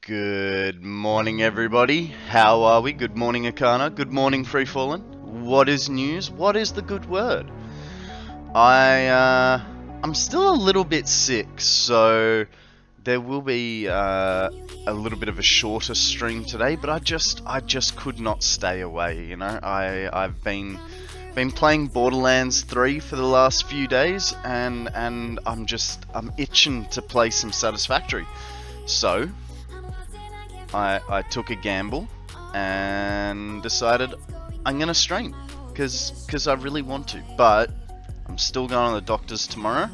Good morning, everybody. How are we? Good morning, Akana. Good morning, Free Fallen. What is news? What is the good word? I'm still a little bit sick, so there will be a little bit of a shorter stream today. But I just could not stay away. You know, I've been playing Borderlands 3 for the last few days, and I'm itching to play some Satisfactory. So I took a gamble and decided I'm gonna stream because I really want to, but I'm still going to the doctor's tomorrow.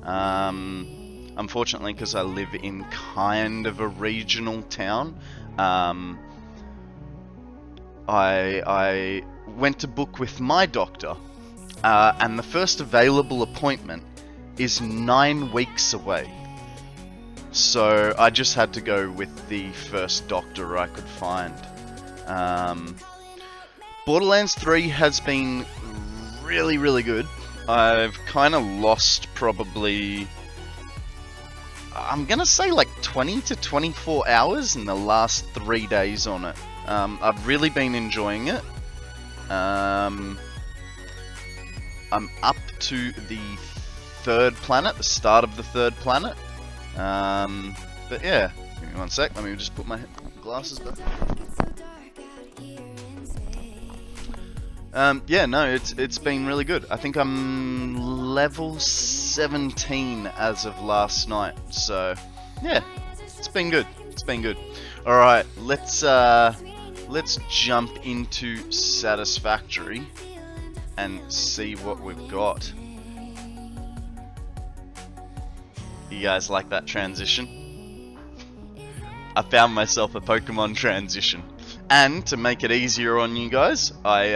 Unfortunately, because I live in kind of a regional town, I went to book with my doctor, and the first available appointment is 9 weeks away. So I just had to go with the first doctor I could find. Borderlands 3 has been really, really good. I've kind of lost probably, I'm gonna say like 20 to 24 hours in the last 3 days on it. I've really been enjoying it. I'm up to the 3rd planet, the start of the 3rd planet. But yeah, give me one sec, let me just put my glasses back. Yeah, no, it's been really good. I think I'm level 17 as of last night, so yeah, it's been good. It's been good. All right, let's jump into Satisfactory and see what we've got. You guys like that transition? I found myself a Pokemon transition. And to make it easier on you guys, I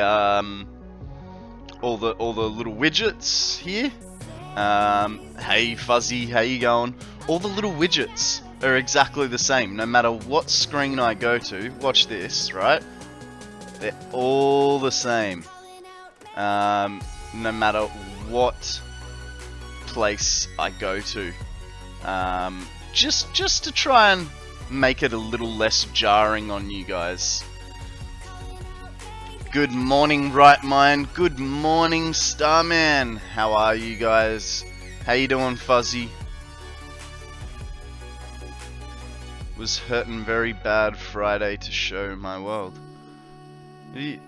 all the little widgets here. Hey Fuzzy, how you going? All the little widgets are exactly the same, no matter what screen I go to. Watch this, right? They're all the same. No matter what place I go to. Just to try and make it a little less jarring on you guys. Good morning, Right Mind. Good morning, Starman. How are you guys? How you doing, Fuzzy? Was hurting very bad Friday to show my world. I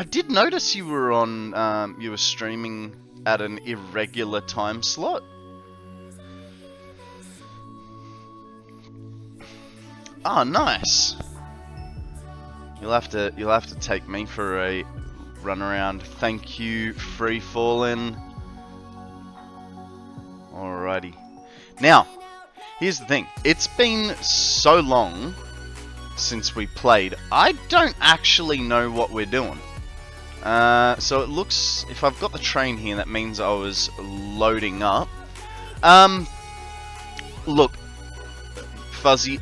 did notice you were on. You were streaming at an irregular time slot. Oh, nice. You'll have to take me for a run around. Thank you, Free Fallen. Alrighty. Now, here's the thing. It's been so long since we played. I don't actually know what we're doing. So it looks, if I've got the train here, that means I was loading up. Look, Fuzzy,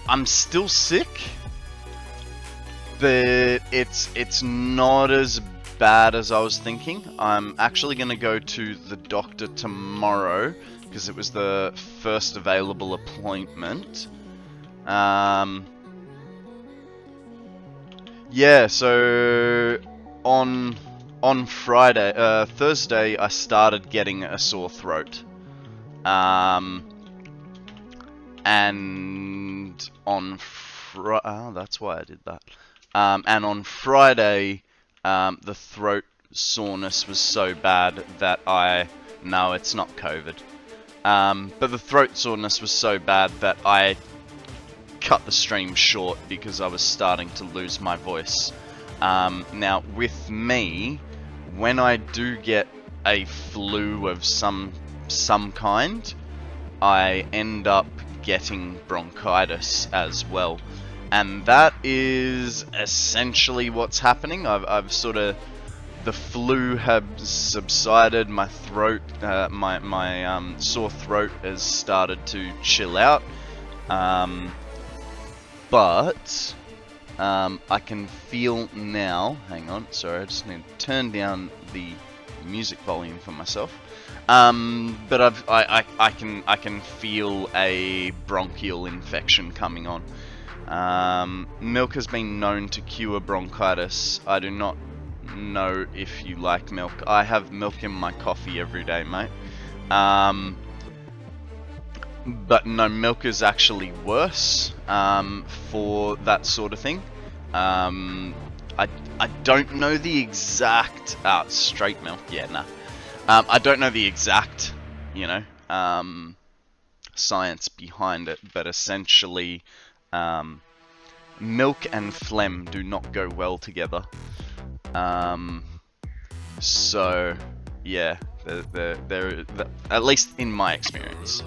I'm still sick, but it's not as bad as I was thinking. I'm actually going to go to the doctor tomorrow because it was the first available appointment. Yeah, so on Friday, Thursday, I started getting a sore throat. And on that's why I did that. And on Friday, the throat soreness was so bad that no, it's not COVID. But the throat soreness was so bad that I cut the stream short because I was starting to lose my voice. Now, with me, when I do get a flu of some kind, I end up getting bronchitis as well, and that is essentially what's happening. I've sort of, the flu has subsided, my throat, my sore throat has started to chill out, but I can feel now, hang on, sorry, I just need to turn down the music volume for myself. But I can feel a bronchial infection coming on. Milk has been known to cure bronchitis. I do not know if you like milk. I have milk in my coffee every day, mate. But no, milk is actually worse for that sort of thing. I don't know the exact straight milk. Yeah, nah. I don't know the exact, you know, science behind it, but essentially, milk and phlegm do not go well together. So, yeah, they're at least in my experience.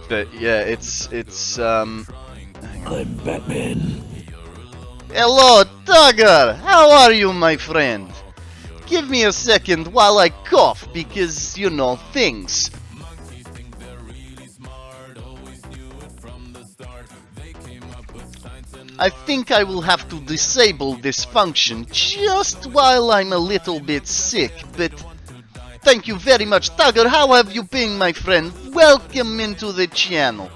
But yeah, it's I'm Batman. Hello, Tugger! How are you, my friend? Give me a second while I cough, because, you know, things. I think I will have to disable this function just while I'm a little bit sick, but thank you very much, Tugger. How have you been, my friend? Welcome into the channel.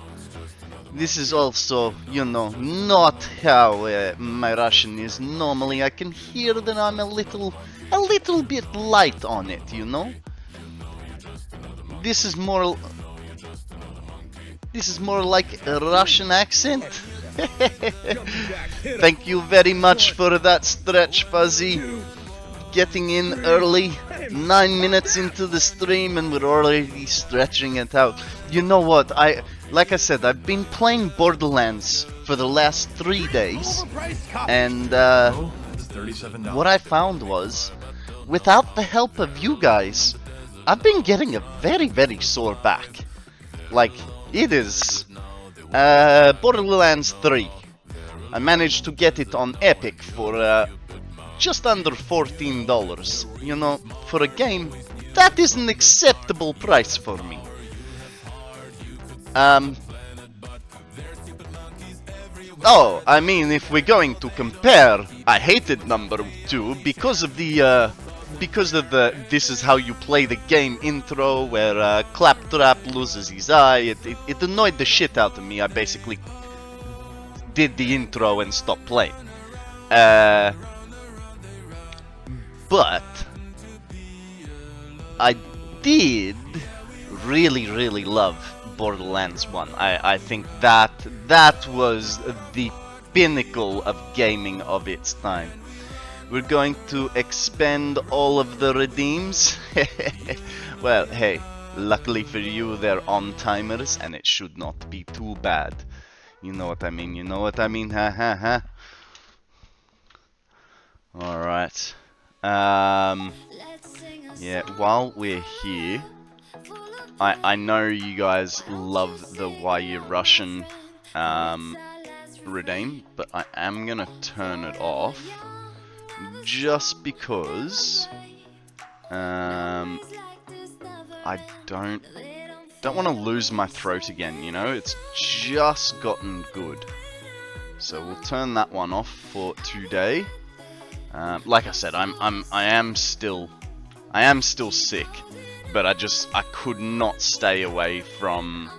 This is also, you know, not how my Russian is normally. I can hear that I'm a little bit light on it, you know. This is more like a Russian accent. Thank you very much for that stretch, Fuzzy. Getting in early, 9 minutes into the stream, and we're already stretching it out. You know what? Like I said, I've been playing Borderlands for the last 3 days, and what I found was, without the help of you guys, I've been getting a very sore back. Like, it is Borderlands 3. I managed to get it on Epic for just under $14. You know, for a game, that is an acceptable price for me. Oh, I mean, if we're going to compare, I hated number 2 because of the this is how you play the game intro, where Claptrap loses his eye. It annoyed the shit out of me. I basically did the intro and stopped playing. But I did really love Borderlands 1. I think that was the pinnacle of gaming of its time. We're going to expend all of the redeems. Well, hey, luckily for you, they're on-timers, and it should not be too bad. You know what I mean, you know what I mean, ha ha ha. Alright. Yeah, while we're here, I know you guys love the Why You Russian redeem, but I am gonna turn it off just because I don't want to lose my throat again, you know. It's just gotten good, so we'll turn that one off for today. Like I said, I am still sick, but I could not stay away from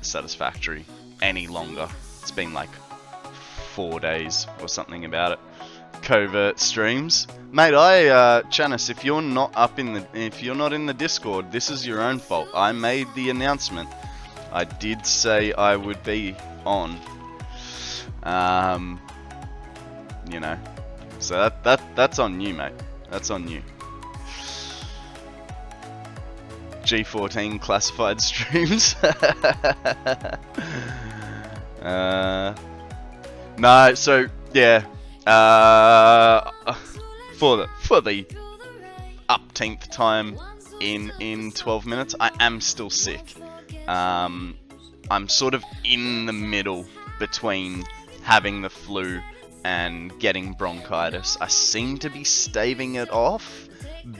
Satisfactory any longer. It's been like 4 days or something about it. Covert streams, mate. Chanis, if you're not in the Discord, this is your own fault. I made the announcement. I did say I would be on. You know, so that's on you, mate. That's on you. G14 classified streams. No, so yeah. For the upteenth time in 12 minutes, I am still sick. I'm sort of in the middle between having the flu and getting bronchitis. I seem to be staving it off,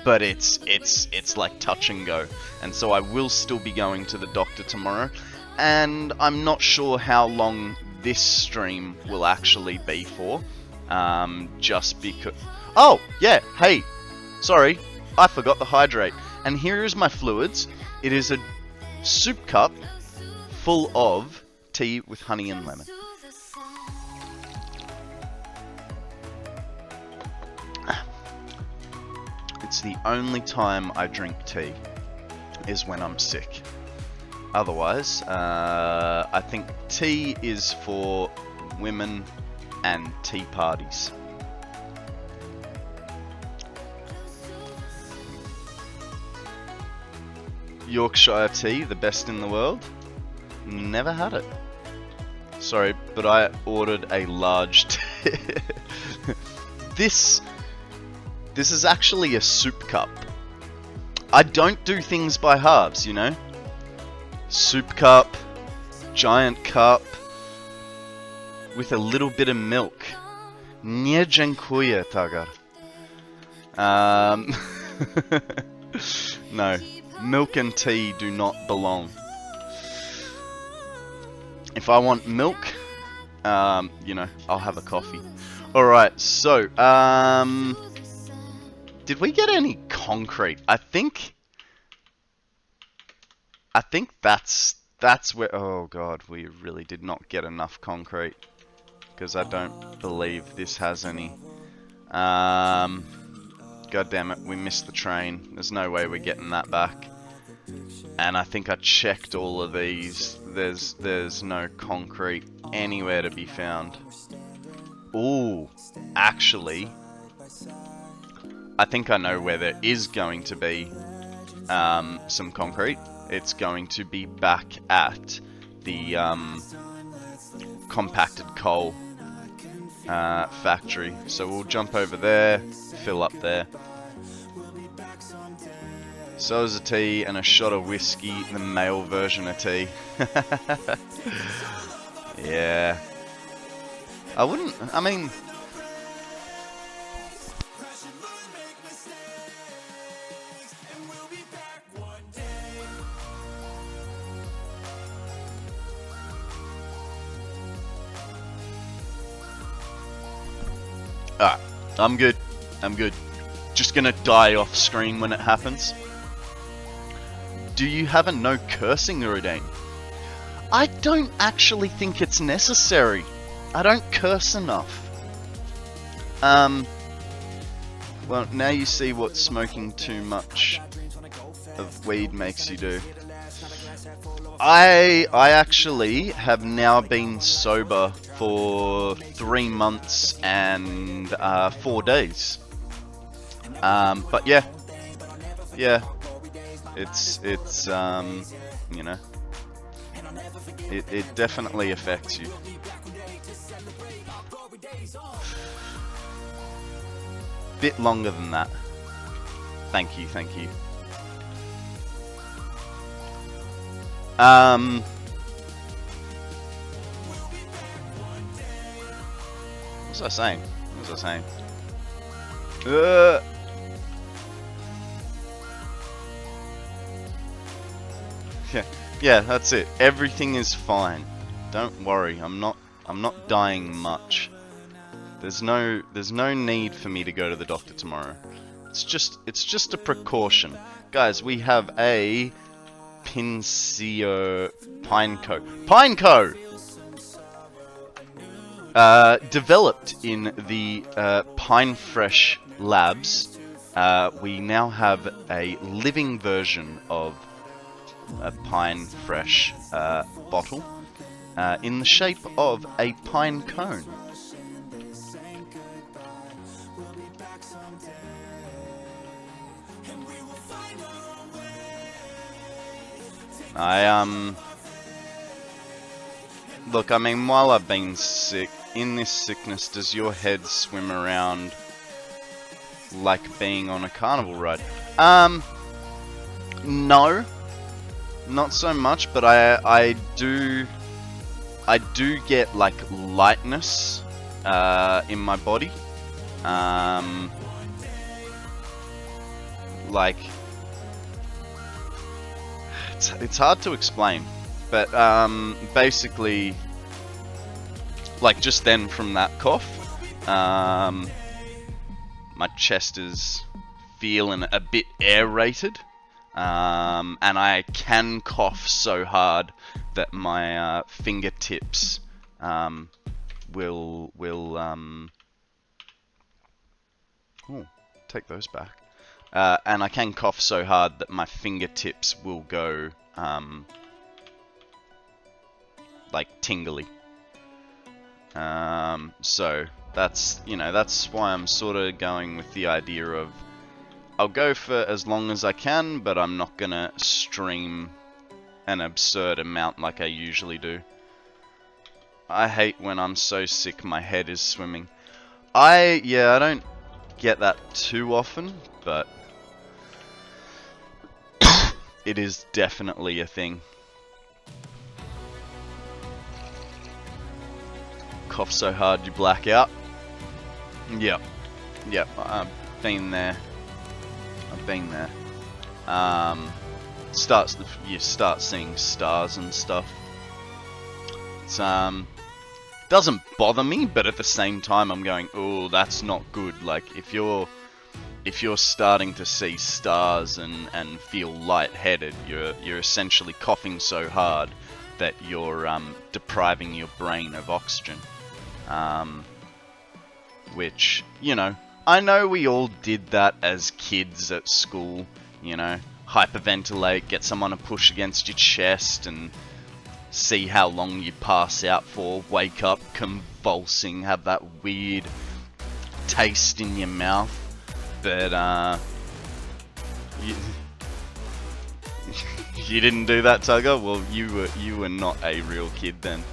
but it's like touch and go. And so I will still be going to the doctor tomorrow, and I'm not sure how long this stream will actually be for. Just because... Oh, yeah, hey, sorry, I forgot to hydrate. And here is my fluids. It is a soup cup full of tea with honey and lemon. It's the only time I drink tea is when I'm sick. Otherwise, I think tea is for women and tea parties. Yorkshire tea, the best in the world? Never had it. Sorry, but I ordered a large tea. This is actually a soup cup. I don't do things by halves, you know? Soup cup, giant cup, with a little bit of milk. Nie dziękuję, Tagar. No, milk and tea do not belong. If I want milk, you know, I'll have a coffee. Alright, so, did we get any concrete? I think that's where... Oh god, we really did not get enough concrete. Because I don't believe this has any. God damn it, we missed the train. There's no way we're getting that back. And I think I checked all of these. There's no concrete anywhere to be found. Ooh, actually, I think I know where there is going to be some concrete. It's going to be back at the compacted coal factory. So we'll jump over there, fill up there. So is a tea and a shot of whiskey, the male version of tea. Yeah. I mean... Alright, I'm good. Just gonna die off screen when it happens. Do you have a no cursing routine? I don't actually think it's necessary. I don't curse enough. Well, now you see what smoking too much of weed makes you do. I actually have now been sober for 3 months and 4 days. But yeah, it's you know, it definitely affects you. Bit longer than that. Thank you. What was I saying? Yeah, that's it. Everything is fine. Don't worry. I'm not dying much. There's no need for me to go to the doctor tomorrow. It's just a precaution. Guys, we have a Pineco. Developed in the Pine Fresh labs. We now have a living version of a Pine Fresh bottle in the shape of a pine cone. Look, I mean, while I've been sick, in this sickness, does your head swim around like being on a carnival ride? No, not so much, but I do get like lightness in my body, like it's hard to explain, but basically like just then from that cough. My chest is feeling a bit aerated, and I can cough so hard that my fingertips will take those back. And I can cough so hard that my fingertips will go like tingly. So that's, you know, that's why I'm sort of going with the idea of I'll go for as long as I can, but I'm not gonna stream an absurd amount like I usually do. I hate when I'm so sick my head is swimming. I don't get that too often, but it is definitely a thing. Cough so hard you black out. Yep, I've been there. You start seeing stars and stuff. It's doesn't bother me, but at the same time I'm going, oh, that's not good. Like if you're starting to see stars and feel lightheaded, you're essentially coughing so hard that you're depriving your brain of oxygen. Which, you know, I know we all did that as kids at school, you know, hyperventilate, get someone to push against your chest and see how long you pass out for, wake up convulsing, have that weird taste in your mouth. But you didn't do that, Tugger? Well, you were not a real kid then.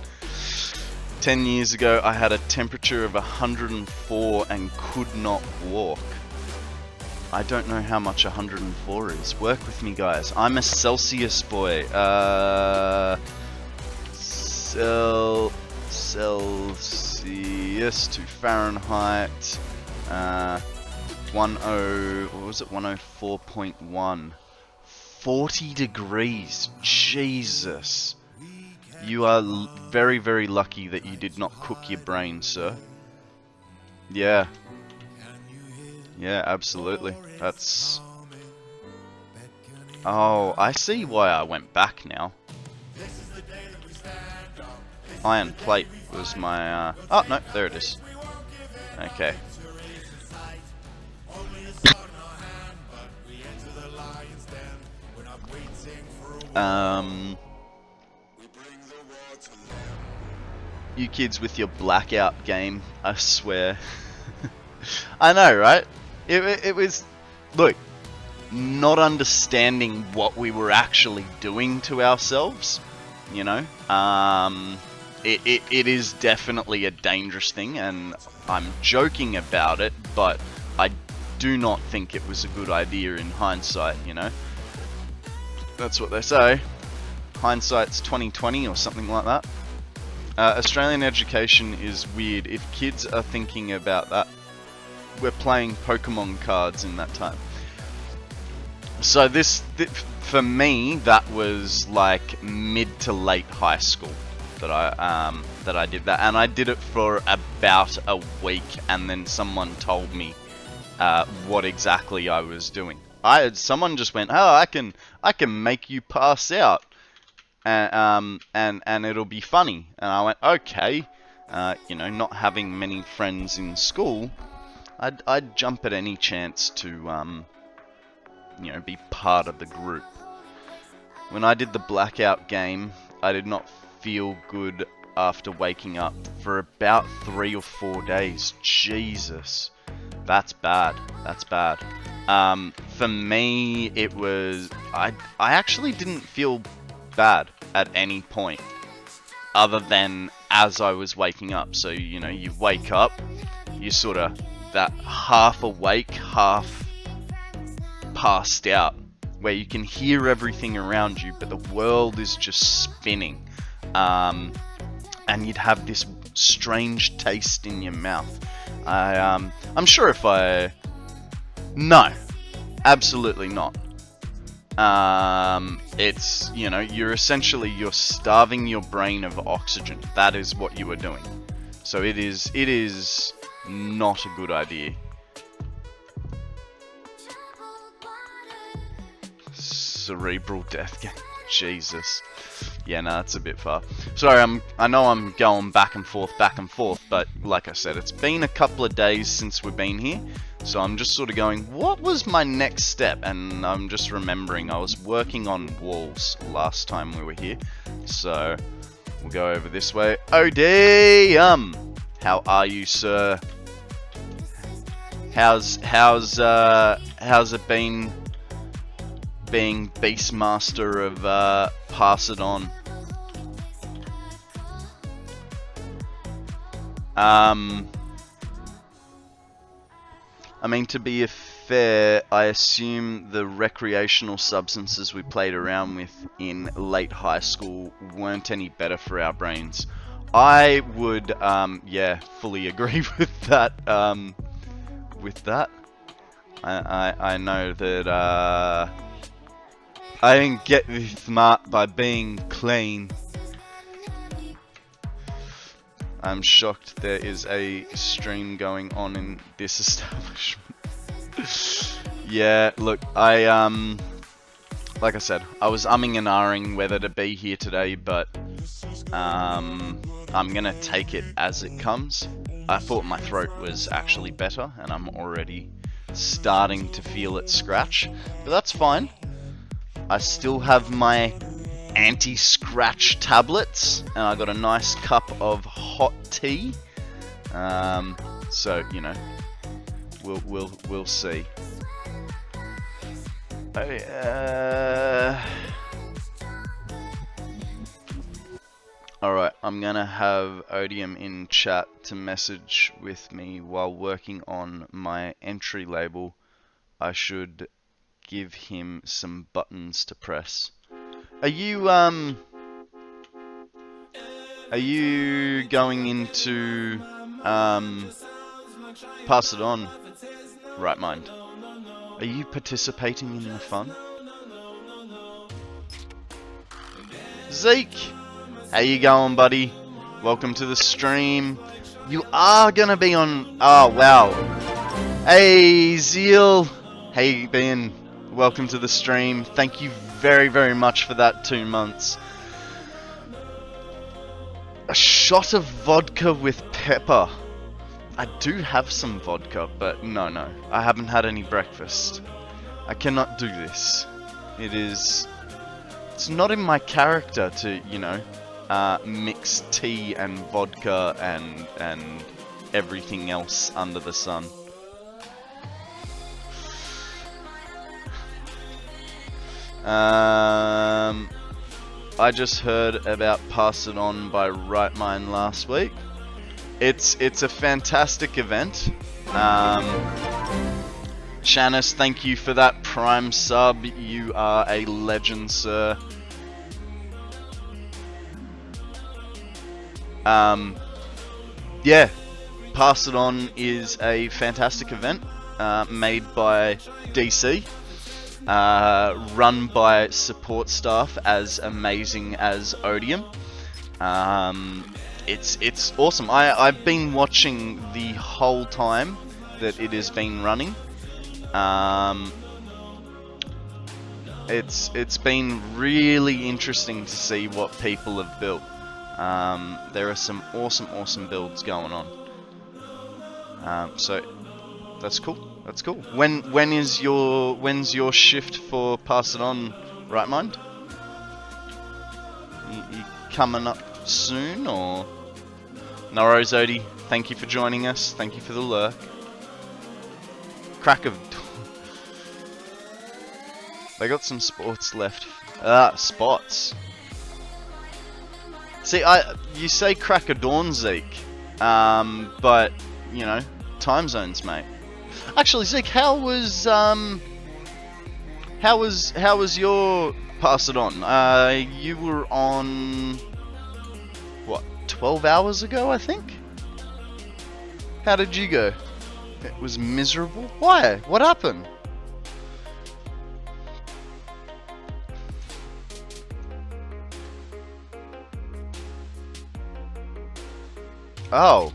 10 years ago, I had a temperature of 104 and could not walk. I don't know how much 104 is. Work with me, guys. I'm a Celsius boy. Celsius to Fahrenheit. 104.1. 40 degrees. Jesus. You are very, very lucky that you did not cook your brain, sir. Yeah. Yeah, absolutely. That's... Oh, I see why I went back now. Iron plate was my... Oh, no, there it is. Okay. You kids with your blackout game, I swear. I know, right? It was... Look, not understanding what we were actually doing to ourselves, you know? It is definitely a dangerous thing, and I'm joking about it, but I do not think it was a good idea in hindsight, you know? That's what they say. Hindsight's 20/20 or something like that. Australian education is weird. If kids are thinking about that, we're playing Pokemon cards in that time. So for me, that was like mid to late high school that I did that, and I did it for about a week, and then someone told me what exactly I was doing. Someone just went, "Oh, I can make you pass out, and it'll be funny." And I went, "Okay." You know, not having many friends in school, I'd jump at any chance to you know, be part of the group. When I did the blackout game, I did not feel good after waking up for about 3 or 4 days. Jesus, that's bad. That's bad. For me, it was... I actually didn't feel bad at any point, other than as I was waking up. So, you know, you wake up, you sort of that half awake, half passed out, where you can hear everything around you, but the world is just spinning. And you'd have this strange taste in your mouth. I'm sure if I... No, absolutely not. It's, you know, you're starving your brain of oxygen. That is what you are doing. So it is not a good idea. Cerebral death game. Jesus. Yeah, no, it's a bit far. Sorry, I know I'm going back and forth, but like I said, it's been a couple of days since we've been here, so I'm just sort of going, what was my next step? And I'm just remembering I was working on walls last time we were here, so we'll go over this way. OD, how are you, sir? How's it been being Beastmaster of Pass It On? I mean, to be fair, I assume the recreational substances we played around with in late high school weren't any better for our brains. I would, yeah, fully agree with that. I know that, I didn't get this smart by being clean. I'm shocked there is a stream going on in this establishment. Yeah, look, like I said, I was umming and ahhing whether to be here today, but I'm gonna take it as it comes. I thought my throat was actually better, and I'm already starting to feel it scratch, but that's fine. I still have my anti-scratch tablets, and I got a nice cup of hot tea. So you know, we'll see. Alright, I'm gonna have Odium in chat to message with me while working on my entry label. I should give him some buttons to press. Are you going into Pass It On, Right Mind? Are you participating in the fun? Zeke, how you going, buddy? Welcome to the stream. You are gonna be on. Oh wow. Hey Zeal, how you been? Welcome to the stream. Thank you very, very much for that 2 months. A shot of vodka with pepper. I do have some vodka, but no, I haven't had any breakfast. I cannot do this. It's not in my character to, you know, mix tea and vodka and everything else under the sun. I just heard about Pass It On by Right Mind last week. It's a fantastic event. Shanice, thank you for that Prime sub. You are a legend, sir. Yeah, Pass It On is a fantastic event made by DC. Run by support staff as amazing as Odium. It's awesome. I've been watching the whole time that it has been running. It's been really interesting to see what people have built. There are some awesome builds going on. So that's cool. That's cool. When's your shift for Pass It On, Right Mind? You coming up soon, or? No worries, Odie. Thank you for joining us. Thank you for the lurk. Crack of they got some sports left. Spots. See, you say crack of dawn, Zeke, but you know, time zones, mate. Actually, Zeke, how was your Pass It On? You were on what, 12 hours ago, I think? How did you go? It was miserable. Why? What happened? Oh,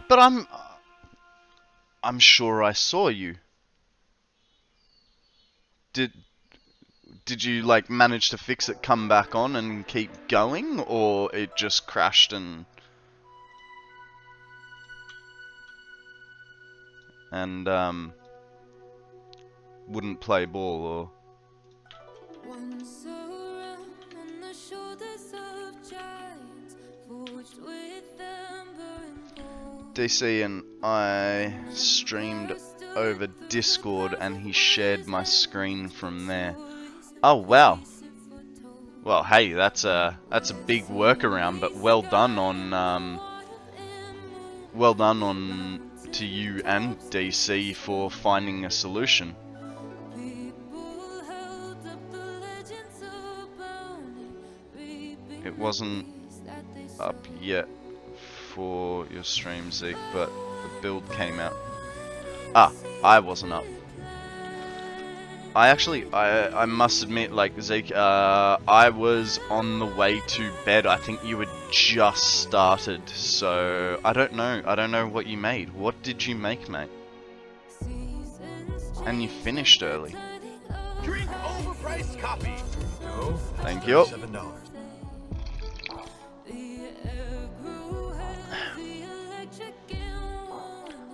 But I'm sure I saw you. Did you like manage to fix it, come back on and keep going, or it just crashed and wouldn't play ball, or? DC and I streamed over Discord and he shared my screen from there. Oh wow. Well, hey, that's a big workaround, but well done on to you and DC for finding a solution. It wasn't up yet for your stream, Zeke, but the build came out. Ah, I wasn't up. I must admit, like, Zeke, I was on the way to bed. I think you had just started, so I don't know what you made. What did you make, mate? And you finished early. Drink overpriced coffee. Go. Thank you. $7.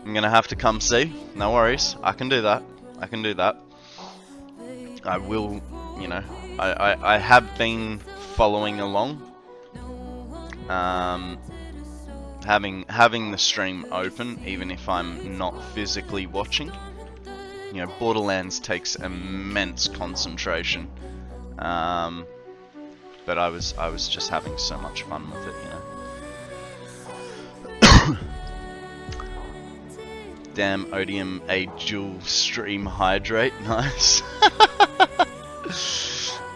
I'm gonna have to come see. No worries. I can do that. I can do that. I will, you know, I have been following along. Having the stream open, even if I'm not physically watching. You know, Borderlands takes immense concentration. But I was just having so much fun with it, you know. Damn, Odium, a dual stream hydrate, nice.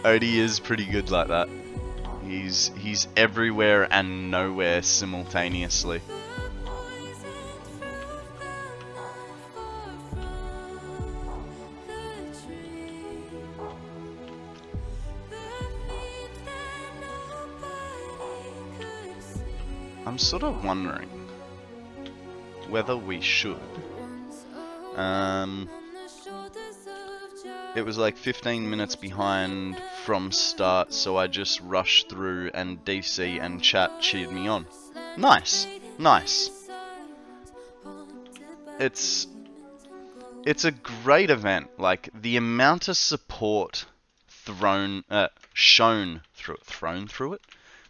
Odie is pretty good like that. He's everywhere and nowhere simultaneously. I'm sort of wondering whether we should. It was like 15 minutes behind from start, so I just rushed through and DC and Chap cheered me on. Nice, nice. It's a great event. Like, the amount of support shown through it.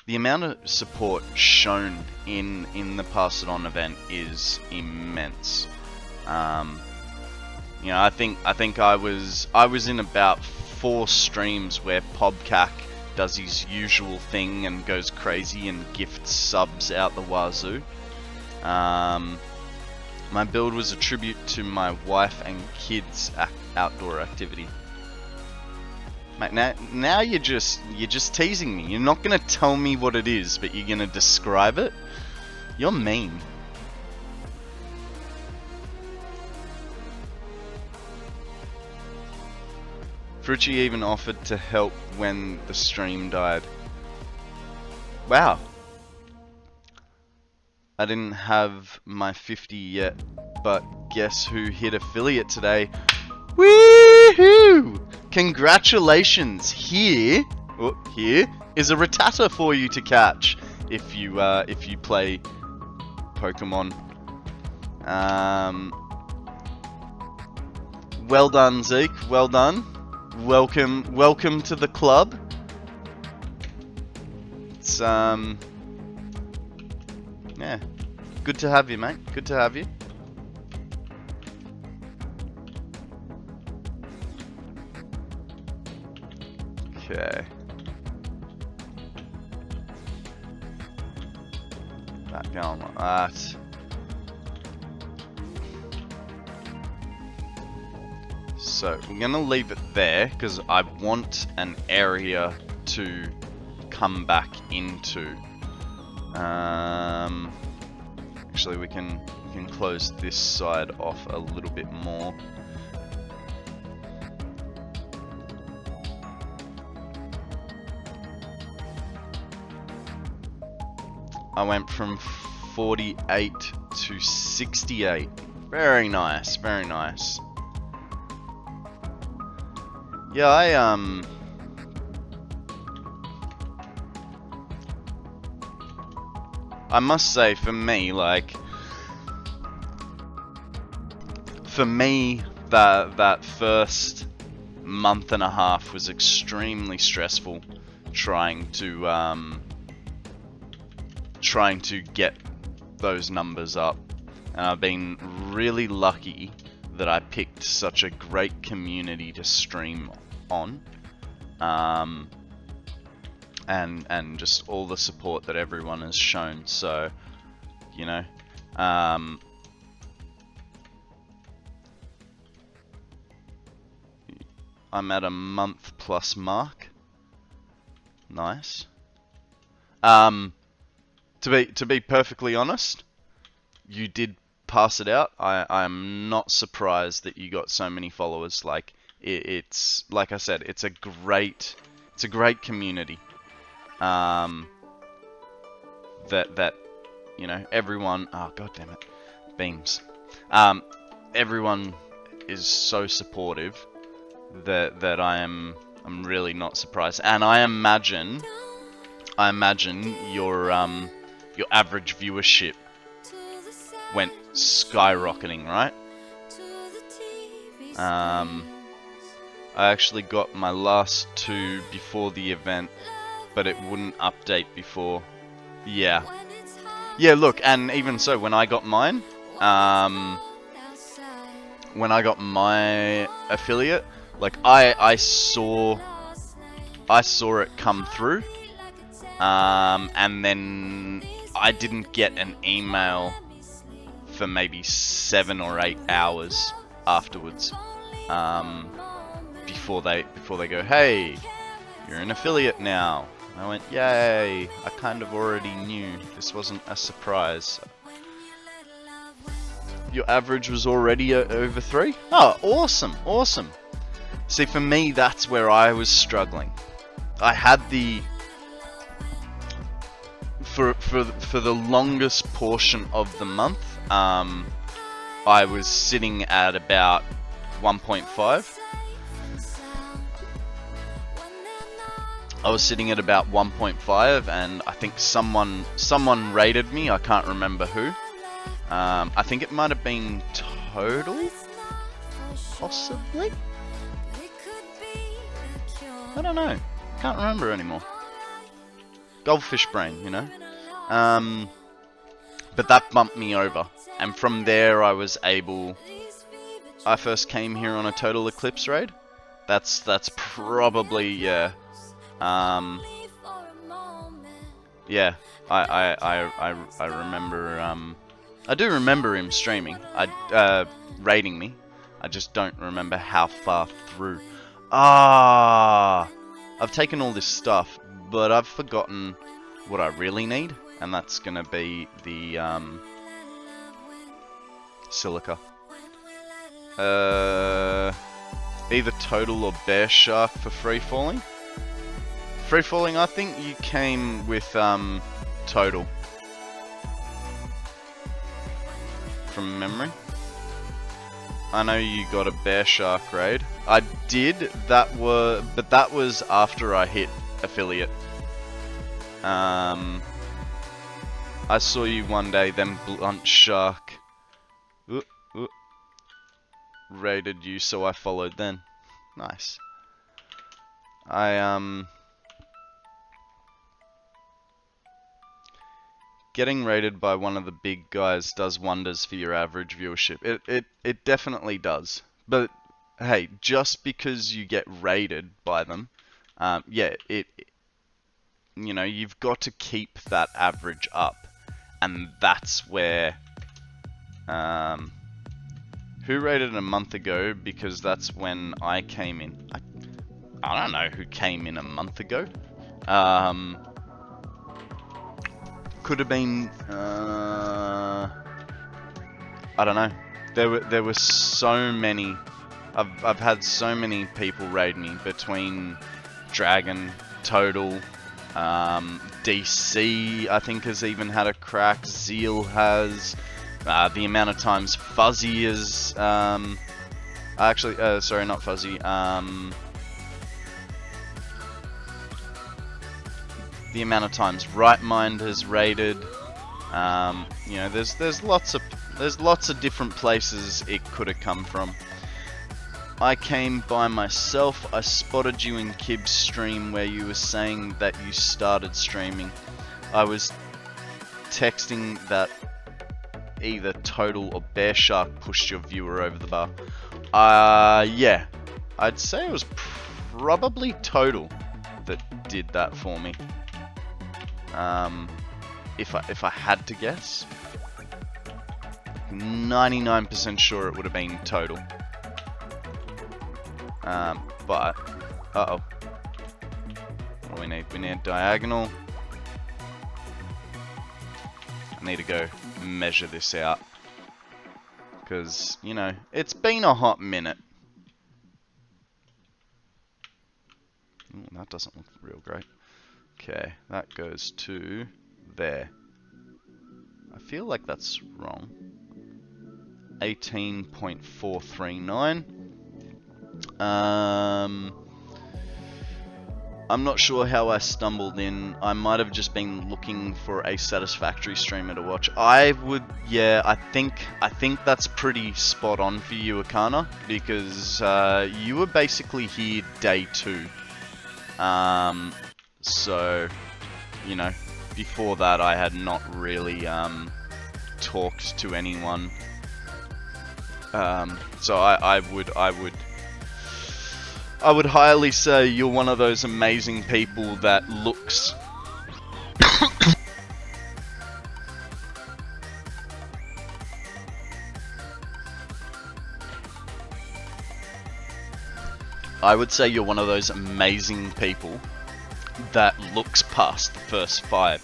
The amount of support shown in the Pass It On event is immense. You know, I think I was in about 4 streams where Pobcac does his usual thing and goes crazy and gifts subs out the wazoo. My build was a tribute to my wife and kids' outdoor activity. Mate, now you're just teasing me. You're not gonna tell me what it is, but you're gonna describe it. You're mean. Frucci even offered to help when the stream died. Wow. I didn't have my 50 yet, but guess who hit affiliate today? Woohoo! Congratulations! Here is a Rattata for you to catch if you play Pokemon. Well done, Zeke. Well done. Welcome to the club. It's yeah, good to have you, mate. Good to have you. Okay. That going like that. So we're gonna leave it there because I want an area to come back into. Actually, we can close this side off a little bit more. I went from 48 to 68. Very nice, very nice. Yeah, I must say, for me, like, for me, that first month and a half was extremely stressful, trying to get those numbers up, and I've been really lucky that I picked such a great community to stream on, and just all the support that everyone has shown. So, you know, I'm at a month plus mark. Nice. To be perfectly honest, you did pass it out. I'm not surprised that you got so many followers. Like, it's like I said, it's a great community. That you know, everyone. Oh, god damn it, beams. Everyone is so supportive that I'm really not surprised, and I imagine your average viewership went skyrocketing, right? I actually got my last 2 before the event, but it wouldn't update before. Yeah. Yeah, look, and even so, when I got mine, when I got my affiliate, like, I saw it come through, and then I didn't get an email for maybe 7 or 8 hours afterwards, before they go, hey, you're an affiliate now. And I went, yay! I kind of already knew. This wasn't a surprise. Your average was already over 3? Oh, awesome, awesome. See, for me, that's where I was struggling. I had the... For the longest portion of the month, I was sitting at about 1.5. I was sitting at about 1.5, and I think someone rated me. I can't remember who. I think it might have been Total, possibly. I don't know. Can't remember anymore. Goldfish brain, you know. But that bumped me over, and from there I was able. I first came here on a TotalXclipse raid. That's probably, yeah. Yeah, I remember, I do remember him streaming, raiding me. I just don't remember how far through. I've taken all this stuff, but I've forgotten what I really need, and that's gonna be the, silica. Either Total or Bear Shark for free falling. Free falling, I think you came with Total from memory. I know you got a Bear Shark raid. I did. But that was after I hit affiliate. I saw you one day. Then Blunt Shark raided you, so I followed. Then, nice. Getting rated by one of the big guys does wonders for your average viewership. It definitely does. But hey, just because you get rated by them, yeah, you know, you've got to keep that average up, and that's where. Who rated a month ago? Because that's when I came in. I don't know who came in a month ago. Could have been, I don't know. There were so many. I've had so many people raid me between Dragon, Total, DC, I think, has even had a crack. Zeal has. The amount of times Fuzzy is. Actually, sorry, not Fuzzy. The amount of times Right Mind has raided. You know, there's lots of different places it could have come from. I came by myself. I spotted you in Kib's stream where you were saying that you started streaming. I was texting that either Total or Bear Shark pushed your viewer over the bar. Yeah, I'd say it was probably Total that did that for me. If I had to guess, 99% sure it would have been Total. But what do we need? We need diagonal. I need to go measure this out because, you know, it's been a hot minute. Ooh, that doesn't look real great. Okay, that goes to there. I feel like that's wrong. 18.439. I'm not sure how I stumbled in. I might have just been looking for a Satisfactory streamer to watch. I think that's pretty spot on for you, Akana, because you were basically here day 2. So, you know, before that I had not really talked to anyone. So I would highly say you're one of those amazing people that looks I would say you're one of those amazing people that looks past the first 5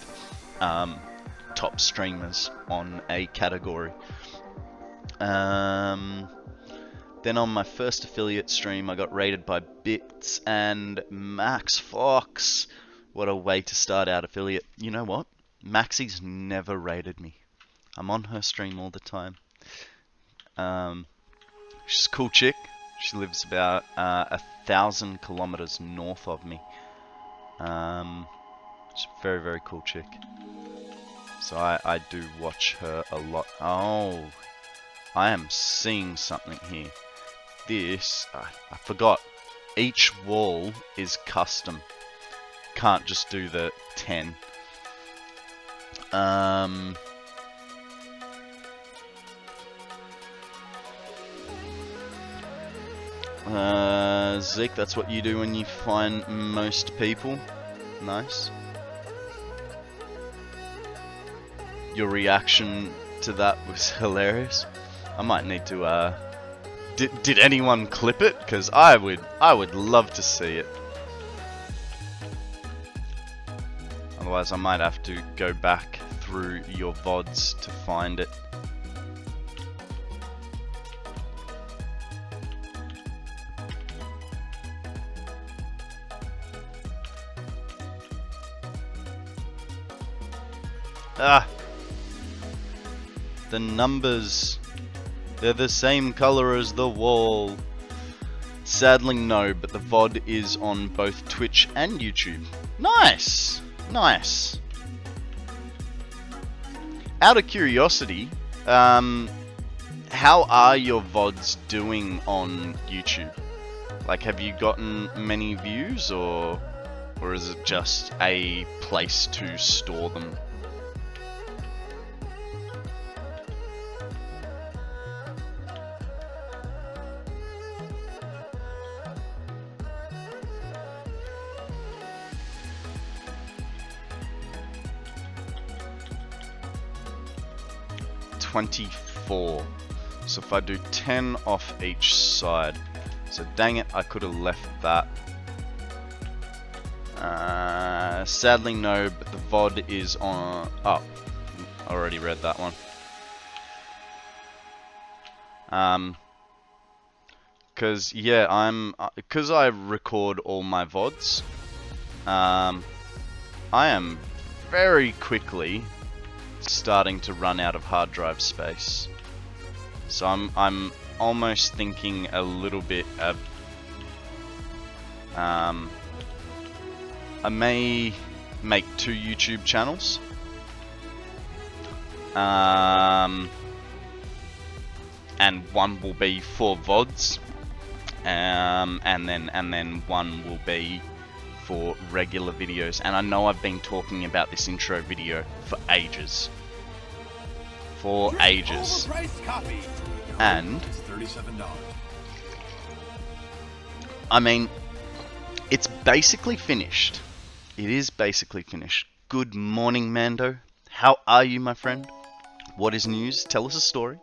top streamers on a category. Then on my first affiliate stream, I got raided by Bitz and Max Fox. What a way to start out affiliate. You know what? Maxie's never raided me. I'm on her stream all the time. She's a cool chick. She lives about 1,000 kilometers north of me. She's a very, very cool chick. So I do watch her a lot. Oh, I am seeing something here. This, I forgot, each wall is custom. Can't just do the 10. Zeke, that's what you do when you find most people. Nice. Your reaction to that was hilarious. I might need to, Did anyone clip it? Because I would love to see it. Otherwise I might have to go back through your VODs to find it. The numbers, they're the same color as the wall. Sadly no, but the VOD is on both Twitch and YouTube. Nice! Nice. Out of curiosity, how are your VODs doing on YouTube? Like, have you gotten many views, or is it just a place to store them? $24. So if I do 10 off each side, so dang it, I could have left that. Sadly no, but the VOD is on. Oh, I already read that one. Cause yeah, cause I record all my VODs. I am very quickly starting to run out of hard drive space. So I'm almost thinking a little bit of I may make 2 YouTube channels. And one will be for VODs. And then one will be for regular videos. And I know I've been talking about this intro video for ages. And $37. I mean, it's basically finished. It is basically finished. Good morning, Mando. How are you, my friend? What is news? Tell us a story.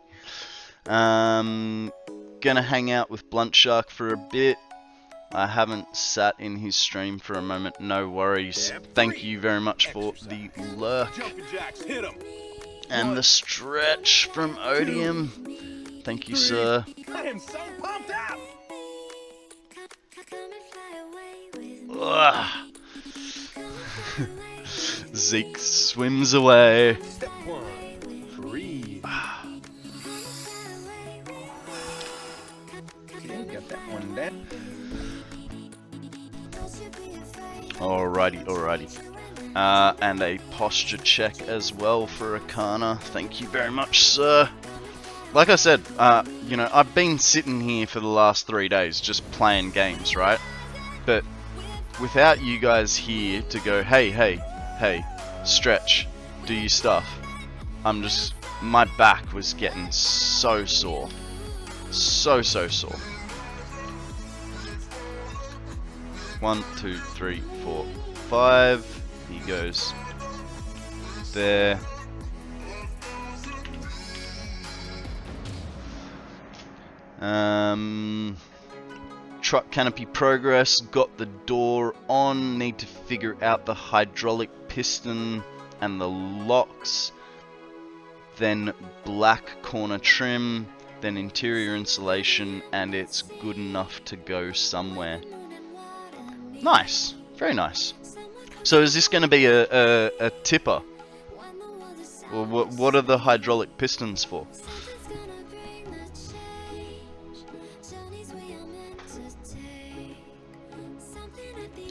Gonna hang out with Blunt Shark for a bit. I haven't sat in his stream for a moment. No worries. Thank you very much for the lurk. And the stretch from Odium. Thank you, sir. I am so pumped up. Ugh. Zeke swims away. Step 1. Breathe. Okay, got that one down. Alrighty. And a posture check as well for Akana. Thank you very much, sir. Like I said, you know, I've been sitting here for the last 3 days just playing games, right? But without you guys here to go, hey, stretch, do your stuff, my back was getting so sore. So sore. 1, 2, 3, 4, 5. He goes there. Truck canopy progress, got the door on, need to figure out the hydraulic piston and the locks, then black corner trim, then interior insulation, and it's good enough to go somewhere. Nice, very nice. So is this going to be a tipper? Or what are the hydraulic pistons for?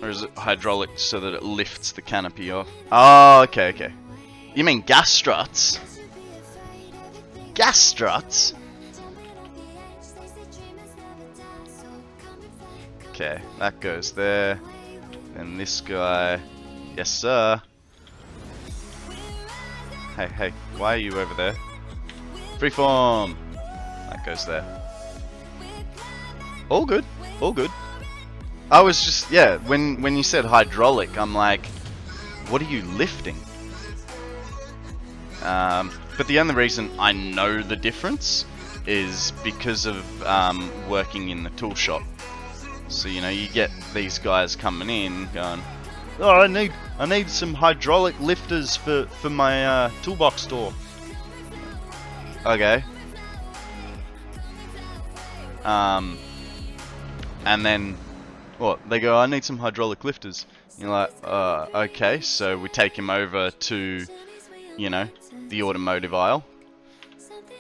Or is it hydraulic so that it lifts the canopy off? Oh, okay. You mean gas struts? Gas struts? Okay, that goes there. And this guy... Yes, sir. Hey, why are you over there? Freeform! That goes there. All good. I was just, yeah, when you said hydraulic, I'm like, what are you lifting? But the only reason I know the difference is because of working in the tool shop. So, you know, you get these guys coming in going, oh, I need some hydraulic lifters for my toolbox door. Okay. And then what? They go, I need some hydraulic lifters. You're like, okay. So we take him over to, you know, the automotive aisle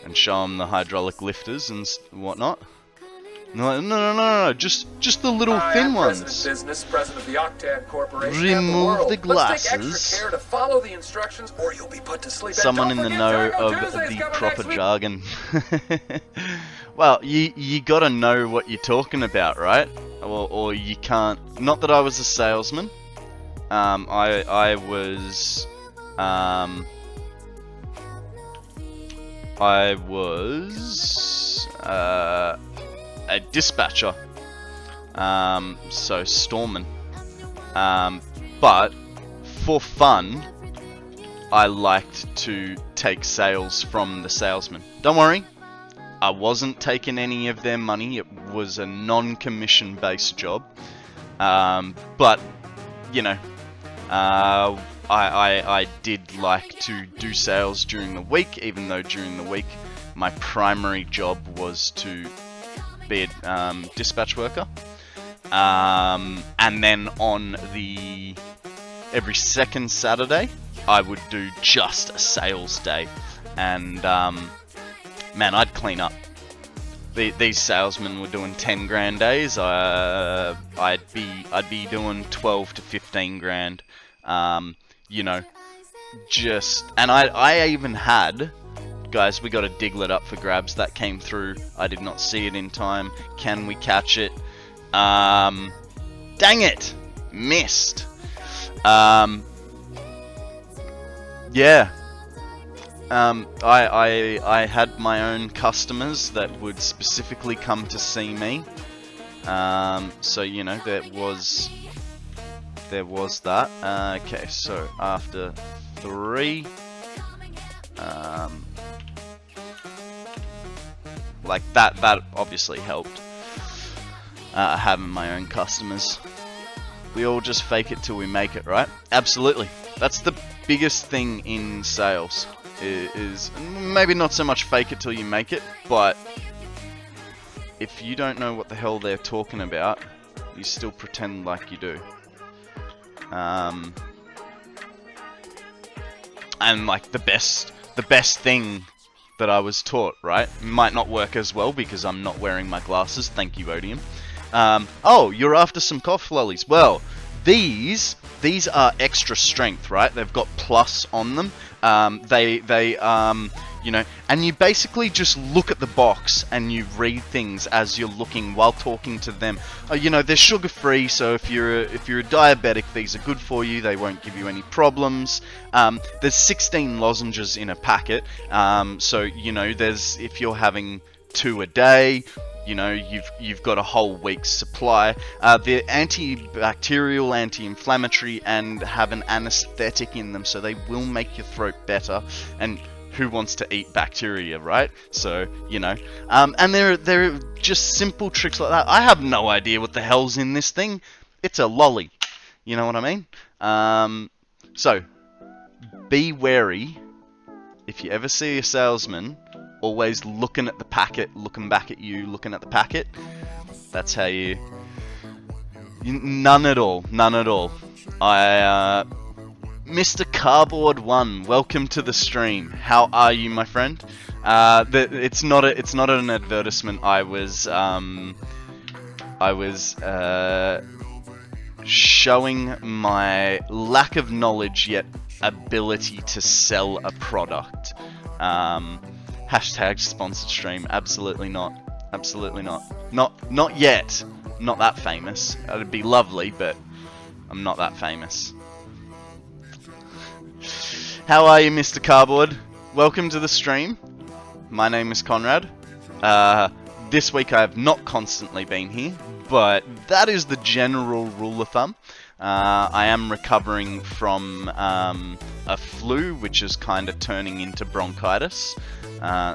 and show him the hydraulic lifters and whatnot. And they're like, no, just the little thin ones. Business, president of the Octad Corporation. Remove the Let's take glasses. extra care to follow the instructions, or you'll be put to sleep. Someone in the know of the proper jargon. Well, you gotta know what you're talking about, right? Or you can't. Not that I was a salesman. I was a dispatcher, so storeman. But for fun, I liked to take sales from the salesman. Don't worry, I wasn't taking any of their money. It was a non-commission based job. But you know, I did like to do sales during the week, even though during the week my primary job was to be a dispatch worker. And then on the every second Saturday, I would do just a sales day, and man, I'd clean up. These salesmen were doing 10 grand days. I'd be doing 12 to 15 grand. You know, and I even had, guys, we got a diglet up for grabs that came through. I did not see it in time. Can we catch it? Dang it, missed. Yeah. I had my own customers that would specifically come to see me. So you know, there was that. Okay, so after 3, like that obviously helped. Having my own customers. We all just fake it till we make it, right? Absolutely. That's the biggest thing in sales. Is maybe not so much fake it till you make it, but if you don't know what the hell they're talking about, you still pretend like you do. And like the best thing that I was taught, right? Might not work as well because I'm not wearing my glasses. Thank you, Odium. Oh, you're after some cough lollies. Well, these are extra strength, right? They've got plus on them. You know, and you basically just look at the box and you read things as you're looking while talking to them. You know, they're sugar free, so if you're a diabetic, these are good for you. They won't give you any problems. There's 16 lozenges in a packet, so you know, if you're having 2 a day, you know, you've got a whole week's supply. They're antibacterial, anti-inflammatory, and have an anesthetic in them, so they will make your throat better. And who wants to eat bacteria, right? So, you know, and they're just simple tricks like that. I have no idea what the hell's in this thing. It's a lolly. You know what I mean? So, be wary. If you ever see a salesman always looking at the packet, looking back at you, looking at the packet, that's how you none at all. Mr. Cardboard 1, welcome to the stream. How are you, my friend? It's not an advertisement. I was showing my lack of knowledge yet ability to sell a product. Hashtag sponsored stream. Absolutely not. Absolutely not. Not yet. Not that famous. It'd be lovely, but I'm not that famous. How are you, Mr. Cardboard? Welcome to the stream. My name is Konrad. This week I have not constantly been here, but that is the general rule of thumb. I am recovering from a flu, which is kind of turning into bronchitis.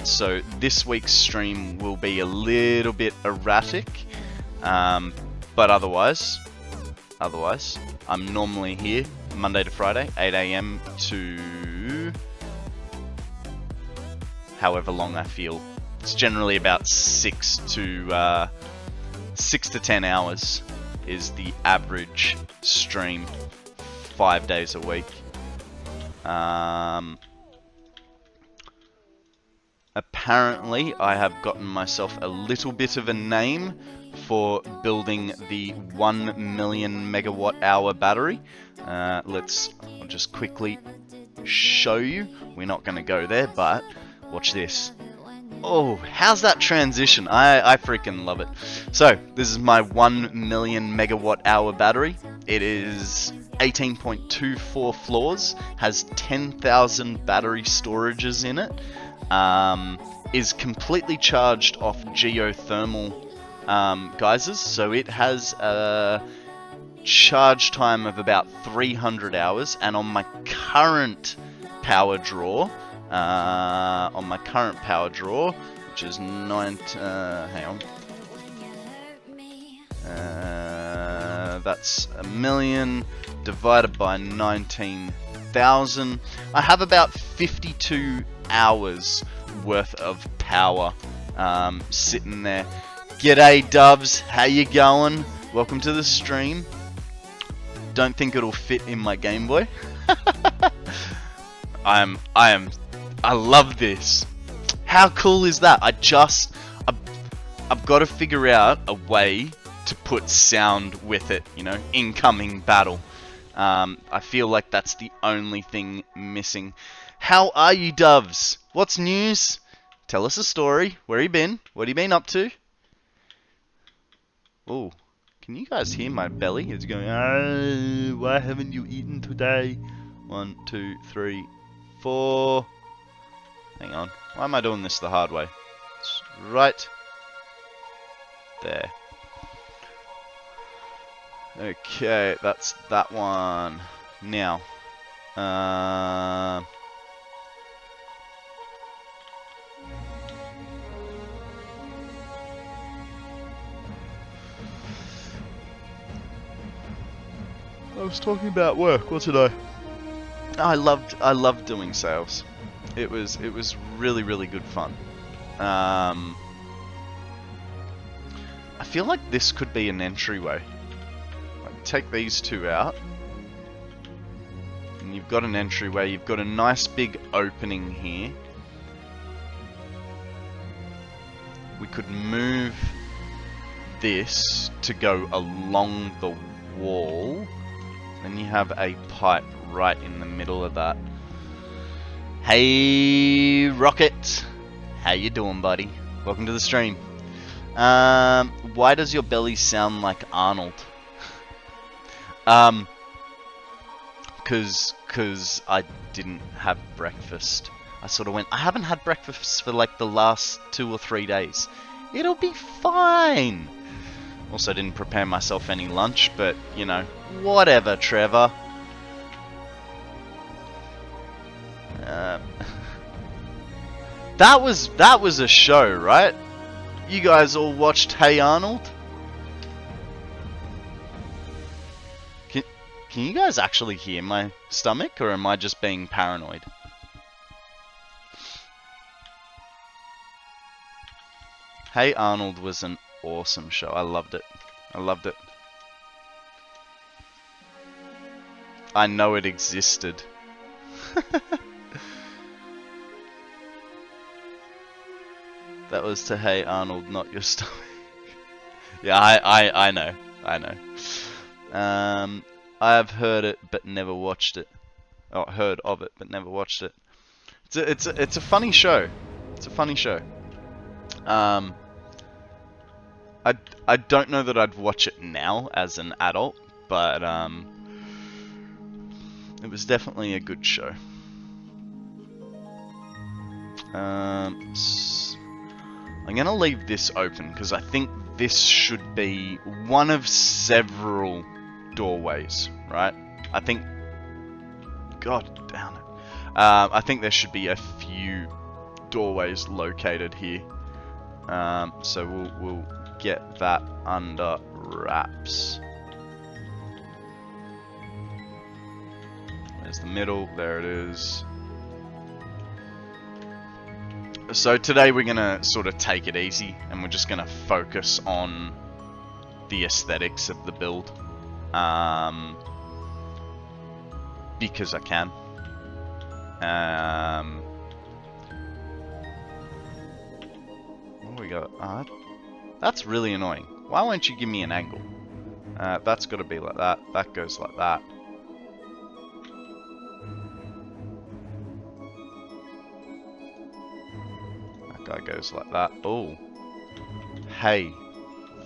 So this week's stream will be a little bit erratic, but otherwise, I'm normally here Monday to Friday, 8 AM to however long I feel. It's generally about 6 to 10 hours is the average stream, 5 days a week. Apparently, I have gotten myself a little bit of a name for building the 1 million megawatt hour battery. I'll just quickly show you. We're not going to go there, but watch this. Oh, how's that transition? I freaking love it. So, this is my 1 million megawatt hour battery. It is 18.24 floors, has 10,000 battery storages in it, is completely charged off geothermal geysers, so it has a charge time of about 300 hours, and on my current power draw, which is that's a million divided by 19,000. I have about 52 hours worth of power sitting there. G'day Dubs, how you going? Welcome to the stream. don't think it'll fit in my Game Boy. I love this. How cool is that? I've got to figure out a way to put sound with it, you know, incoming battle. I feel like that's the only thing missing. How are you, doves? What's news? Tell us a story. Where you been? What have you been up to? Oh, can you guys hear my belly? It's going, "Ah, why haven't you eaten today?" 1, 2, 3, 4. Hang on. Why am I doing this the hard way? It's right there. Okay, that's that one. Now, I was talking about work. What did I? I loved doing sales. It was really good fun. I feel like this could be an entryway. Like, take these two out, and you've got an entryway. You've got a nice big opening here. We could move this to go along the wall. Then you have a pipe right in the middle of that. Hey, Rocket. How you doing, buddy? Welcome to the stream. Why does your belly sound like Arnold? Cause I didn't have breakfast. I sort of went, I haven't had breakfast for like the last 2 or 3 days. It'll be fine. Also didn't prepare myself any lunch, but, you know, whatever, Trevor. That was a show, right? You guys all watched Hey Arnold? Can you guys actually hear my stomach, or am I just being paranoid? Hey Arnold was an awesome show. I loved it. I loved it. I know it existed. That was to Hey Arnold, not your stomach. Yeah, I know. I know. I have heard it but never watched it. Oh, heard of it but never watched it. It's a funny show. It's a funny show. I don't know that I'd watch it now as an adult, but it was definitely a good show. I'm gonna leave this open because I think this should be one of several doorways, right? I think, God damn it. I think there should be a few doorways located here. So we'll get that under wraps. There's the middle, there it is. So today we're gonna sort of take it easy, and we're just gonna focus on the aesthetics of the build, because I can. What do we got? That's really annoying. Why won't you give me an angle? That's got to be like that. That goes like that. That guy goes like that. Oh. Hey.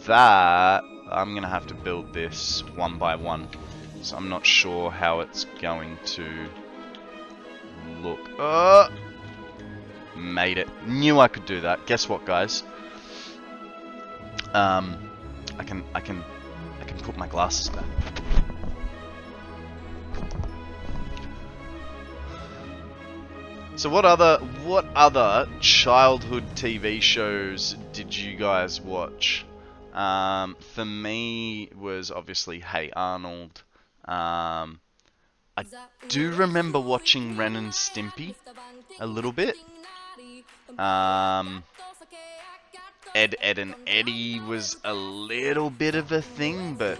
That... I'm going to have to build this one by one. So I'm not sure how it's going to look. Made it. Knew I could do that. Guess what, guys? I can put my glasses back. So what other childhood TV shows did you guys watch? For me was obviously Hey Arnold. I do remember watching Ren and Stimpy a little bit. Ed, Ed and Eddie was a little bit of a thing, but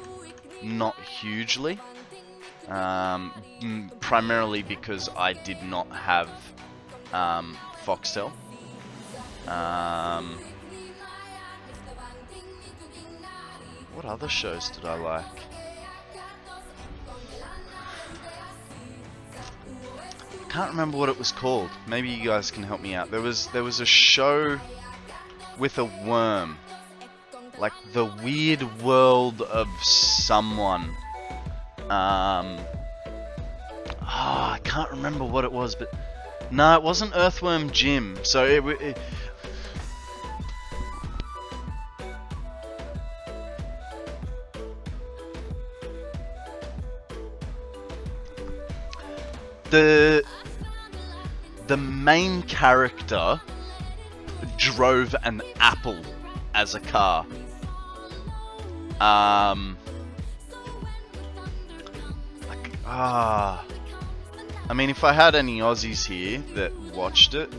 not hugely. primarily because I did not have Foxtel. What other shows did I like? I can't remember what it was called. Maybe you guys can help me out. There was a show with a worm, like the weird world of someone. I can't remember what it was, but no, it wasn't Earthworm Jim. So it the main character drove an apple as a car. I mean, if I had any Aussies here that watched it,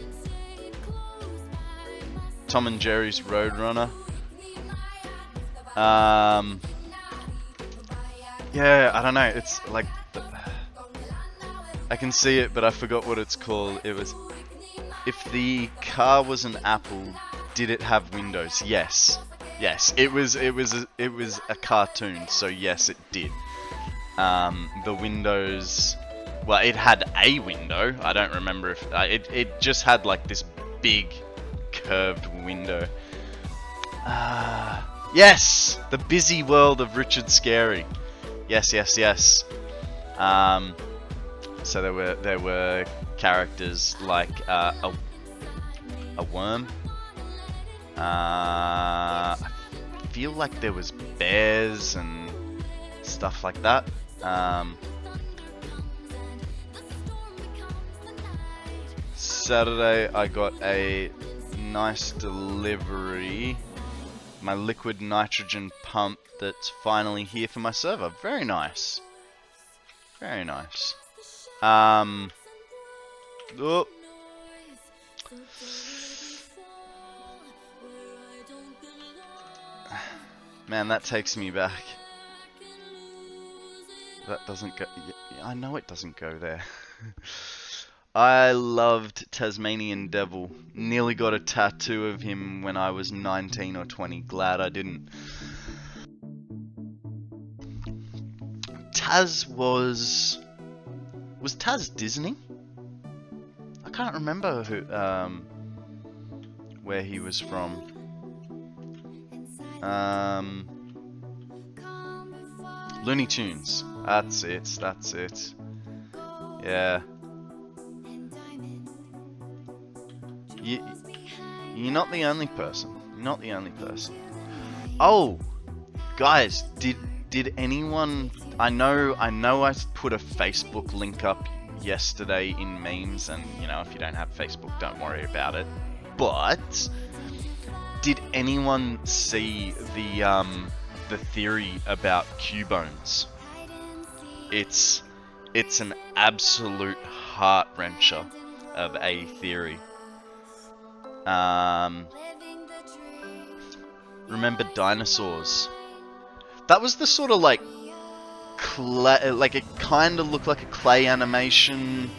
Tom and Jerry's Roadrunner. Yeah, I don't know. It's like I can see it, but I forgot what it's called. It was, if the car was an apple, did it have windows? Yes. Yes, it was a cartoon, so yes, it did. The windows, well, it had a window. I don't remember if it just had like this big curved window. Yes, The Busy World of Richard Scarey. Yes. So there were characters like a worm. I feel like there was bears and stuff like that. Saturday I got a nice delivery. My liquid nitrogen pump that's finally here for my server. Very nice. Very nice. Oh. Man, that takes me back. That doesn't go... I know it doesn't go there. I loved Tasmanian Devil. Nearly got a tattoo of him when I was 19 or 20. Glad I didn't. Taz was Taz Disney? I can't remember who, where he was from. Looney Tunes. That's it. Yeah. You're not the only person. You're not the only person. Oh, guys, did anyone? I know I put a Facebook link up yesterday in memes, and you know, if you don't have Facebook, don't worry about it. But did anyone see the theory about Cubones? It's an absolute heart wrencher of a theory. Remember dinosaurs? That was the sort of like clay, like it kind of looked like a clay animation,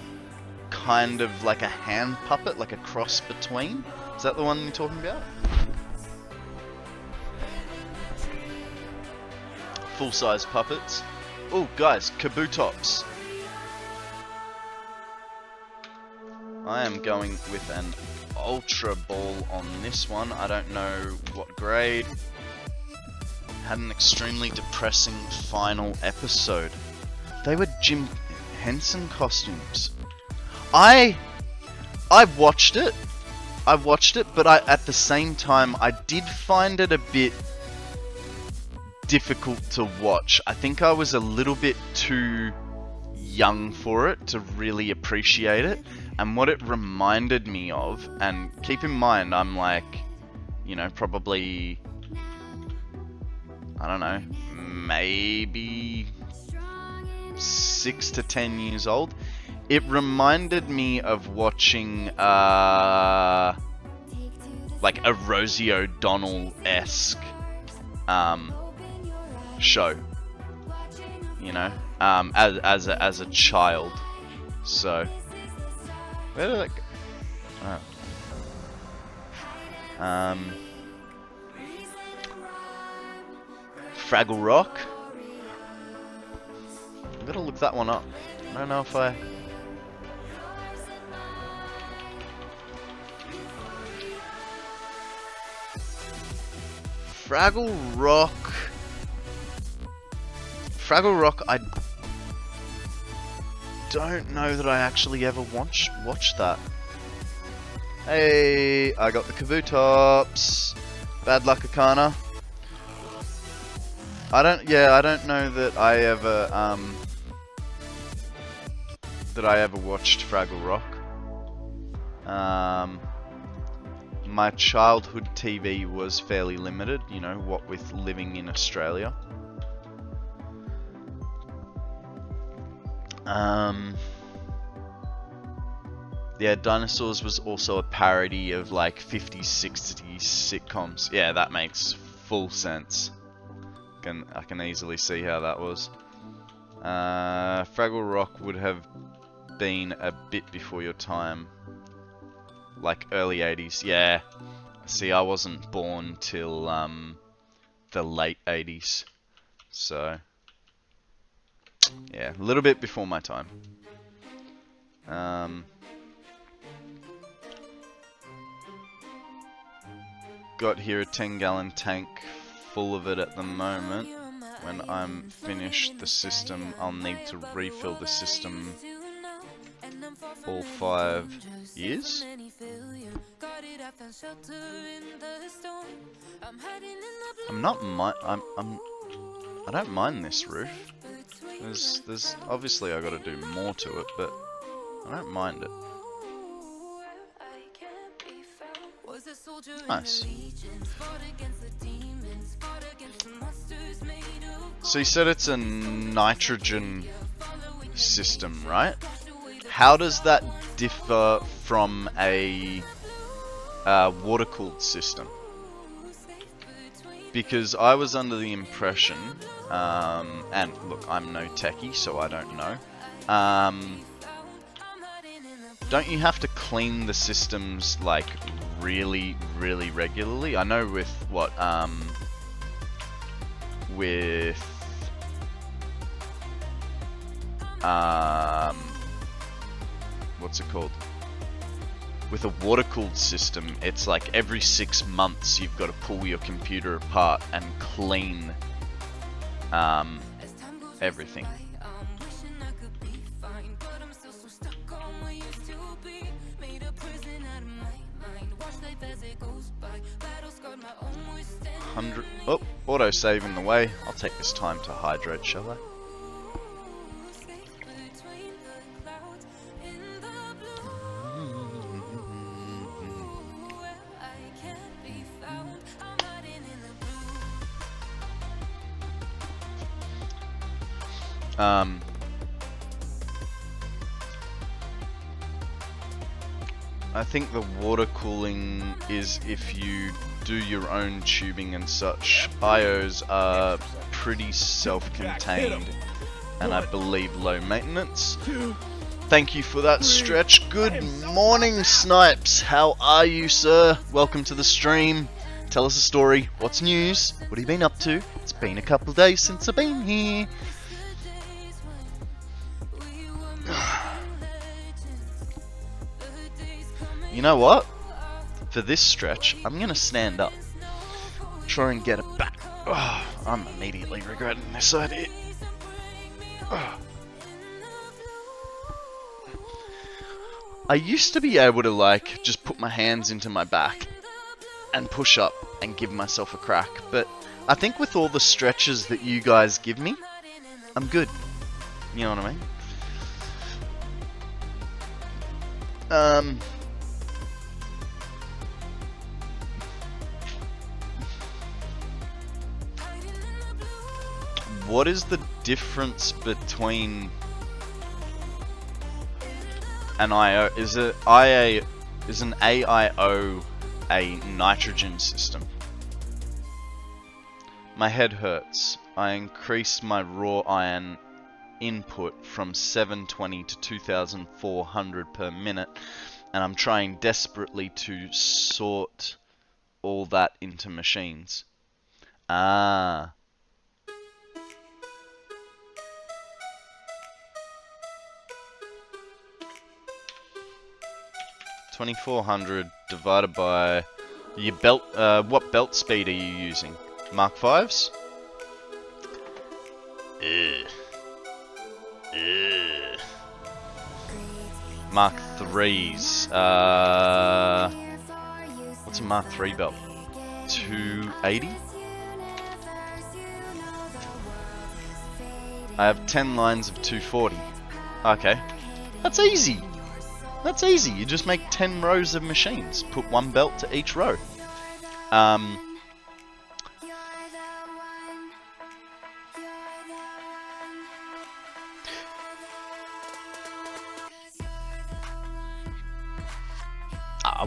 kind of like a hand puppet, like a cross between. Is that the one you're talking about? Full-size puppets. Oh, guys, Kabutops. I am going with an Ultra Ball on this one. I don't know what grade. Had an extremely depressing final episode. They were Jim Henson costumes. I watched it. But at the same time, I did find it a bit difficult to watch. I think I was a little bit too young for it to really appreciate it. And what it reminded me of, and keep in mind, I'm like, you know, probably, I don't know, maybe 6 to 10 years old. It reminded me of watching, like a Rosie O'Donnell-esque, show. you know, as a child. So where did that go? Oh. Fraggle Rock. I'm gonna look that one up. I don't know if I. Fraggle Rock. Fraggle Rock, I don't know that I actually ever watched that. Hey, I got the KonstantKonrad. Bad luck, Akana. I don't know that I ever watched Fraggle Rock. My childhood TV was fairly limited, you know, what with living in Australia. Yeah, Dinosaurs was also a parody of like 50s, 60s sitcoms. Yeah, that makes full sense. I can easily see how that was. Fraggle Rock would have been a bit before your time. Like early 80s. Yeah. See, I wasn't born till the late 80s. So yeah, a little bit before my time. Got here a 10-gallon tank full of it at the moment. When I'm finished the system, I'll need to refill the system all 5 years. I don't mind this roof. There's obviously I got to do more to it, but I don't mind it. Nice. So you said it's a nitrogen system, right? How does that differ from a water-cooled system? Because I was under the impression, and look, I'm no techie, so I don't know. Don't you have to clean the systems like really, really regularly? I know with what, what's it called? With a water-cooled system, it's like every 6 months you've got to pull your computer apart and clean everything. Oh, autosave in the way. I'll take this time to hydrate, shall I? I think the water cooling is if you do your own tubing and such. IOs are pretty self-contained and I believe low maintenance. Thank you for that stretch. Good morning, Snipes. How are you, sir? Welcome to the stream. Tell us a story. What's news? What have you been up to? It's been a couple of days since I've been here. You know what? For this stretch, I'm gonna stand up. Try and get it back. Oh, I'm immediately regretting this idea. Oh. I used to be able to like just put my hands into my back and push up and give myself a crack, but I think with all the stretches that you guys give me, I'm good. You know what I mean? What is the difference between an IO? Is an AIO a nitrogen system? My head hurts. I increased my raw iron input from 720 to 2400 per minute, and I'm trying desperately to sort all that into machines. Ah. 2400 divided by your belt. What belt speed are you using? Mark 5s? Mark 3s. What's a Mark 3 belt? 280? I have 10 lines of 240. Okay. That's easy. That's easy. You just make 10 rows of machines. Put one belt to each row.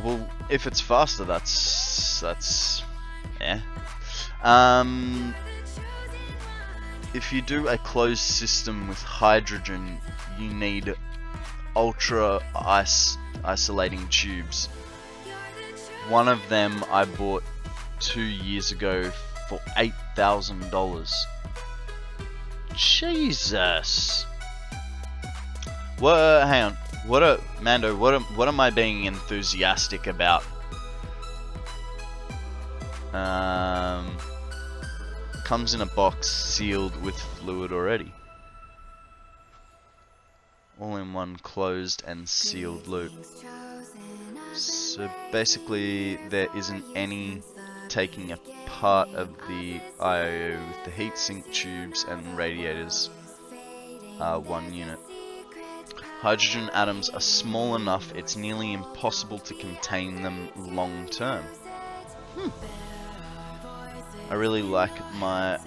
Well, if it's faster, that's yeah. If you do a closed system with hydrogen, you need ultra isolating tubes. One of them I bought 2 years ago for $8,000. Jesus. What? Hang on. Mando? What am I being enthusiastic about? Comes in a box sealed with fluid already. All in one closed and sealed loop. So basically there isn't any taking apart of the IOU with the heatsink tubes and radiators are one unit. Hydrogen atoms are small enough it's nearly impossible to contain them long term. I really like my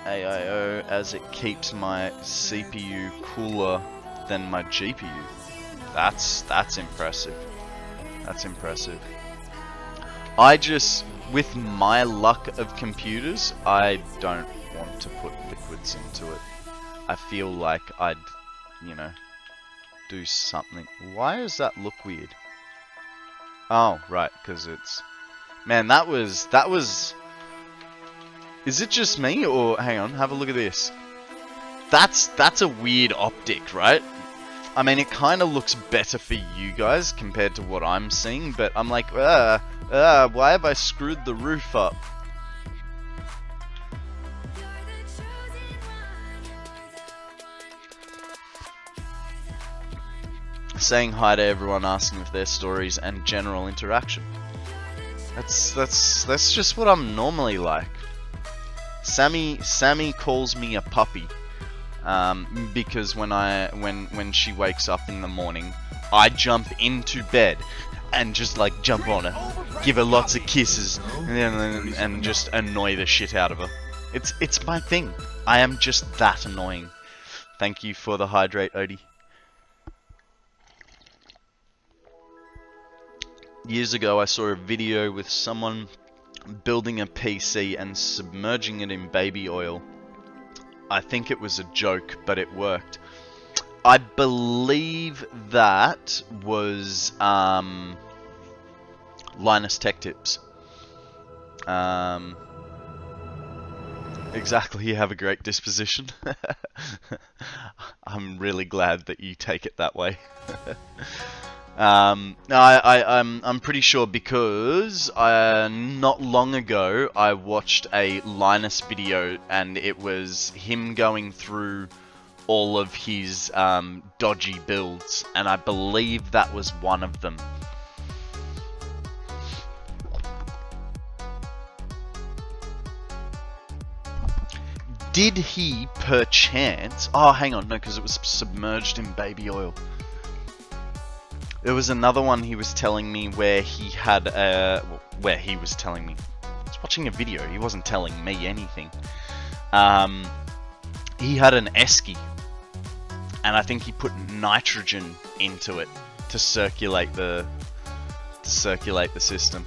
AIO as it keeps my CPU cooler than my GPU. That's impressive. That's impressive. I just, with my luck of computers, I don't want to put liquids into it. I feel like I'd, you know, do something. Why does that look weird? Oh, right, because it's... Man, that was... Is it just me, or... Hang on, have a look at this. That's a weird optic, right? I mean, it kind of looks better for you guys compared to what I'm seeing, but I'm like, why have I screwed the roof up? Saying hi to everyone, asking if their stories and general interaction. That's just what I'm normally like. Sammy calls me a puppy, because when she wakes up in the morning, I jump into bed and just like jump on her, give her lots of kisses, and just annoy the shit out of her. It's my thing. I am just that annoying. Thank you for the hydrate, Odie. Years ago, I saw a video with someone building a PC and submerging it in baby oil. I think it was a joke, but it worked. I believe that was Linus Tech Tips. Exactly, you have a great disposition. I'm really glad that you take it that way. I'm pretty sure because not long ago I watched a Linus video and it was him going through all of his dodgy builds, and I believe that was one of them. Did he perchance... Oh, hang on, no, because it was submerged in baby oil. There was another one he was telling me where he had I was watching a video, he wasn't telling me anything. He had an esky, and I think he put nitrogen into it to circulate the system.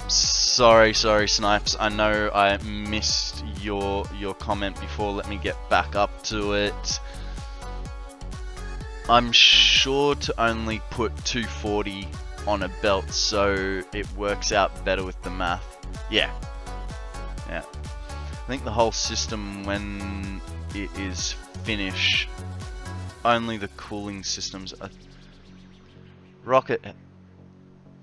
Sorry Snipes, I know I missed your comment before. Let me get back up to it. I'm sure to only put 240 on a belt, so it works out better with the math. Yeah. I think the whole system, when it is finished, only the cooling systems are... Rocket,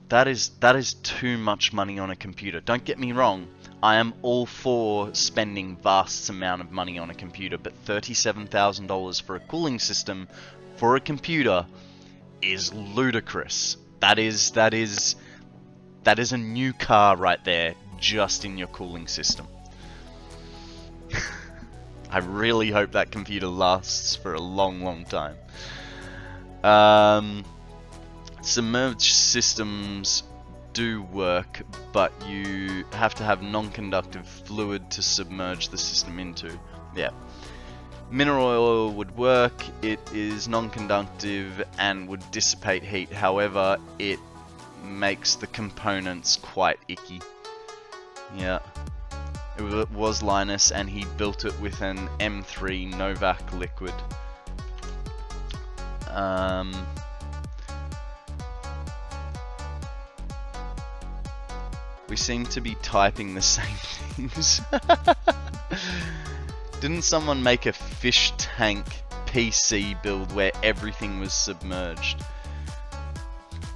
that is too much money on a computer. Don't get me wrong, I am all for spending vast amount of money on a computer, but $37,000 for a cooling system for a computer is ludicrous. That is a new car right there, just in your cooling system. I really hope that computer lasts for a long time. Submerged systems do work, but you have to have non-conductive fluid to submerge the system into. Yeah. Mineral oil would work. It is non-conductive and would dissipate heat. However, it makes the components quite icky. Yeah. It was Linus, and he built it with an M3 Novak liquid. We seem to be typing the same things. Didn't someone make a fish tank PC build where everything was submerged?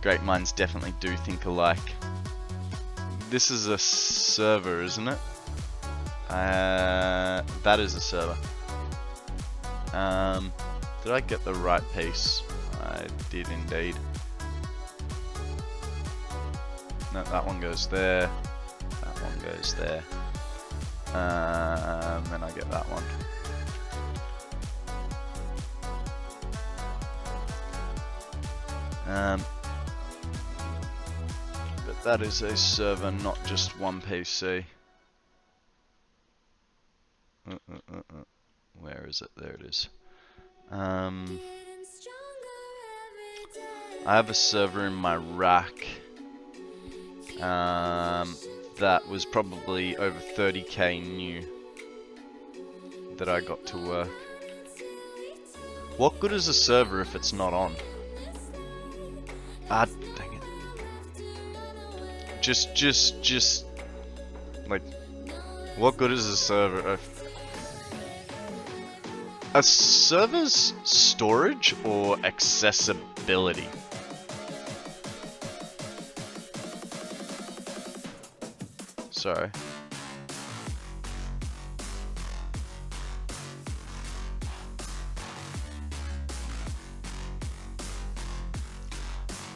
Great minds definitely do think alike. This is a server, isn't it? That is a server. Did I get the right piece? I did indeed. No, that one goes there. That one goes there. Then I get that one. But that is a server, not just one PC. Where is it? There it is. I have a server in my rack that was probably over 30k new that I got to work. What good is a server if it's not on? Ah, dang it. Just like, what good is a server? A server's storage or accessibility? Sorry.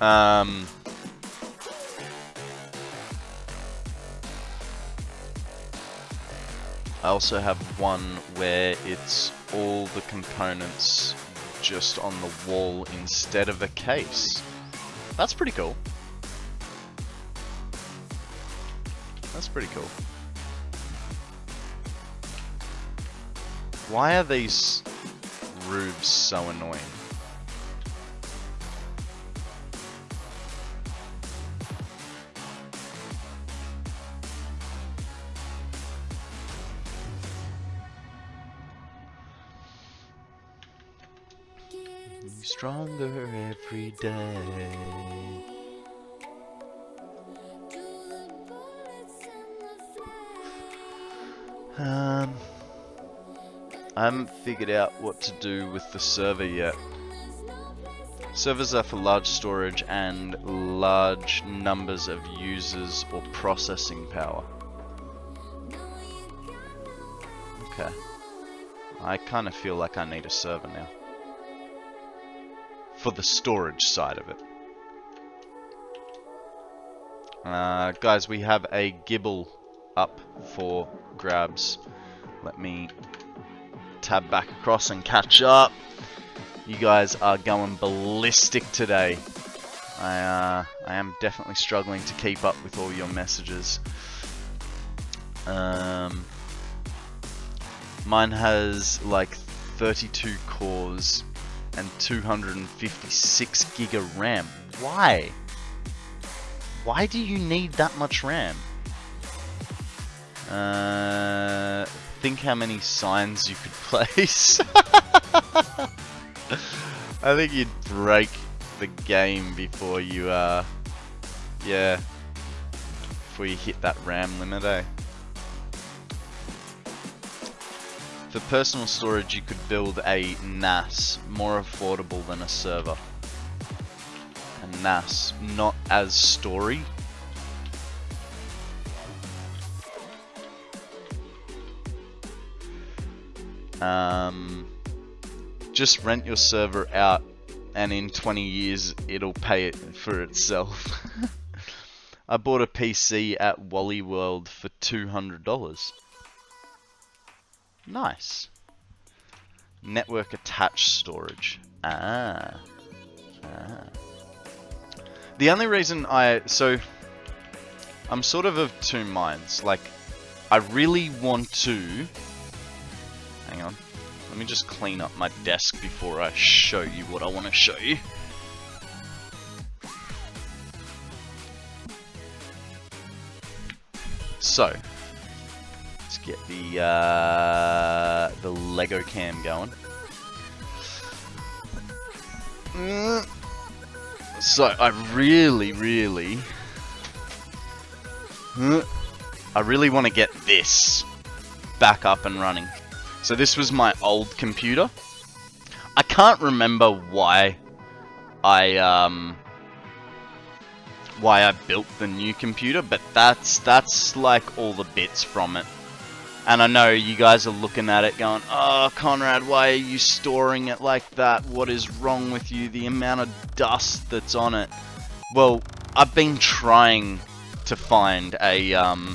I also have one where it's all the components just on the wall instead of a case. That's pretty cool. That's pretty cool. Why are these roofs so annoying? Stronger every day. I haven't figured out what to do with the server yet. Servers are for large storage and large numbers of users or processing power. Okay. I kind of feel like I need a server now. For the storage side of it. Guys, we have a gibble up for grabs. Let me tab back across and catch up. You guys are going ballistic today. I am definitely struggling to keep up with all your messages. Mine has like 32 cores and 256 gig of RAM. Why? Why do you need that much RAM? think how many signs you could place. I think you'd break the game before you, yeah, before you hit that RAM limit, eh? For personal storage, you could build a NAS, more affordable than a server. A NAS, not as story. Just rent your server out, and in 20 years, it'll pay it for itself. I bought a PC at Wally World for $200. Nice. Network attached storage. The only reason I'm sort of two minds. Like, I really want to... Hang on. Let me just clean up my desk before I show you what I want to show you. So, let's get the Lego cam going. So, I really want to get this back up and running. So this was my old computer. I can't remember why I built the new computer, but that's like all the bits from it. And I know you guys are looking at it going, "Oh, Konrad, why are you storing it like that? What is wrong with you? The amount of dust that's on it." Well, I've been trying to find a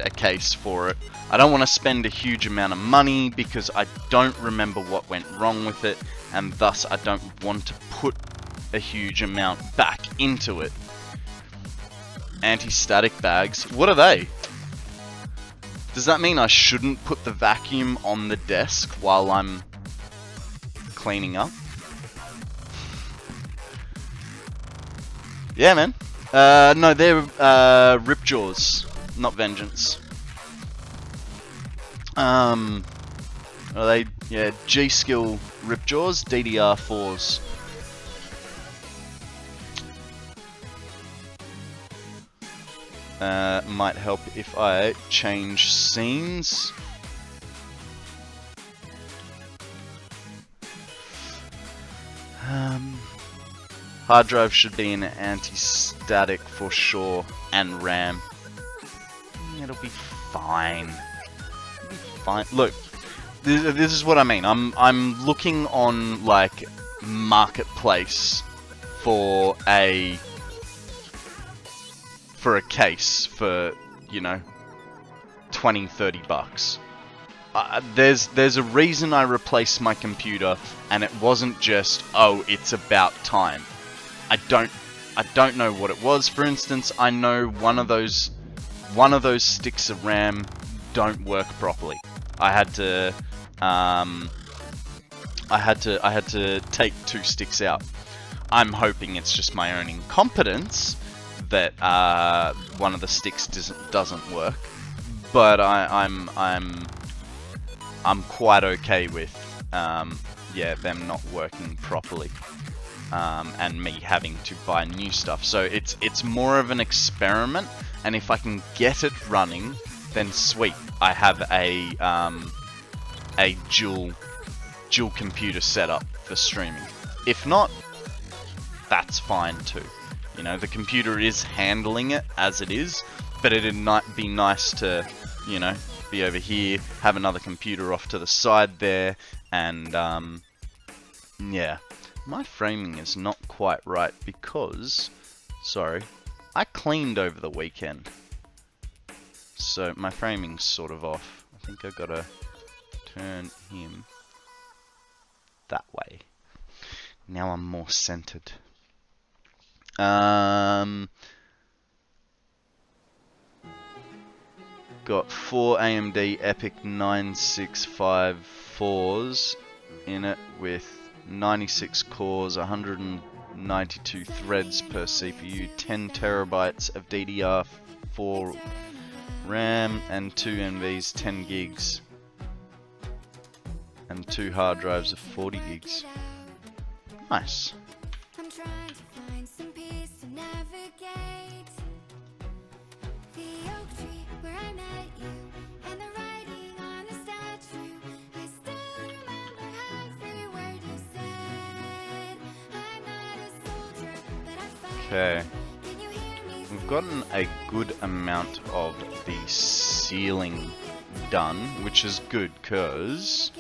case for it. I don't want to spend a huge amount of money because I don't remember what went wrong with it, and thus I don't want to put a huge amount back into it. Anti-static bags. What are they? Does that mean I shouldn't put the vacuum on the desk while I'm cleaning up? Yeah, man. No, they're Ripjaws, not Vengeance. Are they? Yeah, G-Skill Ripjaws, DDR4s. Might help if I change scenes. Hard drive should be an anti-static for sure, and RAM. It'll be fine. It'll be fine. Look, this is what I mean. I'm looking on like Marketplace for a case for, you know, 20-30 bucks. There's a reason I replaced my computer, and it wasn't just, oh, it's about time. I don't know what it was. For instance, I know one of those sticks of RAM don't work properly. I had to take 2 sticks out. I'm hoping it's just my own incompetence that one of the sticks doesn't work, but I'm quite okay with yeah, them not working properly, and me having to buy new stuff. So it's more of an experiment, and if I can get it running, then sweet. I have a dual computer setup for streaming. If not, that's fine too. You know, the computer is handling it as it is, but it'd be nice to, you know, be over here, have another computer off to the side there, and yeah. My framing is not quite right because, sorry, I cleaned over the weekend, so my framing's sort of off. I think I gotta turn him that way. Now I'm more centered. Got 4 AMD EPYC 9654s in it with 96 cores, 192 threads per CPU, 10 terabytes of DDR4 RAM and 2 NVs 10 gigs. And 2 hard drives of 40 gigs. Nice. I'm trying to find some peace to navigate the oak tree where I met you and the writing on the statue. I still remember every word you said. I'm not a soldier, but I fight. Okay. Can you hear me? We've gotten a good amount of the ceiling done, which is good because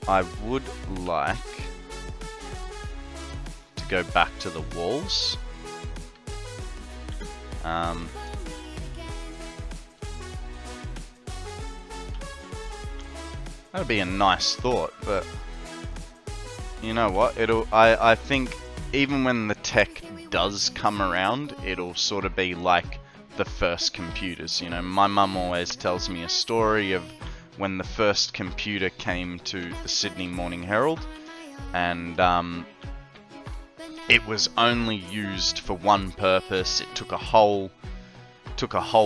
I would like to go back to the walls. That'd be a nice thought, but you know what? I think even when the tech does come around, it'll sort of be like the first computers. You know, my mum always tells me a story of when the first computer came to the Sydney Morning Herald, and it was only used for one purpose. It took a whole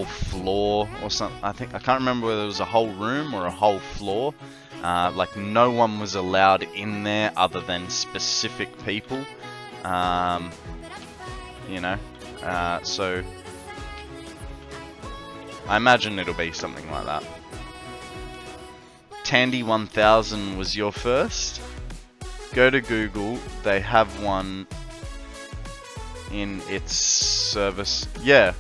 floor or something. I can't remember whether it was a whole room or a whole floor. Like no one was allowed in there other than specific people. You know, so I imagine it'll be something like that. Tandy 1000 was your first. Go to Google, they have one in its service. Yeah.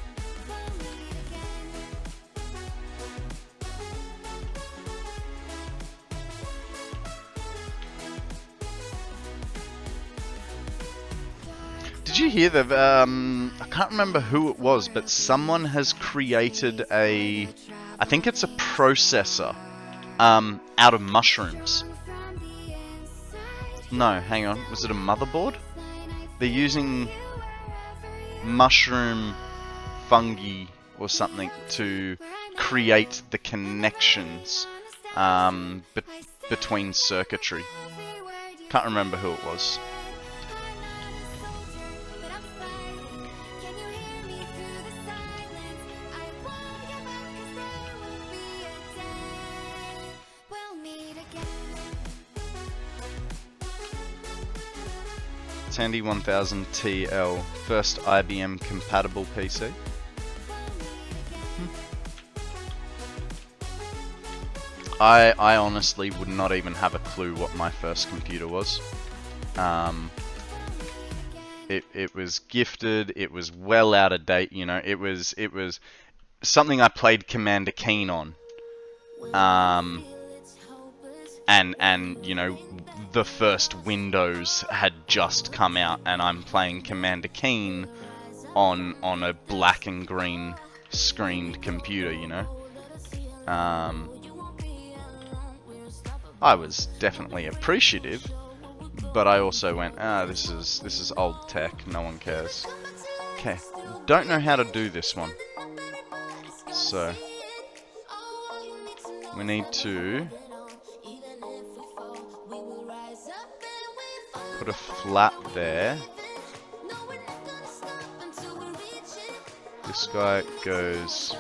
Did you hear that? I can't remember who it was, but someone has created I think it's a processor out of mushrooms. No, hang on. Was it a motherboard? They're using mushroom fungi or something to create the connections between circuitry. Can't remember who it was. Tandy 1000 TL, first IBM compatible PC. I honestly would not even have a clue what my first computer was. It was gifted. It was well out of date. You know, it was something I played Commander Keen on. And you know, the first Windows had just come out, and I'm playing Commander Keen on a black and green screened computer. You know, I was definitely appreciative, but I also went, this is old tech. No one cares. Okay, don't know how to do this one, so we need to put a flat there. This guy goes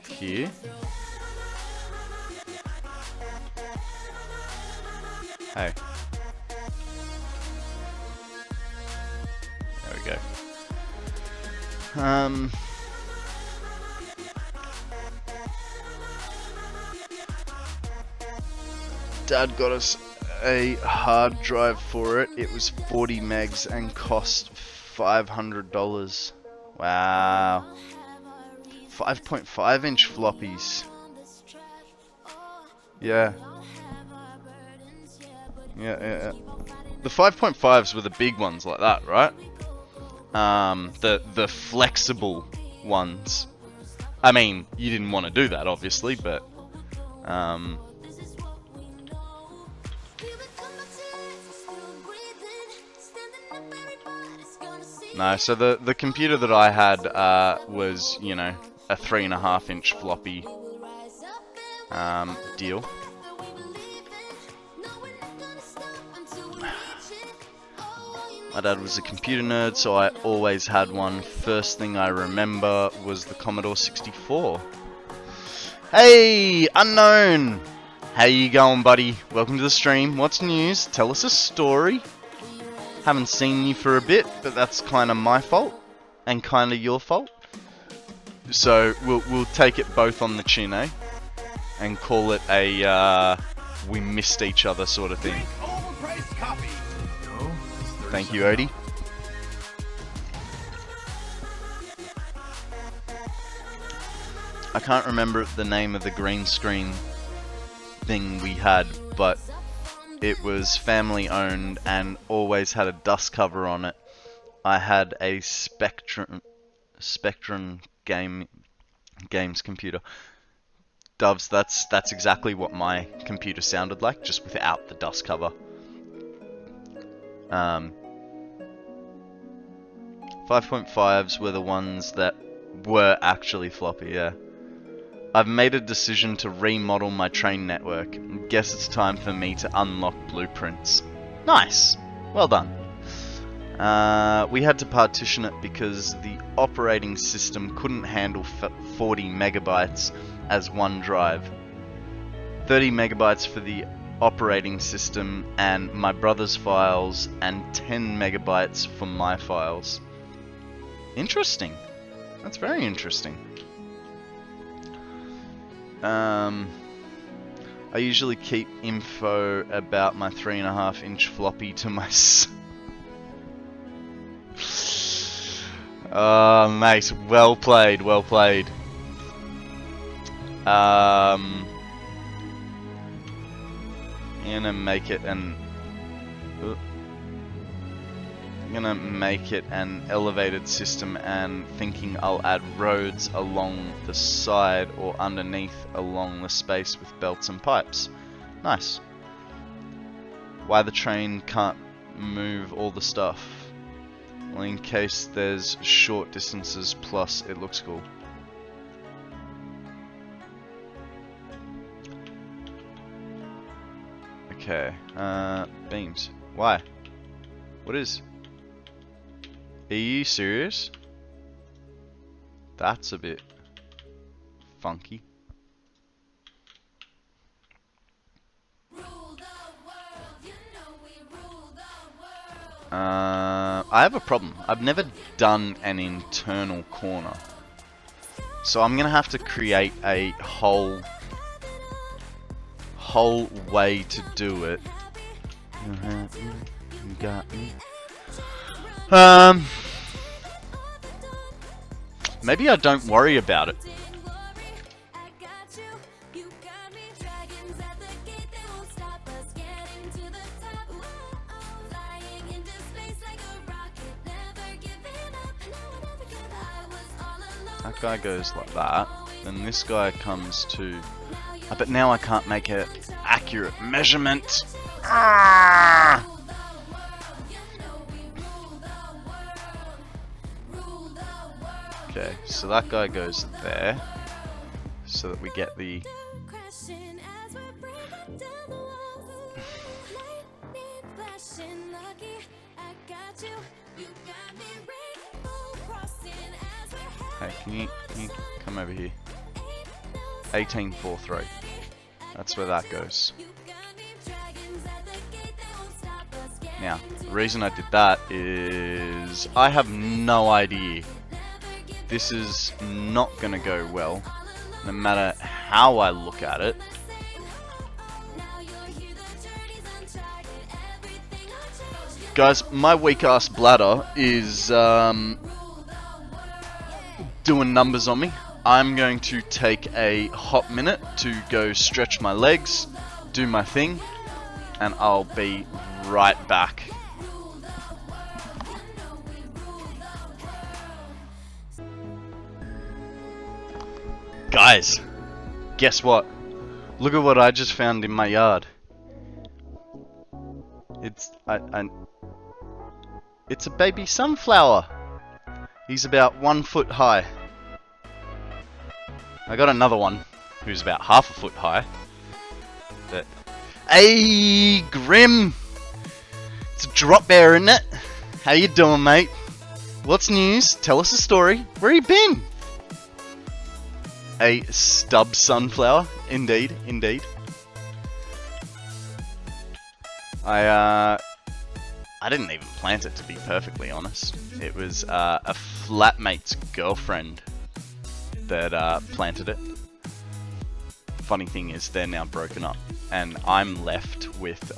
here. Hey. There we go. Dad got us a hard drive for it. It was 40 megs and cost $500. Wow. 5.5 inch floppies. Yeah. Yeah. The 5.5s were the big ones like that, right? The flexible ones. I mean, you didn't want to do that, obviously, but no. So the computer that I had was, you know, a 3.5 inch floppy deal. My dad was a computer nerd, so I always had one. First thing I remember was the Commodore 64. Hey, Unknown! How you going, buddy? Welcome to the stream. What's news? Tell us a story. Haven't seen you for a bit, but that's kind of my fault and kind of your fault. So we'll take it both on the chin, eh? And call it a we missed each other sort of thing. Overpriced copy. Thank you, Odie. I can't remember the name of the green screen thing we had, but it was family owned and always had a dust cover on it. I had a Spectrum games computer. Doves, that's exactly what my computer sounded like, just without the dust cover. 5.5s were the ones that were actually floppy, yeah. I've made a decision to remodel my train network. Guess it's time for me to unlock blueprints. Nice! Well done. We had to partition it because the operating system couldn't handle 40 megabytes as one drive. 30 megabytes for the operating system and my brother's files, and 10 megabytes for my files. Interesting. That's very interesting. I usually keep info about my 3.5-inch floppy to myself. Mate, well played, well played. I'm gonna make it an elevated system, and thinking I'll add roads along the side or underneath along the space with belts and pipes. Nice. Why the train can't move all the stuff? Well, in case there's short distances, plus it looks cool. Okay, beams. Why? What is? Are you serious? That's a bit funky. I have a problem. I've never done an internal corner, so I'm gonna have to create a whole way to do it. You got me. Maybe I don't worry about it. That guy goes like that, then this guy comes to... but now I can't make an accurate measurement. Ah! Okay, so that guy goes there, so that we get the... Hey, can you come over here? 1843. That's where that goes. Now, the reason I did that is I have no idea. This is not gonna go well, no matter how I look at it. Guys, my weak ass bladder is doing numbers on me. I'm going to take a hot minute to go stretch my legs, do my thing, and I'll be right back. Guys, guess what? Look at what I just found in my yard. It's it's a baby sunflower. He's about 1 foot high. I got another one who's about half a foot high. But hey, Grim! It's a drop bear, isn't it? how you doing, mate? What's news? Tell us a story. Where you been? A stub sunflower, indeed, indeed. I didn't even plant it, to be perfectly honest. It was a flatmate's girlfriend that planted it. Funny thing is, they're now broken up, and I'm left with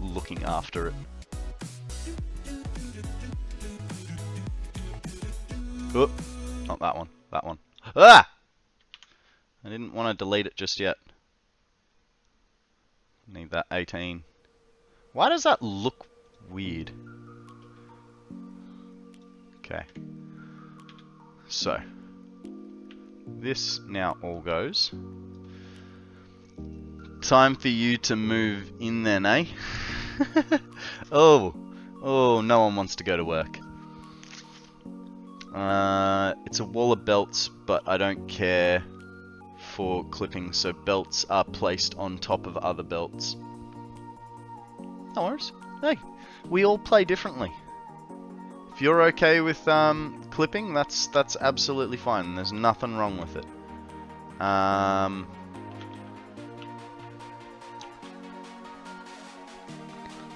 looking after it. Oh, not that one. That one. Ah! I didn't want to delete it just yet. Need that 18. Why does that look weird? Okay. So. This now all goes. Time for you to move in then, eh? Oh. Oh, no one wants to go to work. It's a wall of belts, but I don't care for clipping, so belts are placed on top of other belts. No worries. Hey, we all play differently. If you're okay with clipping, that's absolutely fine. There's nothing wrong with it.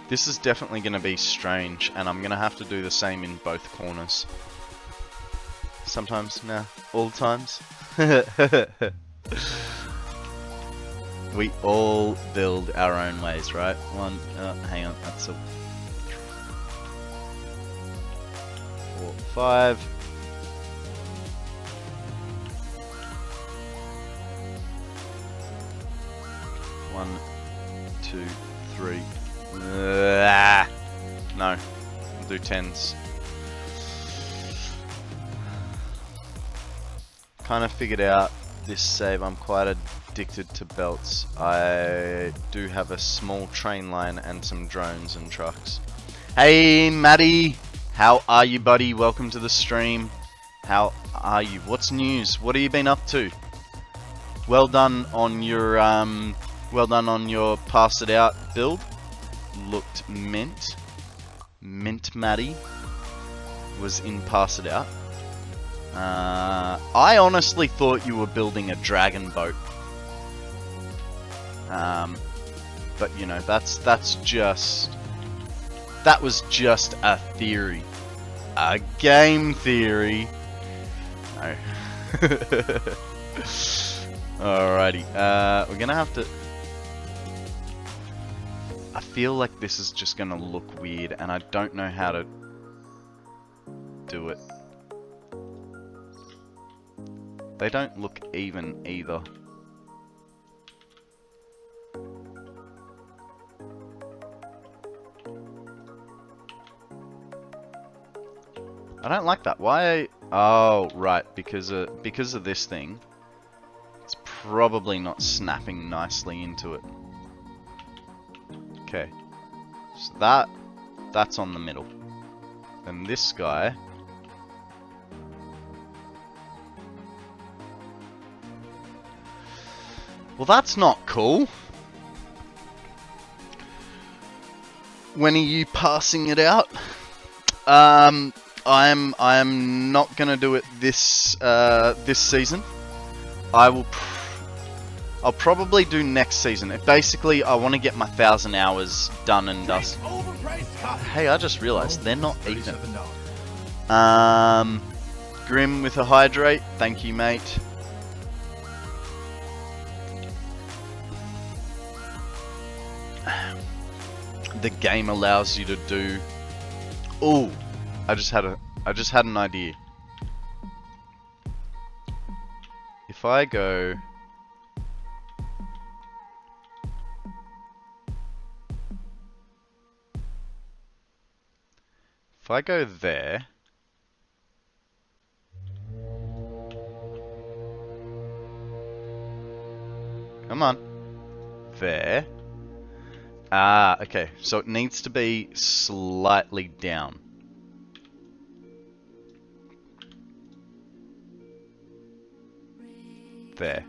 This is definitely going to be strange, and I'm going to have to do the same in both corners. Sometimes, nah, all times. We all build our own ways, right? Hang on, that's a 4, 5. One, 2, 3. No, we'll do 10s. Kind of figured out this save. I'm quite addicted to belts. I do have a small train line and some drones and trucks. Hey Maddie, how are you, buddy? Welcome to the stream. How are you? What's news? What have you been up to? Well done on your pass it out build. Looked mint. Mint Maddie was in pass it out. I honestly thought you were building a dragon boat. But you know, that was just a theory. A game theory. No. Alrighty. We're gonna have to... I feel like this is just gonna look weird, and I don't know how to do it. They don't look even either. I don't like that. Why? Oh, right. Because of this thing, it's probably not snapping nicely into it. Okay. So that's on the middle. Then this guy. Well, that's not cool. When are you passing it out? I'm not gonna do it this season. I'll probably do next season. Basically, I want to get my 1,000 hours done and dusted. Hey, I just realized they're not even. Grim with a hydrate. Thank you, mate. The game allows you to do. Oh, I just had an idea. If I go. If I go there. Come on. There. Ah, okay. So it needs to be slightly down. There.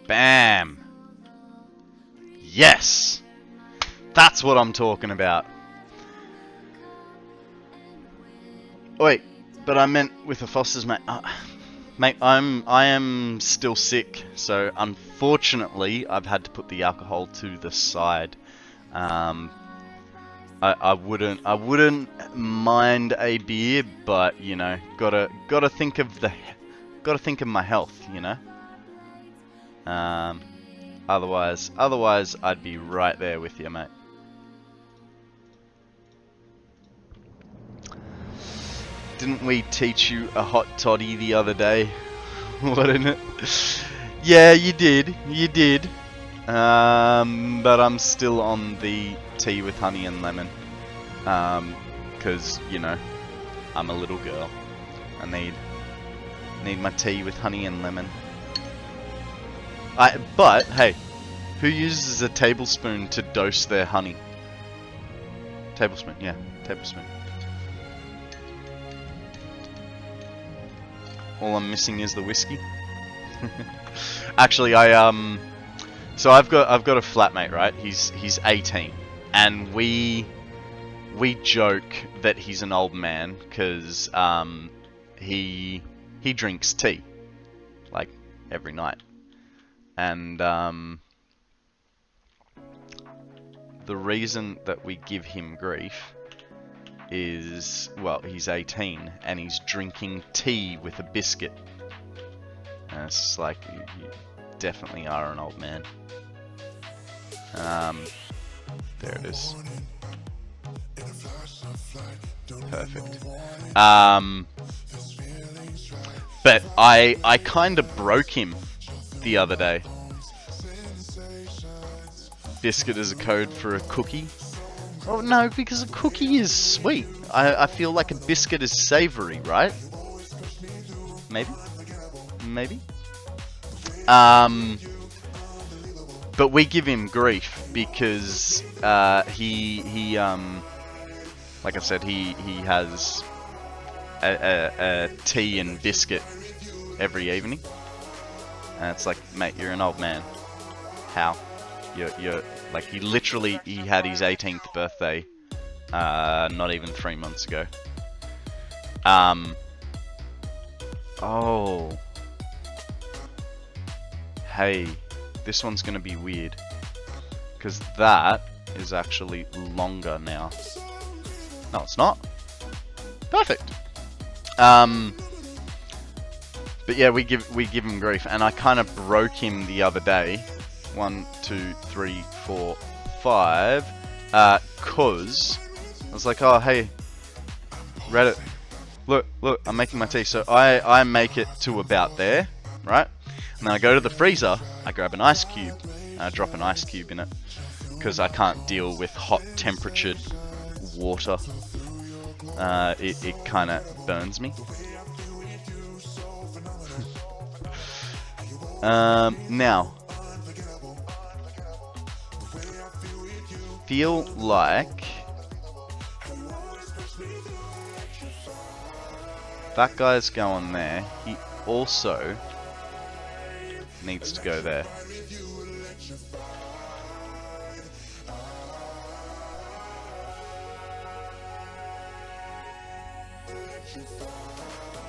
Bam! Yes! That's what I'm talking about. Wait, but I meant with the Fosters, mate. Mate, I am still sick, so unfortunately I've had to put the alcohol to the side. I wouldn't mind a beer, but you know, gotta think of my health, you know. Otherwise I'd be right there with you, mate. Didn't we teach you a hot toddy the other day? Wasn't it? Yeah, you did. You did. But I'm still on the tea with honey and lemon. 'Cause you know, I'm a little girl. I need my tea with honey and lemon. But hey, who uses a tablespoon to dose their honey? Tablespoon, yeah, tablespoon. All I'm missing is the whiskey. Actually, so I've got a flatmate, right? He's 18, and we joke that he's an old man because he drinks tea like every night, and the reason that we give him grief is, well, he's 18 and he's drinking tea with a biscuit. And it's just like, you definitely are an old man. There it is. Perfect. But I kind of broke him the other day. Biscuit is a code for a cookie. Oh no, because a cookie is sweet. I feel like a biscuit is savory, right? Maybe? Maybe? But we give him grief because he like I said, he has a tea and biscuit every evening. And it's like, mate, you're an old man. How? You're like, he had his 18th birthday not even 3 months ago. Oh. Hey, this one's gonna be weird. Because that is actually longer now. No, it's not. Perfect. But yeah, we give him grief, and I kind of broke him the other day. 1, 2, 3, 4, 5. Cause I was like, oh hey, Reddit, look, I'm making my tea. So I make it to about there, right? And then I go to the freezer, I grab an ice cube, and I drop an ice cube in it, because I can't deal with hot temperatured water. It kind of burns me. Now, feel like that guy's going there. He also needs to go there.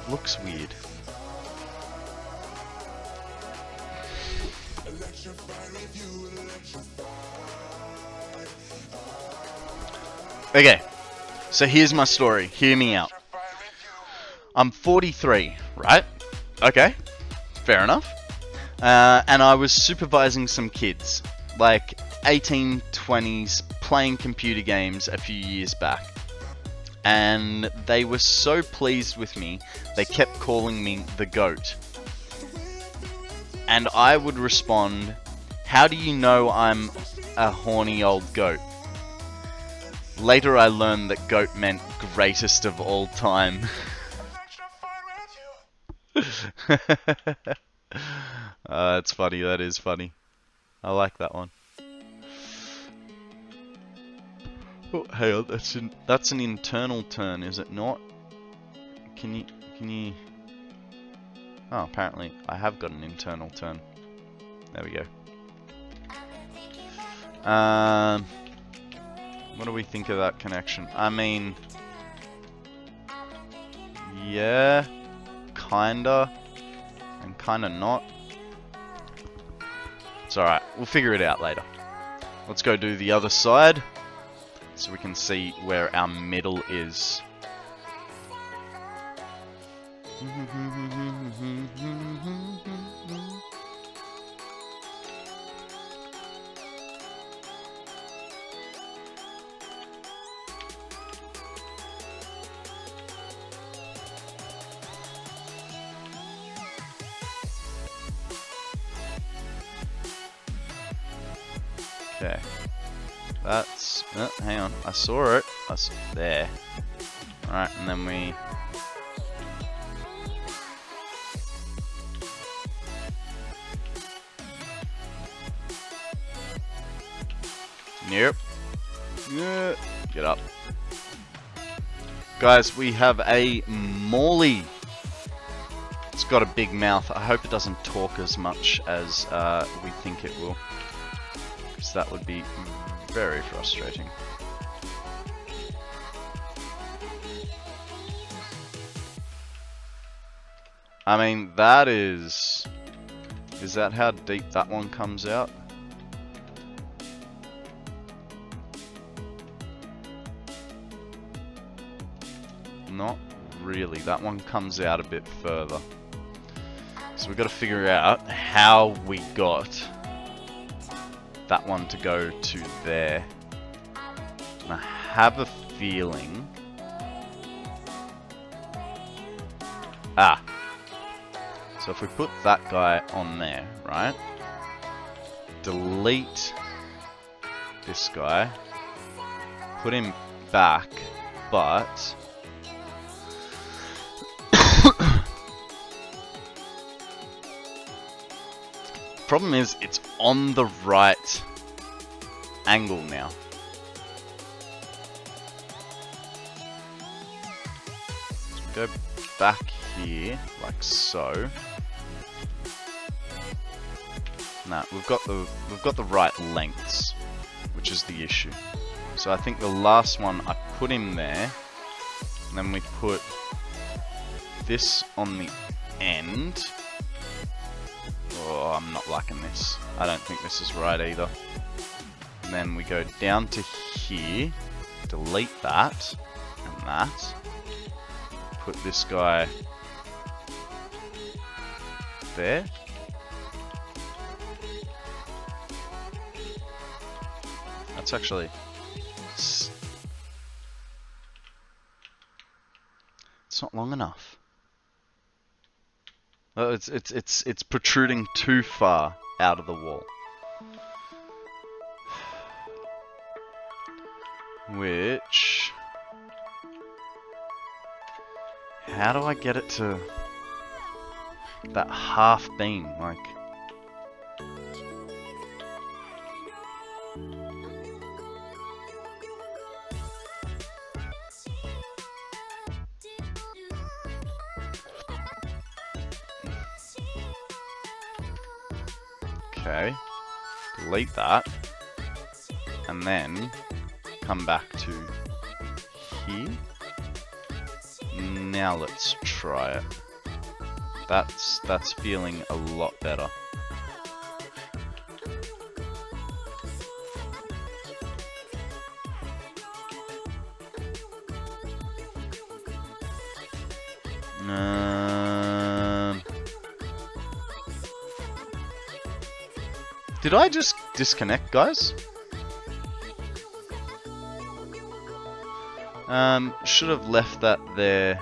Looks weird. Okay, so here's my story. Hear me out. I'm 43, right? Okay, fair enough. And I was supervising some kids, like 18, 20s, playing computer games a few years back. And they were so pleased with me, they kept calling me the GOAT. And I would respond, how do you know I'm a horny old goat? Later I learned that GOAT meant greatest of all time. That's funny, that is funny. I like that one. Oh, hey, that's an internal turn, is it not? Can you... Oh, apparently I have got an internal turn. There we go. What do we think of that connection? I mean, yeah, kinda, and kinda not. It's alright, we'll figure it out later. Let's go do the other side, so we can see where our middle is. Okay, that's, oh, hang on, I saw it, there. Alright, and then we, yep, yeah, get up. Guys, we have a Morley. It's got a big mouth. I hope it doesn't talk as much as we think it will. Because that would be very frustrating. I mean, that is... Is that how deep that one comes out? Not really. That one comes out a bit further. So we've got to figure out how we got that one to go to there. And I have a feeling... So if we put that guy on there, right? Delete this guy. Put him back, but... Problem is, it's on the right angle now. So go back here, like so. Nah, we've got the right lengths, which is the issue. So I think the last one I put him there, and then we put this on the end. Oh, I'm not liking this. I don't think this is right either. And then we go down to here, delete that, and that. Put this guy there. That's actually... It's not long enough. Oh, it's protruding too far out of the wall. Which... How do I get it to that half beam? Like... Okay, delete that, and then come back to here. Now let's try it. That's feeling a lot better. Did I just disconnect, guys? Should have left that there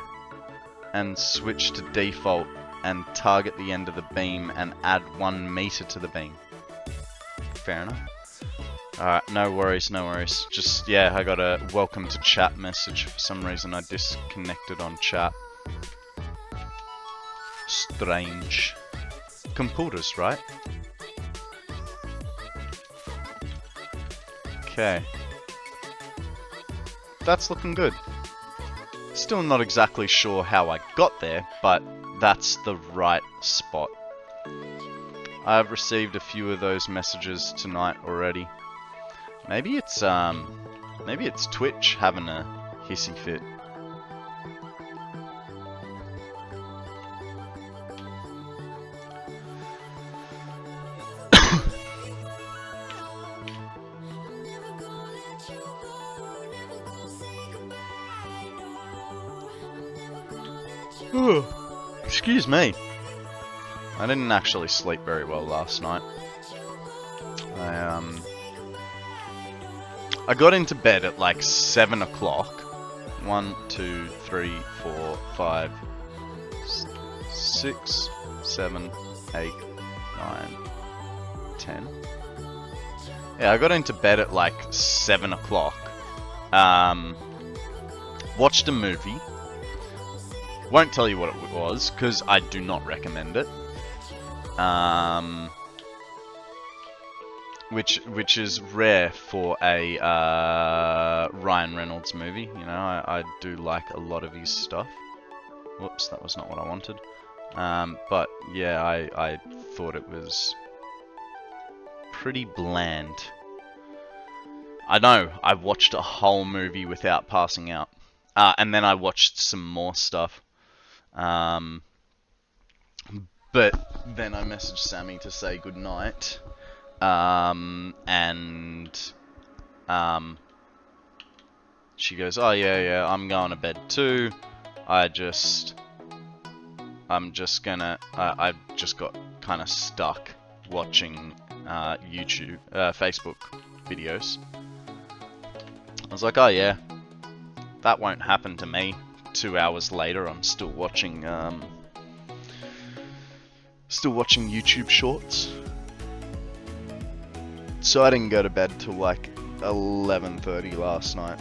and switched to default and target the end of the beam and add 1 meter to the beam. Fair enough. Alright, no worries, no worries. Just, yeah, I got a welcome to chat message. For some reason I disconnected on chat. Strange. Computers, right? Okay. That's looking good. Still not exactly sure how I got there, but that's the right spot. I've received a few of those messages tonight already. Maybe it's Twitch having a hissy fit. Excuse me. I didn't actually sleep very well last night. I got into bed at like 7 o'clock. 1, 2, 3, 4, 5, 6, 7, 8, 9, 10. Yeah, I got into bed at like 7 o'clock. Watched a movie. Won't tell you what it was, because I do not recommend it. Which is rare for a Ryan Reynolds movie. You know, I do like a lot of his stuff. Whoops, that was not what I wanted. But yeah, I thought it was pretty bland. I know, I watched a whole movie without passing out. And then I watched some more stuff. But then I messaged Sammy to say goodnight. She goes, oh yeah, I'm going to bed too. I just got kind of stuck watching Facebook videos. I was like, oh yeah, that won't happen to me. 2 hours later, I'm still watching YouTube shorts. So I didn't go to bed till like 11:30 last night.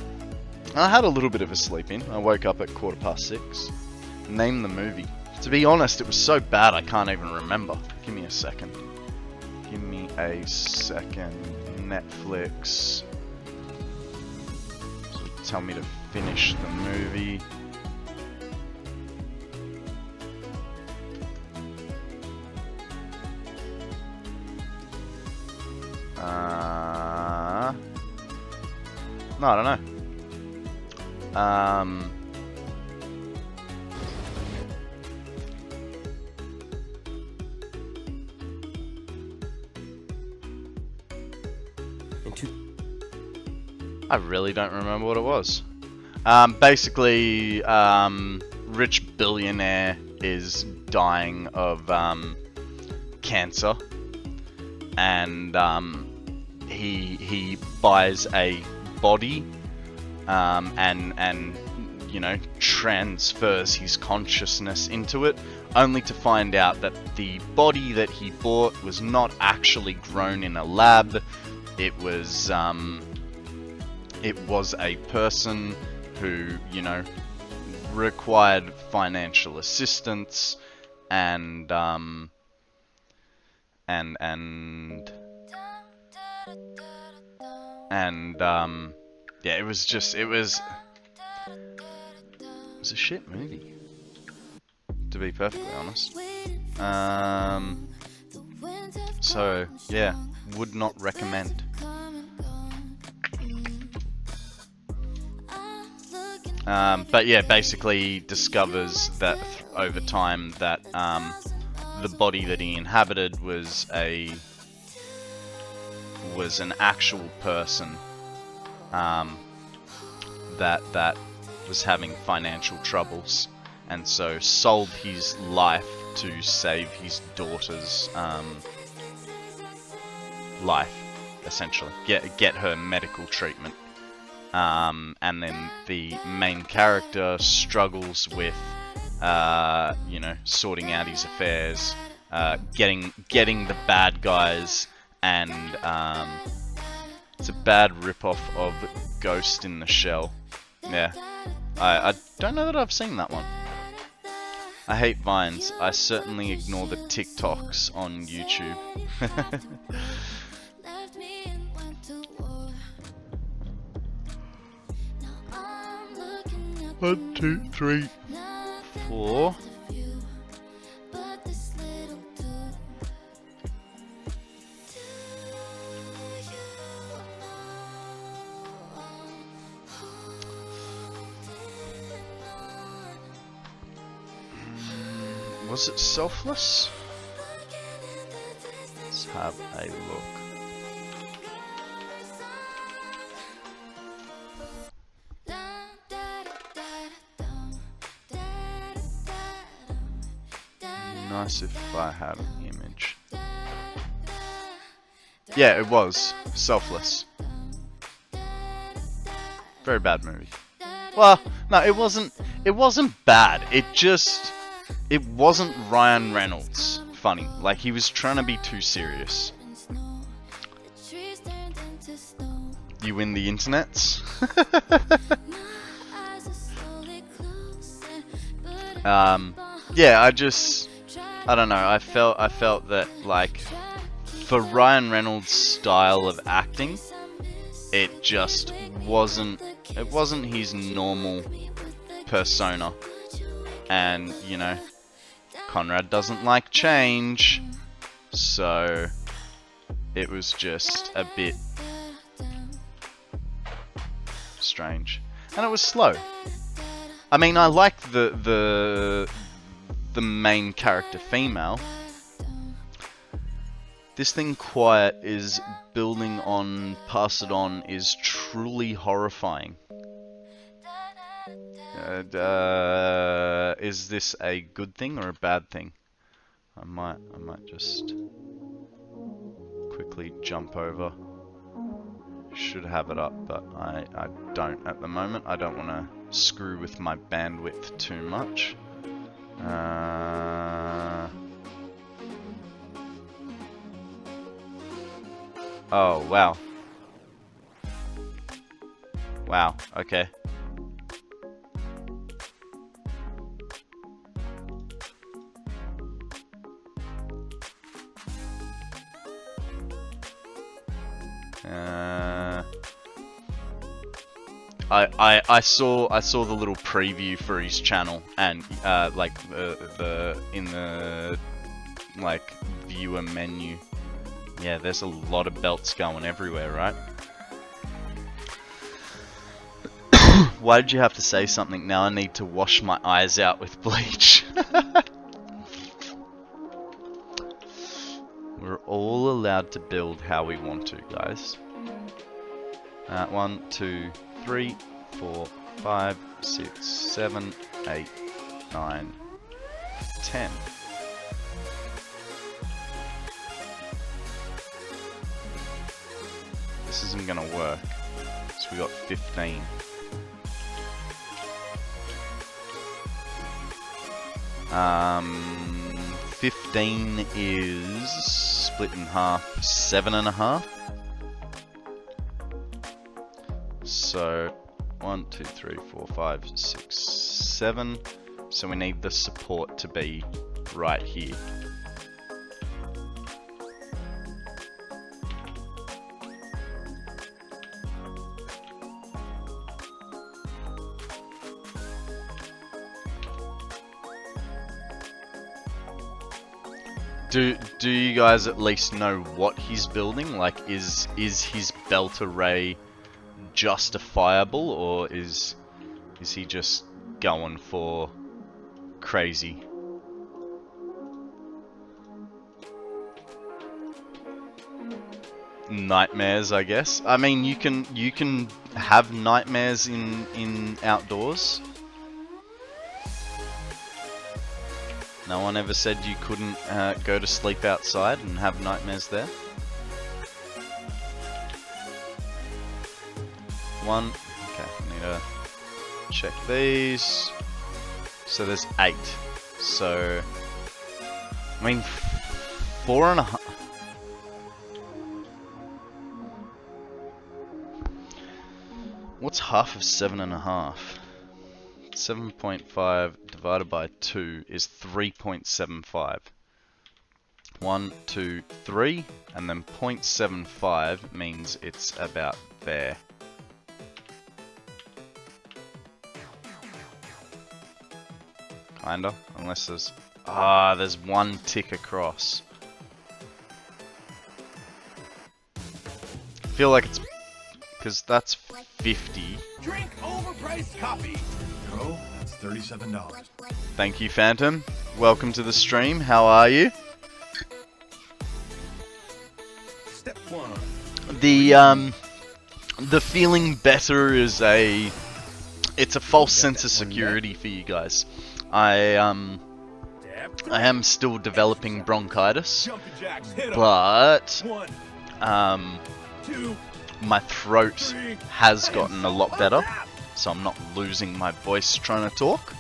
I had a little bit of a sleep in. I woke up at 6:15. Name the movie. To be honest, it was so bad I can't even remember. Give me a second. Netflix. So tell me to finish the movie. No, I don't know. I really don't remember what it was. Basically, rich billionaire is dying of cancer, and he buys a body, and you know, transfers his consciousness into it, only to find out that the body that he bought was not actually grown in a lab. It was a person who, you know, required financial assistance, and yeah, it was a shit movie, to be perfectly honest. So yeah, would not recommend. But yeah, basically discovers that over time that the body that he inhabited was an actual person that was having financial troubles, and so sold his life to save his daughter's life, essentially, get her medical treatment. And then the main character struggles with, you know, sorting out his affairs, getting the bad guys, and it's a bad rip-off of Ghost in the Shell. Yeah, I don't know that I've seen that one. I hate Vines. I certainly ignore the TikToks on YouTube. 1, 2, 3, 4. Was it selfless? Let's have a look. Nice if I had an image. Yeah, it was selfless. Very bad movie. Well, no, it wasn't. It wasn't bad. It wasn't Ryan Reynolds funny. Like, he was trying to be too serious. You win the internets. Yeah, I don't know. I felt that, like, for Ryan Reynolds' style of acting, it just wasn't. It wasn't his normal persona, and you know, Konrad doesn't like change, so it was just a bit strange, and it was slow. I mean, I like the main character female. This thing quiet is building on pass it on is truly horrifying. Is this a good thing or a bad thing? I might just quickly jump over. Should have it up, but I don't at the moment. I don't want to screw with my bandwidth too much. Oh, wow. Wow, okay. I saw the little preview for his channel, and like in the like viewer menu. Yeah, there's a lot of belts going everywhere, right? Why did you have to say something? Now I need to wash my eyes out with bleach. We're all allowed to build how we want to, guys. 1, 2, 3, 4, 5, 6, 7, 8, 9, 10. This isn't gonna work. So we got 15. Um, 15 is split in half, 7.5. So 1, 2, 3, 4, 5, 6, 7. So we need the support to be right here. Do you guys at least know what he's building? Like, is his belt array justifiable, or is he just going for crazy? Nightmares, I guess. I mean, you can have nightmares in outdoors. No one ever said you couldn't go to sleep outside and have nightmares there. 1. Okay, I need to check these. So there's 8. So, I mean, 4.5. What's half of 7.5? 7.5 divided by 2 is 3.75. 1, 2, 3, and then 0.75 means it's about there. Kinda, unless there's one tick across. I feel like it's because that's 50. Drink overpriced coffee. Oh, that's $37. Thank you, Phantom. welcome to the stream. How are you? Step 1. The feeling better is it's a false sense of security for you guys. I am still developing bronchitis, Jumping jacks. Hit 'em. but 1, 2, my throat 3. has gotten a lot better, so I'm not losing my voice trying to talk.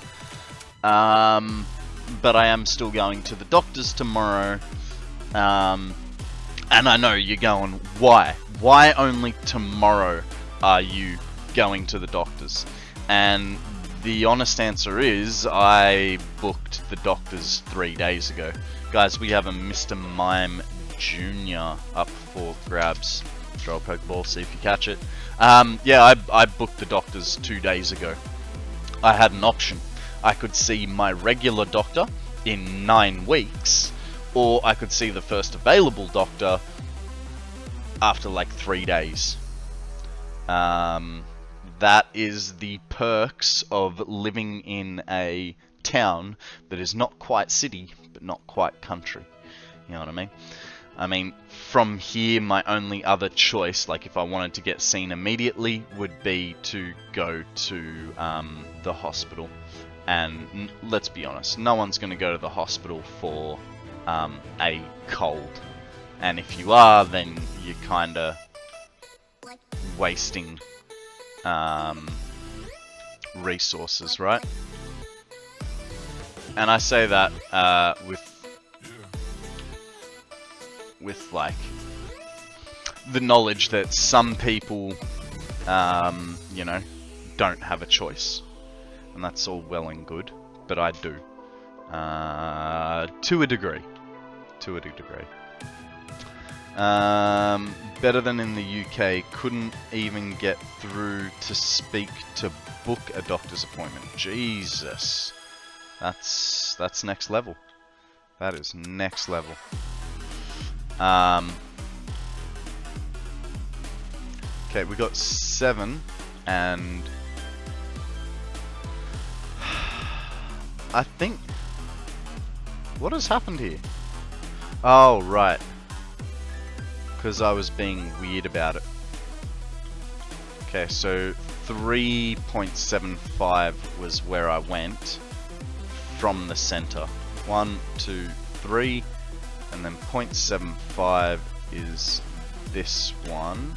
But I am still going to the doctors tomorrow. And I know you're going, why? Why only tomorrow are you going to the doctors? And the honest answer is, I booked the doctors 3 days ago. Guys, we have a Mr. Mime Jr. up for grabs. Throw a Pokeball, see if you catch it. Yeah, I booked the doctors 2 days ago. I had an option. I could see my regular doctor in 9 weeks, or I could see the first available doctor after like 3 days. That is the perks of living in a town that is not quite city, but not quite country. You know what I mean? I mean, from here, my only other choice, like if I wanted to get seen immediately, would be to go to the hospital. And let's be honest, no one's going to go to the hospital for a cold. And if you are, then you're kind of wasting resources, right? And I say that with like the knowledge that some people, you know, don't have a choice. And that's all well and good, but I do. To a degree. To a degree. Better than in the UK. Couldn't even get through to speak to book a doctor's appointment. Jesus. That's next level. That is next level. Okay, we got 7, and I think, what has happened here? Oh, right. Because I was being weird about it. Okay, so 3.75 was where I went from the center. 1, 2, 3, and then 0.75 is this one.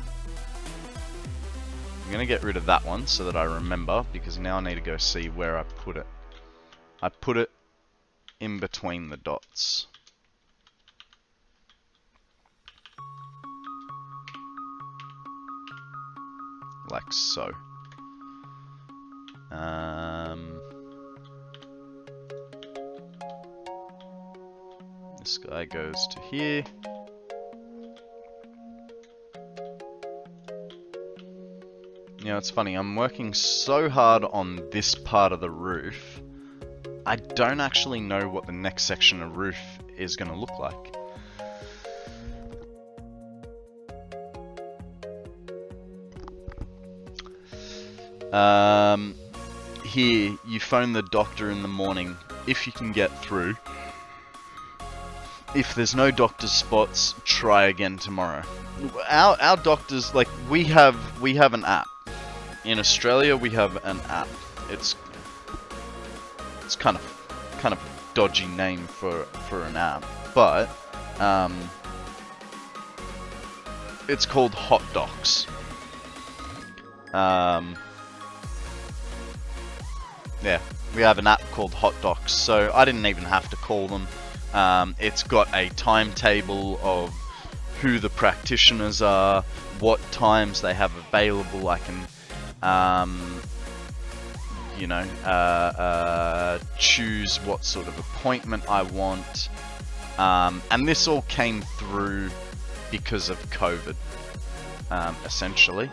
I'm gonna get rid of that one so that I remember, because now I need to go see where I put it. I put it in between the dots. Like so. This guy goes to here. You know, it's funny, I'm working so hard on this part of the roof, I don't actually know what the next section of roof is going to look like. Here, you phone the doctor in the morning, if you can get through. If there's no doctor's spots, try again tomorrow. Our doctors, like, we have an app. In Australia, we have an app. It's kind of dodgy name for an app, but it's called Hot Docs. Yeah, we have an app called Hot Docs, so I didn't even have to call them. It's got a timetable of who the practitioners are, what times they have available. I can, you know, choose what sort of appointment I want. And this all came through because of COVID, essentially,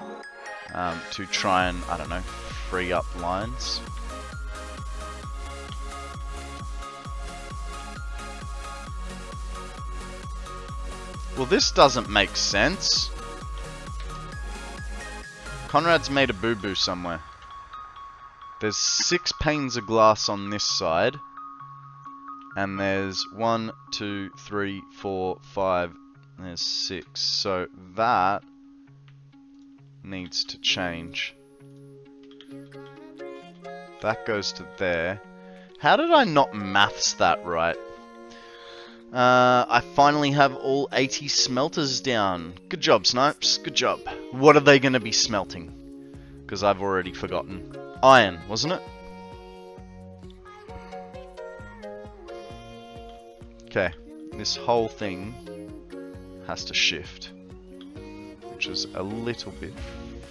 to try and, I don't know, free up lines. Well, this doesn't make sense. Konrad's made a boo-boo somewhere. There's 6 panes of glass on this side, and there's 1, 2, 3, 4, 5, there's 6. So that needs to change. That goes to there. How did I not maths that right? I finally have all 80 smelters down. Good job, Snipes. Good job. What are they going to be smelting? Because I've already forgotten. Iron, wasn't it? Okay. This whole thing has to shift, which is a little bit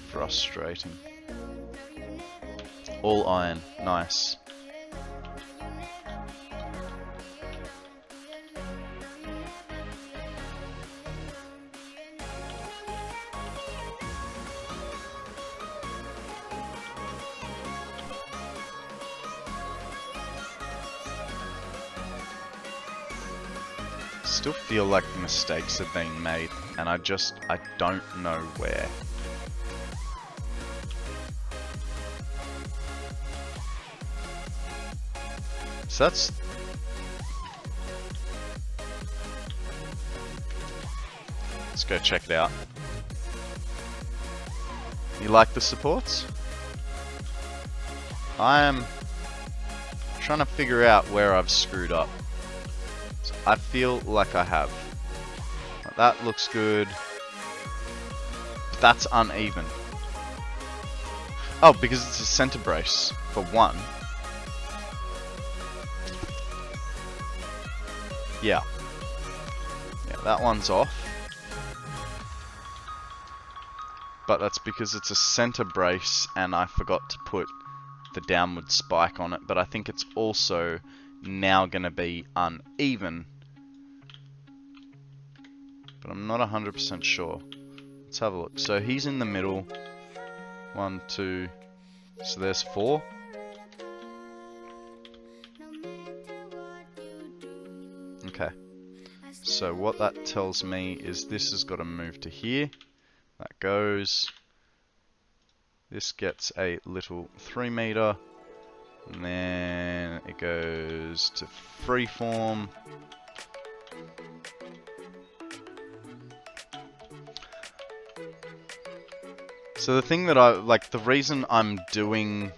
frustrating. All iron. Nice. Still feel like mistakes have been made, and I don't know where. So that's... Let's go check it out. You like the supports? I am trying to figure out where I've screwed up. I feel like I have. That looks good. But that's uneven. Oh, because it's a center brace for one. Yeah. Yeah, that one's off. But that's because it's a center brace and I forgot to put the downward spike on it. But I think it's also now going to be uneven. But I'm not 100% sure. Let's have a look. So he's in the middle. 1, 2. So there's 4. Okay. So what that tells me is this has got to move to here. That goes. This gets a little 3 meter. And then it goes to freeform. So the thing that I like, the reason I'm doing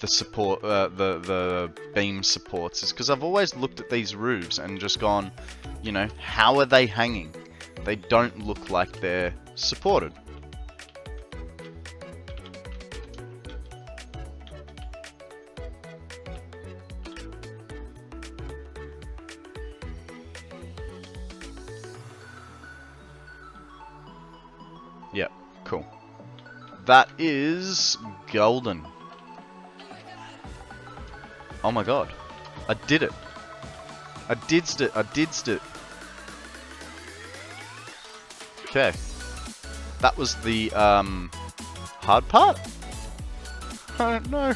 the support, the beam supports, is because I've always looked at these roofs and just gone, you know, how are they hanging? They don't look like they're supported. Yep, cool. That is golden. Oh my god. I did it. I didsed it. I didsed it. Okay. That was the hard part? I don't know.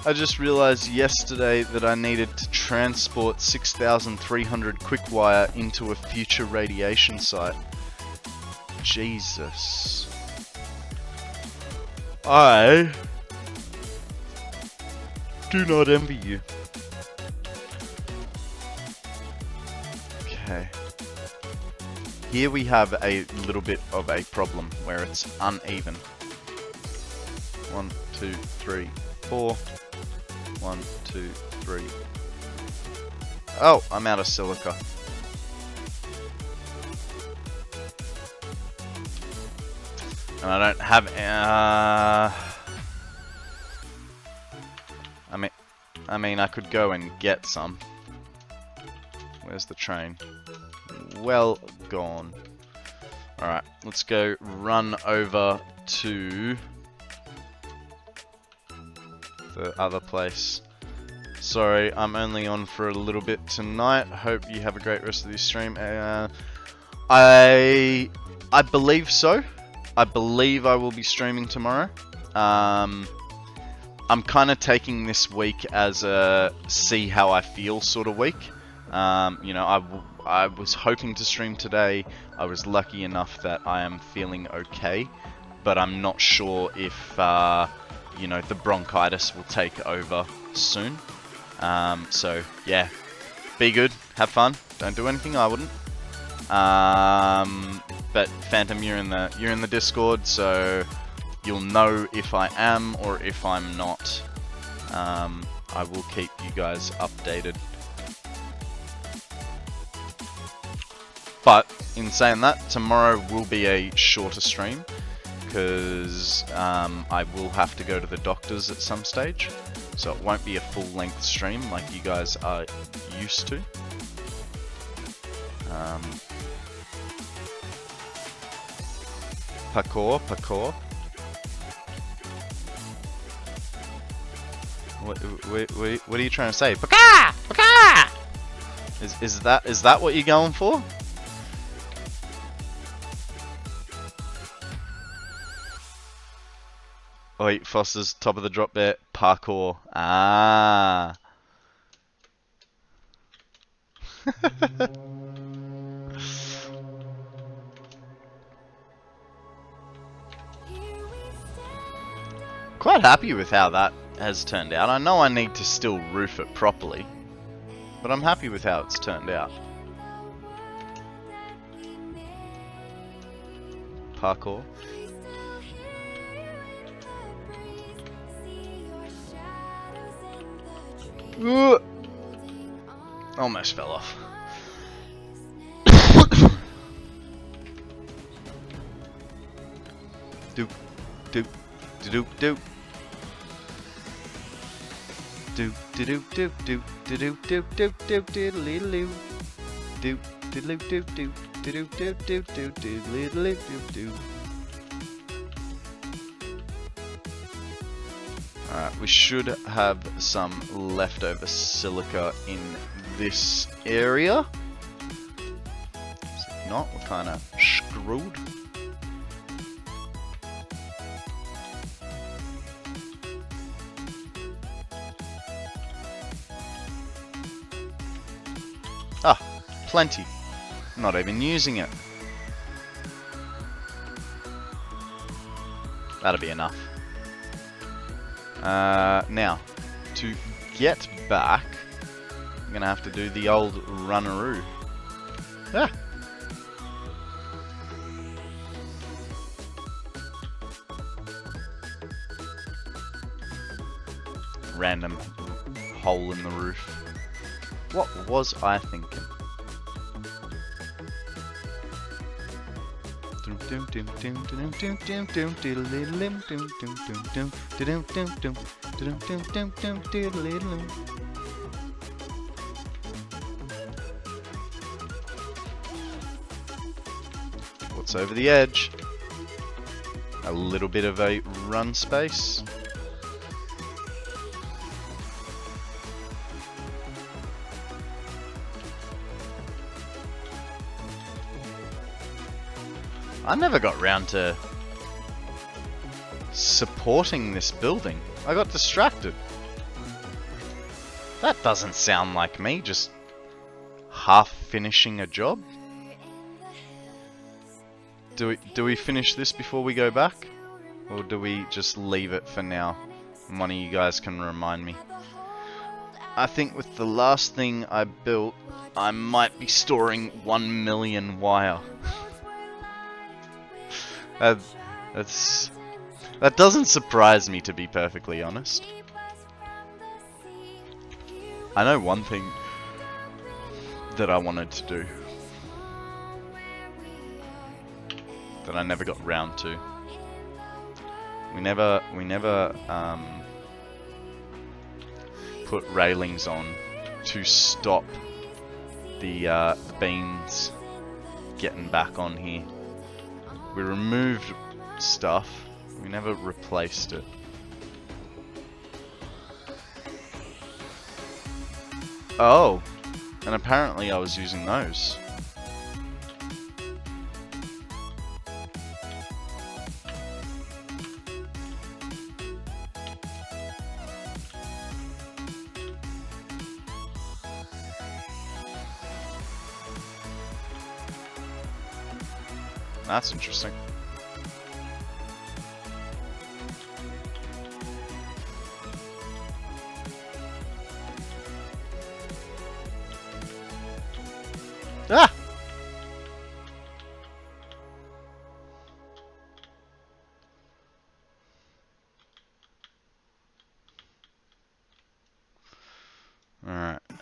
I just realized yesterday that I needed to transport 6,300 quick wire into a future radiation site. Jesus. I do not envy you. Okay. Here we have a little bit of a problem where it's uneven. 1, 2, 3, 4. 1, 2, 3. Oh, I'm out of silica. And I don't have. I mean, I could go and get some. Where's the train? Well gone. All right, let's go run over to the other place. Sorry, I'm only on for a little bit tonight. Hope you have a great rest of the stream. I believe so. I believe I will be streaming tomorrow. I'm kind of taking this week as a see how I feel sort of week. You know, I was hoping to stream today. I was lucky enough that I am feeling okay, but I'm not sure if you know, the bronchitis will take over soon. So yeah, be good, have fun, don't do anything I wouldn't. But Phantom, you're in the Discord, so you'll know if I am or if I'm not. I will keep you guys updated. But in saying that, tomorrow will be a shorter stream because I will have to go to the doctors at some stage, so it won't be a full-length stream like you guys are used to. Parkour. What are you trying to say? Parkour! Is that what you're going for? Oh wait, Foster's top of the drop there. Parkour. Ah. Quite happy with how that has turned out. I know I need to still roof it properly, but I'm happy with how it's turned out. Parkour. Almost fell off. Doop, doop, doop, doop. Doop, doop, doop, doop, doop, doop, doop, doop, doodle-doo. Doop, doodle, doop, doop, doop, doop, doop, doop, doodle, doop, doop. Alright, we should have some leftover silica in this area. So if not, we're kind of screwed. Ah, plenty. Not even using it. That'll be enough. Now, to get back, I'm gonna have to do the old runneroo. Ah. Random hole in the roof. What was I thinking? What's over the edge? A little bit of a run space. I never got round to supporting this building. I got distracted. That doesn't sound like me, just half finishing a job. Do we finish this before we go back? Or do we just leave it for now? And one of you guys can remind me. I think with the last thing I built, I might be storing 1 million wire. That doesn't surprise me, to be perfectly honest. I know one thing that I wanted to do that I never got round to. We never put railings on to stop the beans getting back on here. We removed stuff, we never replaced it. Oh, and apparently I was using those. That's interesting.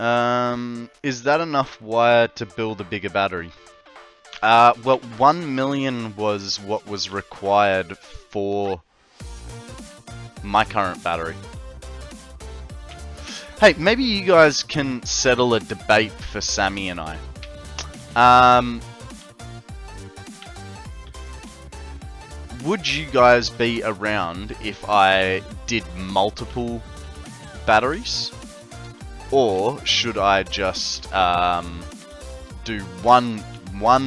Is that enough wire to build a bigger battery? Well, 1 million was what was required for my current battery. Hey, maybe you guys can settle a debate for Sammy and I. Would you guys be around if I did multiple batteries? Or should I just do one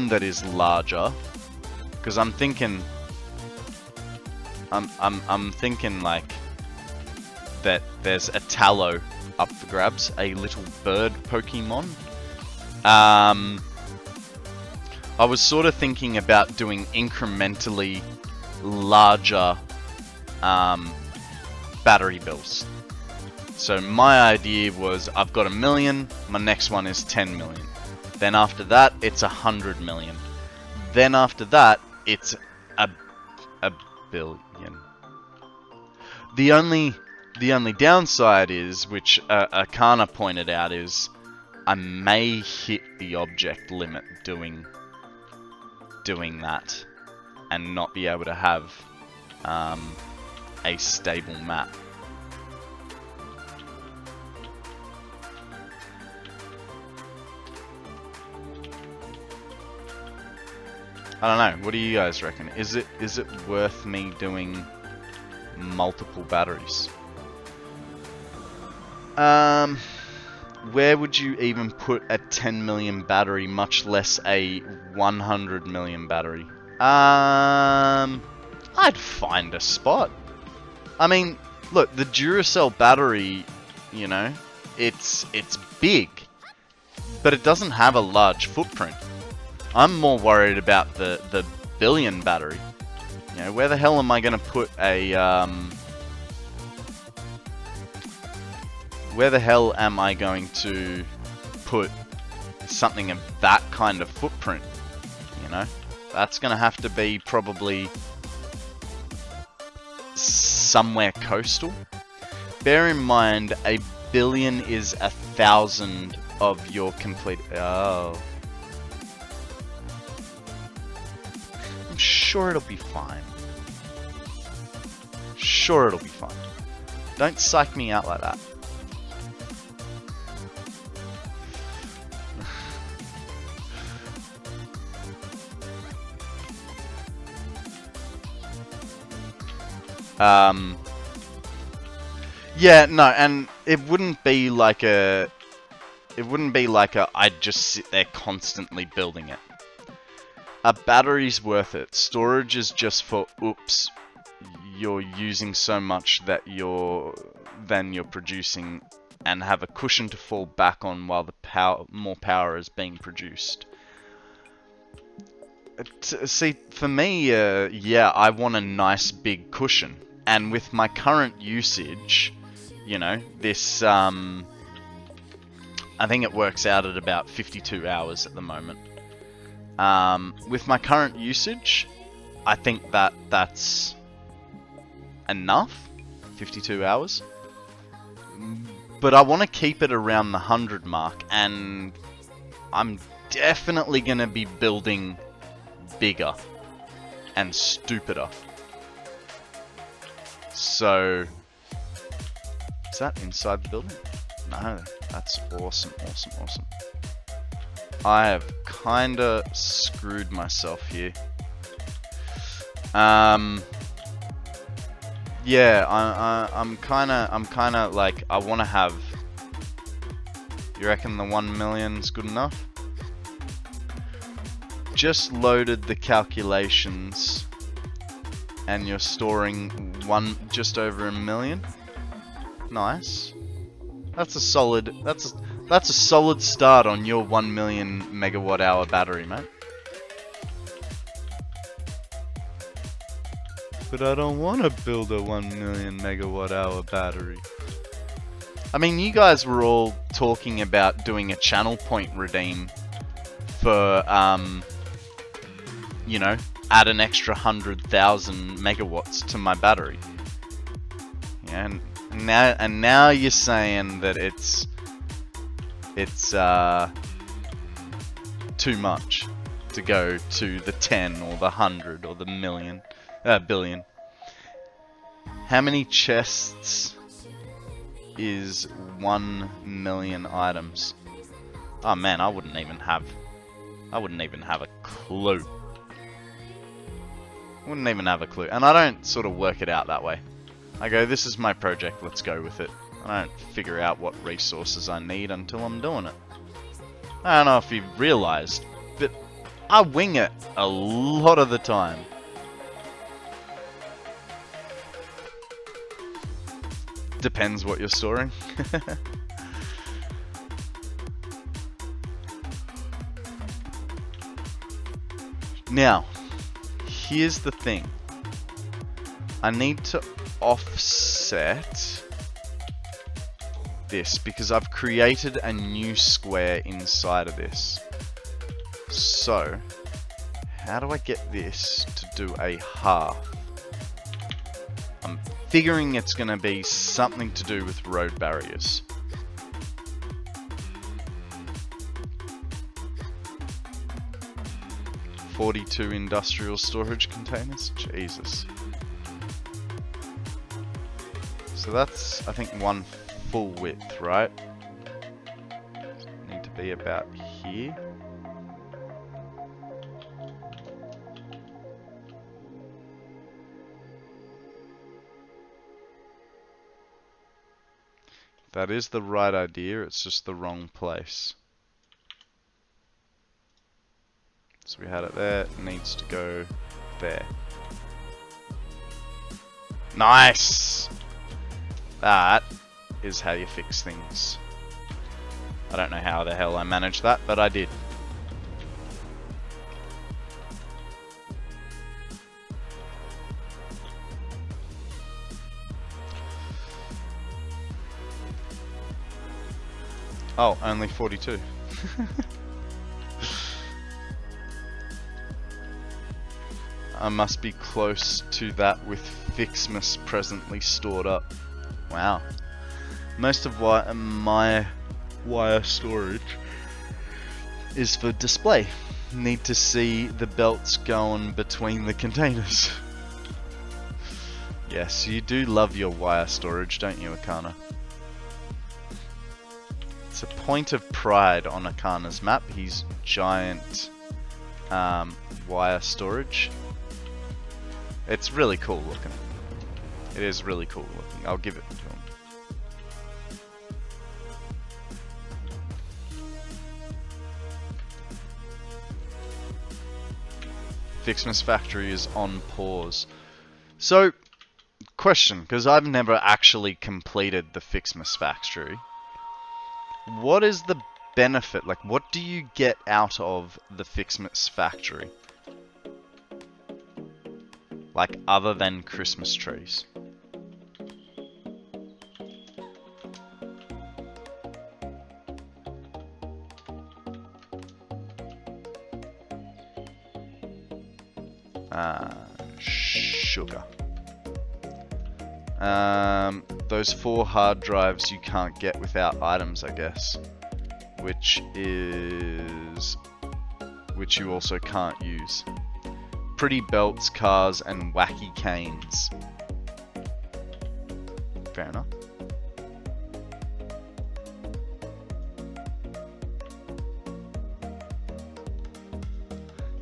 that is larger? Because I'm thinking like that there's a tallow up for grabs, a little bird Pokemon. I was sort of thinking about doing incrementally larger battery builds. So my idea was, I've got 1 million, my next one is 10 million. Then after that, it's 100 million. Then after that, it's a billion. The only downside is, which Akana pointed out, is I may hit the object limit doing that and not be able to have a stable map. I don't know. What do you guys reckon? Is it worth me doing multiple batteries? Where would you even put a 10 million battery, much less a 100 million battery? I'd find a spot. I mean, look, the Duracell battery, you know, it's big, but it doesn't have a large footprint. I'm more worried about the billion battery. You know, where the hell am I going to put a where the hell am I going to put something of that kind of footprint? You know, that's going to have to be probably somewhere coastal. Bear in mind, a billion is 1,000 of your complete. Oh. I'm sure it'll be fine. Sure it'll be fine. Don't psych me out like that. Yeah, no, and it wouldn't be like a I'd just sit there constantly building it. A battery's worth it. Storage is just for, oops, you're using so much that you're producing, and have a cushion to fall back on while the more power is being produced. See, for me, yeah, I want a nice big cushion. And with my current usage, you know, this, I think it works out at about 52 hours at the moment. With my current usage, I think that's enough, 52 hours. But I want to keep it around the 100 mark, and I'm definitely going to be building bigger and stupider. So, is that inside the building? No, that's awesome, awesome, awesome. I have kinda screwed myself here. Yeah, I'm kinda like, I wanna have. You reckon the 1 million's good enough? Just loaded the calculations, and you're storing just over 1 million. Nice. That's a solid start on your 1 million megawatt hour battery, mate. But I don't want to build a 1 million megawatt hour battery. I mean, you guys were all talking about doing a channel point redeem for, you know, add an extra 100,000 megawatts to my battery. Yeah, and now you're saying that it's it's too much to go to the 10 or the 100 or the billion. How many chests is 1 million items? Oh man, I wouldn't even have a clue. Wouldn't even have a clue. And I don't sort of work it out that way. I go, this is my project, let's go with it. I don't figure out what resources I need until I'm doing it. I don't know if you've realized, but I wing it a lot of the time. Depends what you're storing. Now, here's the thing. I need to offset this because I've created a new square inside of this. So, how do I get this to do a half? I'm figuring it's going to be something to do with road barriers. $42 industrial storage containers? Jesus. So that's, I think, one full width, right? Need to be about here. That is the right idea, it's just the wrong place. So we had it there, it needs to go there. Nice! That is how you fix things. I don't know how the hell I managed that, but I did. Oh, only 42. I must be close to that with Fixmas presently stored up. Wow. Most of my wire storage is for display. Need to see the belts going between the containers. Yes, you do love your wire storage, don't you, Akana? It's a point of pride on Akana's map, his giant wire storage. It's really cool looking. It is really cool looking. I'll give it to him. Fixmas Factory is on pause. So, question, because I've never actually completed the Fixmas Factory. What is the benefit? Like, what do you get out of the Fixmas Factory? Like, other than Christmas trees? Sugar. Those 4 hard drives you can't get without items, I guess. Which you also can't use. Pretty belts, cars, and wacky canes. Fair enough.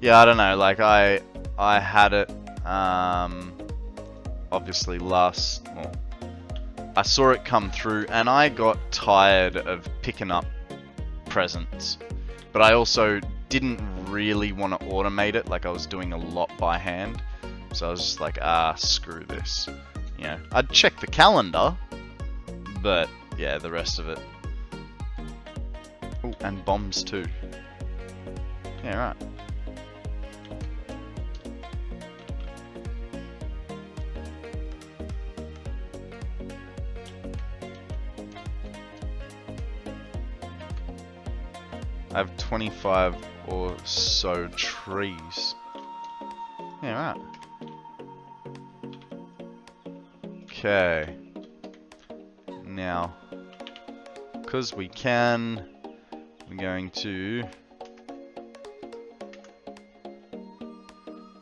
Yeah, I don't know, like I had it obviously I saw it come through and I got tired of picking up presents, but I also didn't really want to automate it. Like, I was doing a lot by hand, so I was just like, screw this. You know, I'd check the calendar, but yeah, the rest of it. Oh, and bombs too. Yeah, right. I have 25 or so trees. Yeah, right. Okay. Now, because we can, we're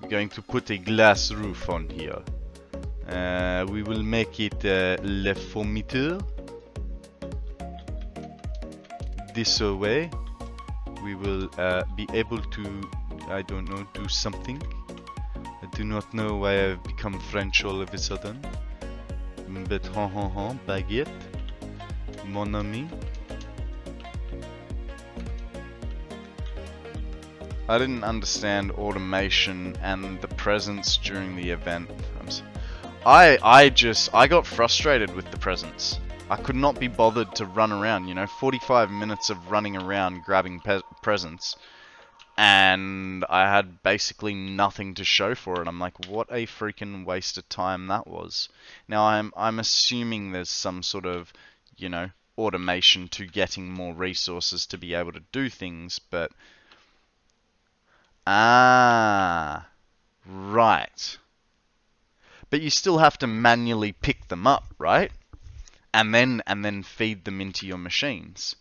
going to put a glass roof on here. We will make it le formiteur. This way, we will be able to, I don't know, do something. I do not know why I've become French all of a sudden. But baguette, mon ami. I didn't understand automation and the presence during the event. I got frustrated with the presents. I could not be bothered to run around, you know, 45 minutes of running around grabbing presents, and I had basically nothing to show for it. I'm like, what a freaking waste of time that was. Now I'm assuming there's some sort of, you know, automation to getting more resources to be able to do things, but right. But you still have to manually pick them up, right? And then feed them into your machines.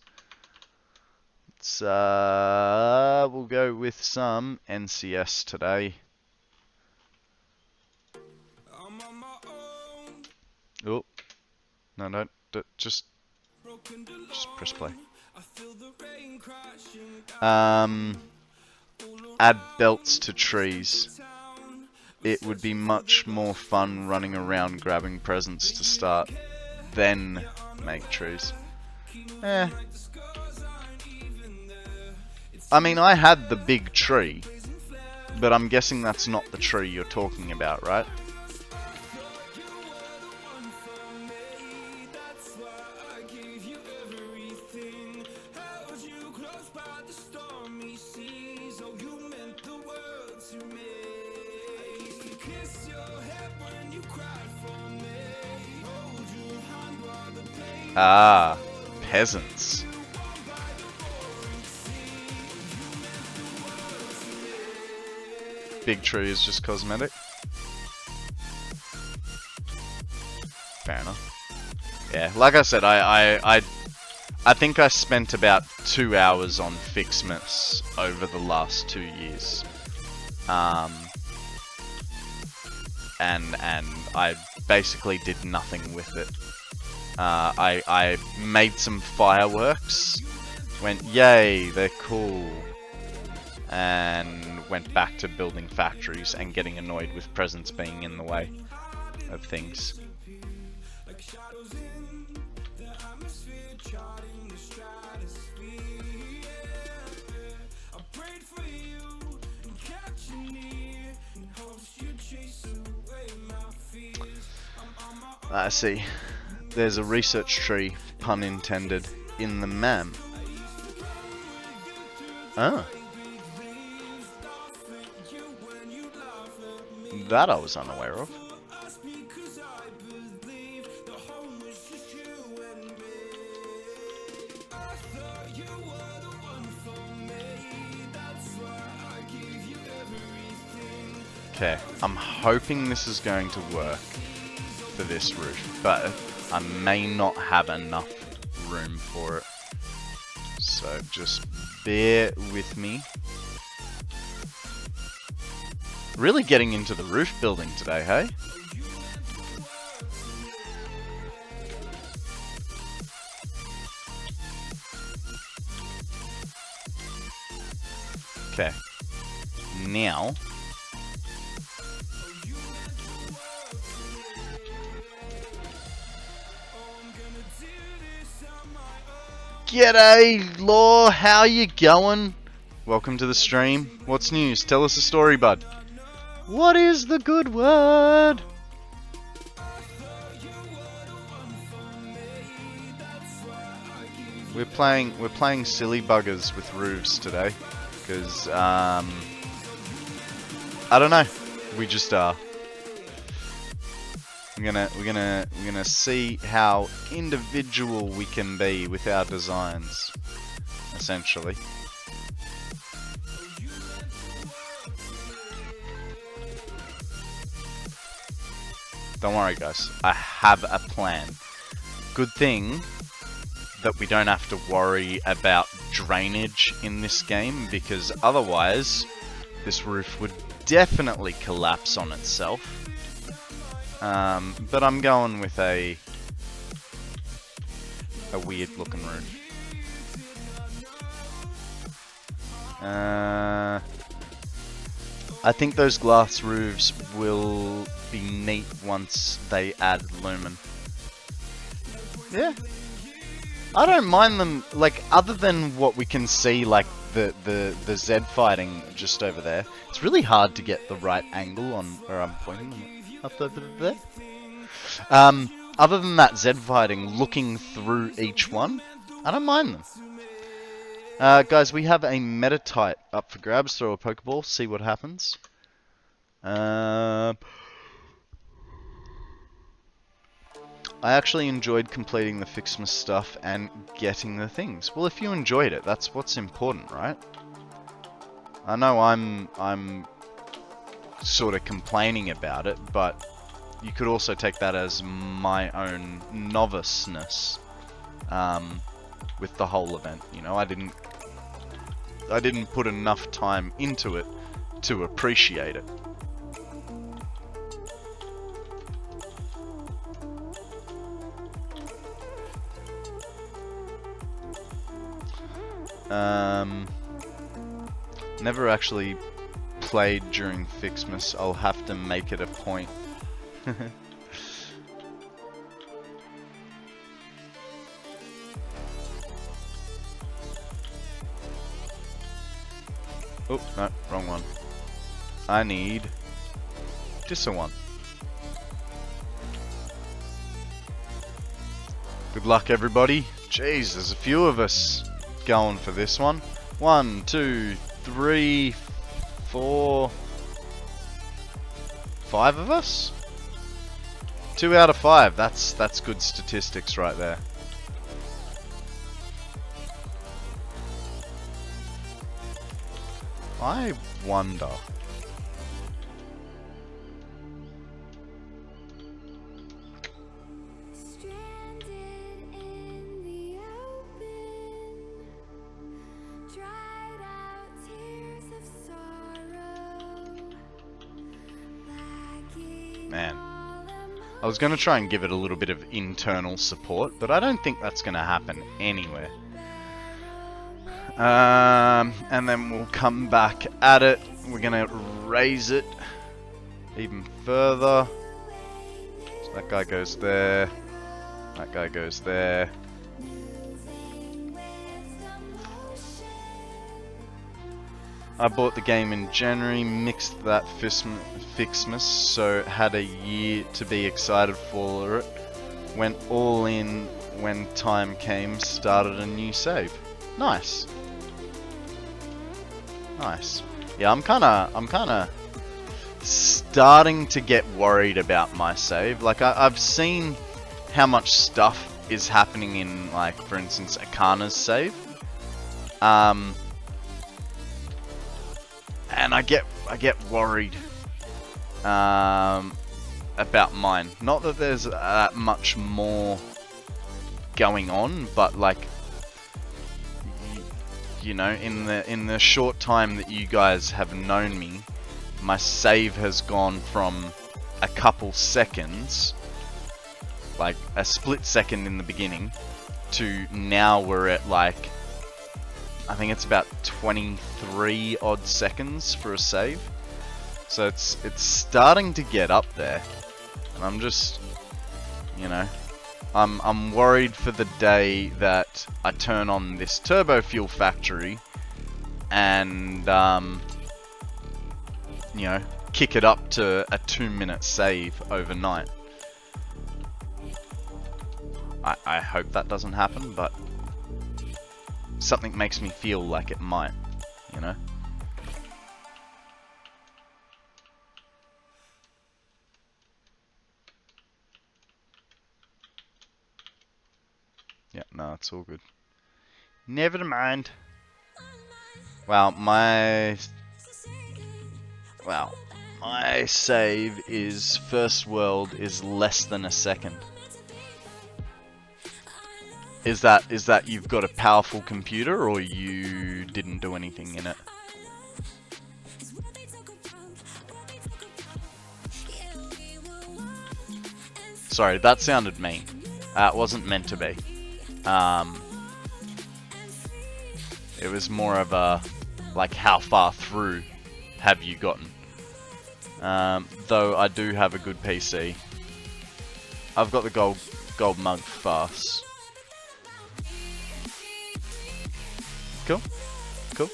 Let's we'll go with some NCS today. Oh, no, just press play. Add belts to trees. It would be much more fun running around grabbing presents to start, then make trees. I mean, I had the big tree, but I'm guessing that's not the tree you're talking about, right? Ah, peasants. Big tree is just cosmetic. Fair enough. Yeah, like I said, I think I spent about 2 hours on Fixmas over the last 2 years. And I basically did nothing with it. I made some fireworks, went yay, they're cool, and went back to building factories and getting annoyed with presents being in the way of things. I see. There's a research tree, pun intended, in the MAM. Ah. That I was unaware of. Okay, I'm hoping this is going to work for this roof, but I may not have enough room for it. So just bear with me. Really getting into the roof building today, hey? Okay. Now g'day, Law, how you going? Welcome to the stream. What's news? Tell us a story, bud. What is the good word? We're playing silly buggers with roofs today, because I don't know. We just are. We're gonna see how individual we can be with our designs, essentially. Don't worry, guys. I have a plan. Good thing that we don't have to worry about drainage in this game, because otherwise this roof would definitely collapse on itself. But I'm going with a weird looking roof. I think those glass roofs will be neat once they add lumen. Yeah. I don't mind them, like, other than what we can see, like, the Z fighting just over there. It's really hard to get the right angle on where I'm pointing them up over there. Other than that Z fighting, looking through each one, I don't mind them. Guys, we have a Meta-type up for grabs. Throw a Pokeball, see what happens. I actually enjoyed completing the Fixmas stuff and getting the things. Well, if you enjoyed it, that's what's important, right? I know I'm sort of complaining about it, but you could also take that as my own noviceness with the whole event. You know, I didn't put enough time into it to appreciate it. Never actually played during Fixmas. I'll have to make it a point. Oh, no, wrong one. I need just a one. Good luck, everybody. Jeez, there's a few of us going for this one. 1, 2, 3, 4, 5 of us? 2 out of 5. That's good statistics right there. I wonder. Stranded in the open, dried out tears of sorrow, lacking Man. all I was going to try and give it a little bit of internal support, but I don't think that's going to happen anywhere. And then we'll come back at it. We're going to raise it even further. So that guy goes there. That guy goes there. I bought the game in January, mixed that Fixmas, so had a year to be excited for it. Went all in when time came, started a new save. Nice. Nice. Yeah, I'm kinda starting to get worried about my save. Like, I've seen how much stuff is happening in, like, for instance, Akana's save. And I get worried about mine. Not that there's that much more going on, but like, you know, in the short time that you guys have known me, my save has gone from a couple seconds, like a split second in the beginning, to now we're at like, I think it's about 23 odd seconds for a save. So it's starting to get up there, and I'm just, you know, I'm worried for the day that I turn on this turbo fuel factory and you know, kick it up to a 2-minute save overnight. I hope that doesn't happen, but something makes me feel like it might, you know? Yeah, no, it's all good. Never mind. Well, my save is first world is less than a second. Is that you've got a powerful computer, or you didn't do anything in it? Sorry, that sounded mean. It wasn't meant to be. It was more of a, like, how far through have you gotten? Though I do have a good PC. I've got the gold mug fast. Cool. Cool.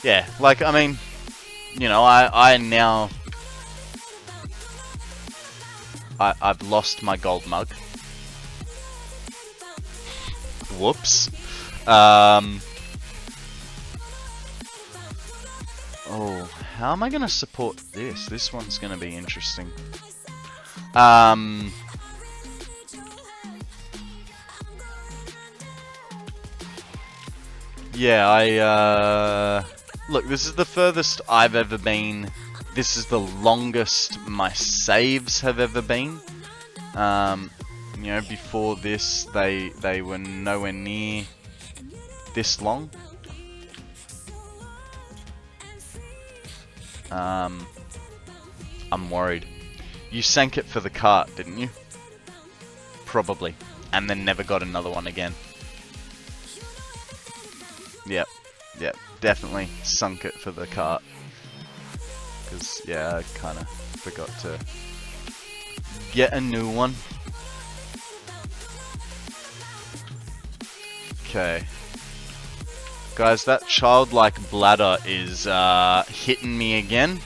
Yeah, like, I mean, you know, I've lost my gold mug. Whoops. Oh, how am I gonna support this? This one's gonna be interesting. Yeah, look, this is the furthest I've ever been. This is the longest my saves have ever been. You know, before this, they were nowhere near this long. I'm worried. You sank it for the cart, didn't you? Probably. And then never got another one again. Yep. Yep. Definitely sunk it for the cart. Because, yeah, I kind of forgot to get a new one. Okay. Guys, that childlike bladder is hitting me again.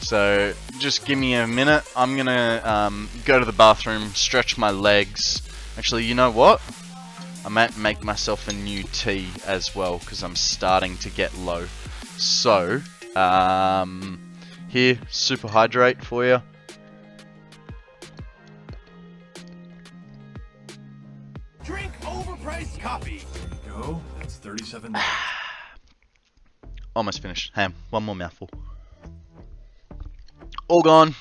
So, just give me a minute. I'm gonna go to the bathroom, stretch my legs. Actually, you know what? I might make myself a new tea as well, because I'm starting to get low. So, here, super hydrate for you. Drink overpriced coffee. There you go. That's $37. Almost finished. Ham, one more mouthful. All gone.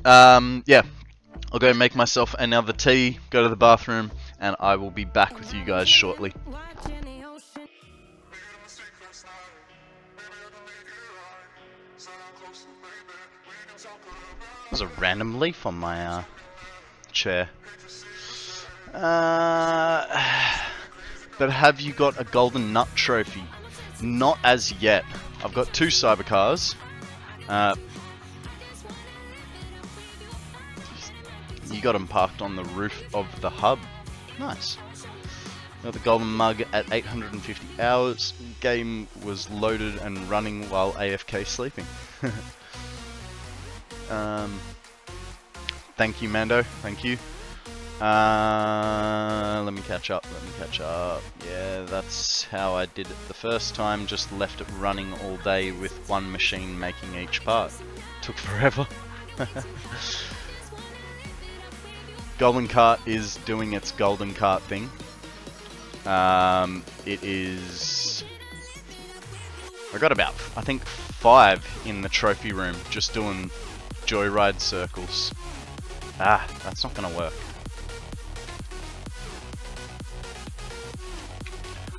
Yeah. I'll go make myself another tea, go to the bathroom, and I will be back with you guys shortly. There's a random leaf on my chair. But have you got a golden nut trophy? Not as yet. I've got 2 cybercars. You got them parked on the roof of the hub. Nice. Got the golden mug at 850 hours. Game was loaded and running while AFK sleeping. Thank you, Mando. Thank you. Let me catch up. Yeah, that's how I did it the first time. Just left it running all day with one machine making each part. Took forever. Golden Cart is doing its Golden Cart thing. It is... I got about, I think, 5 in the trophy room just doing joyride circles. Ah, that's not gonna work.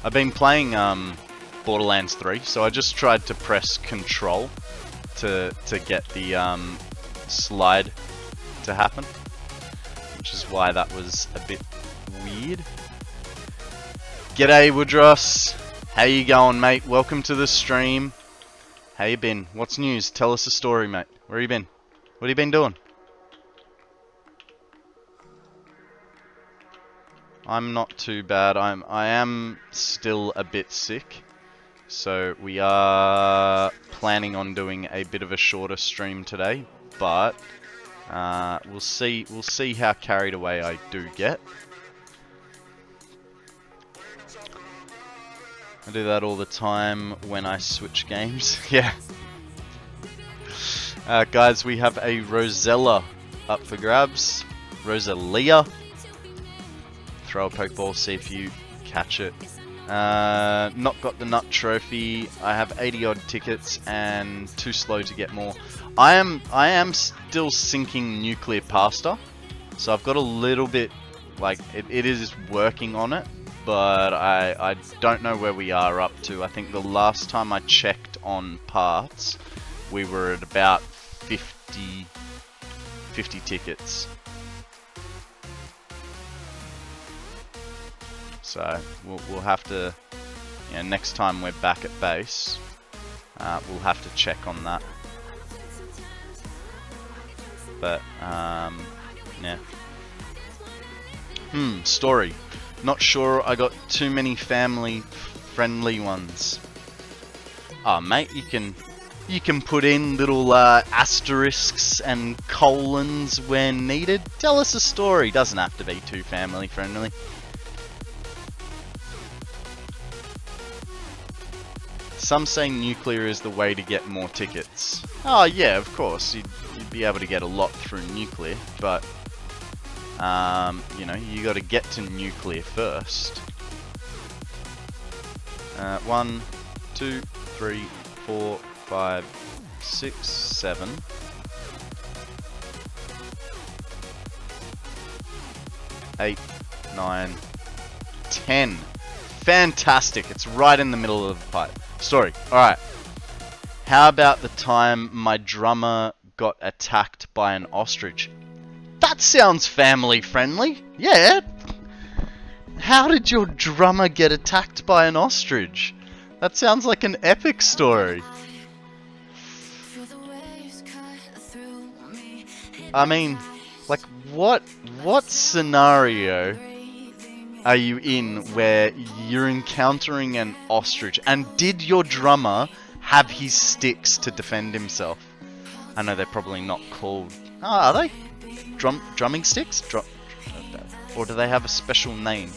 I've been playing Borderlands 3, so I just tried to press Control to get the slide to happen, which is why that was a bit weird. G'day, Woodross. How you going, mate? Welcome to the stream. How you been? What's news? Tell us a story, mate. Where you been? What have you been doing? I'm not too bad. I am still a bit sick, so we are planning on doing a bit of a shorter stream today, but we'll see how carried away I do get. I do that all the time when I switch games. Yeah. Guys, we have a Rosella up for grabs. Rosalia. Throw a Pokeball, see if you catch it. Not got the nut trophy. I have 80 odd tickets and too slow to get more. I am still sinking nuclear pasta, so I've got a little bit Like, it is working on it, but I don't know where we are up to. I think the last time I checked on parts, we were at about 50 tickets. So we'll have to, you know, next time we're back at base, we'll have to check on that. But yeah. Story. Not sure I got too many family friendly ones. Oh mate, you can put in little asterisks and colons when needed. Tell us a story. Doesn't have to be too family friendly. Some say nuclear is the way to get more tickets. Oh yeah, of course, you'd be able to get a lot through nuclear, but you know, you got to get to nuclear first. 1, 2, 3, 4, 5, 6, 7. 8, 9, 10. Fantastic! It's right in the middle of the pipe. Story. Alright. How about the time my drummer got attacked by an ostrich? That sounds family friendly. Yeah. How did your drummer get attacked by an ostrich? That sounds like an epic story. I mean, like, what scenario are you in where you're encountering an ostrich? And did your drummer have his sticks to defend himself? I know they're probably not called... Oh, are they? Drumming sticks? Or do they have a special name?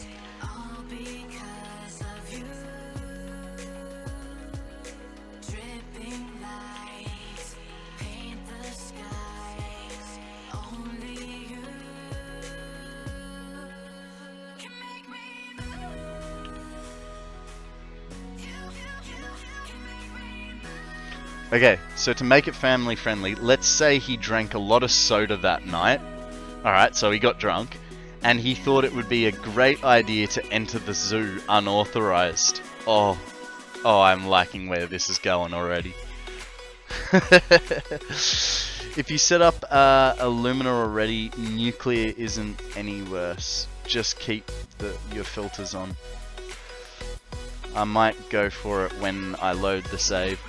Okay, so to make it family friendly, let's say he drank a lot of soda that night. Alright, so he got drunk, and he thought it would be a great idea to enter the zoo unauthorized. Oh, I'm liking where this is going already. If you set up Illumina already, nuclear isn't any worse. Just keep your filters on. I might go for it when I load the save.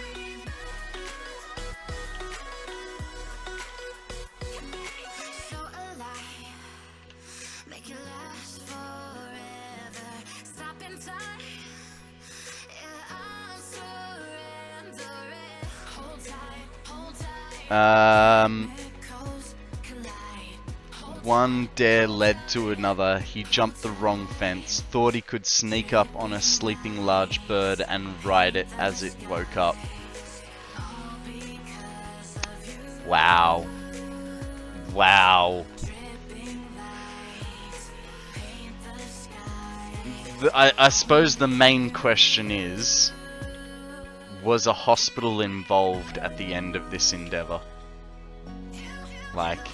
One dare led to another. He jumped the wrong fence, thought he could sneak up on a sleeping large bird and ride it as it woke up. Wow. Wow. I suppose the main question is, was a hospital involved at the end of this endeavor? Like,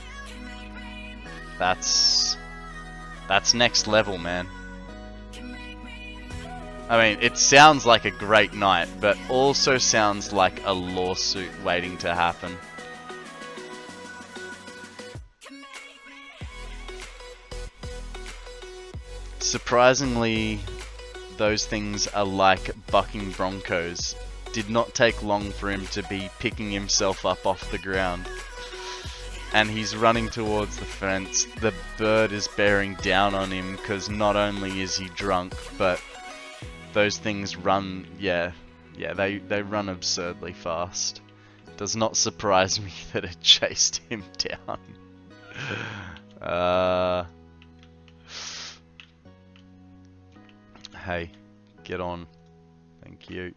that's next level, man. I mean, it sounds like a great night, but also sounds like a lawsuit waiting to happen. Surprisingly, those things are like bucking broncos. Did not take long for him to be picking himself up off the ground. And he's running towards the fence. The bird is bearing down on him because not only is he drunk, but those things run, they run absurdly fast. Does not surprise me that it chased him down. Hey, get on. Thank you.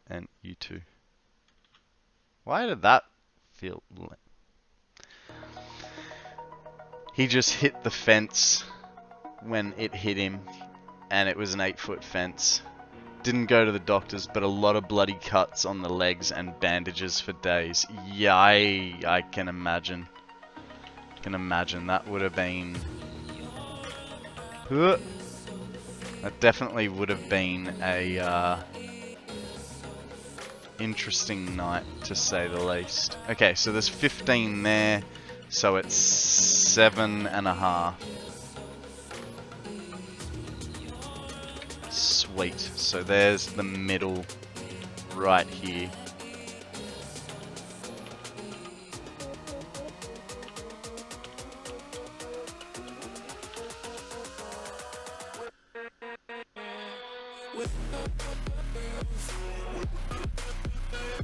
And you too. Why did that feel... He just hit the fence when it hit him, and it was an 8-foot fence. Didn't go to the doctors, but a lot of bloody cuts on the legs and bandages for days. Yeah, I can imagine. can imagine that would have been... That definitely would have been a interesting night, to say the least. Okay, so there's 15 there, so it's 7.5. Sweet. So there's the middle right here.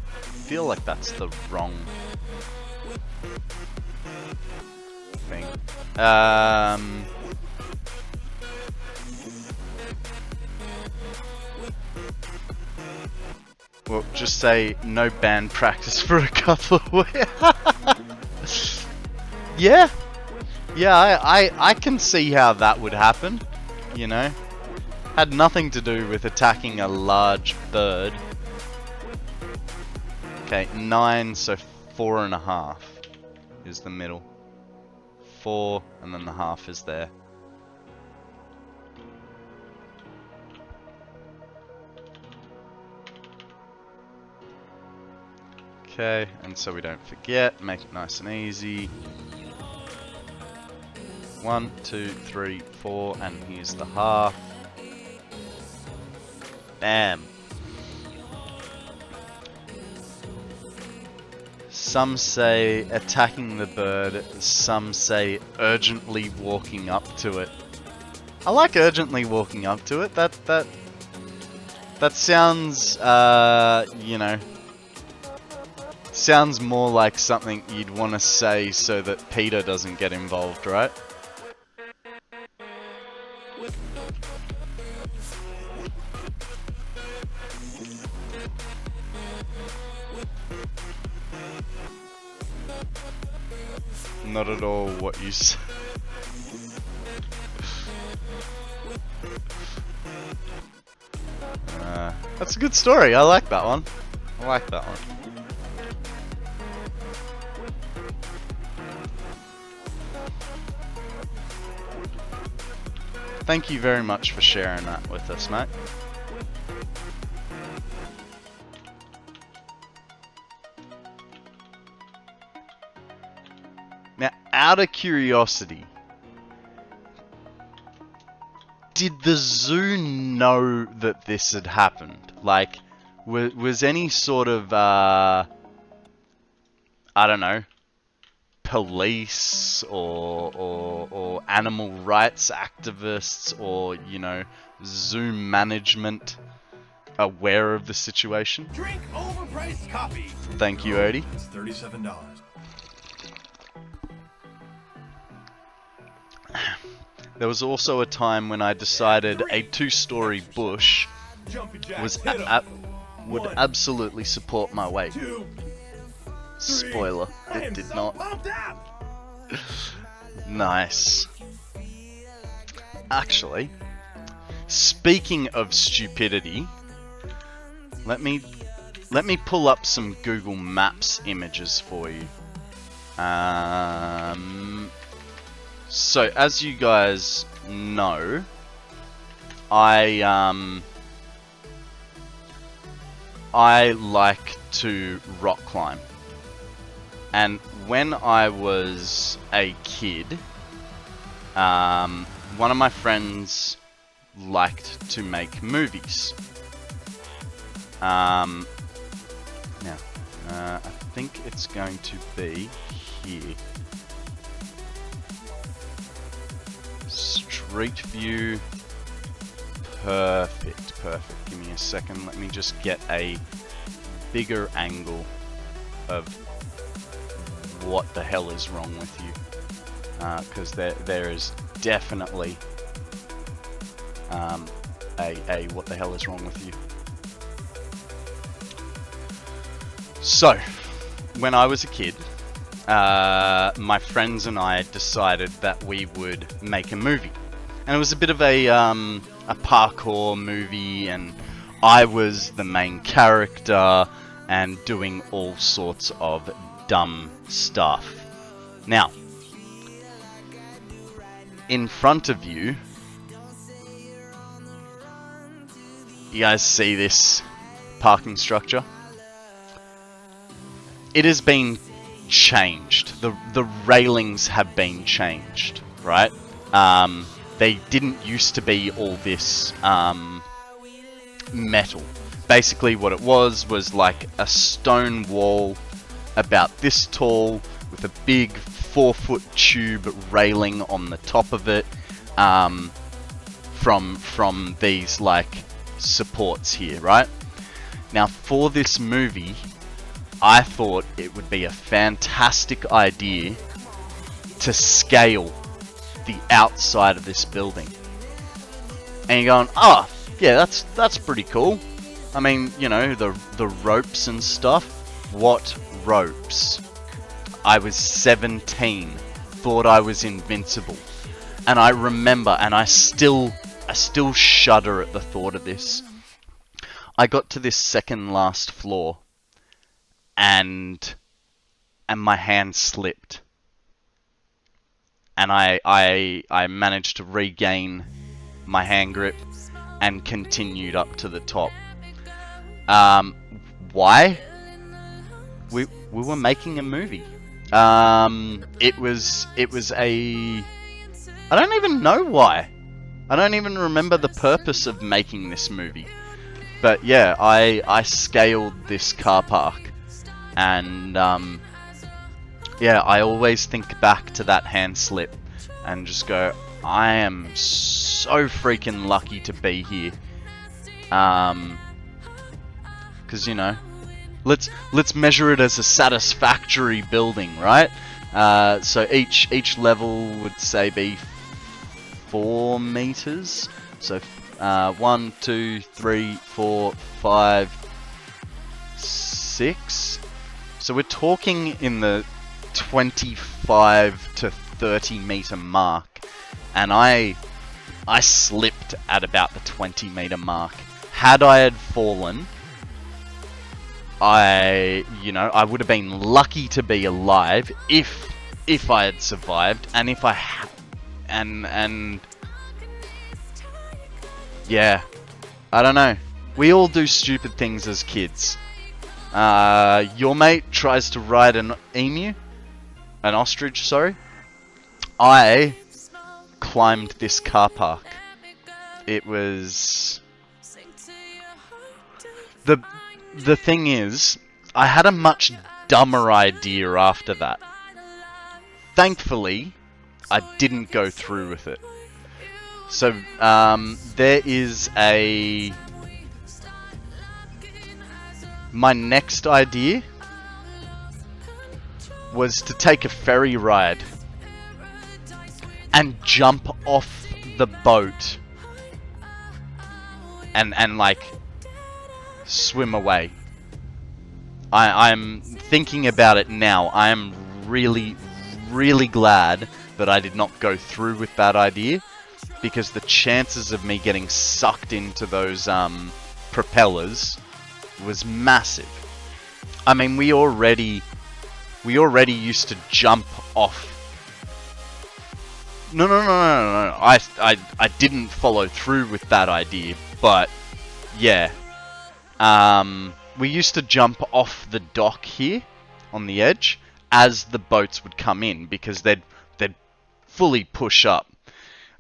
I feel like that's the wrong thing. Well, just say no band practice for a couple of weeks. Yeah, I can see how that would happen. You know, had nothing to do with attacking a large bird. Okay, 9, so 4.5 is the middle. 4, and then the half is there. Okay, and so we don't forget, make it nice and easy. 1, 2, 3, 4, and here's the half. Bam. Some say attacking the bird, some say urgently walking up to it. I like urgently walking up to it. That sounds, you know, sounds more like something you'd want to say so that Peter doesn't get involved, right? Not at all what you said. That's a good story. I like that one. I like that one. Thank you very much for sharing that with us, mate. Now, out of curiosity, did the zoo know that this had happened? Like, was any sort of, I don't know, police or animal rights activists or, you know, zoo management aware of the situation? Drink overpriced coffee. Thank you, Odie. It's $37. There was also a time when I decided a 2-story bush Jumping jack, was hit 'em. would 1, absolutely support my weight. 2, 3. Spoiler, I it am did so not. pumped up. Nice. Actually, speaking of stupidity, let me pull up some Google Maps images for you. So as you guys know, I like to rock climb. And when I was a kid, one of my friends liked to make movies. Now, I think it's going to be here. Street view. Perfect, perfect. Give me a second. Let me just get a bigger angle of what the hell is wrong with you. Because there is definitely a what the hell is wrong with you. So, when I was a kid, my friends and I decided that we would make a movie. And it was a bit of a parkour movie, and I was the main character and doing all sorts of dumb stuff. Now, in front of you, you guys see this parking structure? It has been changed. The railings have been changed, right? They didn't used to be all this metal. Basically what it was like a stone wall about this tall with a big 4-foot tube railing on the top of it, from these like supports here, right? Now for this movie, I thought it would be a fantastic idea to scale the outside of this building. And you're going, oh, yeah, that's pretty cool. I mean, you know, the ropes and stuff. What ropes? I was 17, thought I was invincible. And I remember, and I still shudder at the thought of this. I got to this second last floor, and my hand slipped. And I managed to regain my hand grip and continued up to the top. Why? We were making a movie. It was a... I don't even know why. I don't even remember the purpose of making this movie. But yeah, I scaled this car park. And yeah, I always think back to that hand slip and just go, I am so freaking lucky to be here. Because, you know, let's measure it as a satisfactory building, right? So each level would say be 4 meters. So 1, 2, 3, 4, 5, 6. So we're talking in the 25 to 30 meter mark, and I slipped at about the 20 meter mark. Had I had fallen, I would have been lucky to be alive if I had survived, and if I and yeah, I don't know. We all do stupid things as kids. Your mate tries to ride an ostrich, sorry. I climbed this car park. It was... The thing is, I had a much dumber idea after that. Thankfully, I didn't go through with it. So, there is a... My next idea was to take a ferry ride and jump off the boat and like swim away. I'm thinking about it now. I am really glad that I did not go through with that idea, because the chances of me getting sucked into those propellers was massive. I mean, we already used to jump off. No. I didn't follow through with that idea, but yeah. We used to jump off the dock here on the edge as the boats would come in, because they'd fully push up.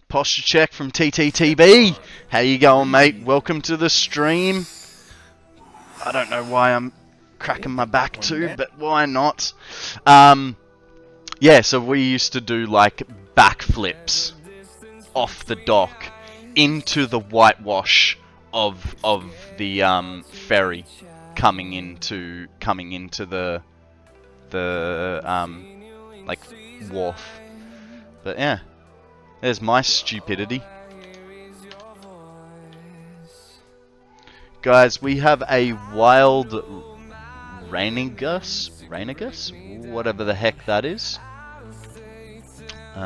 Posture check from TTTB. How you going, mate? Welcome to the stream. I don't know why I'm cracking my back too, but why not? Yeah, so we used to do like backflips off the dock into the whitewash of the ferry coming into the like wharf. But yeah, there's my stupidity. Guys, we have a wild Rainigus, whatever the heck that is. Throw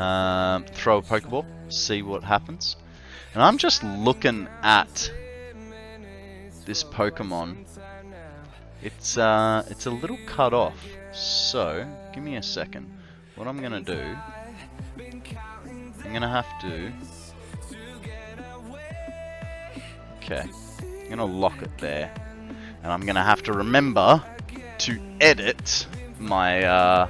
a Pokeball, see what happens. And I'm just looking at this Pokemon. It's a little cut off. So give me a second. What I'm gonna do? I'm I'm gonna have to... Okay. I'm gonna lock it there. And I'm gonna have to remember to edit my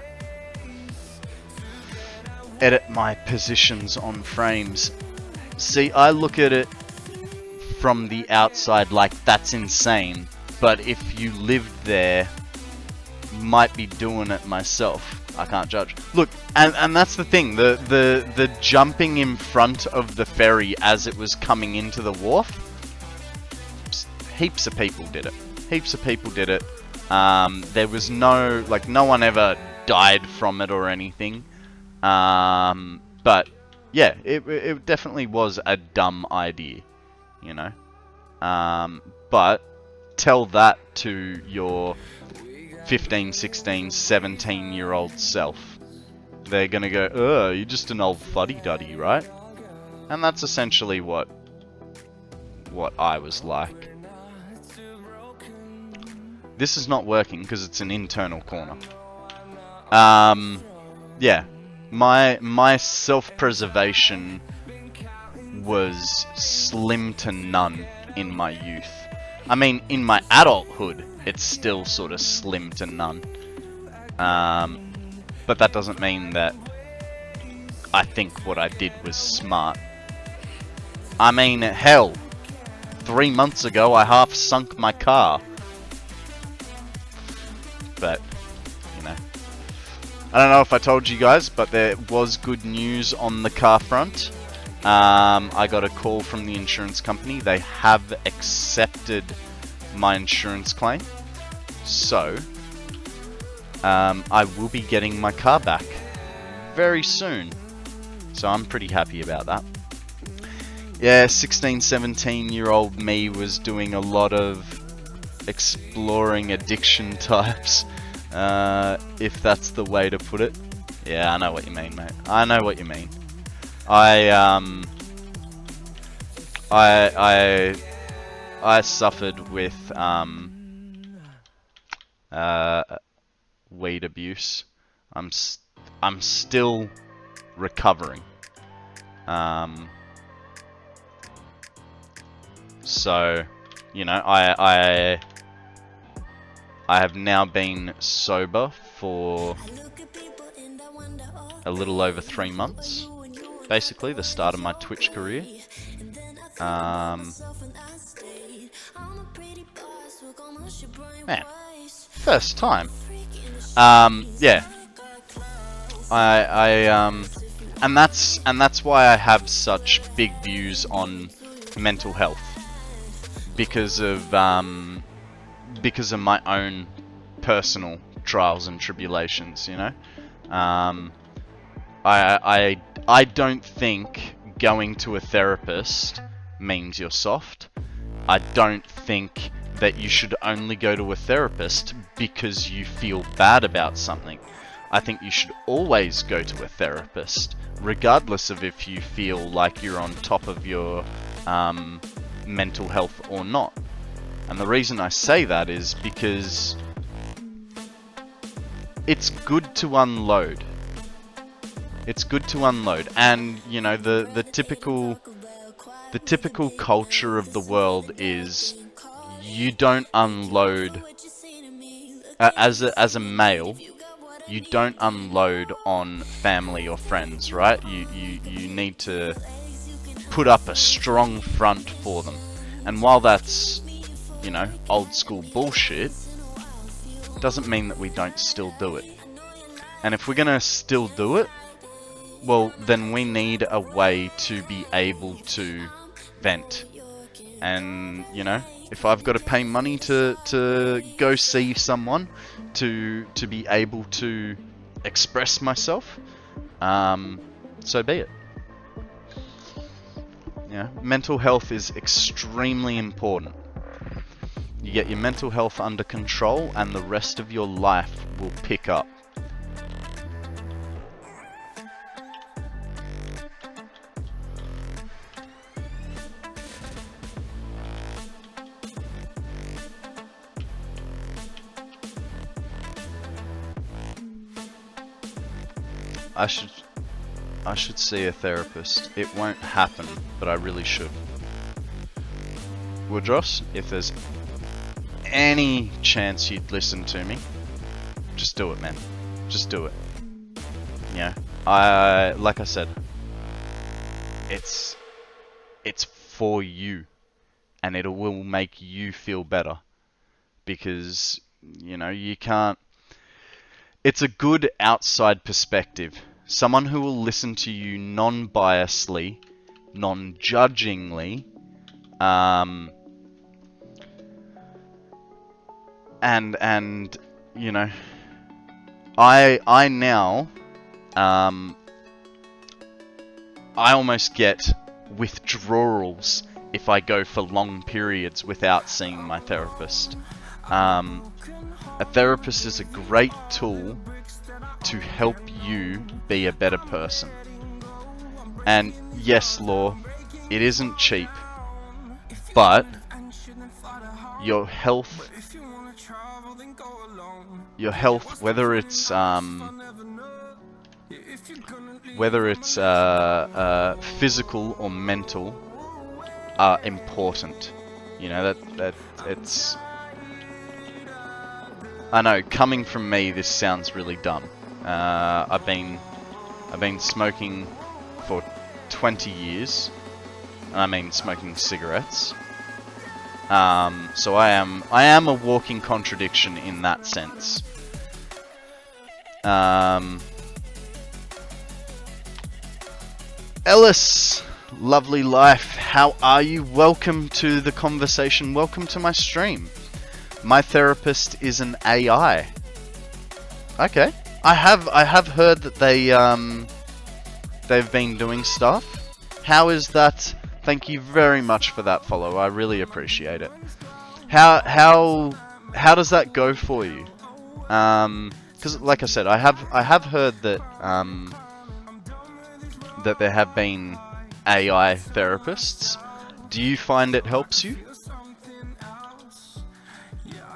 positions on frames. See, I look at it from the outside like that's insane, but if you lived there, might be doing it myself. I can't judge. Look, and that's the thing, the jumping in front of the ferry as it was coming into the wharf, heaps of people did it. Heaps of people did it. There was no one ever died from it or anything. But yeah, it definitely was a dumb idea, you know. But tell that to your 15, 16, 17-year-old self. They're gonna go, "Oh, you're just an old fuddy-duddy, right?" And that's essentially what I was like. This is not working because it's an internal corner. Yeah, my self-preservation was slim to none in my youth. I mean, in my adulthood, it's still sort of slim to none. But that doesn't mean that I think what I did was smart. I mean, hell, 3 months ago I half sunk my car. But, you know. I don't know if I told you guys, but there was good news on the car front. I got a call from the insurance company. They have accepted my insurance claim. So, I will be getting my car back very soon. So I'm pretty happy about that. Yeah, 16, 17-year-old me was doing a lot of exploring addiction types, if that's the way to put it. Yeah, I know what you mean, mate. I know what you mean. I suffered with weed abuse. I'm still recovering. So, you know, I have now been sober for a little over 3 months. Basically, the start of my Twitch career. Man, first time. Yeah. And that's why I have such big views on mental health, because of my own personal trials and tribulations, you know. I don't think going to a therapist means you're soft. I don't think that you should only go to a therapist because you feel bad about something. I think you should always go to a therapist, regardless of if you feel like you're on top of your mental health or not. And the reason I say that is because it's good to unload. It's good to unload, and you know, the typical culture of the world is you don't unload as a male. You don't unload on family or friends, right? You need to put up a strong front for them. And while that's, you know, old school bullshit, doesn't mean that we don't still do it. And if we're gonna still do it, well, then we need a way to be able to vent. And, you know, if I've got to pay money to go see someone to be able to express myself, so be it. Yeah, mental health is extremely important. You get your mental health under control and the rest of your life will pick up. I should see a therapist. It won't happen, but I really should. Woodross, if there's any chance you'd listen to me, just do it, man. Just do it. Yeah. Like I said, it's for you, and it will make you feel better, because you know you can't. It's a good outside perspective. Someone who will listen to you non-biasedly, non-judgingly, and you know, I now I almost get withdrawals if I go for long periods without seeing my therapist. A therapist is a great tool to help you be a better person. And yes, Law, it isn't cheap, but your health, whether it's physical or mental, are important. You know that it's. I know, coming from me, this sounds really dumb. I've been smoking for 20 years. I mean, smoking cigarettes. So I am a walking contradiction in that sense. Ellis, lovely life, how are you? Welcome to the conversation. Welcome to my stream. My therapist is an AI. Okay, I have heard that they've been doing stuff. How is that? Thank you very much for that follow. I really appreciate it. How does that go for you? Because like I said, I have heard that that there have been AI therapists. Do you find it helps you?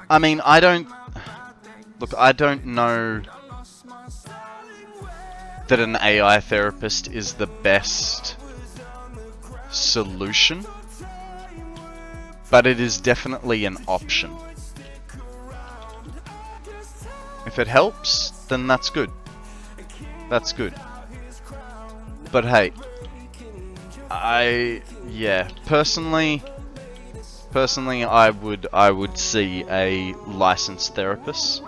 I mean, I don't know that an AI therapist is the best solution, but it is definitely an option. If it helps, then that's good. That's good. But hey, personally, I would see a licensed therapist.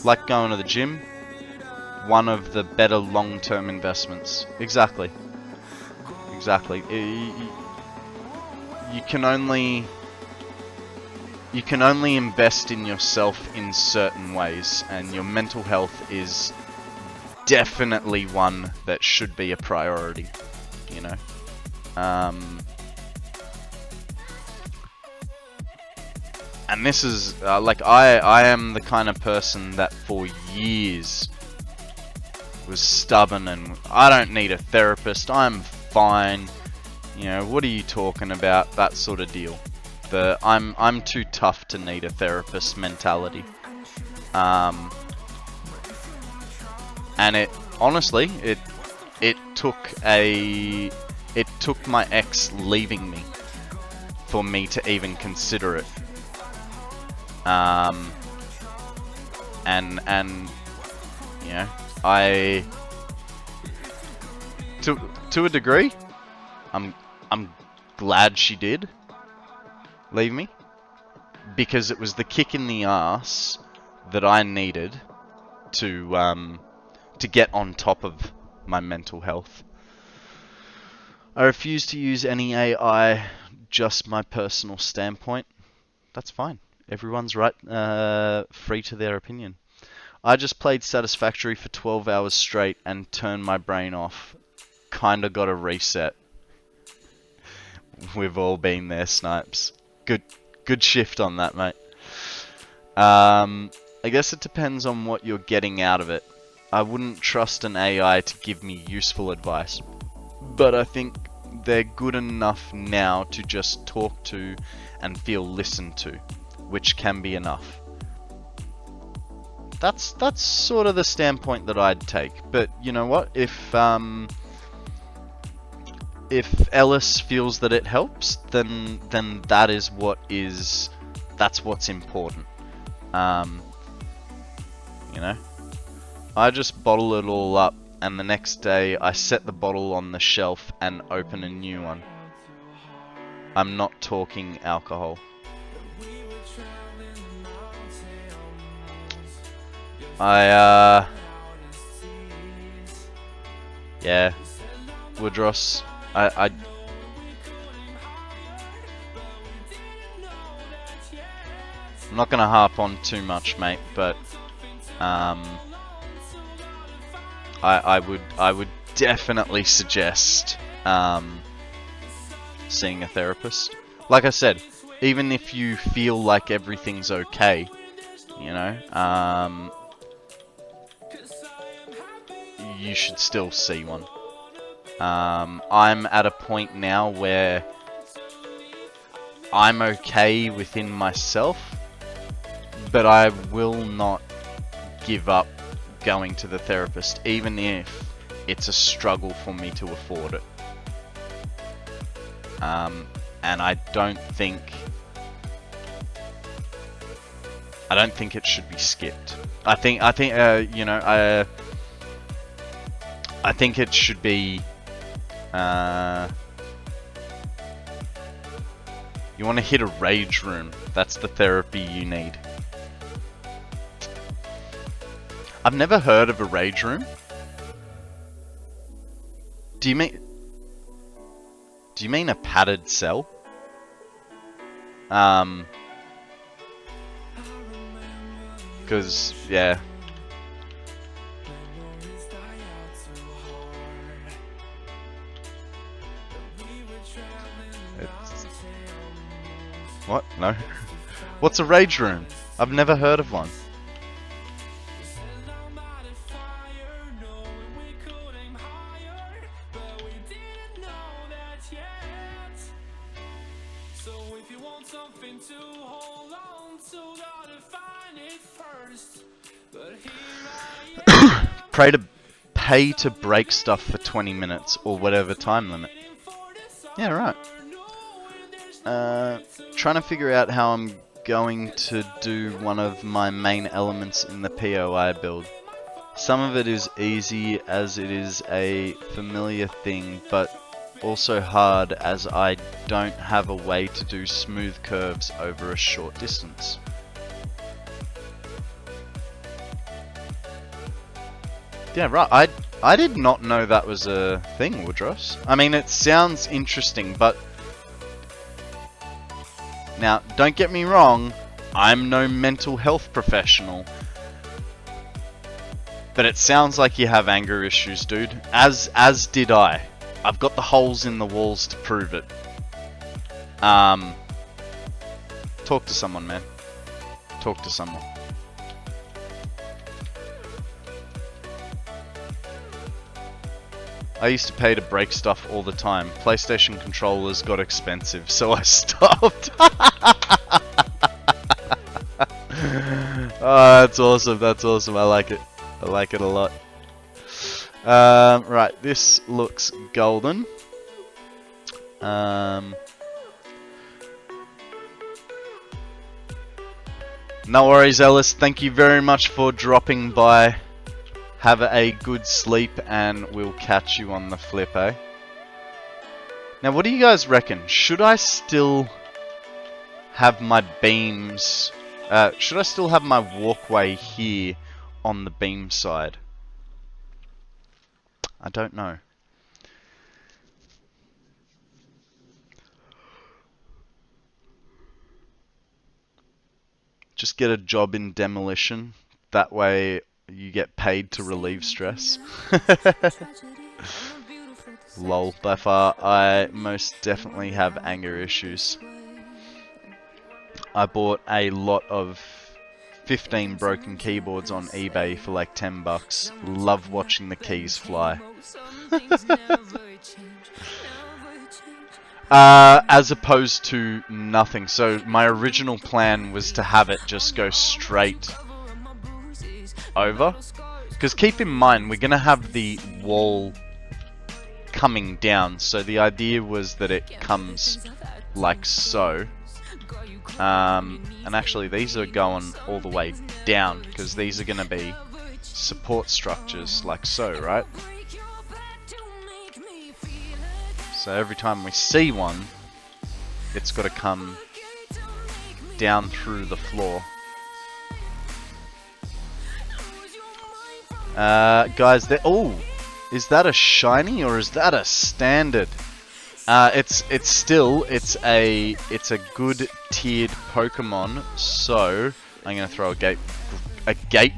Like going to the gym, one of the better long-term investments. Exactly. You can only invest in yourself in certain ways, and your mental health is definitely one that should be a priority, you know. And this is like I am the kind of person that for years was stubborn and I don't need a therapist, I'm fine, you know, what are you talking about, that sort of deal. The I'm too tough to need a therapist mentality. And it honestly it took my ex leaving me for me to even consider it. And you know, I to a degree, I'm glad she did leave me, because it was the kick in the ass that I needed to get on top of my mental health. I refuse to use any AI, just my personal standpoint. That's fine. Everyone's right, free to their opinion. I just played Satisfactory for 12 hours straight and turned my brain off. Kinda got a reset. We've all been there, Snipes. Good shift on that, mate. I guess it depends on what you're getting out of it. I wouldn't trust an AI to give me useful advice, but I think they're good enough now to just talk to and feel listened to, which can be enough. That's sort of the standpoint that I'd take. But you know what? If Ellis feels that it helps, then that's what's important. You know, I just bottle it all up, and the next day I set the bottle on the shelf and open a new one. I'm not talking alcohol. Yeah, Woodross, I'm not gonna harp on too much, mate, but I would definitely suggest seeing a therapist. Like I said, even if you feel like everything's okay, you know, you should still see one. I'm at a point now where I'm okay within myself, but I will not give up going to the therapist, even if it's a struggle for me to afford it. And I don't think it should be skipped. I think you know, I think it should be. You want to hit a rage room. That's the therapy you need. I've never heard of a rage room. Do you mean a padded cell? Because, yeah. What? No? What's a rage room? I've never heard of one. Pay to break stuff for 20 minutes or whatever time limit. Yeah, right. Trying to figure out how I'm going to do one of my main elements in the POI build. Some of it is easy as it is a familiar thing, but also hard as I don't have a way to do smooth curves over a short distance. Yeah, right. I did not know that was a thing, Woodross. I mean, it sounds interesting, but... Now, don't get me wrong, I'm no mental health professional. But it sounds like you have anger issues, dude. As did I. I've got the holes in the walls to prove it. Talk to someone, man. Talk to someone. I used to pay to break stuff all the time. PlayStation controllers got expensive, so I stopped. Oh, that's awesome. That's awesome. I like it. I like it a lot. Right, this looks golden. No worries, Ellis. Thank you very much for dropping by. Have a good sleep, and we'll catch you on the flip, eh? Now, what do you guys reckon? Should I still have my beams... should I still have my walkway here on the beam side? I don't know. Just get a job in demolition. That way you get paid to relieve stress. Lol, by far, I most definitely have anger issues. I bought a lot of 15 broken keyboards on eBay for like 10 bucks. Love watching the keys fly. As opposed to nothing. So my original plan was to have it just go straight over. Because keep in mind, we're going to have the wall coming down. So the idea was that it comes like so. And actually these are going all the way down, because these are going to be support structures like so, right? So every time we see one, it's got to come down through the floor. Guys, oh, is that a shiny or is that a standard? It's a good tiered Pokemon, so I'm gonna throw a gate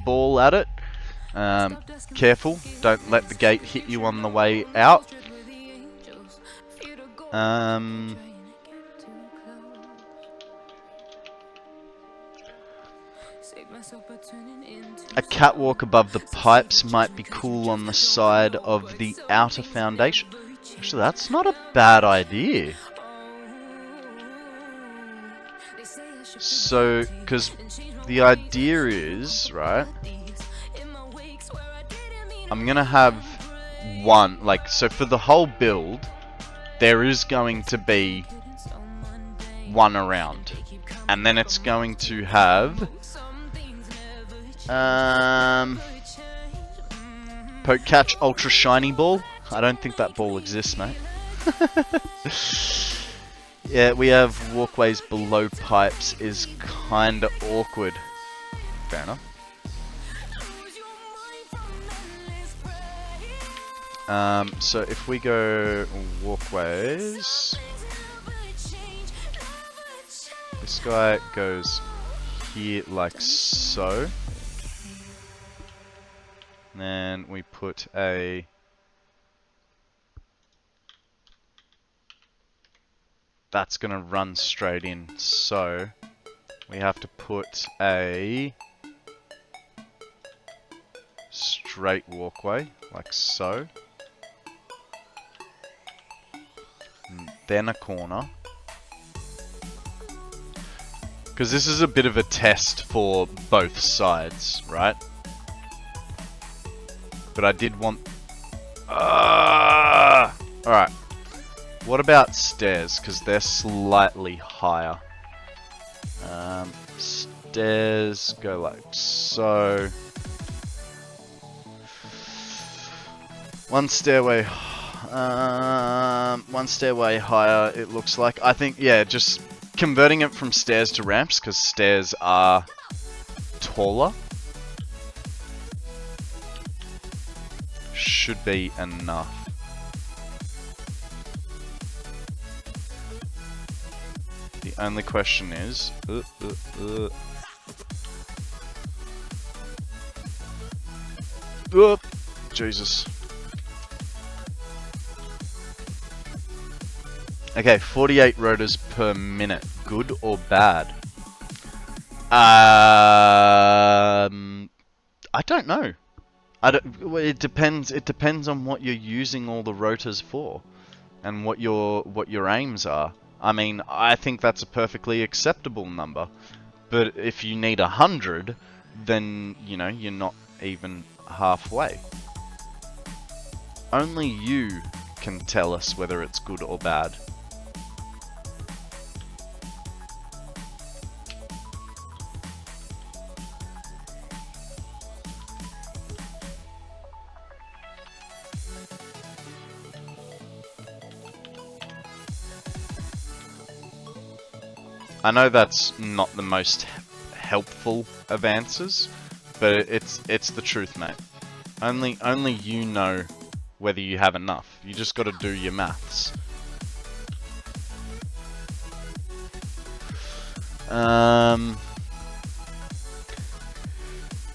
ball at it. Careful, don't let the gate hit you on the way out. A catwalk above the pipes might be cool on the side of the outer foundation. Actually, that's not a bad idea. So, because the idea is, right, I'm gonna have one, like, so for the whole build, there is going to be one around. And then it's going to have Poke Catch Ultra Shiny Ball. I don't think that ball exists, mate. Yeah, we have walkways below pipes is kinda awkward. Fair enough. So if we go walkways, this guy goes here like so. And then we put a... That's gonna run straight in, so we have to put a straight walkway, like so. And then a corner. Because this is a bit of a test for both sides, right? But I did want... Alright. What about stairs? Because they're slightly higher. Stairs go like so. One stairway higher, it looks like. I think, yeah, just converting it from stairs to ramps, because stairs are taller. Should be enough. The only question is... Jesus. Okay, 48 rotors per minute. Good or bad? I don't know. It depends. It depends on what you're using all the rotors for, and what your aims are. I mean, I think that's a perfectly acceptable number. But if you need 100, then you know you're not even halfway. Only you can tell us whether it's good or bad. I know that's not the most helpful of answers, but it's the truth, mate. Only you know whether you have enough. You just got to do your maths.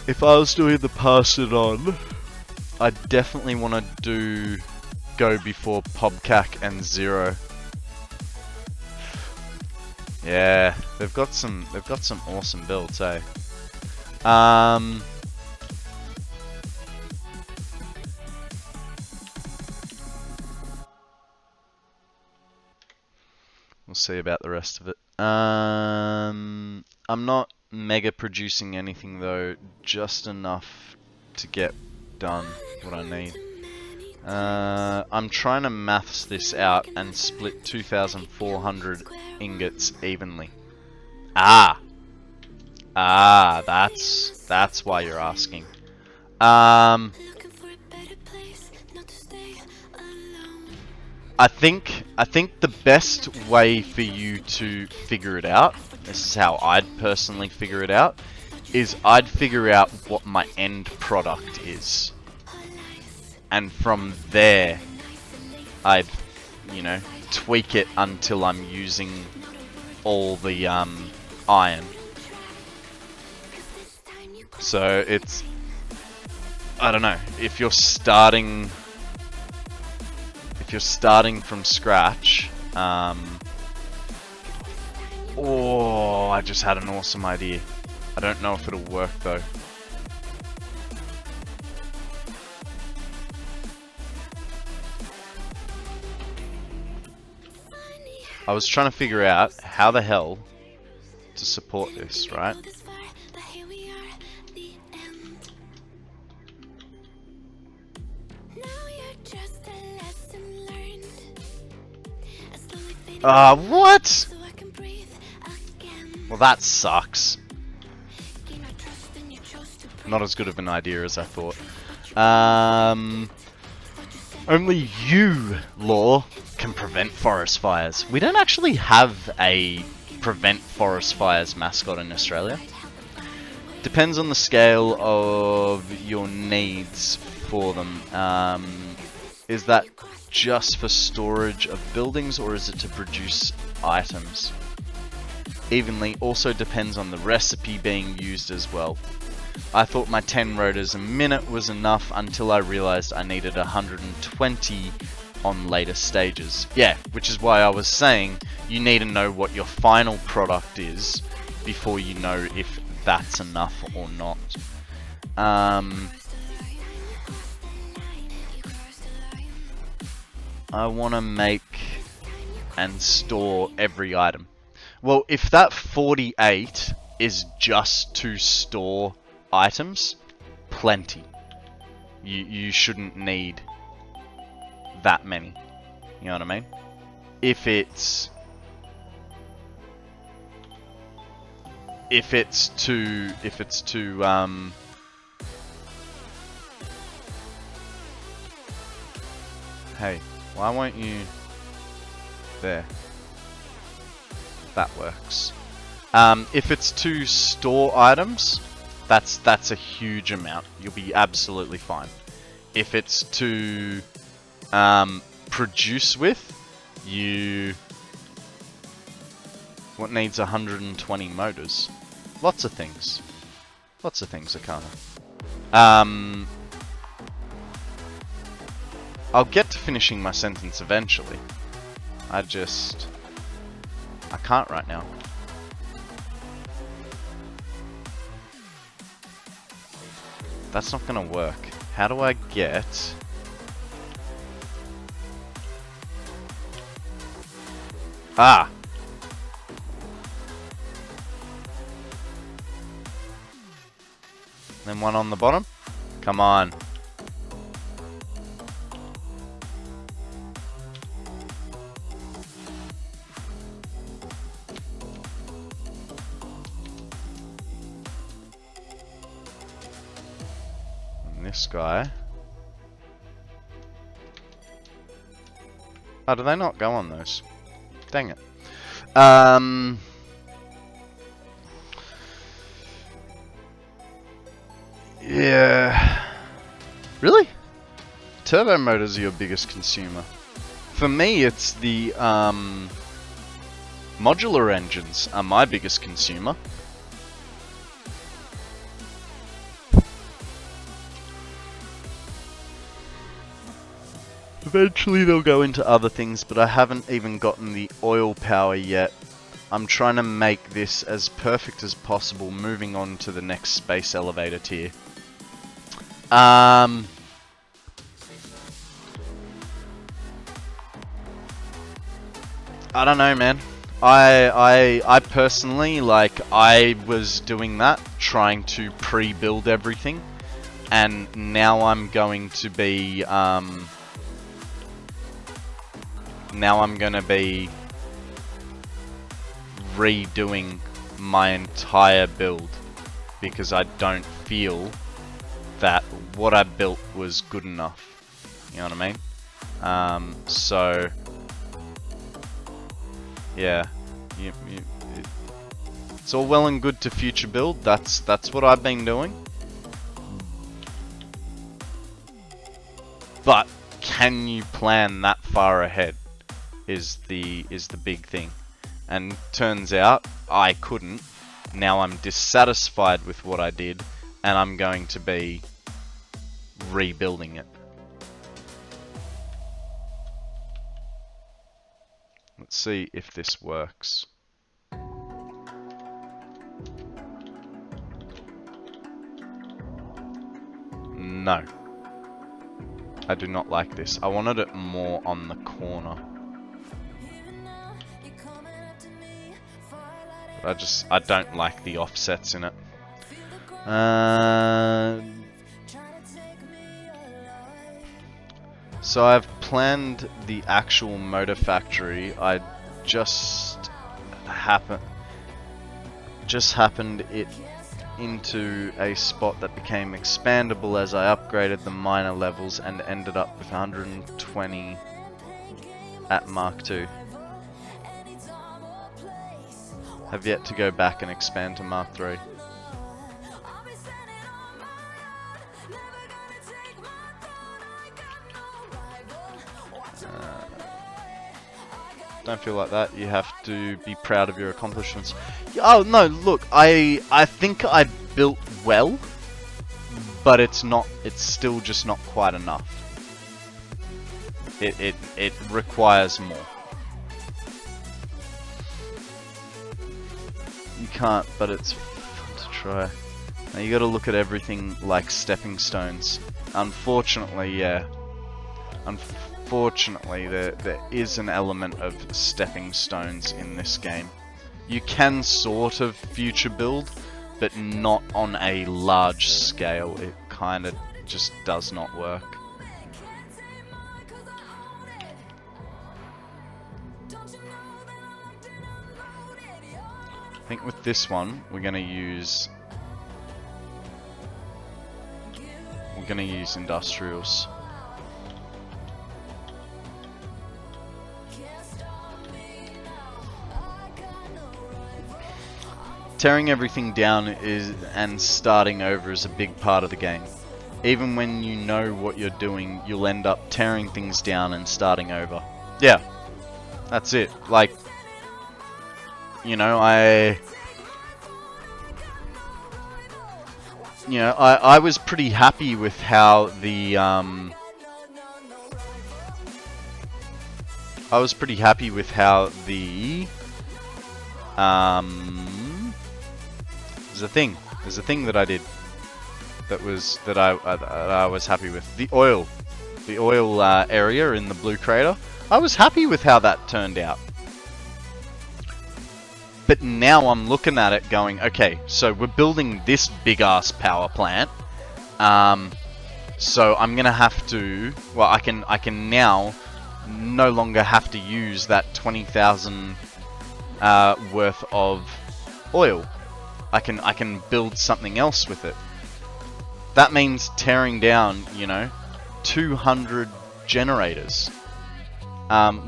If I was doing the pass it on, I definitely want to go before Pobcac and Zero. Yeah, they've got some awesome builds, eh? We'll see about the rest of it. I'm not mega producing anything though, just enough to get done what I need. I'm trying to maths this out and split 2,400 ingots evenly. That's why you're asking. I think the best way for you to figure it out, this is how I'd personally figure it out, is I'd figure out what my end product is. And from there, I'd, you know, tweak it until I'm using all the iron. So it's, I don't know, if you're starting from scratch, oh, I just had an awesome idea. I don't know if it'll work though. I was trying to figure out how the hell to support this, right? What? Well, that sucks. Not as good of an idea as I thought. Only you, Law, can prevent forest fires. We don't actually have a prevent forest fires mascot in Australia. Depends on the scale of your needs for them. Is that just for storage of buildings, or is it to produce items? Evenly also depends on the recipe being used as well. I thought my 10 rotors a minute was enough until I realized I needed 120 on later stages. Yeah, which is why I was saying you need to know what your final product is before you know if that's enough or not. I want to make and store every item. Well, if that 48 is just to store items, plenty. You shouldn't need that many. You know what I mean? If it's to hey, why won't you? There. That works. If it's to store items, that's a huge amount. You'll be absolutely fine. If it's to produce with, what needs 120 motors? Lots of things. Lots of things, Akana. I'll get to finishing my sentence eventually. I can't right now. That's not gonna work. How do I get... Ah! Then one on the bottom? Come on. This guy. Oh, do they not go on those? Dang it. Yeah. Really? Turbo motors are your biggest consumer. For me, it's the modular engines are my biggest consumer. Eventually they'll go into other things, but I haven't even gotten the oil power yet. I'm trying to make this as perfect as possible, moving on to the next space elevator tier. I don't know, man. I personally, like, I was doing that, trying to pre-build everything, and now I'm going to be, redoing my entire build, because I don't feel that what I built was good enough. You know what I mean? So yeah, it's all well and good to future build. That's what I've been doing. But can you plan that far ahead? Is the big thing. And turns out I couldn't. Now I'm dissatisfied with what I did, and I'm going to be rebuilding it. Let's see if this works. No. I do not like this. I wanted it more on the corner. I don't like the offsets in it. So I've planned the actual motor factory. I just happened it into a spot that became expandable as I upgraded the minor levels and ended up with 120 at Mark II. Have yet to go back and expand to Mark III. Don't feel like that. You have to be proud of your accomplishments. Oh no, look, I think I built well, but it's still just not quite enough. It requires more. You can't, but it's fun to try. Now you gotta look at everything like stepping stones. Unfortunately, yeah. Unfortunately, there is an element of stepping stones in this game. You can sort of future build, but not on a large scale. It kind of just does not work. I think with this one, we're gonna use industrials. Tearing everything down and starting over is a big part of the game. Even when you know what you're doing, you'll end up tearing things down and starting over. Yeah, that's it. Like, you know, I was pretty happy with how the there's a thing that I did that I was happy with. The oil area in the blue crater. I was happy with how that turned out. But now I'm looking at it going, okay, so we're building this big ass power plant. So I'm gonna have to, well, I can now no longer have to use that 20,000 worth of oil. I can build something else with it. That means tearing down, 200 generators,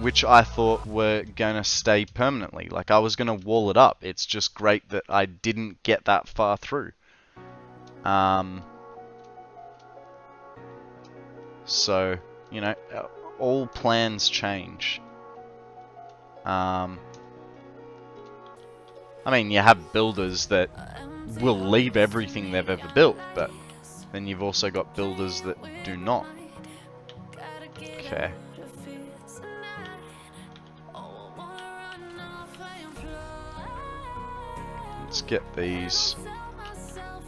which I thought were gonna stay permanently. Like, I was gonna wall it up. It's just great that I didn't get that far through. So, all plans change. I mean, you have builders that will leave everything they've ever built, but then you've also got builders that do not. Okay. Let's get these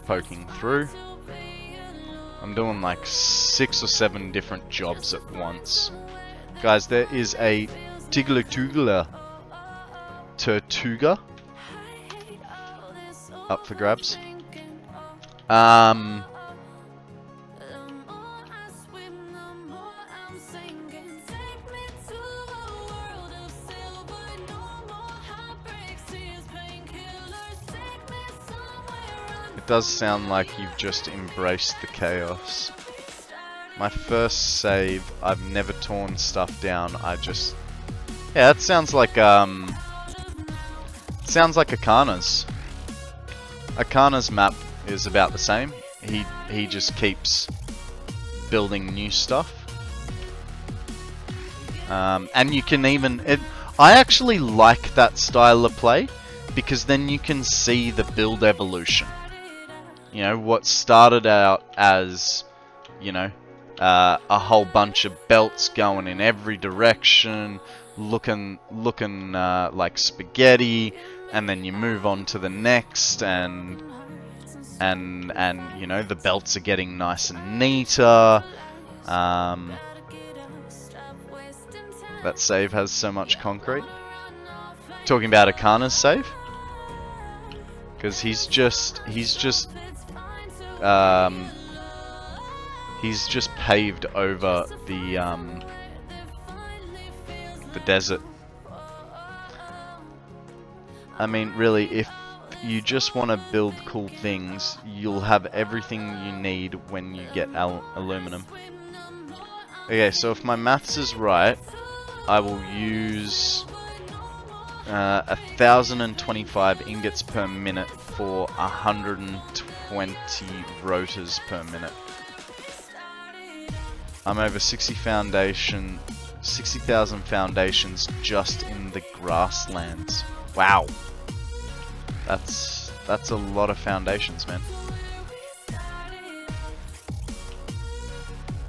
poking through. I'm doing like 6 or 7 different jobs at once. Guys, there is a tiggler Tortuga up for grabs. It does sound like you've just embraced the chaos. My first save, I've never torn stuff down. I just, yeah, that sounds like Akana's. Akana's map is about the same. He just keeps building new stuff. And you can even, I actually like that style of play because then you can see the build evolution. You know, what started out as, you know, a whole bunch of belts going in every direction, looking like spaghetti, and then you move on to the next, and you know, the belts are getting nice and neater. That save has so much concrete. Talking about Akana's save, because he's just paved over the desert. I mean, really, if you just want to build cool things, you'll have everything you need when you get aluminum. Okay, so if my maths is right, I will use 1,025 ingots per minute for 120 rotors per minute. I'm over 60,000 foundations just in the grasslands. Wow, that's a lot of foundations, man.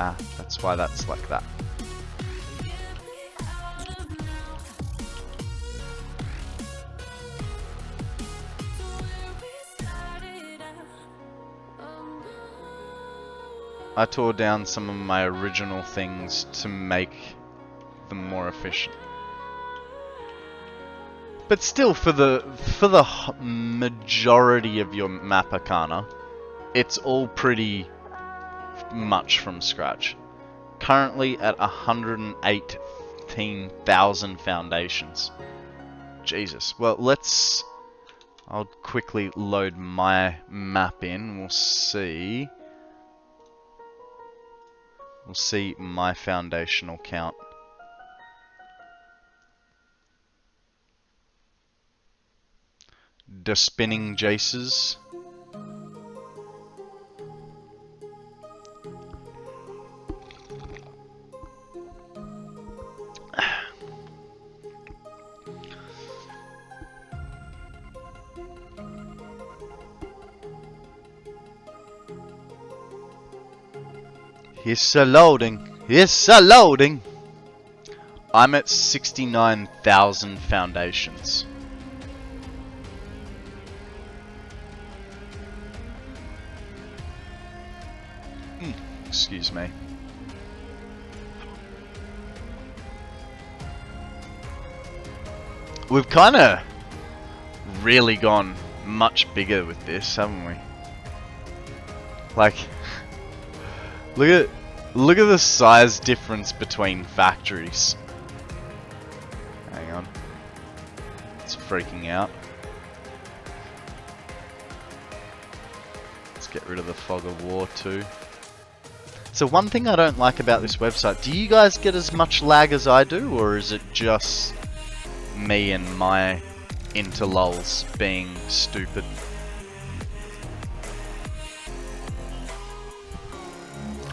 Ah, that's why that's like that. I tore down some of my original things to make them more efficient. But still, for the majority of your map Akana, it's all pretty much from scratch. Currently at 118,000 foundations. Jesus. Well, I'll quickly load my map in. We'll see my foundational count. The spinning Jaces. It's a loading. It's a loading. I'm at 69,000 foundations. Excuse me. We've kind of really gone much bigger with this, haven't we? Like, look at the size difference between factories. Hang on. It's freaking out. Let's get rid of the fog of war too. So one thing I don't like about this website, do you guys get as much lag as I do, or is it just me and my interlulls being stupid?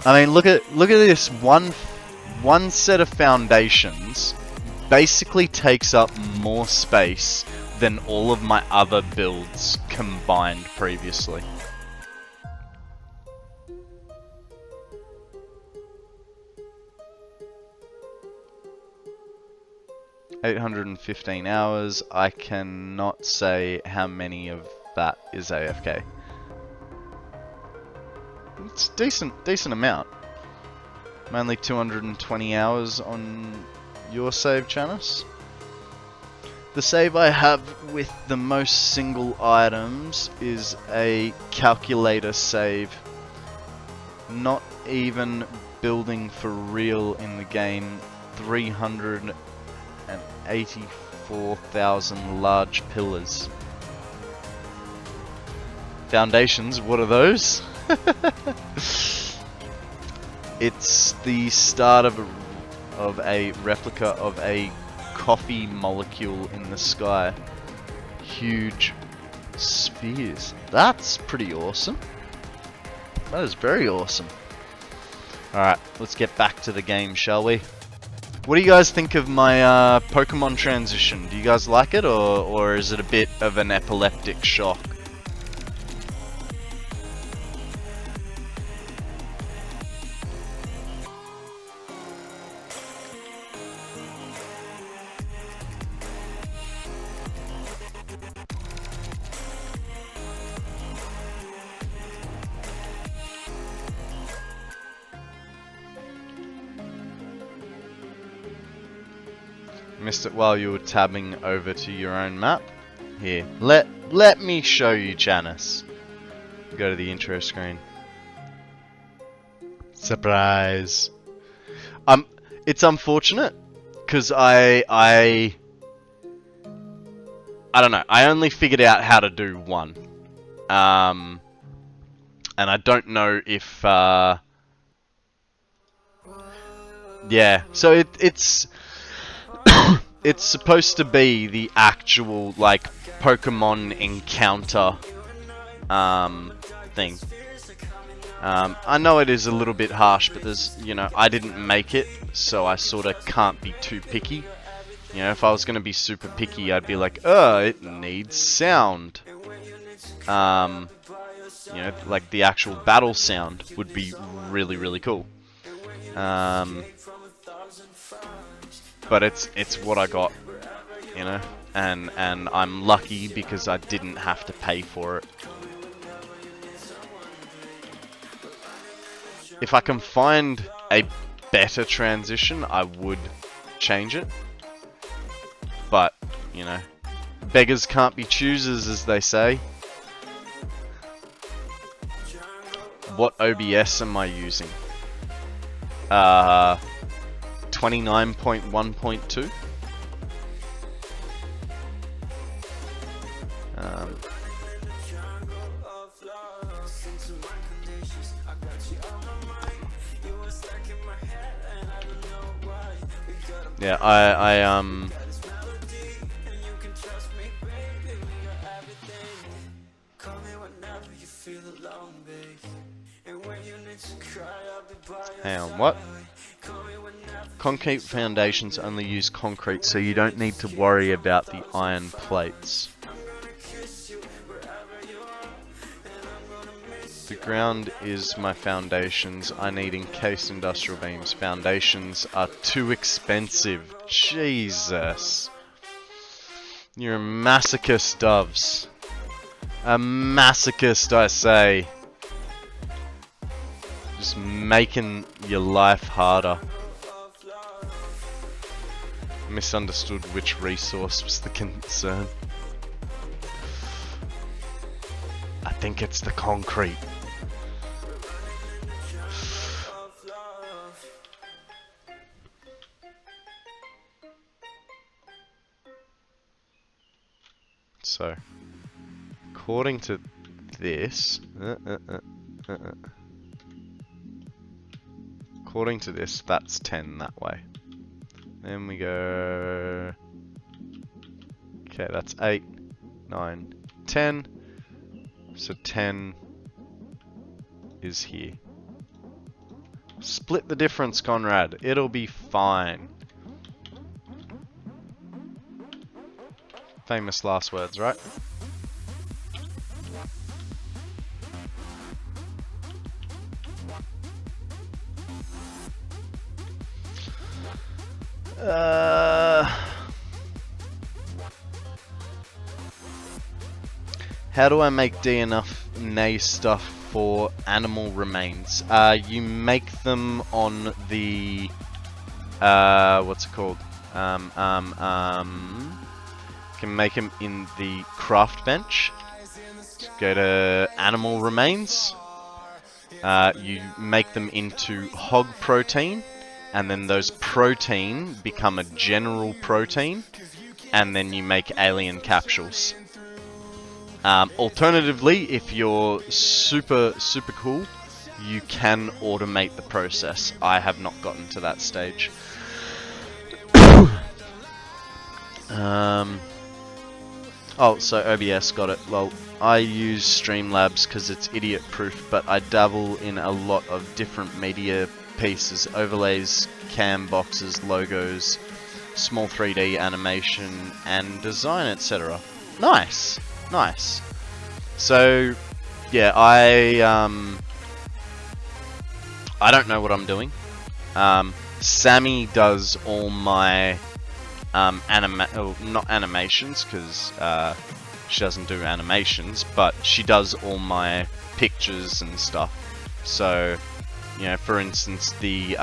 I mean, look at this one set of foundations basically takes up more space than all of my other builds combined previously. 815 hours. I cannot say how many of that is AFK. It's decent amount. I'm only 220 hours on your save, Janice. The save I have with the most single items is a calculator save. Not even building for real in the game. 384,000 large pillars. Foundations, what are those? It's the start of a replica of a coffee molecule in the sky. Huge spheres. That's pretty awesome. That is very awesome. Alright, let's get back to the game, shall we? What do you guys think of my Pokemon transition? Do you guys like it, or is it a bit of an epileptic shock? Missed it while you were tabbing over to your own map. Here, let me show you, Janice. Go to the intro screen. Surprise. It's unfortunate because I don't know. I only figured out how to do one, and I don't know if yeah. So it's. It's supposed to be the actual, like, Pokemon encounter thing. I know it is a little bit harsh, but there's, you know, I didn't make it, so I sort of can't be too picky. You know, if I was going to be super picky, I'd be like, it needs sound. You know, like the actual battle sound would be really, really cool. But it's what I got, you know, and I'm lucky because I didn't have to pay for it. If I can find a better transition, I would change it. But, you know, beggars can't be choosers, as they say. What OBS am I using? 29.1.2. Yeah, I hang on, what? Concrete foundations only use concrete, so you don't need to worry about the iron plates. The ground is my foundations. I need encased industrial beams. Foundations are too expensive. Jesus. You're a masochist, Doves. A masochist, I say. Just making your life harder. Misunderstood which resource was the concern. I think it's the concrete. So, according to this, according to this, that's 10 that way. Then we go, okay, that's 8, 9, 10, so 10 is here. Split the difference, Konrad, it'll be fine. Famous last words, right? How do I make DNA stuff for animal remains? You make them on the what's it called? can make them in the craft bench. Go to animal remains. You make them into hog protein, and then those protein become a general protein, and then you make alien capsules. Alternatively, if you're super cool, you can automate the process. I have not gotten to that stage. Oh, so OBS got it. Well, I use Streamlabs because it's idiot-proof, but I dabble in a lot of different media pieces, overlays, cam boxes, logos, small 3D animation, and design, etc. Nice, nice. So, yeah, I don't know what I'm doing. Sammy does all my not animations, because she doesn't do animations, but she does all my pictures and stuff. So, you know, for instance, the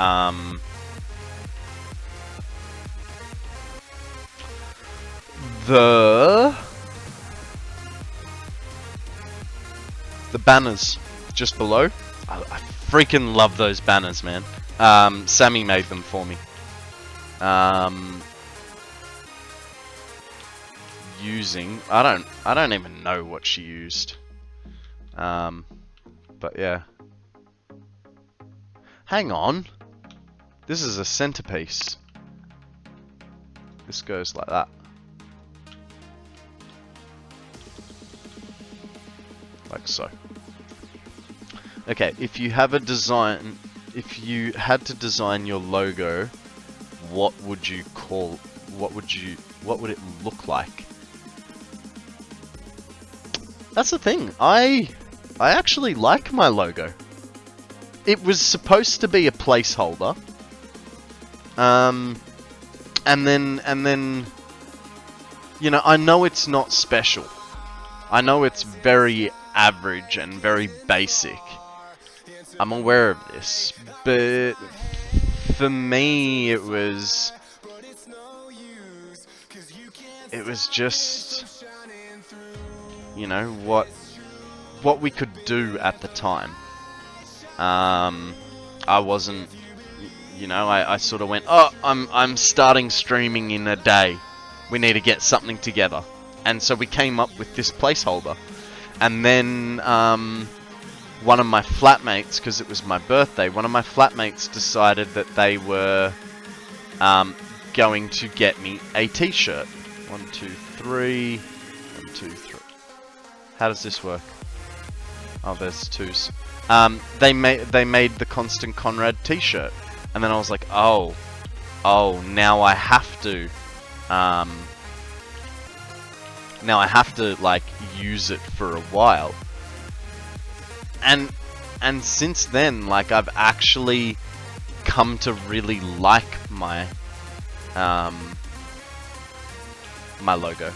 banners just below. I freaking love those banners, man. Sammy made them for me. Using I don't even know what she used. But yeah. Hang on. This is a centerpiece. This goes like that. Like so. Okay, if you have a design, if you had to design your logo, what would you call, what would it look like? That's the thing. I actually like my logo. It was supposed to be a placeholder. And then, you know, I know it's not special. I know it's very average and very basic. I'm aware of this, but for me, it was just, you know, what we could do at the time. I wasn't, you know, I sort of went, oh, I'm starting streaming in a day. We need to get something together. And so we came up with this placeholder. And then one of my flatmates, because it was my birthday, one of my flatmates decided that they were going to get me a t-shirt. 1, 2, 3. 1, 2, 3. How does this work? Oh, there's twos. They made the KonstantKonrad t-shirt, and then I was like, oh, now I have to, like use it for a while. And since then, like, I've actually come to really like my my logo.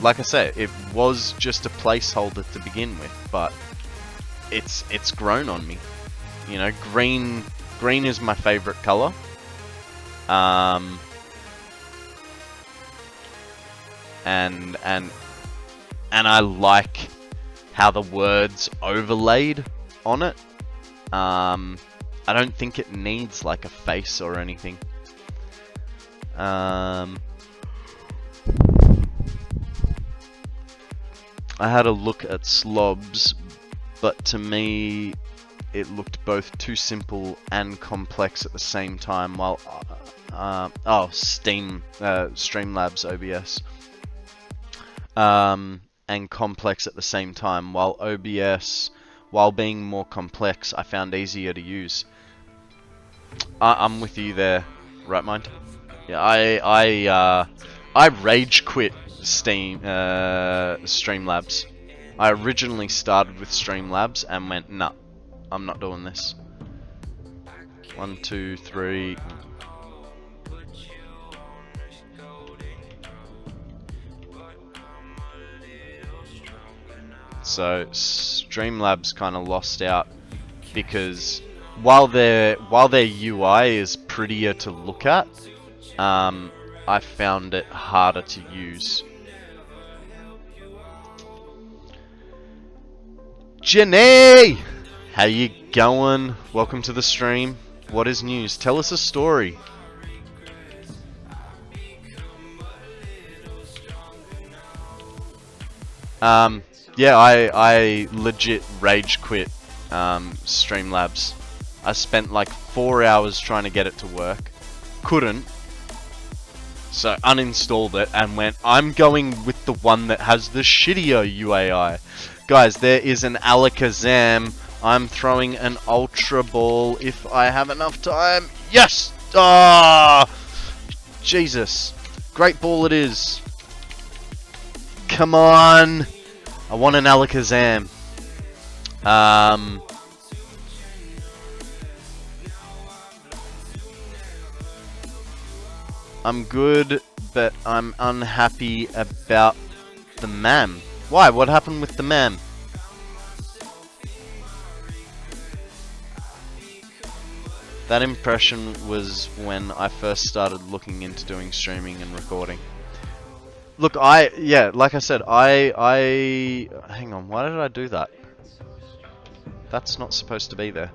Like I said, it was just a placeholder to begin with, but it's grown on me. You know, green is my favorite color. And I like how the words overlaid on it. I don't think it needs like a face or anything. I had a look at slobs, but to me it looked both too simple and complex at the same time. While Streamlabs OBS, and complex at the same time. While OBS, while being more complex, I found easier to use. I'm with you there, right mind? Yeah, I rage quit Streamlabs. I originally started with Streamlabs and went, nah, I'm not doing this. 1, 2, 3. So Streamlabs kind of lost out because while their UI is prettier to look at, I found it harder to use. Jenny! How you going? Welcome to the stream. What is news? Tell us a story. Yeah, I legit rage quit Streamlabs. I spent like 4 hours trying to get it to work. Couldn't. So uninstalled it and went, I'm going with the one that has the shittier UAI. Guys, there is an Alakazam. I'm throwing an Ultra Ball if I have enough time. Yes! Ah! Jesus. Great ball it is. Come on! I want an Alakazam. I'm good, but I'm unhappy about the MAM. Why? What happened with the MAM? That impression was when I first started looking into doing streaming and recording. Look, yeah, like I said, hang on, why did I do that? That's not supposed to be there.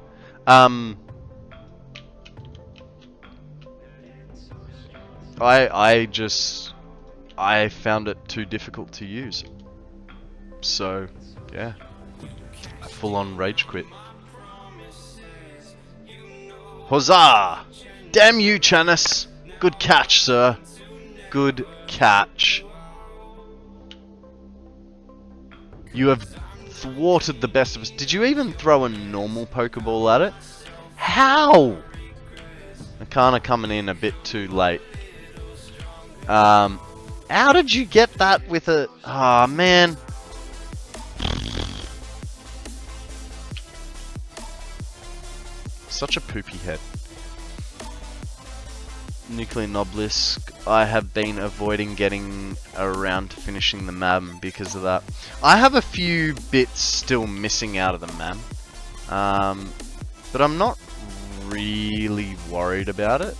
I found it too difficult to use. So, yeah. I full on rage quit. Huzzah! Damn you, Chanis! Good catch, sir. Good catch. You have thwarted the best of us. Did you even throw a normal Pokeball at it? How? Nakana coming in a bit too late. How did you get that with a... Ah, man. Such a poopy head. Nuclear Noblisk. I have been avoiding getting around to finishing the MAM because of that. I have a few bits still missing out of the MAM. But I'm not really worried about it.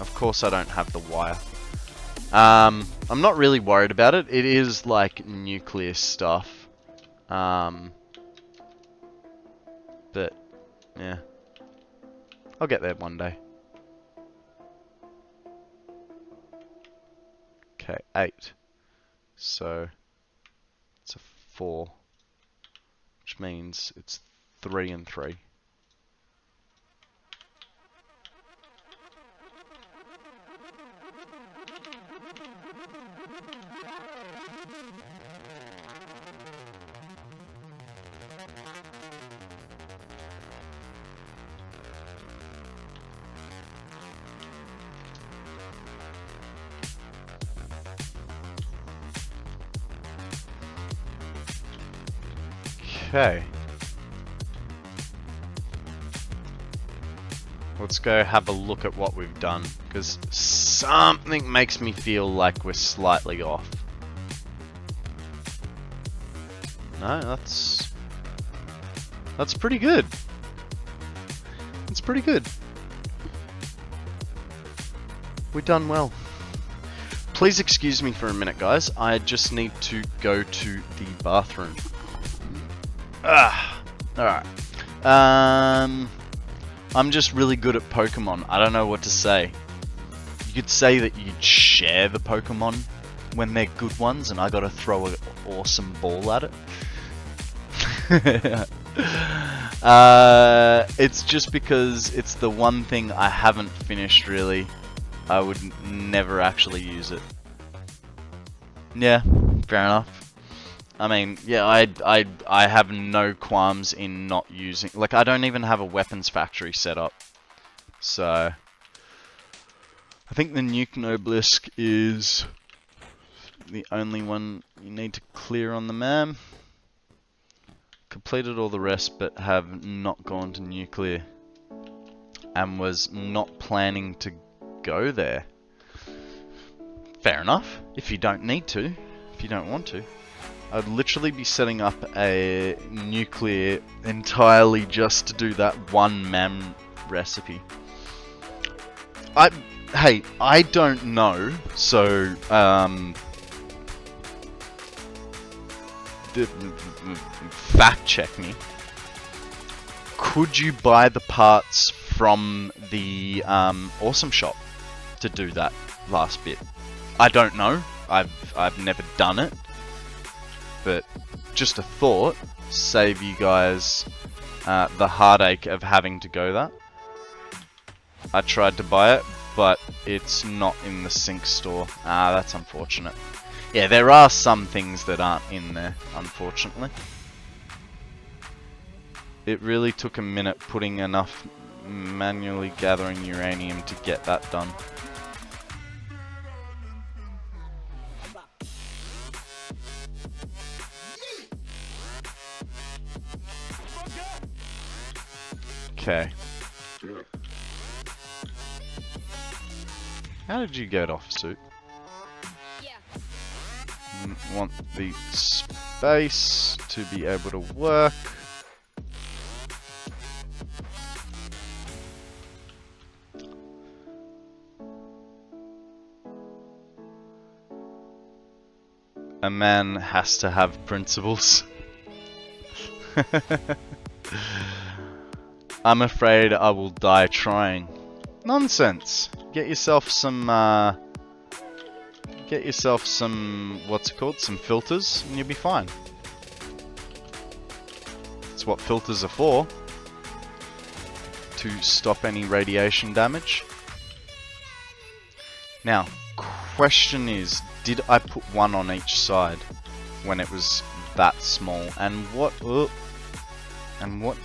Of course I don't have the wire. I'm not really worried about it. It is like nuclear stuff. But yeah. I'll get there one day. Okay, 8. So it's a 4, which means it's 3 and 3. Okay. Let's go have a look at what we've done, because something makes me feel like we're slightly off. No, that's pretty good. That's pretty good. We've done well. Please excuse me for a minute, guys. I just need to go to the bathroom. Alright. I'm just really good at Pokemon. I don't know what to say. You could say that you'd share the Pokemon when they're good ones, and I gotta throw an awesome ball at it. It's just because it's the one thing I haven't finished, really. I would never actually use it. Yeah, fair enough. I mean, yeah, I have no qualms in not using... Like, I don't even have a weapons factory set up. So... I think the Nuke Noblisk is the only one you need to clear on the MAM. Completed all the rest, but have not gone to nuclear. And was not planning to go there. Fair enough. If you don't need to. If you don't want to. I'd literally be setting up a nuclear entirely just to do that one MAM recipe. hey, I don't know, so fact check me. Could you buy the parts from the Awesome Shop to do that last bit? I don't know. I've never done it, but just a thought. Save you guys the heartache of having to go that. I tried to buy it, but it's not in the sync store. Ah, that's unfortunate. Yeah, there are some things that aren't in there, unfortunately. It really took a minute putting enough manually gathering uranium to get that done. Okay. How did you get off, Suit? Want the space to be able to work. A man has to have principles. I'm afraid I will die trying. Nonsense. Get yourself some what's it called? Some filters and you'll be fine. That's what filters are for. To stop any radiation damage. Now, question is, did I put one on each side when it was that small? And what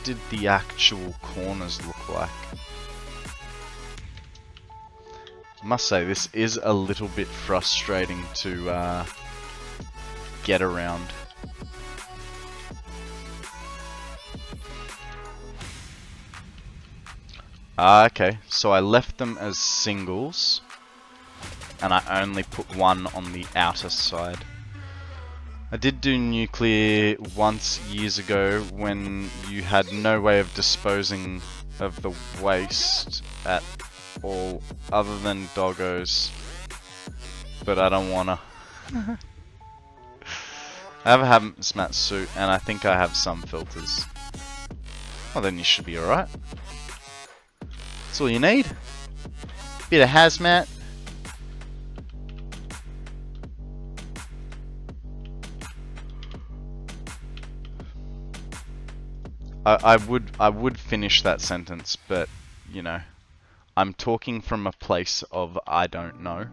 did the actual corners look like? I must say, this is a little bit frustrating to get around. Okay, so I left them as singles, and I only put one on the outer side. I did do nuclear once years ago when you had no way of disposing of the waste at all other than doggos, but I don't wanna. I have a hazmat suit and I think I have some filters. Well, then you should be alright. That's all you need. Bit of hazmat. I would finish that sentence, but you know, I'm talking from a place of I don't know.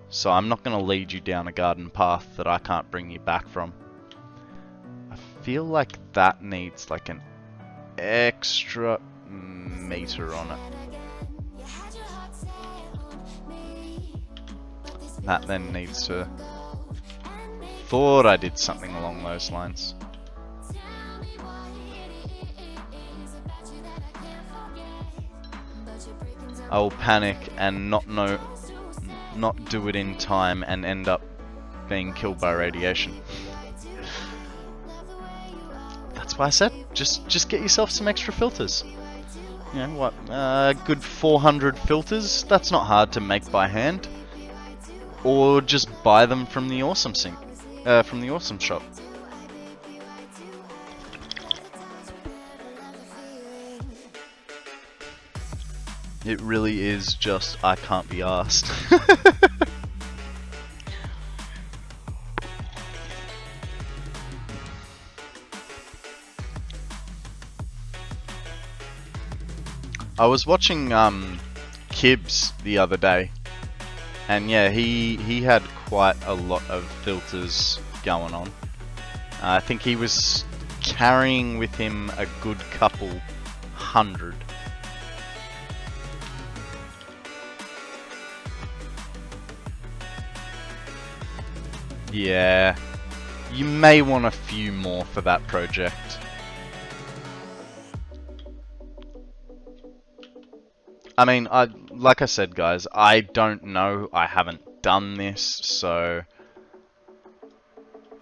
So I'm not going to lead you down a garden path that I can't bring you back from. I feel like that needs like an extra meter on it. That then needs to... Thought I did something along those lines. I will panic and not do it in time and end up being killed by radiation. That's why I said just get yourself some extra filters. You know what? A good 400 filters. That's not hard to make by hand. Or just buy them from the Awesome Shop. It really is just, I can't be arsed. I was watching Kibs the other day, and yeah, he had quite a lot of filters going on. I think he was carrying with him a good couple hundred. Yeah, you may want a few more for that project. I mean, like I said, guys, I don't know. I haven't done this, so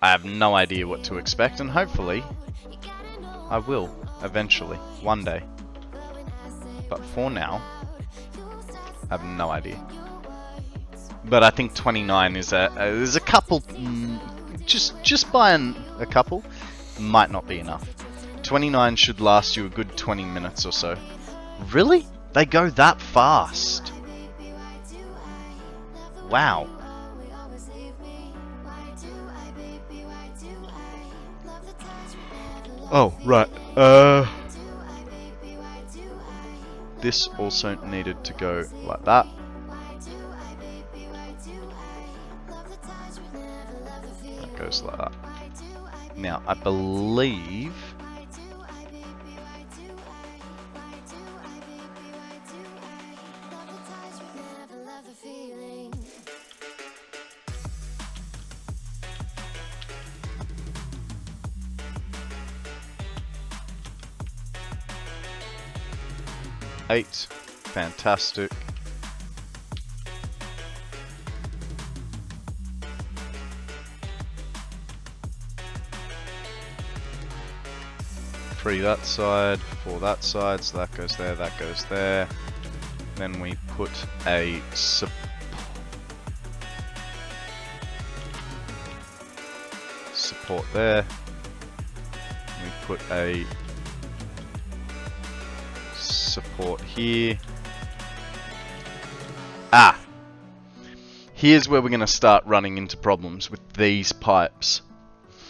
I have no idea what to expect, and hopefully I will eventually, one day. But for now, I have no idea. But I think 29 is there's a couple, just buying a couple might not be enough. 29 should last you a good 20 minutes or so. Really? They go that fast? Wow. Oh, right. This also needed to go like that. That goes like that. Now, I believe... Eight, fantastic. Three that side, four that side, so that goes there, that goes there. Then we put a support there. We put a support here. Here's where we're going to start running into problems with these pipes,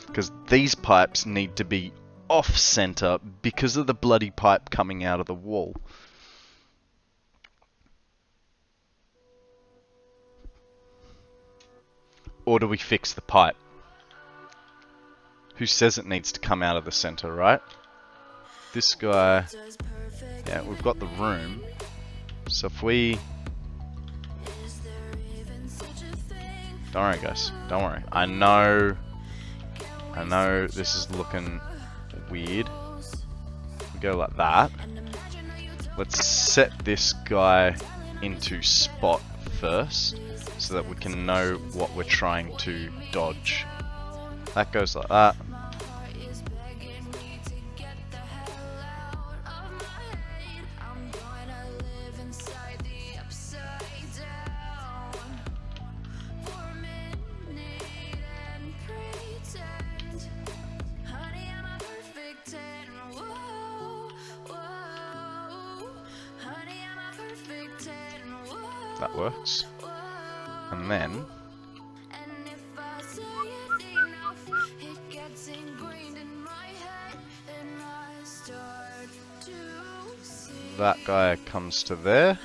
because these pipes need to be off center because of the bloody pipe coming out of the wall. Or do we fix the pipe? Who says it needs to come out of the center, right? This guy... Yeah, we've got the room. So if we... Don't worry, guys. Don't worry. I know this is looking weird. We go like that. Let's set this guy into spot first, so that we can know what we're trying to dodge. That goes like that. That works. And then that guy comes to there.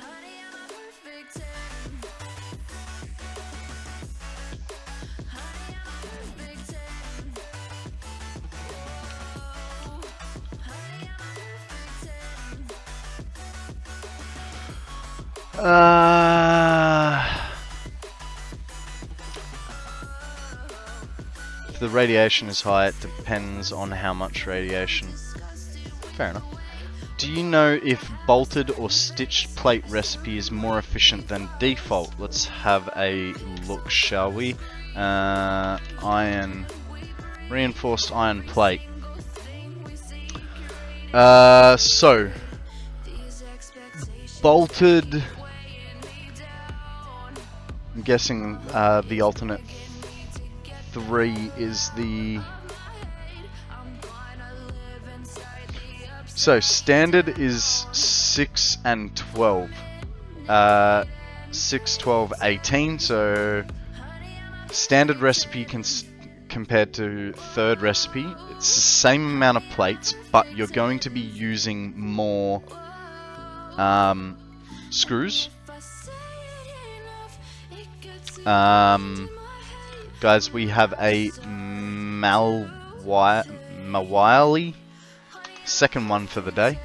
If the radiation is high, it depends on how much radiation. Fair enough. Do you know if bolted or stitched plate recipe is more efficient than default? Let's have a look, shall we? Reinforced iron plate. So bolted, I'm guessing the alternate 3 is the... So standard is 6 and 12. 6, 12, 18. So standard recipe compared to third recipe, it's the same amount of plates, but you're going to be using more screws. Guys, we have a Mawali, second one for the day.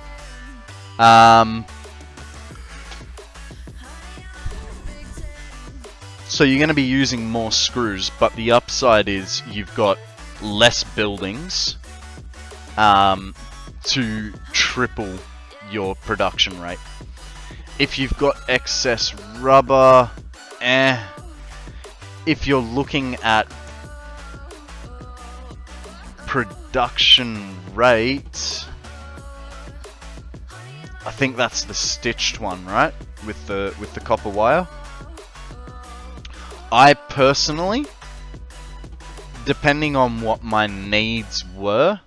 So you're going to be using more screws, but the upside is you've got less buildings to triple your production rate. If you've got excess rubber, if you're looking at production rate, I think that's the stitched one, right? With the copper wire. I personally, depending on what my needs were,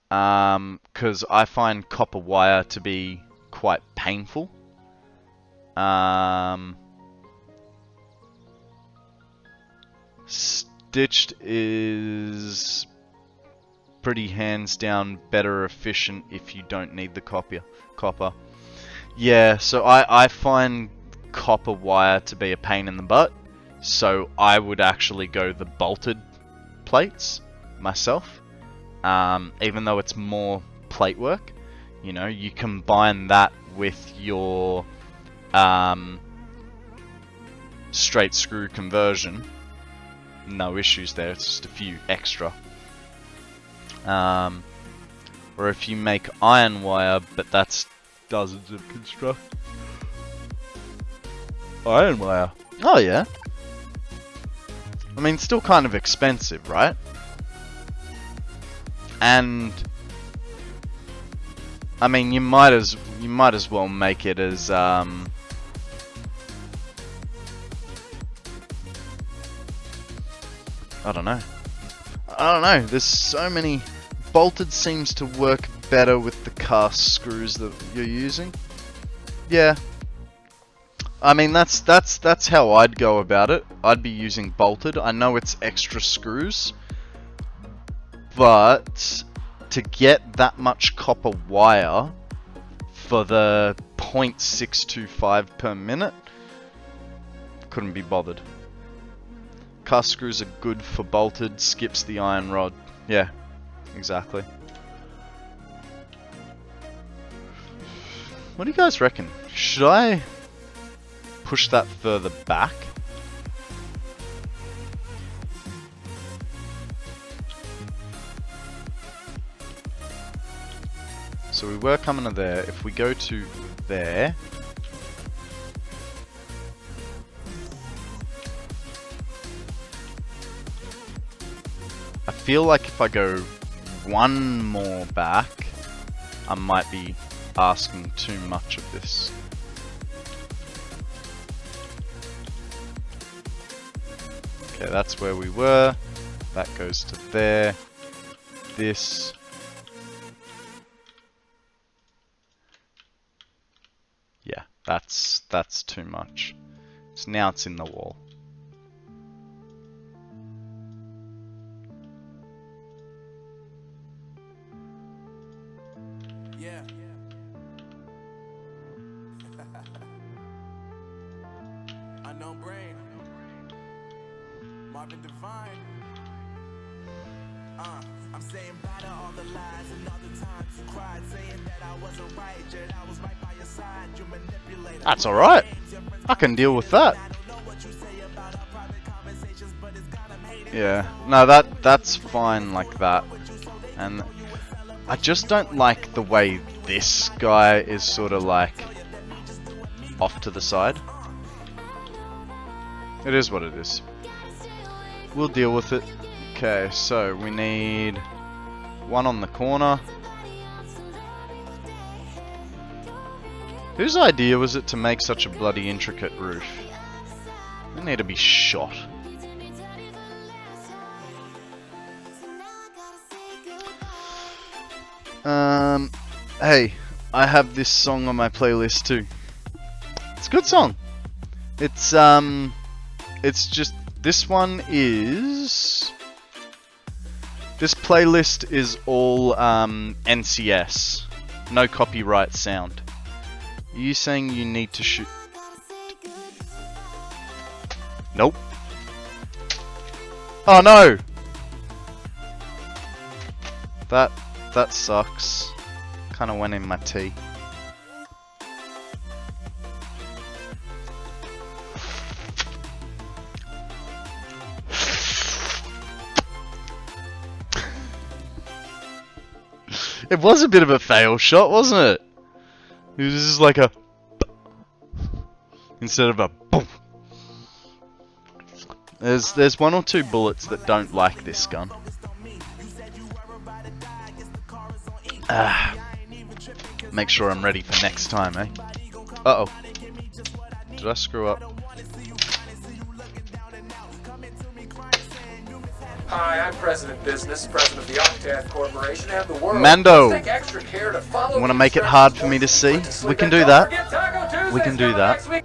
because I find copper wire to be quite painful. Stitched is pretty hands down better efficient if you don't need the copper. Yeah, so I find copper wire to be a pain in the butt, so I would actually go the bolted plates myself. Even though it's more plate work, you know, you combine that with your straight screw conversion, no issues there. It's just a few extra. Or if you make iron wire, but that's dozens of construct. Iron wire. Oh yeah. I mean, still kind of expensive, right? And I mean, you might as well make it as I don't know. There's so many. Bolted seems to work better with the cast screws that you're using. Yeah. I mean, that's how I'd go about it. I'd be using bolted. I know it's extra screws, but to get that much copper wire for the 0.625 per minute, couldn't be bothered. Cast screws are good for bolted, skips the iron rod. Yeah, exactly. What do you guys reckon? Should I push that further back? So we were coming to there. If we go to there, I feel like if I go one more back, I might be asking too much of this. Okay, that's where we were. That goes to there. This. Yeah, that's too much. So now it's in the wall. Yeah. Unknown brain. Marvin Divine. I'm saying bye to all the lies and all the times you cried, saying that I wasn't right, yet I was right by your side. You manipulated. That's alright. I can deal with that. Yeah. No, that's fine like that. And I just don't like the way this guy is sort of like off to the side. It is what it is. We'll deal with it. Okay, so we need one on the corner. Whose idea was it to make such a bloody intricate roof? They need to be shot. Hey, I have this song on my playlist too. It's a good song. It's just, this one is, this playlist is all NCS, no copyright sound. Are you saying you need to shoot? Nope. Oh no! That sucks. Kinda went in my tea. It was a bit of a fail shot, wasn't it? It was just like a instead of a boom. There's one or two bullets that don't like this gun. Make sure I'm ready for next time, eh? Uh-oh. Did I screw up? Hi, I'm President Business, President of the Octane Corporation and the world. Mando. Let's take extra care to follow Want to the make it hard for me to see? instructions. Put to We sleep can and do don't that. forget Taco Tuesday's We can do coming that. next week.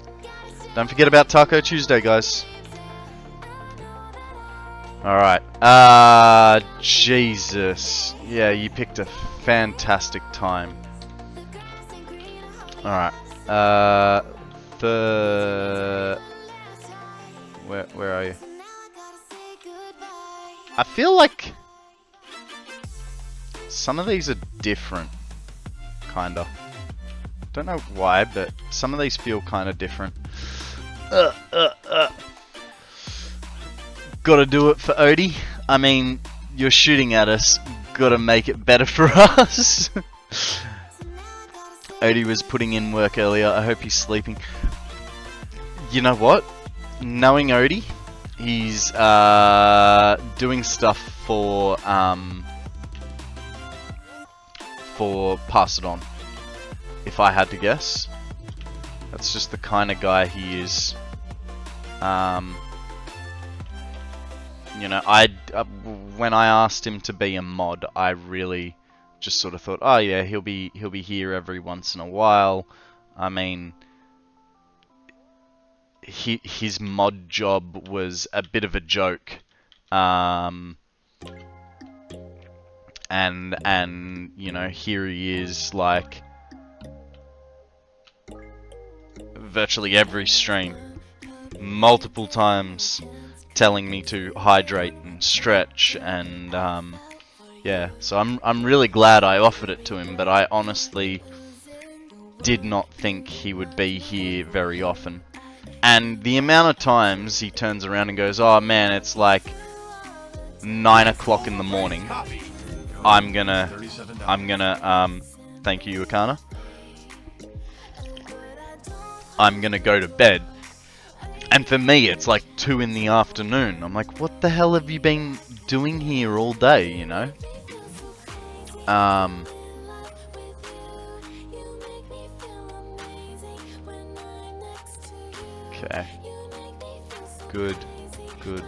Don't forget about Taco Tuesday, guys. Alright. Jesus. Yeah, you picked a fantastic time. Alright. Where are you? I feel like some of these are different, kinda. Don't know why, but some of these feel kinda different. Gotta do it for Odie. I mean, you're shooting at us. Gotta make it better for us. Odie was putting in work earlier. I hope he's sleeping. You know what? Knowing Odie, he's doing stuff for Pass It On. If I had to guess, that's just the kind of guy he is. You know, when I asked him to be a mod, I really just sort of thought, oh yeah, he'll be here every once in a while. I mean, his mod job was a bit of a joke, and you know, here he is, like virtually every stream, multiple times, telling me to hydrate and stretch, and yeah, so I'm really glad I offered it to him, but I honestly did not think he would be here very often. And the amount of times he turns around and goes, oh man, it's like 9 o'clock in the morning. I'm gonna thank you, Akana. I'm gonna go to bed. And for me, it's like 2 in the afternoon. I'm like, what the hell have you been doing here all day, you know? Okay. Good. Good.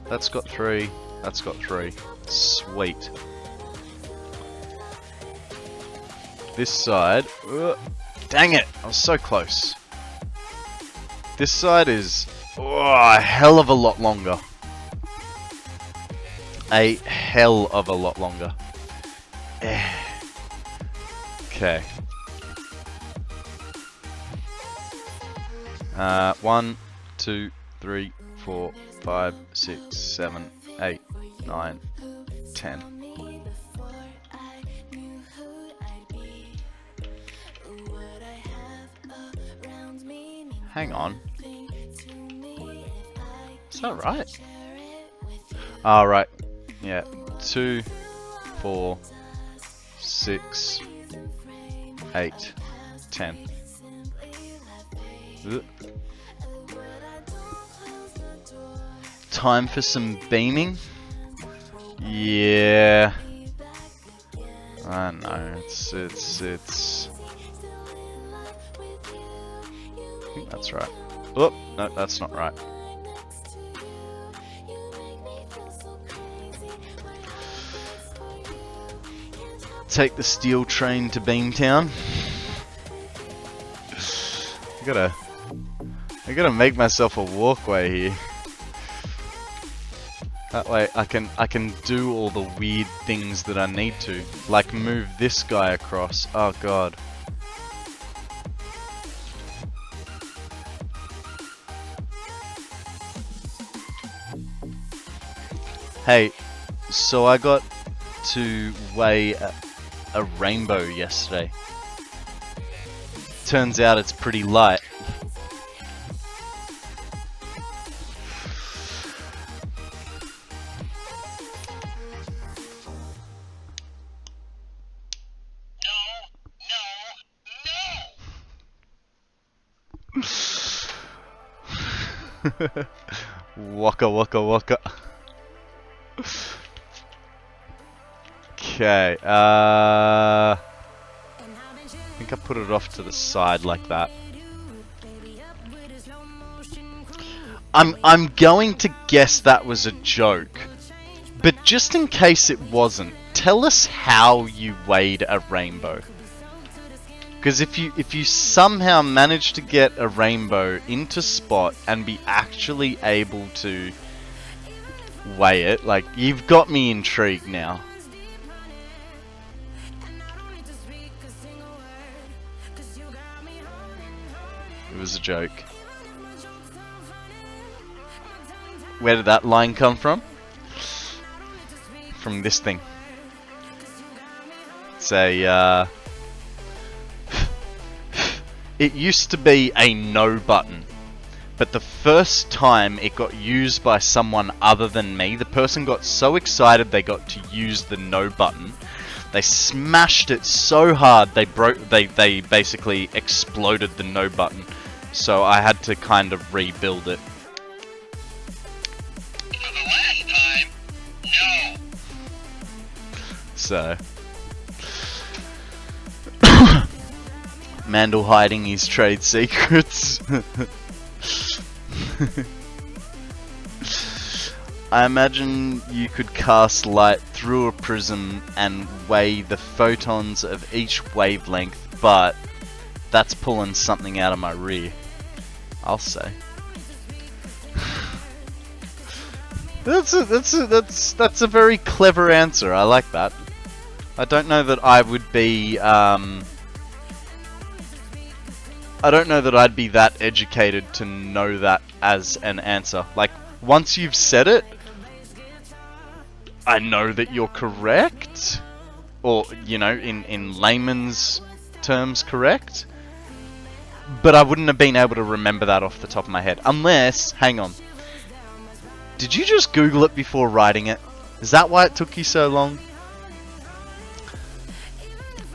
That's got 3. That's got 3. Sweet. This side... dang it! I was so close. This side is a hell of a lot longer. A hell of a lot longer. Okay. 1, 2, 3, 4, 5, 6, 7, 8, 9, 10. Hang on. Is that right? Ah, right. Yeah. 2, 4, 6, 8, 10. Ugh. Time for some beaming? Yeah. I know, it's I think that's right. Oh, no, that's not right. Take the steel train to Beamtown. I gotta make myself a walkway here. That way I can do all the weird things that I need to. Like move this guy across. Oh god. Hey, so I got to weigh a rainbow yesterday. Turns out it's pretty light. Waka waka waka. Okay, think I put it off to the side like that. I'm going to guess that was a joke, but just in case it wasn't, tell us how you weighed a rainbow. Because if you somehow manage to get a rainbow into Spot and be actually able to weigh it, like, you've got me intrigued now. It was a joke. Where did that line come from? From this thing. It's a, it used to be a no button, but the first time it got used by someone other than me, the person got so excited they got to use the no button. They smashed it so hard they basically exploded the no button. So I had to kind of rebuild it. For the last time, no. So Mandel hiding his trade secrets. I imagine you could cast light through a prism and weigh the photons of each wavelength, but that's pulling something out of my rear, I'll say. That's a very clever answer. I like that. I don't know that I would be I don't know that I'd be that educated to know that as an answer. Like, once you've said it, I know that you're correct. Or, you know, in layman's terms, correct. But I wouldn't have been able to remember that off the top of my head. Unless, hang on. Did you just Google it before writing it? Is that why it took you so long?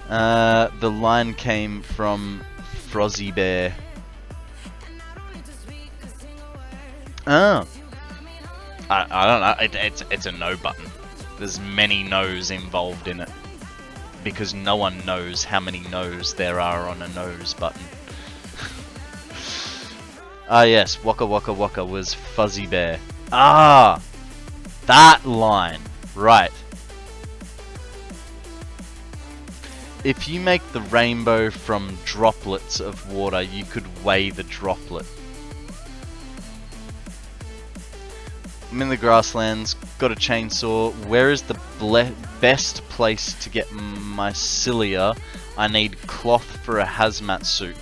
The line came from Frozzy Bear. Oh. I don't know. It's a no button. There's many no's involved in it. Because no one knows how many no's there are on a nose button. Ah yes, Waka Waka Waka was Fuzzy Bear. Ah! That line. Right. If you make the rainbow from droplets of water, you could weigh the droplet. I'm in the grasslands, got a chainsaw. Where is the best place to get my cilia? I need cloth for a hazmat suit.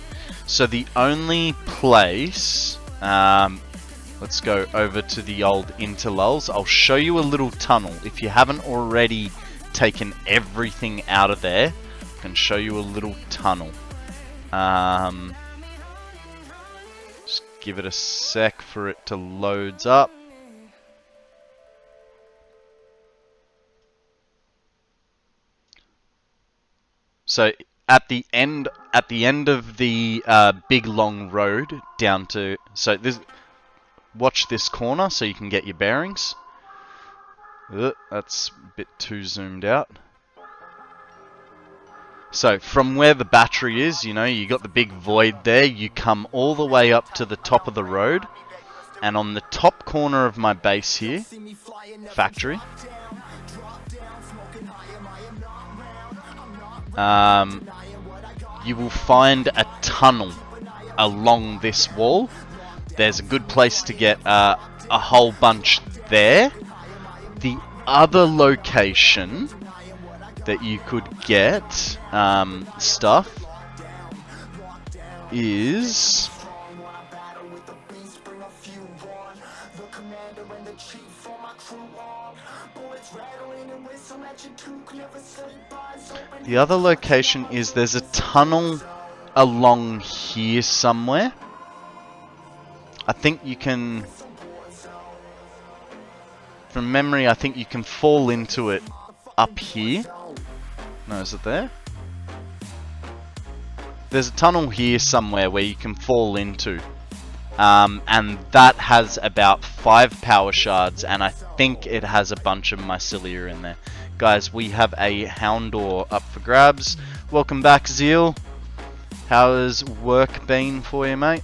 So the only place... let's go over to the old interlulls. I'll show you a little tunnel. If you haven't already taken everything out of there, I can show you a little tunnel. Just give it a sec for it to load up. So at the end of the big long road down to watch this corner so you can get your bearings. That's a bit too zoomed out. So from where the battery is, you know, you got the big void there. You come all the way up to the top of the road, and on the top corner of my base here, factory. You will find a tunnel along this wall. There's a good place to get a whole bunch there. The other location that you could get stuff is... The other location is there's a tunnel along here somewhere. I think you can... From memory, I think you can fall into it up here. No, is it there? There's a tunnel here somewhere where you can fall into. And that has about 5 power shards, and I think it has a bunch of mycelia in there. Guys, we have a Houndor up for grabs. Welcome back, Zeal. How's work been for you, mate?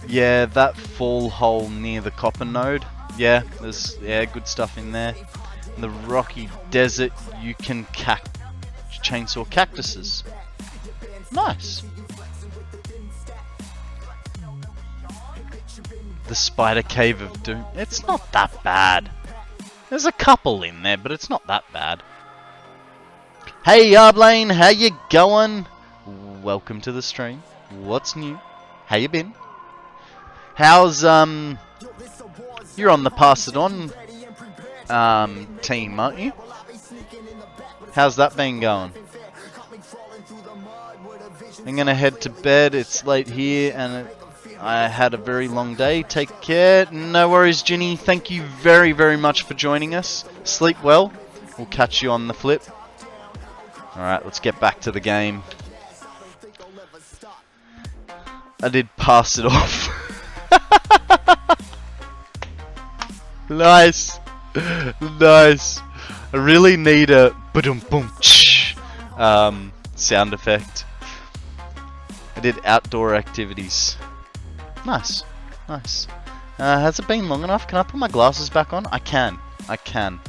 Yeah, that fall hole near the copper node. Yeah, there's good stuff in there. In the rocky desert, you can chainsaw cactuses. Nice. The spider cave of doom. It's not that bad. There's a couple in there, but it's not that bad. Hey Yarblane, how you going? Welcome to the stream. What's new? How you been? How's you're on the Pass It On team, aren't you? How's that been going? I'm gonna head to bed. It's late here and I had a very long day. Take care. No worries, Ginny. Thank you very, very much for joining us. Sleep well. We'll catch you on the flip. Alright, let's get back to the game. I did pass it off. Nice. Nice. I really need a boom boom sound effect. I did outdoor activities. Nice. Nice. Has it been long enough? Can I put my glasses back on? I can. I can.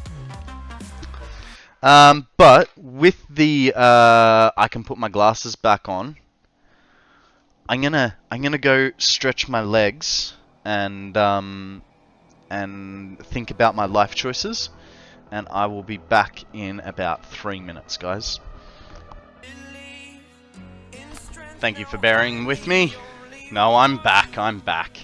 But with the I can put my glasses back on. I'm gonna go stretch my legs and think about my life choices, and I will be back in about 3 minutes, guys. Thank you for bearing with me. No, I'm back. I'm back.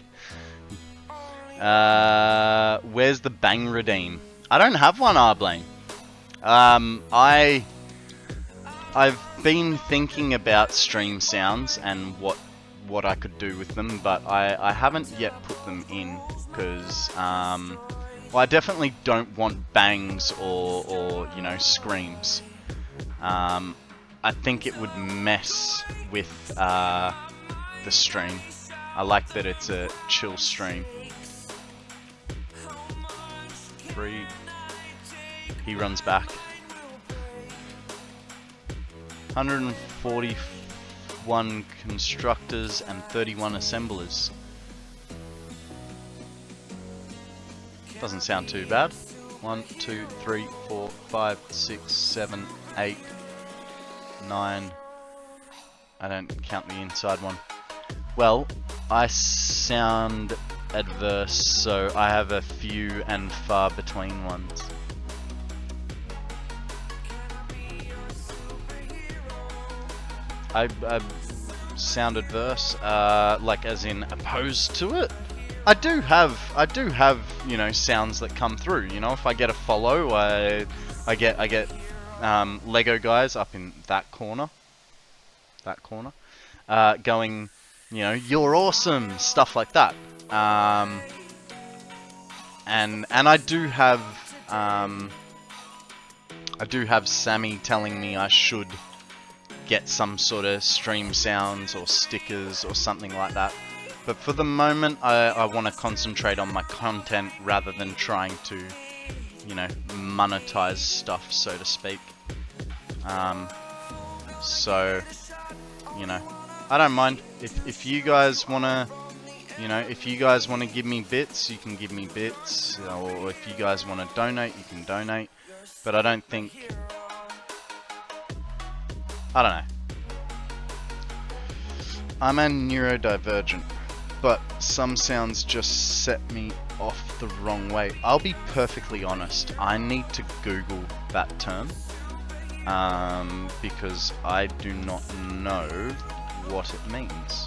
Where's the bang redeem? I don't have one, Arblane. I've been thinking about stream sounds and what I could do with them, but I haven't yet put them in because well, I definitely don't want bangs or you know, screams. I think it would mess with the stream. I like that it's a chill stream. 3. He runs back. 141 constructors and 31 assemblers. Doesn't sound too bad. 1, 2, 3, 4, 5, 6, 7, 8, 9. I don't count the inside one. Well, I sound adverse, so I have a few and far between ones. I sound adverse, like as in opposed to it. I do have, you know, sounds that come through. You know, if I get a follow, I get Lego guys up in that corner, going, you know, you're awesome, stuff like that. And I do have Sammy telling me I should get some sort of stream sounds or stickers or something like that. But for the moment, I want to concentrate on my content rather than trying to, you know, monetize stuff, so to speak. So, you know, I don't mind. If you guys want to, you know, if you guys want to give me bits, you can give me bits. Or if you guys want to donate, you can donate. But I don't think... I don't know. I'm a neurodivergent, but some sounds just set me off the wrong way. I'll be perfectly honest, I need to Google that term, because I do not know what it means.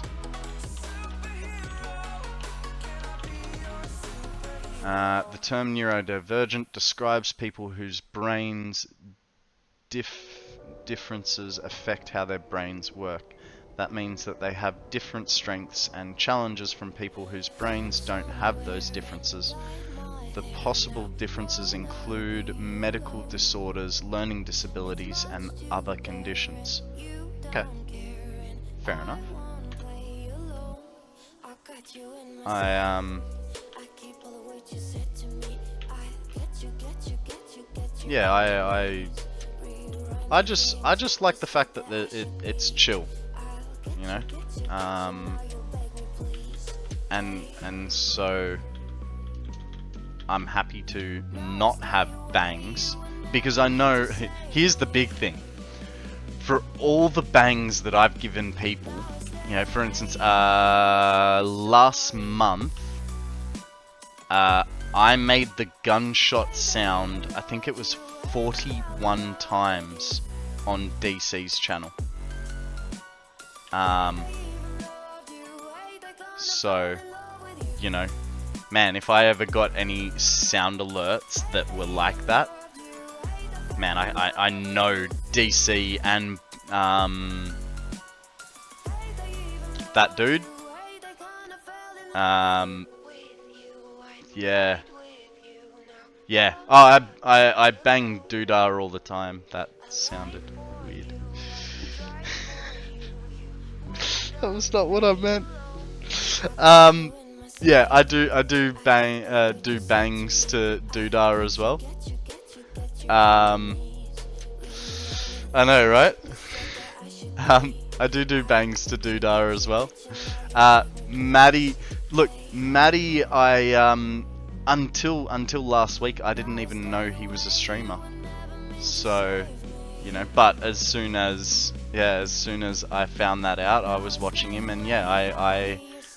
The term neurodivergent describes people whose brains differences affect how their brains work. That means that they have different strengths and challenges from people whose brains don't have those differences. The possible differences include medical disorders, learning disabilities, and other conditions. Okay, fair enough. Yeah, I I just like the fact that it's chill, you know, and so I'm happy to not have bangs because I know. Here's the big thing: for all the bangs that I've given people, you know, for instance, last month, I made the gunshot sound. I think it was 41 times on DC's channel. So, you know, man, if I ever got any sound alerts that were like that, man, I know DC and that dude, yeah. Yeah. Oh, I bang Doodah all the time. That sounded weird. That was not what I meant. Yeah, I do do bangs to Doodah as well. I know, right? I do bangs to Doodah as well. Maddie, look, Maddie, until last week, I didn't even know he was a streamer. So, you know, but as soon as I found that out, I was watching him, and yeah,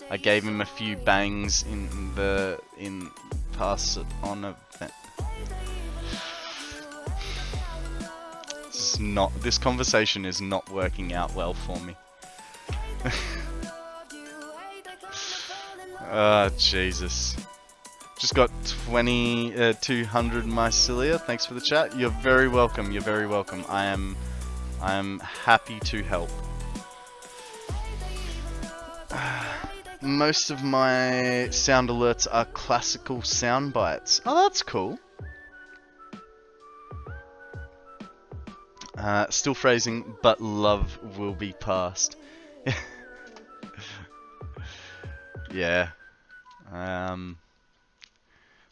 I gave him a few bangs in pass it on event. This conversation is not working out well for me. Ah, Jesus. Just got 200 mycelia. Thanks for the chat. You're very welcome. You're very welcome. I am happy to help. Most of my sound alerts are classical sound bites. Oh, that's cool. Still phrasing, but love will be past. Yeah.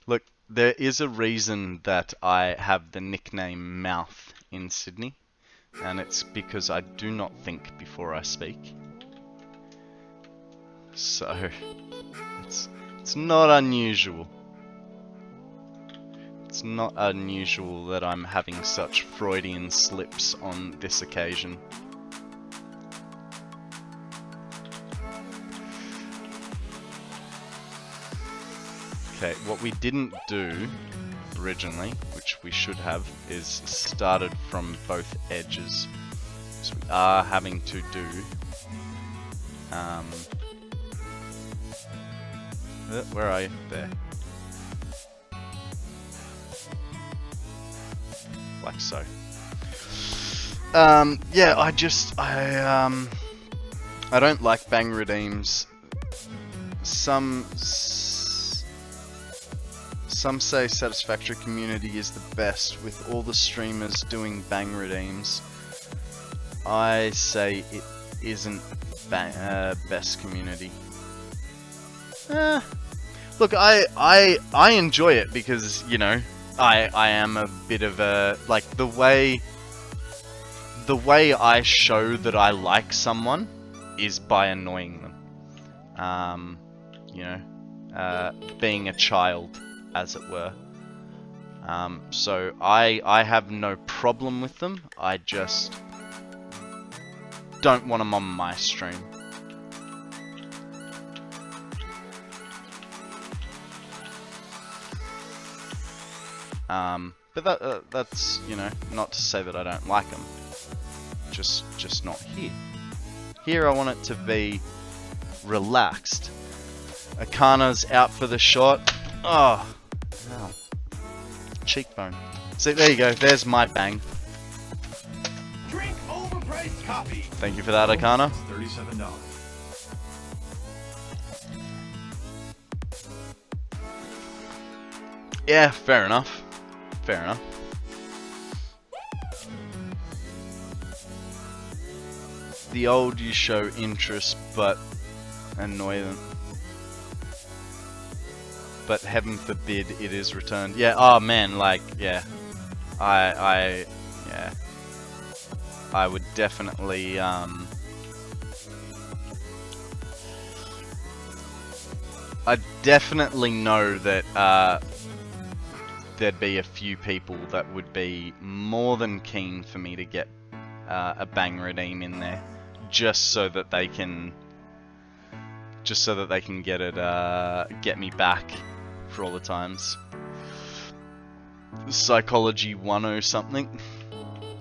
Look, there is a reason that I have the nickname Mouth in Sydney, and it's because I do not think before I speak. So, it's not unusual. It's not unusual that I'm having such Freudian slips on this occasion. Okay, what we didn't do originally, which we should have, is started from both edges. So we are having to do where are you? There. Like so. Yeah, I don't like bang redeems. Some say Satisfactory community is the best with all the streamers doing bang redeems. I say it isn't best community. Look, I enjoy it because, you know, I am a bit of a, like, the way I show that I like someone is by annoying them. You know, being a child, as it were. So I have no problem with them. I just don't want them on my stream. But that's, you know, not to say that I don't like them. Just not here. Here I want it to be relaxed. Akana's out for the shot. Oh, ow. Cheekbone. See, there you go. There's my bang. Drink overpriced coffee. Thank you for that, Akana. $37. Yeah, fair enough. Fair enough. The old you show interest, but annoy them. But heaven forbid it is returned. Yeah, oh man, like, yeah. Yeah. I would definitely I definitely know that there'd be a few people that would be more than keen for me to get a bang redeem in there, just so that they can get it get me back for all the times. Psychology 10 something.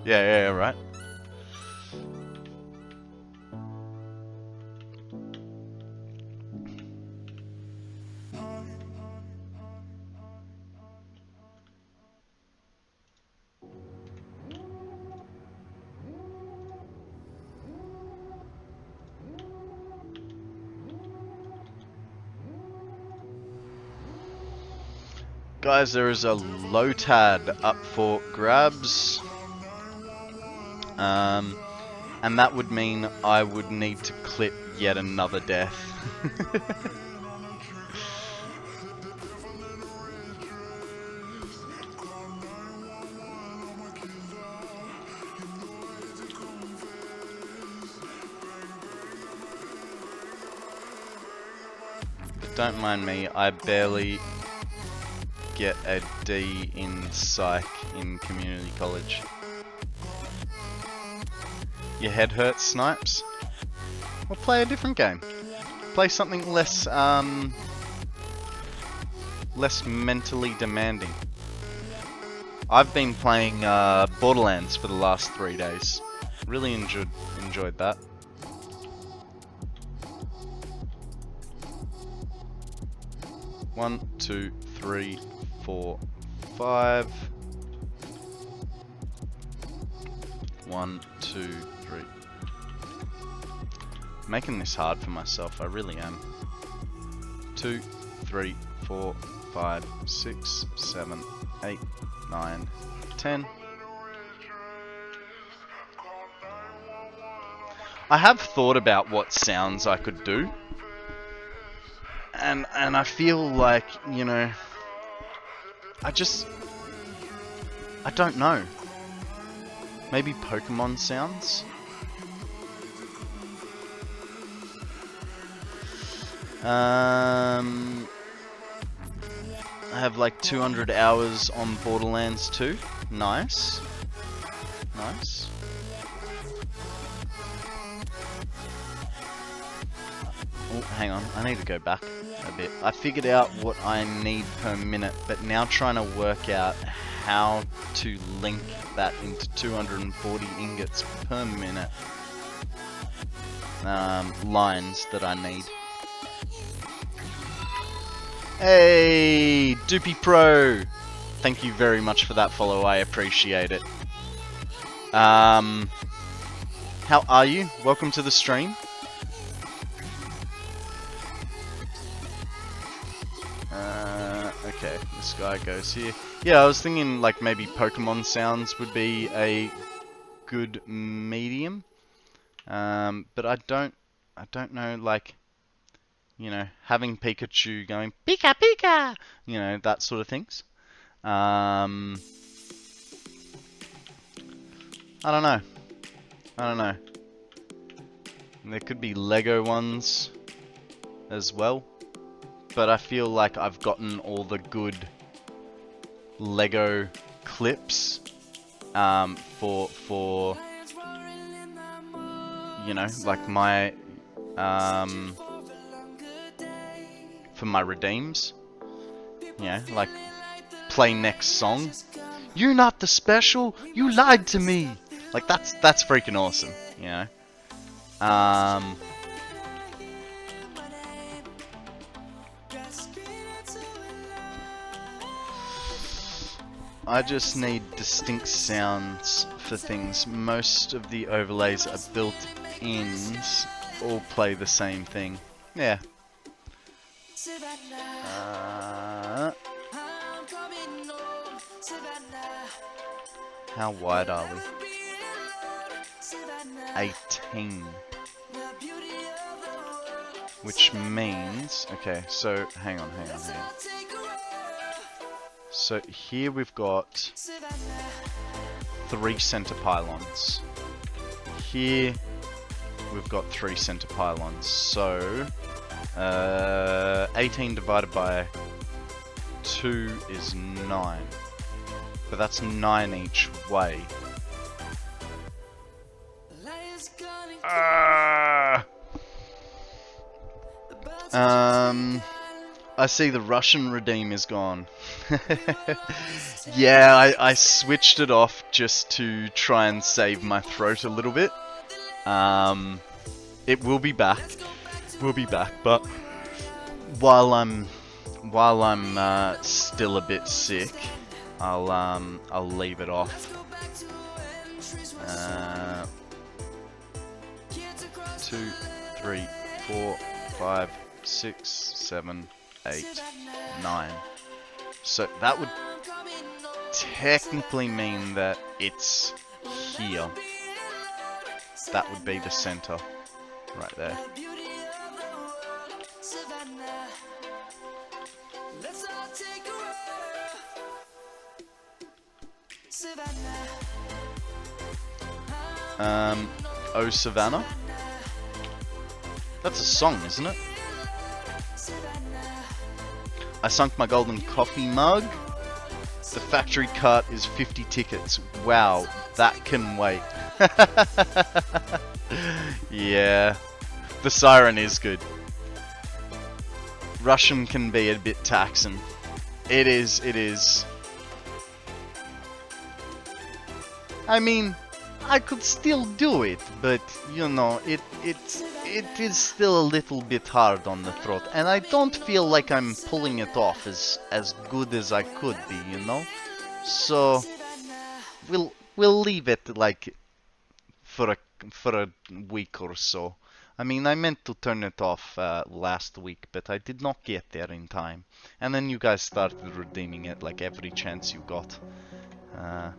Yeah, right. Guys, there is a Lotad up for grabs. And that would mean I would need to clip yet another death. But don't mind me, I barely get a D in psych in community college. Your head hurts, Snipes? Well, play a different game. Play something less, less mentally demanding. I've been playing Borderlands for the last 3 days. Really enjoyed that. One, two, three, 4, 5. 1, 2, 3. Making this hard for myself, I really am. 2, 3, 4, 5, 6, 7, 8, 9, 10. I have thought about what sounds I could do. And I feel like, you know, I don't know. Maybe Pokemon sounds? I have like 200 hours on Borderlands 2. Nice. Nice. Oh, hang on. I need to go back a bit. I figured out what I need per minute, but now trying to work out how to link that into 240 ingots per minute lines that I need. Hey, Doopy Pro! Thank you very much for that follow, I appreciate it. How are you? Welcome to the stream. Okay, this guy goes here. Yeah, I was thinking like maybe Pokemon sounds would be a good medium. But I don't know, like, you know, having Pikachu going Pika Pika, you know, that sort of things. I don't know. There could be Lego ones as well. But I feel like I've gotten all the good Lego clips for you know, like my for my redeems. You know, like play next song. You're not the special. You lied to me. Like that's freaking awesome. You know. I just need distinct sounds for things. Most of the overlays are built-ins, all play the same thing. Yeah. How wide are we? 18. Which means... Okay, so hang on. So here we've got 3 center pylons. here. We've got 3 center pylons. So 18 divided by 2 is 9. But that's 9 each way. I see the Russian redeem is gone. Yeah, I switched it off just to try and save my throat a little bit. It will be back. We'll be back, but while I'm still a bit sick, I'll leave it off. 2, 3, 4, 5, 6, 7, 8, 9. So that would technically mean that it's here. That would be the center right there. Oh Savannah? That's a song, isn't it? I sunk my golden coffee mug. The factory cut is 50 tickets. Wow, that can wait. Yeah, the siren is good. Russian can be a bit taxing. It is, it is. I mean, I could still do it, but you know, it is still a little bit hard on the throat, and I don't feel like I'm pulling it off as good as I could be, you know. So we'll leave it like for a week or so. I mean, I meant to turn it off last week, but I did not get there in time, and then you guys started redeeming it like every chance you got.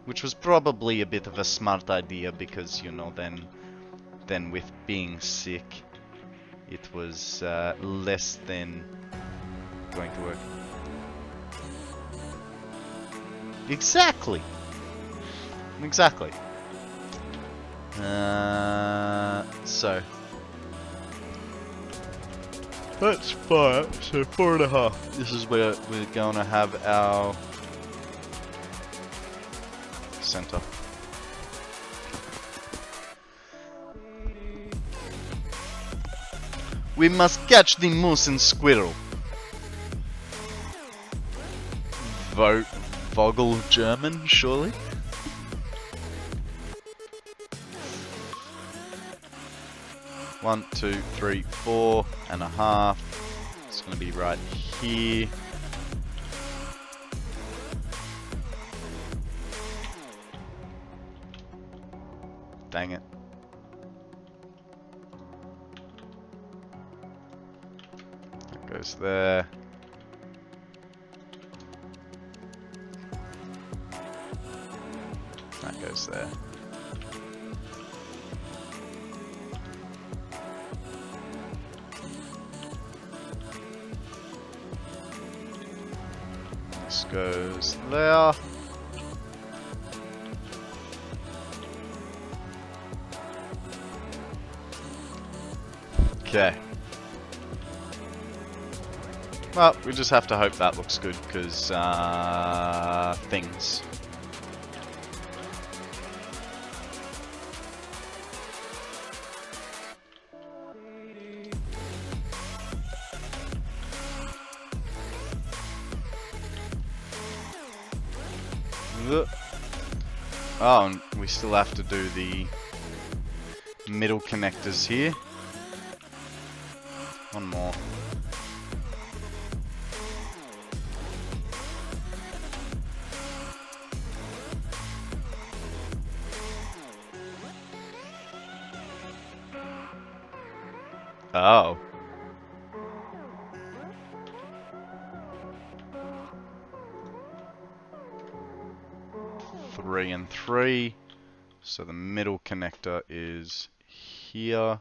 Which was probably a bit of a smart idea because, you know, then with being sick, it was less than going to work. Exactly! Exactly. So that's 5, so 4.5. This is where we're gonna have our center. We must catch the moose and squirrel. Vogel German, surely? One, 2, 3, 4.5. It's gonna be right here. Dang it. That goes there. That goes there. This goes there. Okay. Well, we just have to hope that looks good, because, things. Oh, and we still have to do the middle connectors here. One more. Oh. Three and 3. So the middle connector is here.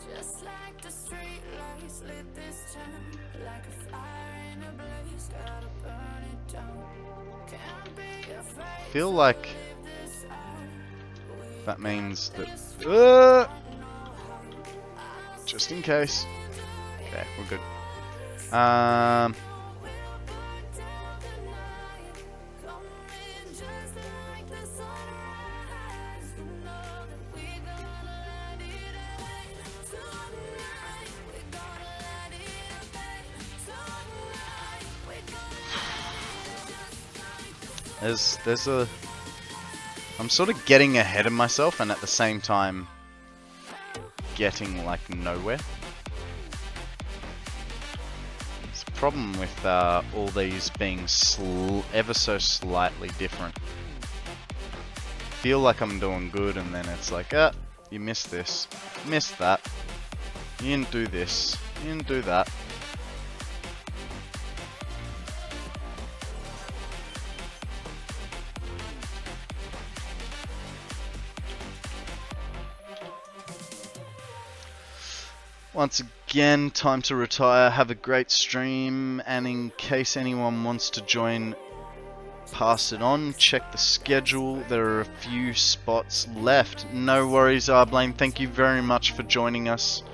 Just like the street lights lit this town, like a fire in a blaze, gotta burn it feel like that means that... just in case. Okay, we're good. There's a... I'm sort of getting ahead of myself and at the same time getting like nowhere. It's a problem with all these being ever so slightly different. Feel like I'm doing good and then it's like, you missed this, missed that, you didn't do this, you didn't do that. Once again, time to retire. Have a great stream, and in case anyone wants to join, pass it on. Check the schedule. There are a few spots left. No worries, Arblane. Thank you very much for joining us.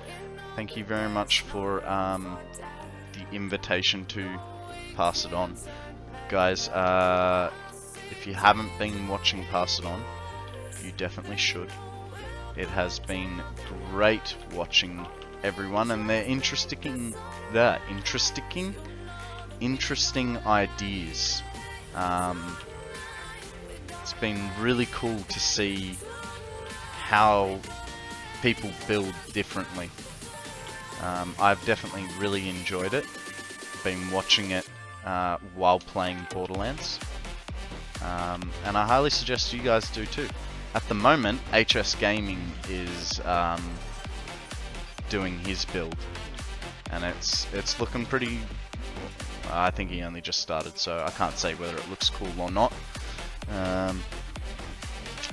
Thank you very much for the invitation to pass it on. Guys, if you haven't been watching Pass It On, you definitely should. It has been great watching everyone, and they're interesting ideas. It's been really cool to see how people build differently. I've definitely really enjoyed it. Been watching it while playing Borderlands, and I highly suggest you guys do too. At the moment, HS Gaming is doing his build, and it's looking pretty... I think he only just started, so I can't say whether it looks cool or not.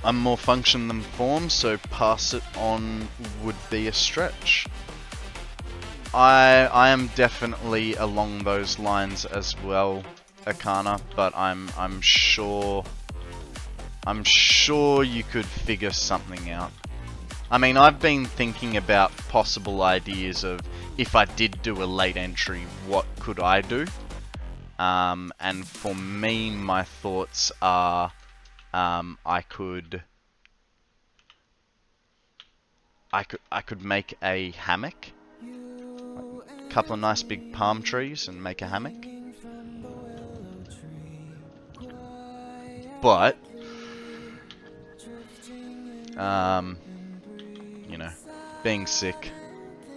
I'm more function than form, so pass it on would be a stretch. I am definitely along those lines as well, Akana, but I'm sure you could figure something out. I mean, I've been thinking about possible ideas of, if I did do a late entry, what could I do? And for me, my thoughts are, I could make a hammock, a couple of nice big palm trees, and make a hammock. But you know, being sick,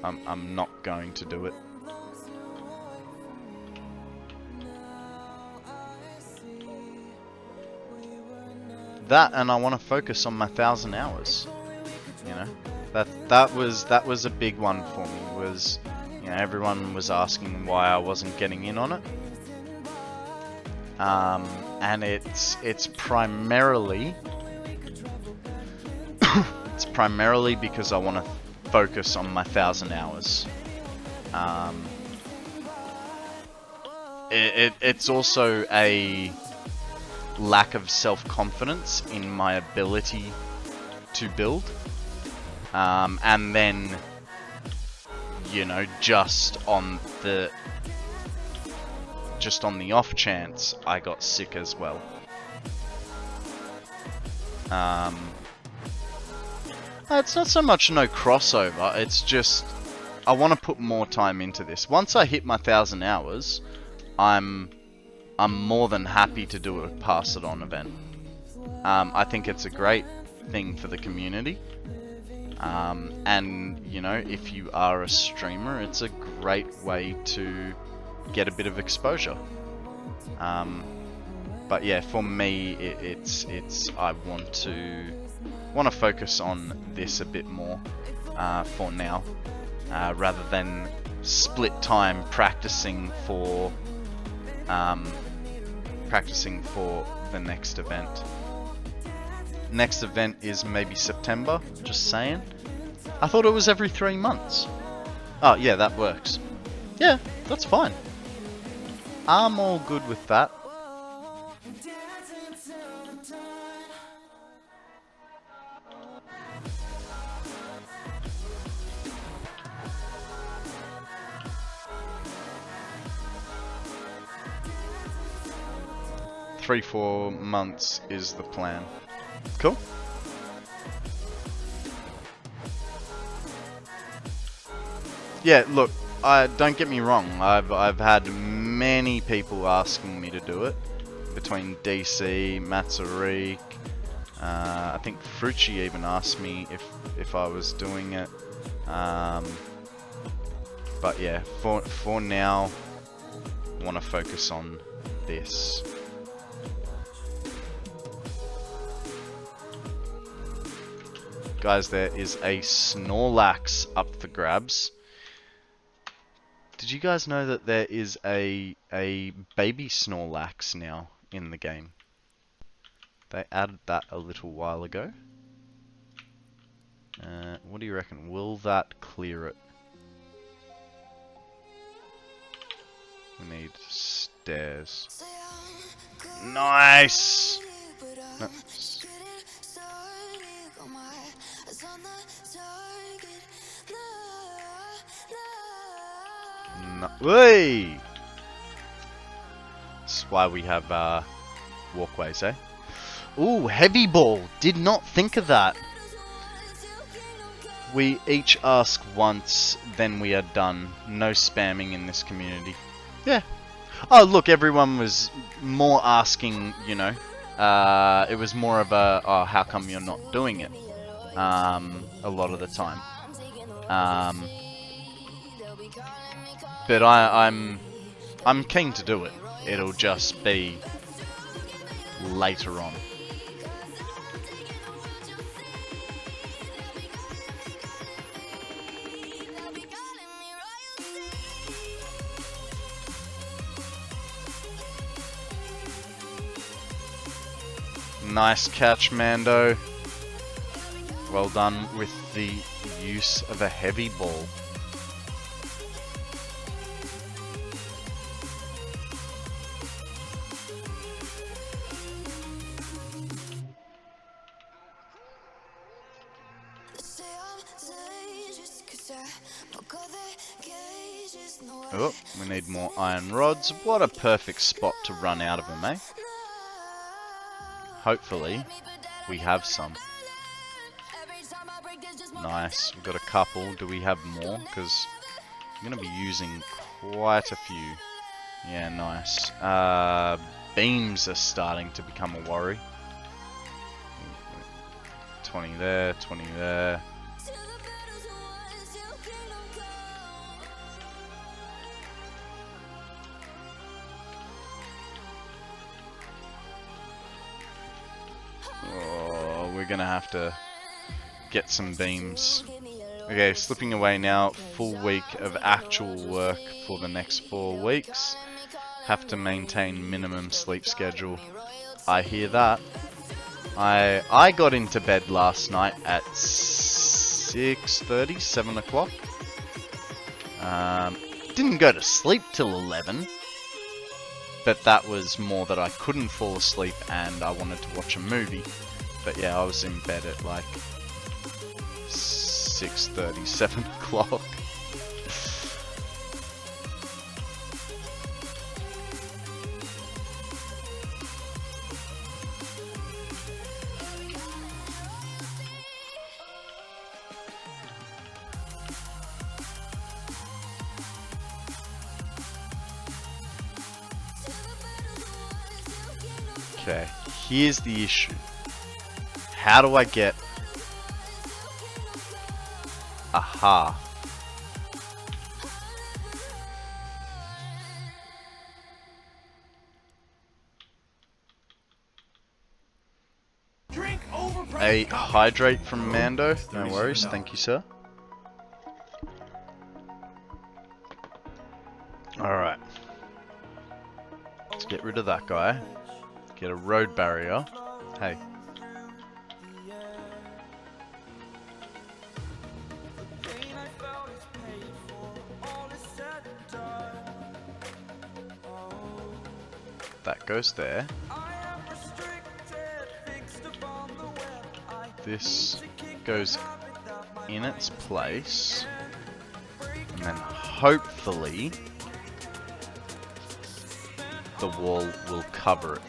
I'm not going to do it. That, and I want to focus on my 1,000 hours. You know, that was a big one for me. Was, you know, everyone was asking why I wasn't getting in on it. And it's primarily because I want to focus on my 1,000 hours. It's also a lack of self-confidence in my ability to build, and then, you know, just on the off chance I got sick as well. It's not so much no crossover, it's just I want to put more time into this. Once I hit my 1,000 hours, I'm more than happy to do a Pass It On event. I think it's a great thing for the community. And, you know, if you are a streamer, it's a great way to get a bit of exposure. But yeah, for me, it's I want to focus on this a bit more for now, rather than split time practicing for the next event. Next event is maybe September, just saying. I thought it was every 3 months. Oh yeah, that works. Yeah, that's fine. I'm all good with that. 3-4 months is the plan. Cool. Yeah, look, don't get me wrong. I've had many people asking me to do it. Between DC, Matsuri, I think Frucci even asked me if I was doing it. But yeah, for now, I want to focus on this. Guys, there is a Snorlax up for grabs. Did you guys know that there is a baby Snorlax now in the game? They added that a little while ago. What do you reckon? Will that clear it? We need stairs. Nice! No. No. Whey! That's why we have walkways, eh? Ooh, heavy ball! Did not think of that. We each ask once, then we are done. No spamming in this community. Yeah. Oh, look, everyone was more asking, you know. It was more of a, oh, how come you're not doing it? A lot of the time. But I'm keen to do it. It'll just be later on. Nice catch, Mando. Well done with the use of a heavy ball. Oh, we need more iron rods. What a perfect spot to run out of them, eh? Hopefully, we have some. Nice, we've got a couple. Do we have more? Because I'm going to be using quite a few. Yeah, nice. Beams are starting to become a worry. 20 there, 20 there. Oh, we're gonna have to get some beams. Okay, slipping away now. Full week of actual work for the next 4 weeks. Have to maintain minimum sleep schedule. I hear that. I got into bed last night at 6:30, 7 o'clock. Didn't go to sleep till 11. But that was more that I couldn't fall asleep and I wanted to watch a movie. But yeah, I was in bed at like 6:30, 7 o'clock. Okay, here's the issue. How do I get... Aha. Drink overpriced A coffee. hydrate from Mando. No worries, thank you, sir. Alright. Let's get rid of that guy. Get a road barrier. Hey. That goes there. This goes in its place. And then hopefully the wall will cover it.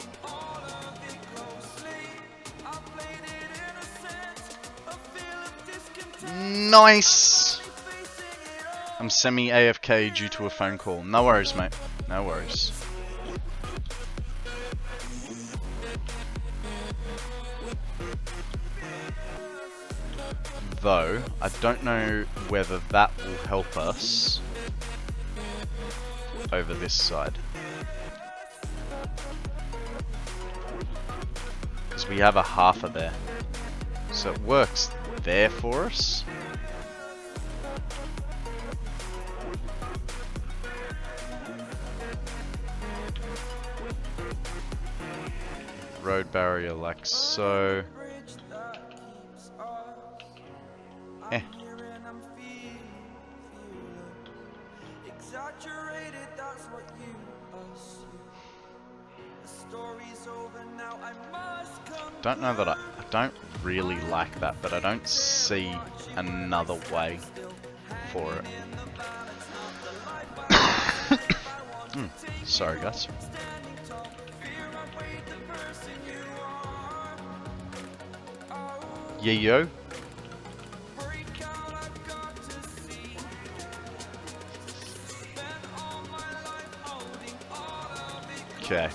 Nice! I'm semi-AFK due to a phone call. No worries, mate. No worries. Though, I don't know whether that will help us over this side. Because we have a halfer there. So it works there for us. Road barrier like so. Eh. Don't know that I don't really like that, but I don't see another way for it. Sorry guys. Yeah, yo. Okay.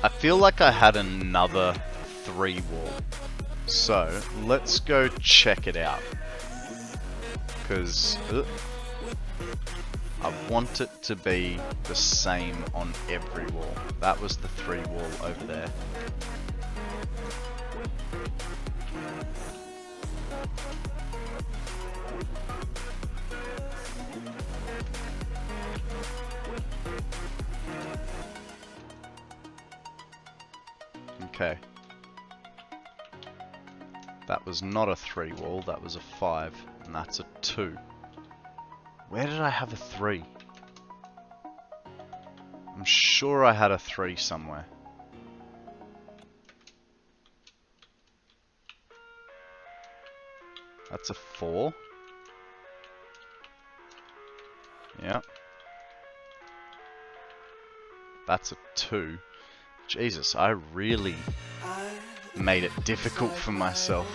I feel like I had another 3 wall. So, let's go check it out. Because I want it to be the same on every wall. That was the 3 wall over there. Okay. That was not a 3 wall, that was a 5, and that's a 2. Where did I have a 3? I'm sure I had a 3 somewhere. That's a 4. Yeah. That's a 2. Jesus, I really made it difficult for myself.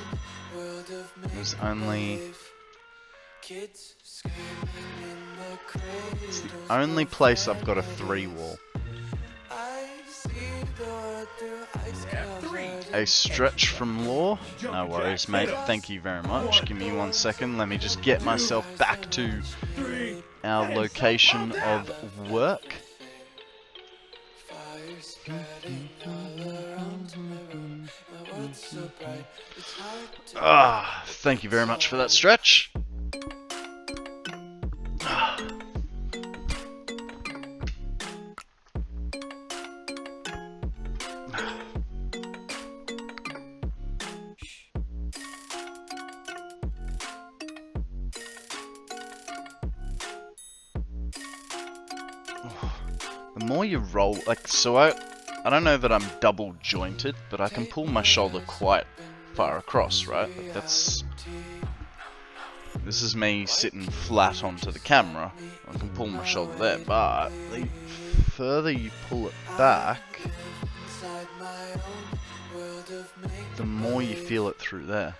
There's only... It's the only place I've got a 3 wall. A stretch from law? No worries, mate. Thank you very much. Give me 1 second. Let me just get myself back to our location of work. Ah, thank you very much for that stretch. The more you roll, like, so I don't know that I'm double jointed, but I can pull my shoulder quite far across, right? Like this is me sitting flat onto the camera. I can pull my shoulder there, but the further you pull it back, the more you feel it through there.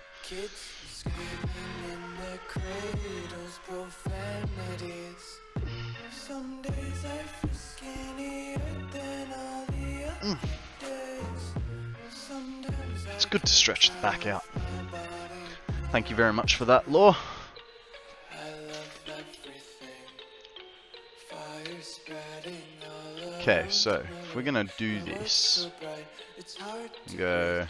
It's good to stretch the back out. Thank you very much for that, Law. Okay, so if we're gonna do this, go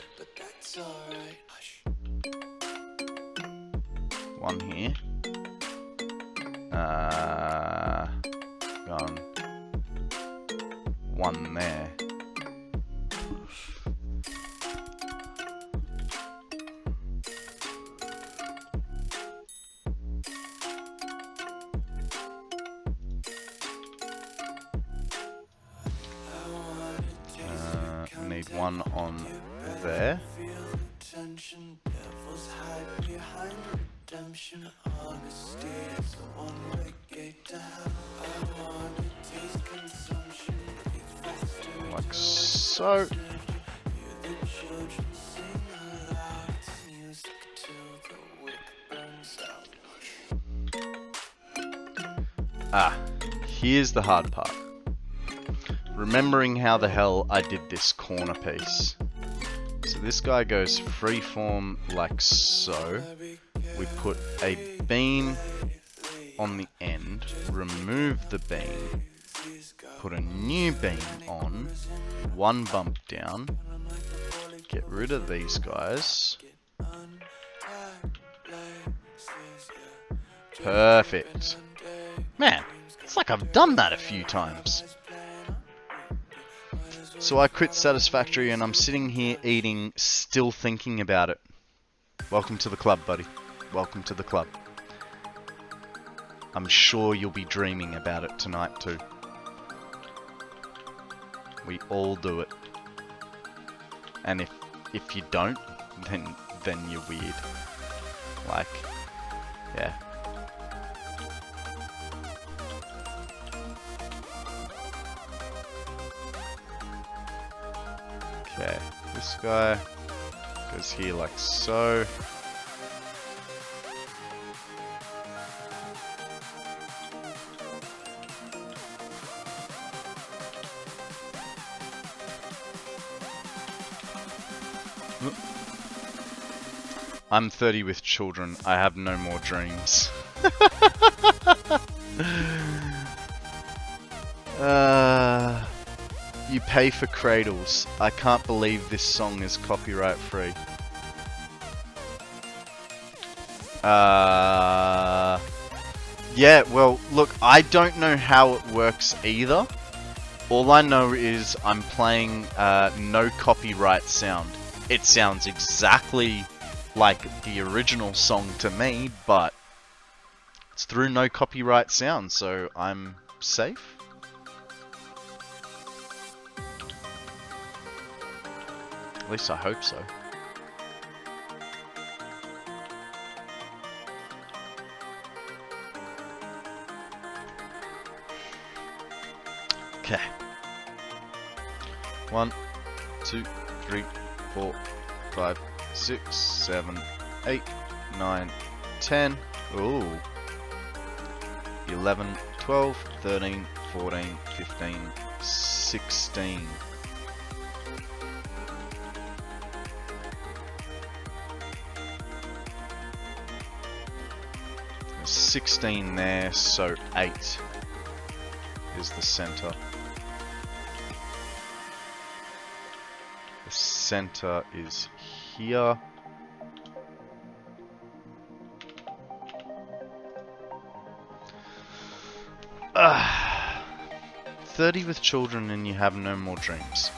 1 here, gone 1 there. Need 1 on there. redemption, honesty is a one-way gate to hell. I wanna taste consumption, breathe faster. Like so. Hear the children sing aloud. It's music till the wick burns out. Ah, here's the hard part. Remembering how the hell I did this corner piece. So this guy goes freeform like so. We put a beam on the end, remove the beam, put a new beam on, one bump down, get rid of these guys. Perfect. Man, it's like I've done that a few times. So I quit Satisfactory and I'm sitting here eating, still thinking about it. Welcome to the club, buddy. Welcome to the club. I'm sure you'll be dreaming about it tonight too. We all do it. And if you don't, then you're weird. Like, yeah. Okay, this guy goes here like so. I'm 30 with children. I have no more dreams. You pay for cradles. I can't believe this song is copyright free. Yeah, well, look, I don't know how it works either. All I know is I'm playing no copyright sound. It sounds exactly like the original song to me, but it's through no copyright sound, so I'm safe. At least I hope so. Okay. 1, 2, 3, 4, 5, 6, 7, 8, 9, 10. Ooh. 11, 12, 13, 14, 15, 16. 16 there, so 8 is the center. The center is here. Ah, 30 with children and you have no more dreams.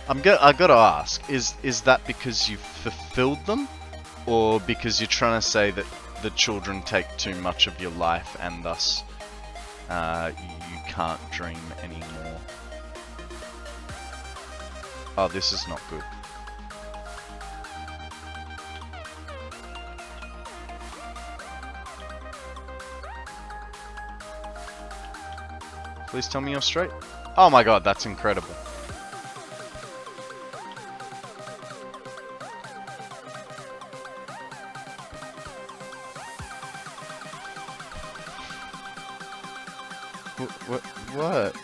I gotta ask, is that because you've fulfilled them? Or because you're trying to say that the children take too much of your life and thus you can't dream anymore? Oh, this is not good. Please tell me you're straight. Oh my god, that's incredible. What?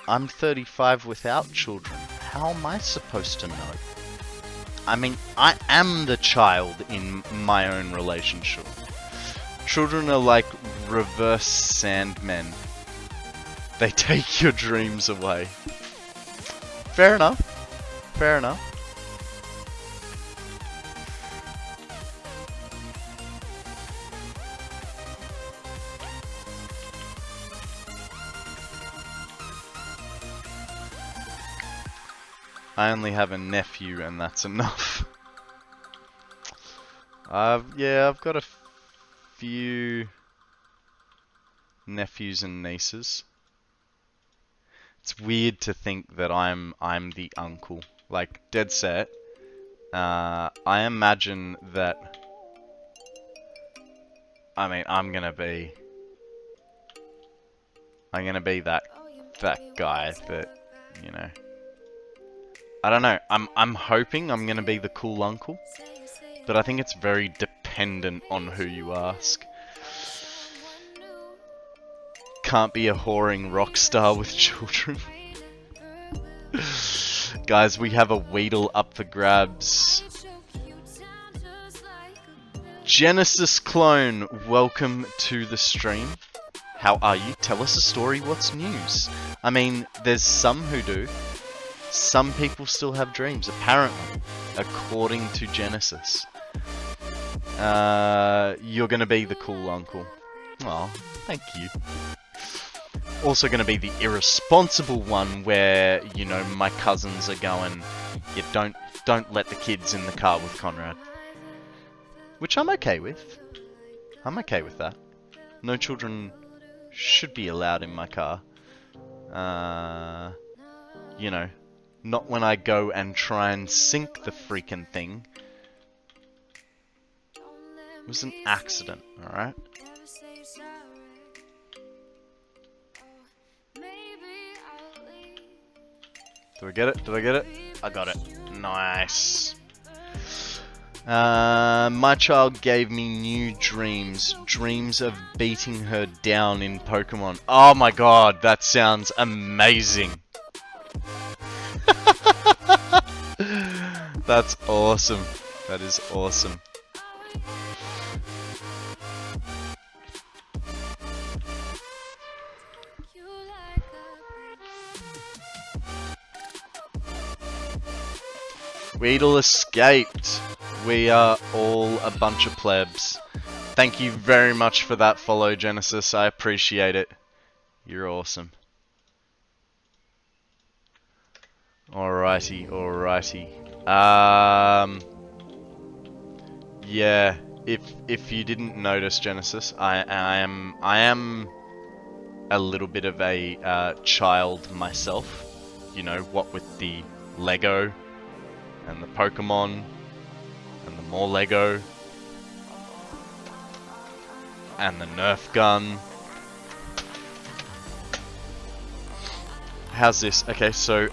I'm 35 without children. How am I supposed to know? I mean, I am the child in my own relationship. Children are like reverse Sandmen. They take your dreams away. Fair enough. Fair enough. I only have a nephew and that's enough. Yeah, I've got a few nephews and nieces. It's weird to think that I'm the uncle. Like, dead set. I imagine that I mean, I'm gonna be that guy that, you know. I don't know. I'm hoping I'm gonna be the cool uncle, but I think it's very dependent on who you ask. Can't be a whoring rock star with children. Guys, we have a Weedle up for grabs. Genesis Clone, welcome to the stream. How are you? Tell us a story, what's news? I mean, there's some who do. Some people still have dreams, apparently, according to Genesis. You're gonna be the cool uncle. Oh, thank you. Also gonna be the irresponsible one where, you know, my cousins are going, yeah, don't let the kids in the car with Konrad. Which I'm okay with. I'm okay with that. No children should be allowed in my car. You know, not when I go and try and sink the freaking thing. It was an accident, alright? Do I get it? Did I get it? I got it. Nice. My child gave me new dreams. Dreams of beating her down in Pokemon. Oh my god, that sounds amazing. That's awesome. That is awesome. Weedle escaped. We are all a bunch of plebs. Thank you very much for that follow, Genesis. I appreciate it. You're awesome. Alrighty, alrighty. Yeah. If you didn't notice, Genesis, I am a little bit of a child myself. You know, what with the Lego and the Pokemon and the more Lego and the Nerf gun. How's this? Okay, so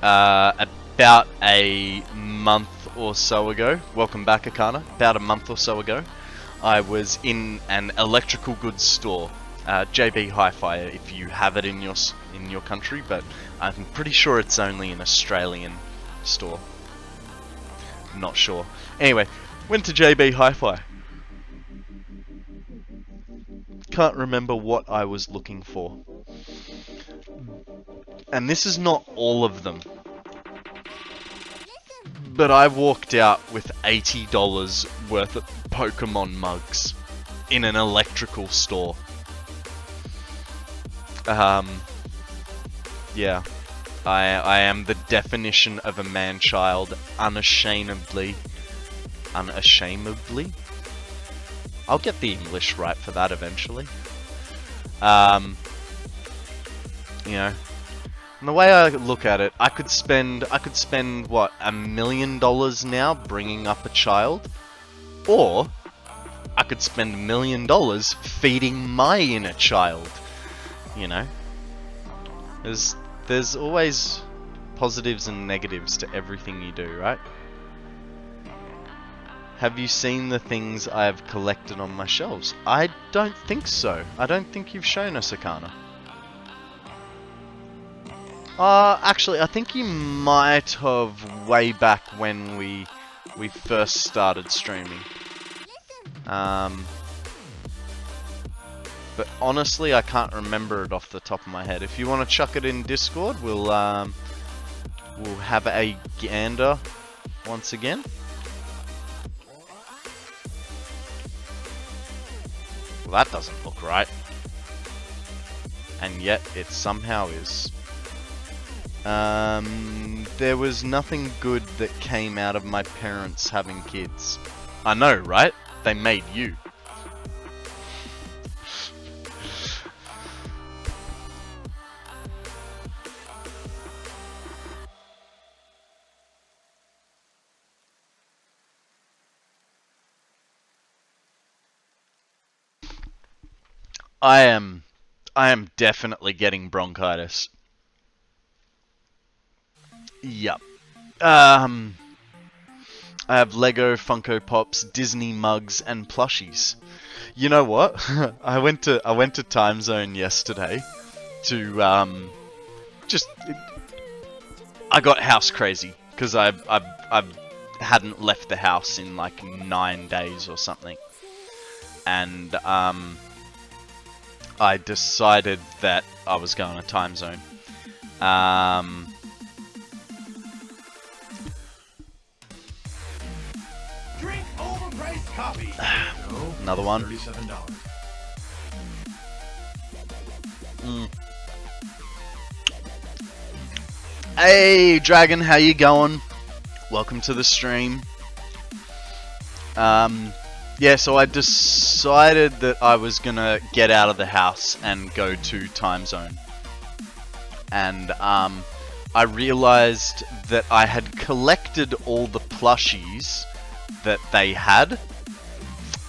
about a month or so ago, welcome back, Akana. About a month or so ago, I was in an electrical goods store, JB Hi-Fi, if you have it in your country, but I'm pretty sure it's only an Australian store. Not sure. Anyway, went to JB Hi-Fi. Can't remember what I was looking for. And this is not all of them. But I walked out with $80 worth of Pokemon mugs in an electrical store. Yeah. I am the definition of a man-child, unashamedly. Unashamedly? I'll get the English right for that eventually. You know, and the way I look at it, I could spend what, $1 million now bringing up a child, or I could spend $1 million feeding my inner child. You know, there's always positives and negatives to everything you do, right? Have you seen the things I have collected on my shelves? I don't think so. I don't think you've shown us, Akana. Actually, I think you might have way back when we first started streaming. But honestly, I can't remember it off the top of my head. If you want to chuck it in Discord, we'll have a gander once again. Well, that doesn't look right. And yet, it somehow is. There was nothing good that came out of my parents having kids. I know, right? They made you. I am definitely getting bronchitis. Yup. I have Lego, Funko Pops, Disney mugs, and plushies. You know what? I went to Time Zone yesterday to I got house crazy because I hadn't left the house in like 9 days or something, and I decided that I was going to Time Zone. Drink overpriced coffee. Another one. $37. Hey, Dragon, how you going? Welcome to the stream. Yeah, so I decided that I was gonna get out of the house and go to Time Zone. And, I realized that I had collected all the plushies that they had.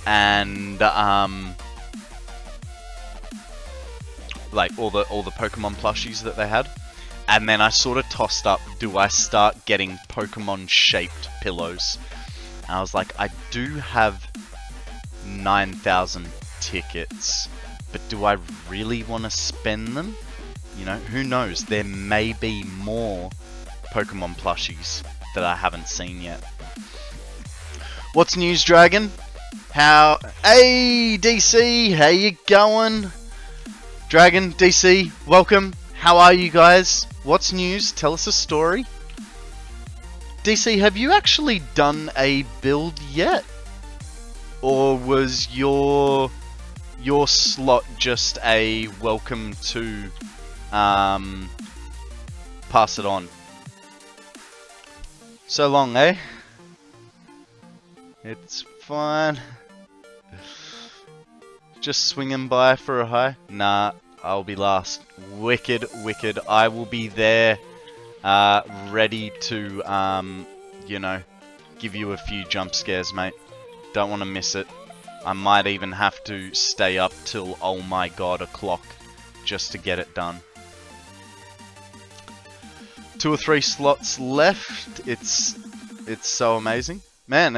And, like, all the Pokemon plushies that they had. And then I sort of tossed up, do I start getting Pokemon-shaped pillows? And I was like, I do have 9,000 tickets, but do I really want to spend them? You know, who knows? There may be more Pokemon plushies that I haven't seen yet. What's news, Dragon? Hey, DC, how you going? Dragon, DC, welcome. How are you guys? What's news? Tell us a story. DC, have you actually done a build yet? Or was your slot just a welcome to pass it on? So long, eh? It's fine. Just swinging by for a hi? Nah, I'll be last. Wicked, wicked. I will be there, ready to, you know, give you a few jump scares, mate. Don't want to miss it. I might even have to stay up till, oh my god, o'clock just to get it done. 2 or 3 slots left. It's so amazing. Man,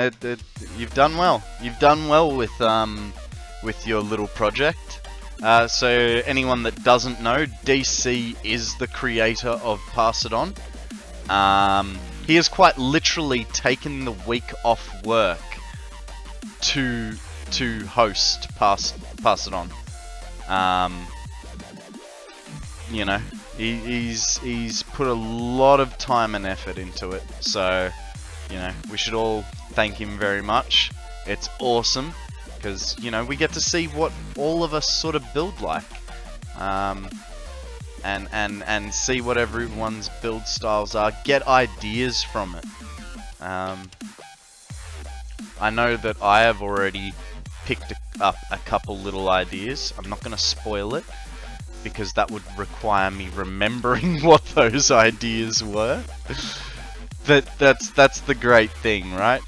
you've done well. You've done well with your little project. So anyone that doesn't know, DC is the creator of Pass It On. He has quite literally taken the week off work to host Pass It On. You know, he's put a lot of time and effort into it. So, you know, we should all thank him very much. It's awesome. Because, you know, we get to see what all of us sort of build like. And see what everyone's build styles are. Get ideas from it. I know that I have already picked up a couple little ideas. I'm not going to spoil it. Because that would require me remembering what those ideas were. That's the great thing, right?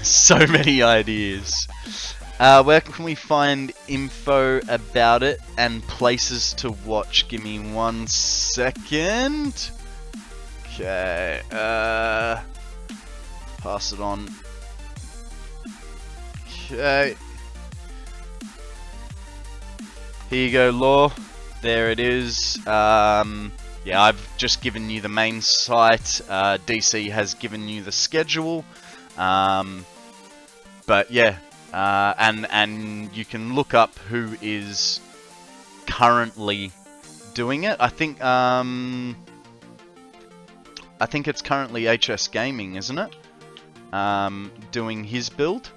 So many ideas. Where can we find info about it and places to watch? Give me 1 second. Okay. Pass it on. Okay. Here you go, Law. There it is. Yeah, I've just given you the main site. DC has given you the schedule. But yeah, and you can look up who is currently doing it. I think it's currently HS Gaming, isn't it? Doing his build.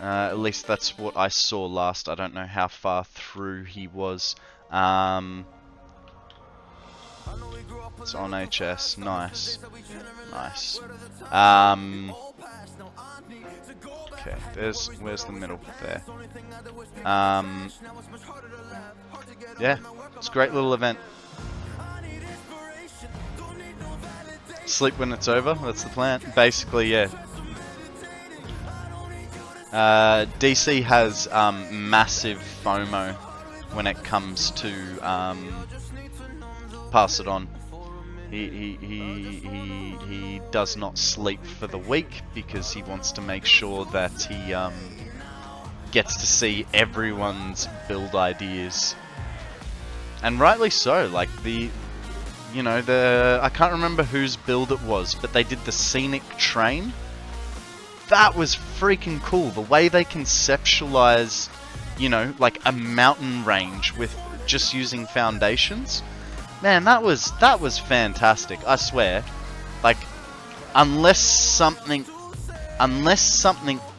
At least that's what I saw last. I don't know how far through he was. It's on HS. Nice. Nice. Okay, where's the middle there? Yeah, it's a great little event. Sleep when it's over, that's the plan. Basically, yeah. DC has massive FOMO when it comes to pass it on. He does not sleep for the week because he wants to make sure that he gets to see everyone's build ideas, and rightly so. Like I can't remember whose build it was, but they did the scenic train. That was freaking cool. The way they conceptualize, like a mountain range with just using foundations. Man, that was fantastic. I swear. Like, unless something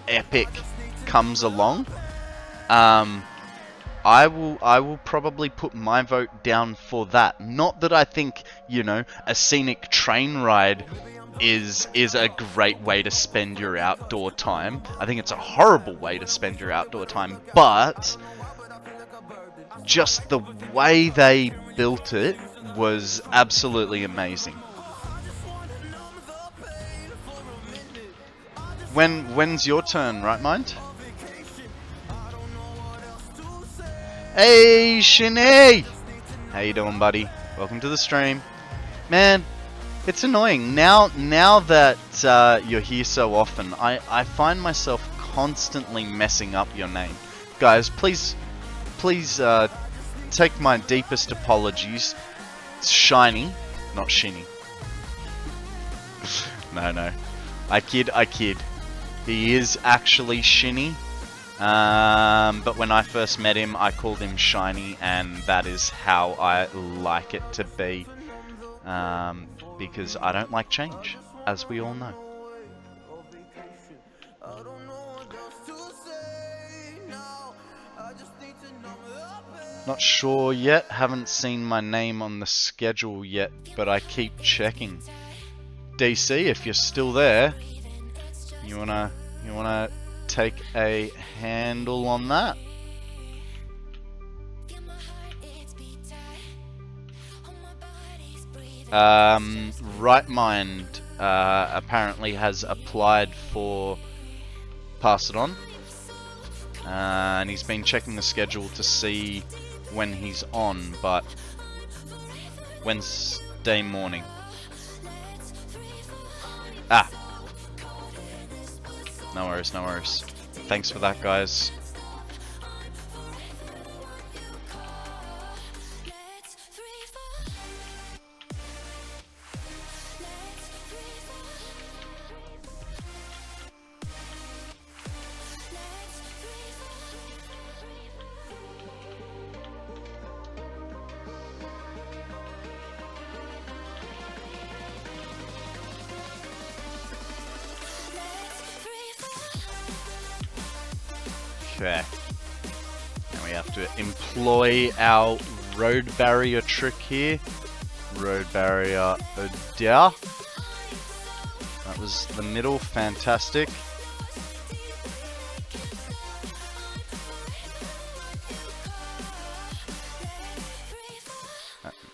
epic comes along, I will probably put my vote down for that. Not that I think, a scenic train ride is a great way to spend your outdoor time. I think it's a horrible way to spend your outdoor time, but just the way they built it was absolutely amazing. When's your turn, right mind? Hey, Shinny! How you doing, buddy? Welcome to the stream. Man, it's annoying. Now that you're here so often, I find myself constantly messing up your name. Guys, please take my deepest apologies. It's Shiny, not Shinny. No. I kid. He is actually Shinny. But when I first met him, I called him Shiny, and that is how I like it to be. Because I don't like change, as we all know. Not sure yet, haven't seen my name on the schedule yet, but I keep checking. DC, if you're still there, you wanna take a handle on that? Right Mind apparently has applied for Pass It On, and he's been checking the schedule to see when he's on, but Wednesday morning. No worries. Thanks for that, guys. Okay. Now we have to employ our road barrier trick here. Road barrier down. That was the middle, fantastic.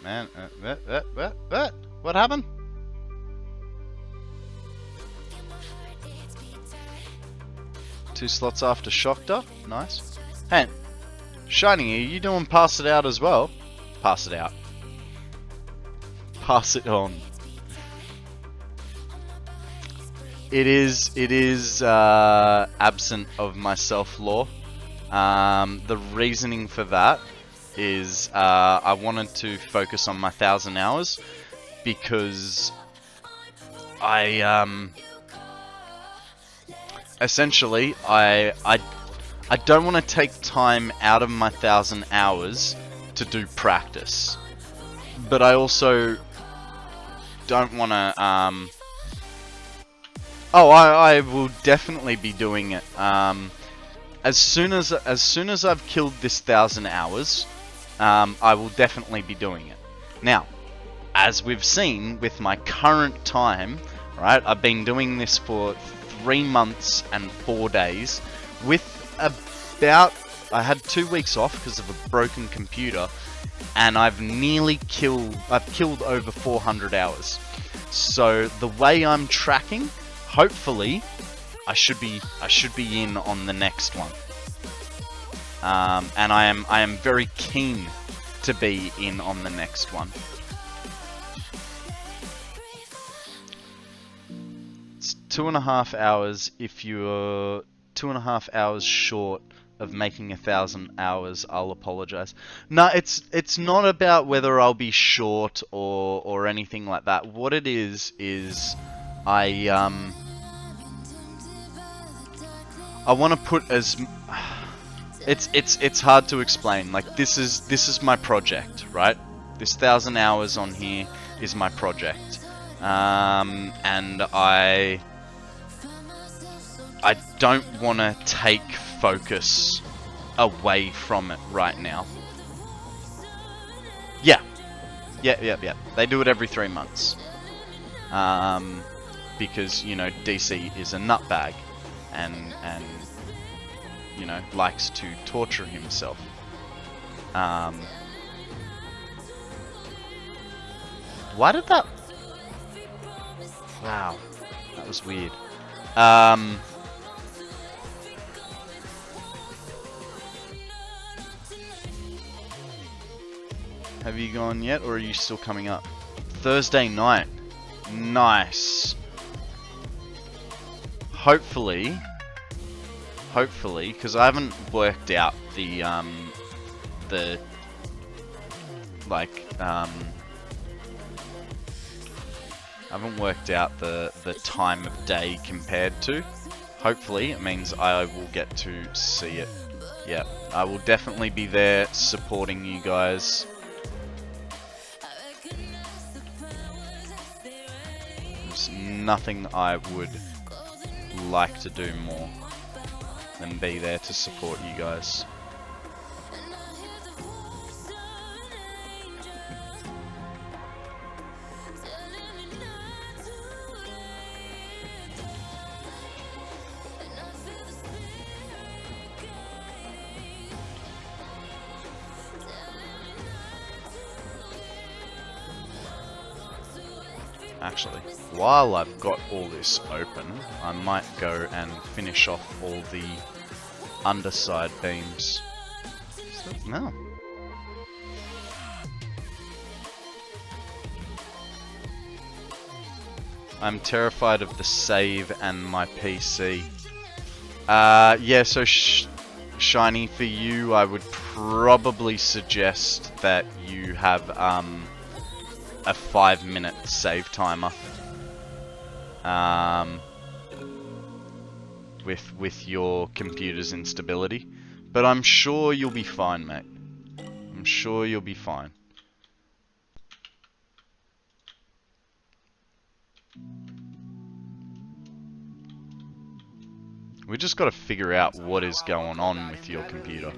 Man, what happened? Two slots after Shocked. Nice. Hey, Shiny, are you doing Pass It Out as well? Pass it out. Pass it on. It is absent of my self-law. The reasoning for that is I wanted to focus on my 1,000 hours because essentially, I don't want to take time out of my 1,000 hours to do practice, but I also don't want to. I will definitely be doing it. As soon as I've killed this 1,000 hours, I will definitely be doing it. Now, as we've seen with my current time, right? I've been doing this for 3 months and 4 days with I had 2 weeks off because of a broken computer, and I've killed over 400 hours. So the way I'm tracking, hopefully I should be in on the next one. And I am very keen to be in on the next one. It's 2.5 hours. If you're 2.5 hours short of making 1,000 hours, I'll apologize. No, it's not about whether I'll be short or anything like that. What it is I want to put as it's hard to explain. Like this is my project, right? This 1,000 hours on here is my project, and I don't want to take focus away from it right now. Yeah. They do it every 3 months, because you know DC is a nutbag, and you know likes to torture himself. Why did that? Wow, that was weird. Have you gone yet, or are you still coming up? Thursday night. Nice. Hopefully, because I haven't worked out the time of day compared to. Hopefully, it means I will get to see it. Yeah, I will definitely be there supporting you guys. There's nothing I would like to do more than be there to support you guys. Actually, while I've got all this open, I might go and finish off all the underside beams. No. I'm terrified of the save and my PC. Yeah, so Shiny, for you, I would probably suggest that you have a 5-minute save timer with your computer's instability, but I'm sure you'll be fine, mate. I'm sure you'll be fine. We just got to figure out what is going on with your computer.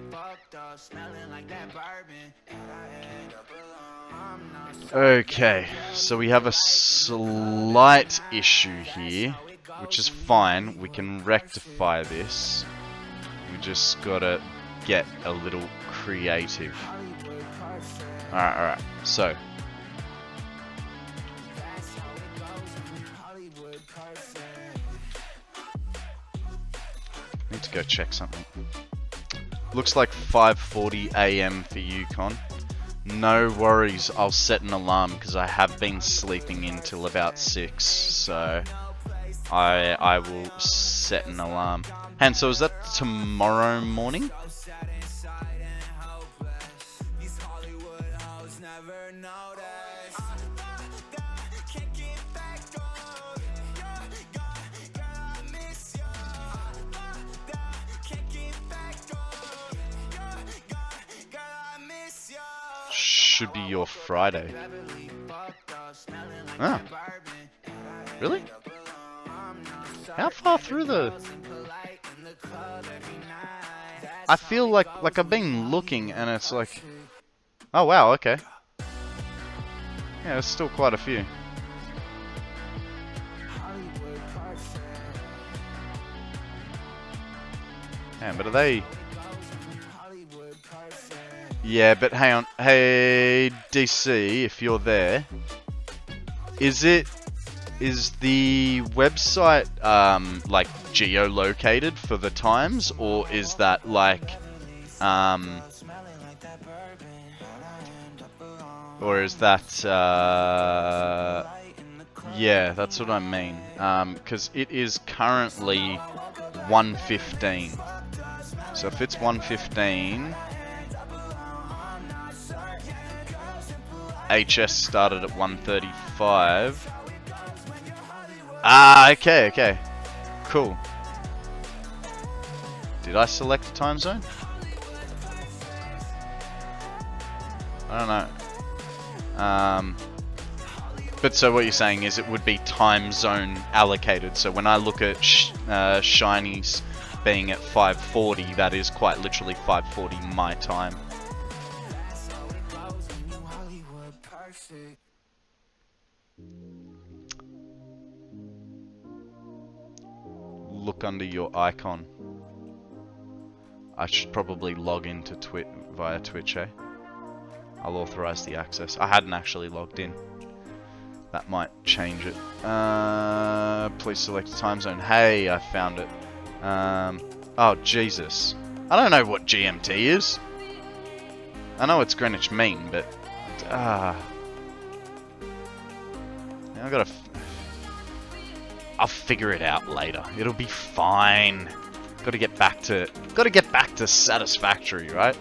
Okay, so we have a slight issue here, which is fine. We can rectify this. We just gotta get a little creative. Alright, so. Need to go check something. Looks like 5:40 AM for you, Con. No worries, I'll set an alarm because I have been sleeping until about 6, so I will set an alarm. And so is that tomorrow morning? Should be your Friday. Ah. Really? How far through the... I feel like I've been looking and it's like... Oh wow, okay. Yeah, there's still quite a few. Man, but are they... Yeah, but hang on. Hey, DC, if you're there, is it Is the website like geolocated for the times, or is that like or is that yeah, that's what I mean. Because it is currently 1:15. So if it's 1:15, HS started at 1:35. Ah, okay. Cool. Did I select the time zone? I don't know. But so what you're saying is it would be time zone allocated. So when I look at shinies being at 5:40, that is quite literally 5:40 my time. Look under your icon. I should probably log into via Twitch, eh? I'll authorize the access. I hadn't actually logged in. That might change it. Please select a time zone. Hey, I found it. Oh, Jesus. I don't know what GMT is. I know it's Greenwich Mean, but... I gotta... I'll figure it out later. It'll be fine. Gotta get back to Satisfactory, right?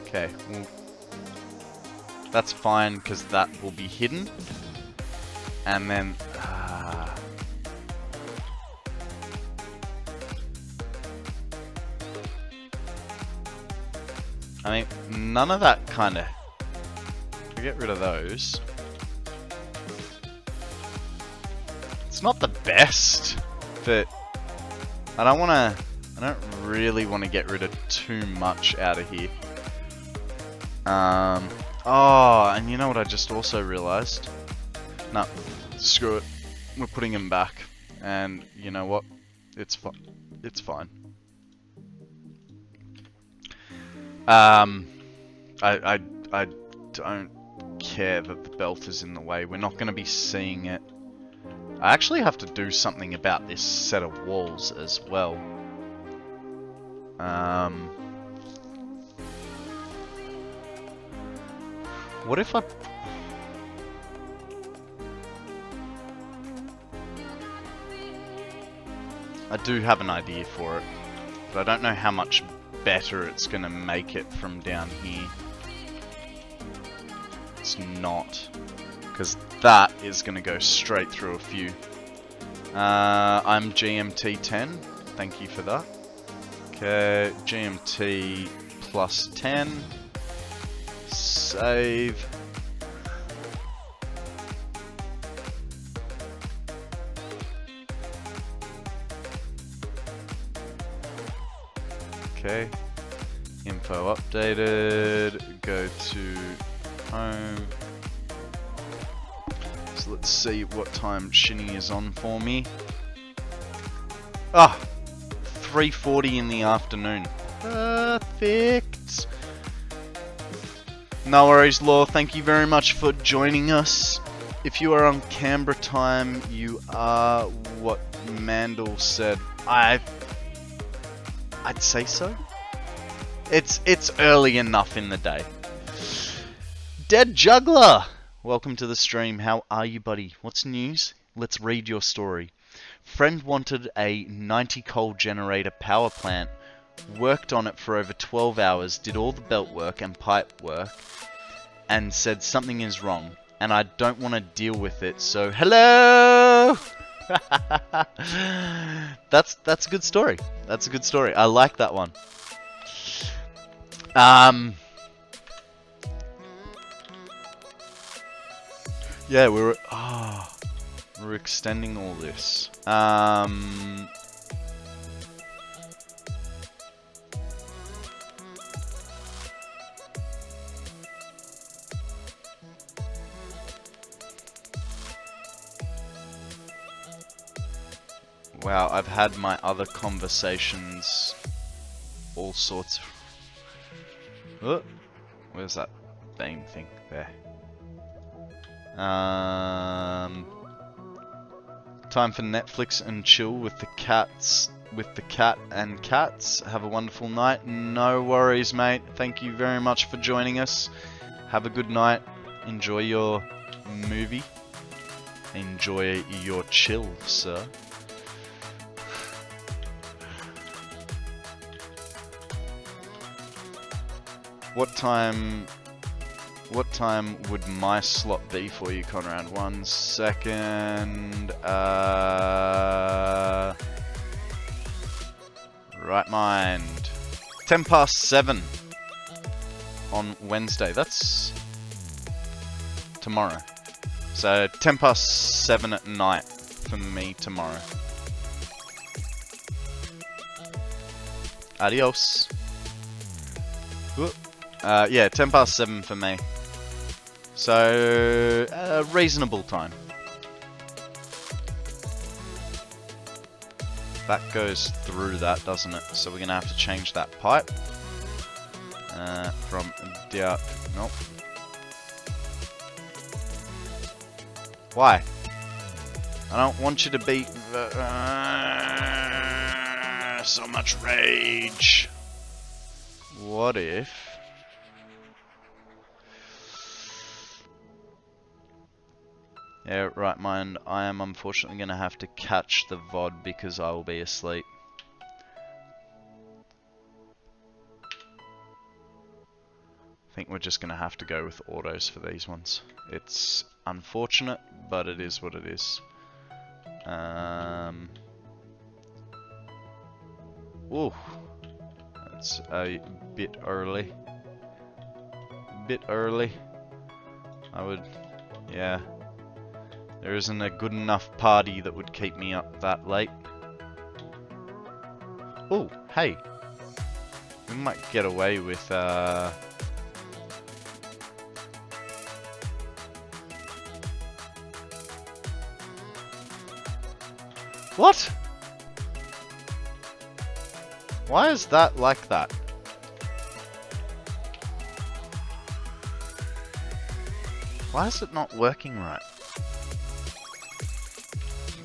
Okay, well, that's fine because that will be hidden. And then I mean, none of that kind of... Get rid of those. It's not the best, but I don't really want to get rid of too much out of here. Oh, and you know what I just also realized? No, screw it. We're putting him back, and you know what? It's fine. It's fine. I don't care that the belt is in the way. We're not going to be seeing it. I actually have to do something about this set of walls as well. What if I... I do have an idea for it, but I don't know how much better it's going to make it from down here. It's not, because that is going to go straight through a few. I'm GMT 10, thank you for that. Okay, GMT plus 10, save. Okay, info updated, go to home. So let's see what time Shinny is on for me. Ah, 3:40 in the afternoon. Perfect. No worries, Law. Thank you very much for joining us. If you are on Canberra time, you are what Mandel said. I'd say so. It's early enough in the day. Dead Juggler! Welcome to the stream. How are you, buddy? What's news? Let's read your story. Friend wanted a 90 coal generator power plant. Worked on it for over 12 hours, did all the belt work and pipe work, and said something is wrong, and I don't want to deal with it, so hello! That's a good story. That's a good story. I like that one. Yeah, we're extending all this. Wow, I've had my other conversations, all sorts of... Oh, where's that beam thing? There. Time for Netflix and chill with the cats, with the cat and cats. Have a wonderful night. No worries, mate. Thank you very much for joining us. Have a good night. Enjoy your movie. Enjoy your chill, sir. What time would my slot be for you, Konrad? 1 second. Right mind. 10 past 7 on Wednesday. That's tomorrow. So 10 past 7 at night for me tomorrow. Adios. Whoop. Yeah, 10 past 7 for me. So, a reasonable time. That goes through that, doesn't it? So we're going to have to change that pipe. From down... Nope. Why? I don't want you to be... so much rage. What if... Yeah, right mind, I am unfortunately going to have to catch the VOD because I will be asleep. I think we're just going to have to go with autos for these ones. It's unfortunate, but it is what it is. Ooh, that's a bit early. Bit early. I would, yeah. There isn't a good enough party that would keep me up that late. Oh, hey. We might get away with, What? Why is that like that? Why is it not working right?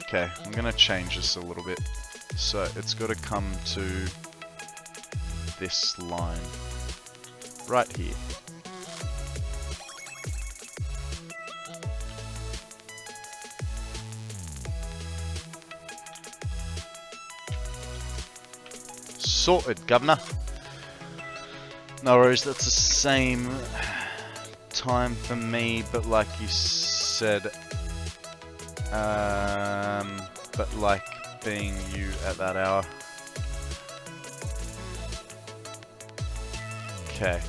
Okay, I'm gonna change this a little bit. So it's got to come to this line right here. Sorted, governor. No worries, that's the same time for me, but like you said, but like being you at that hour. Okay.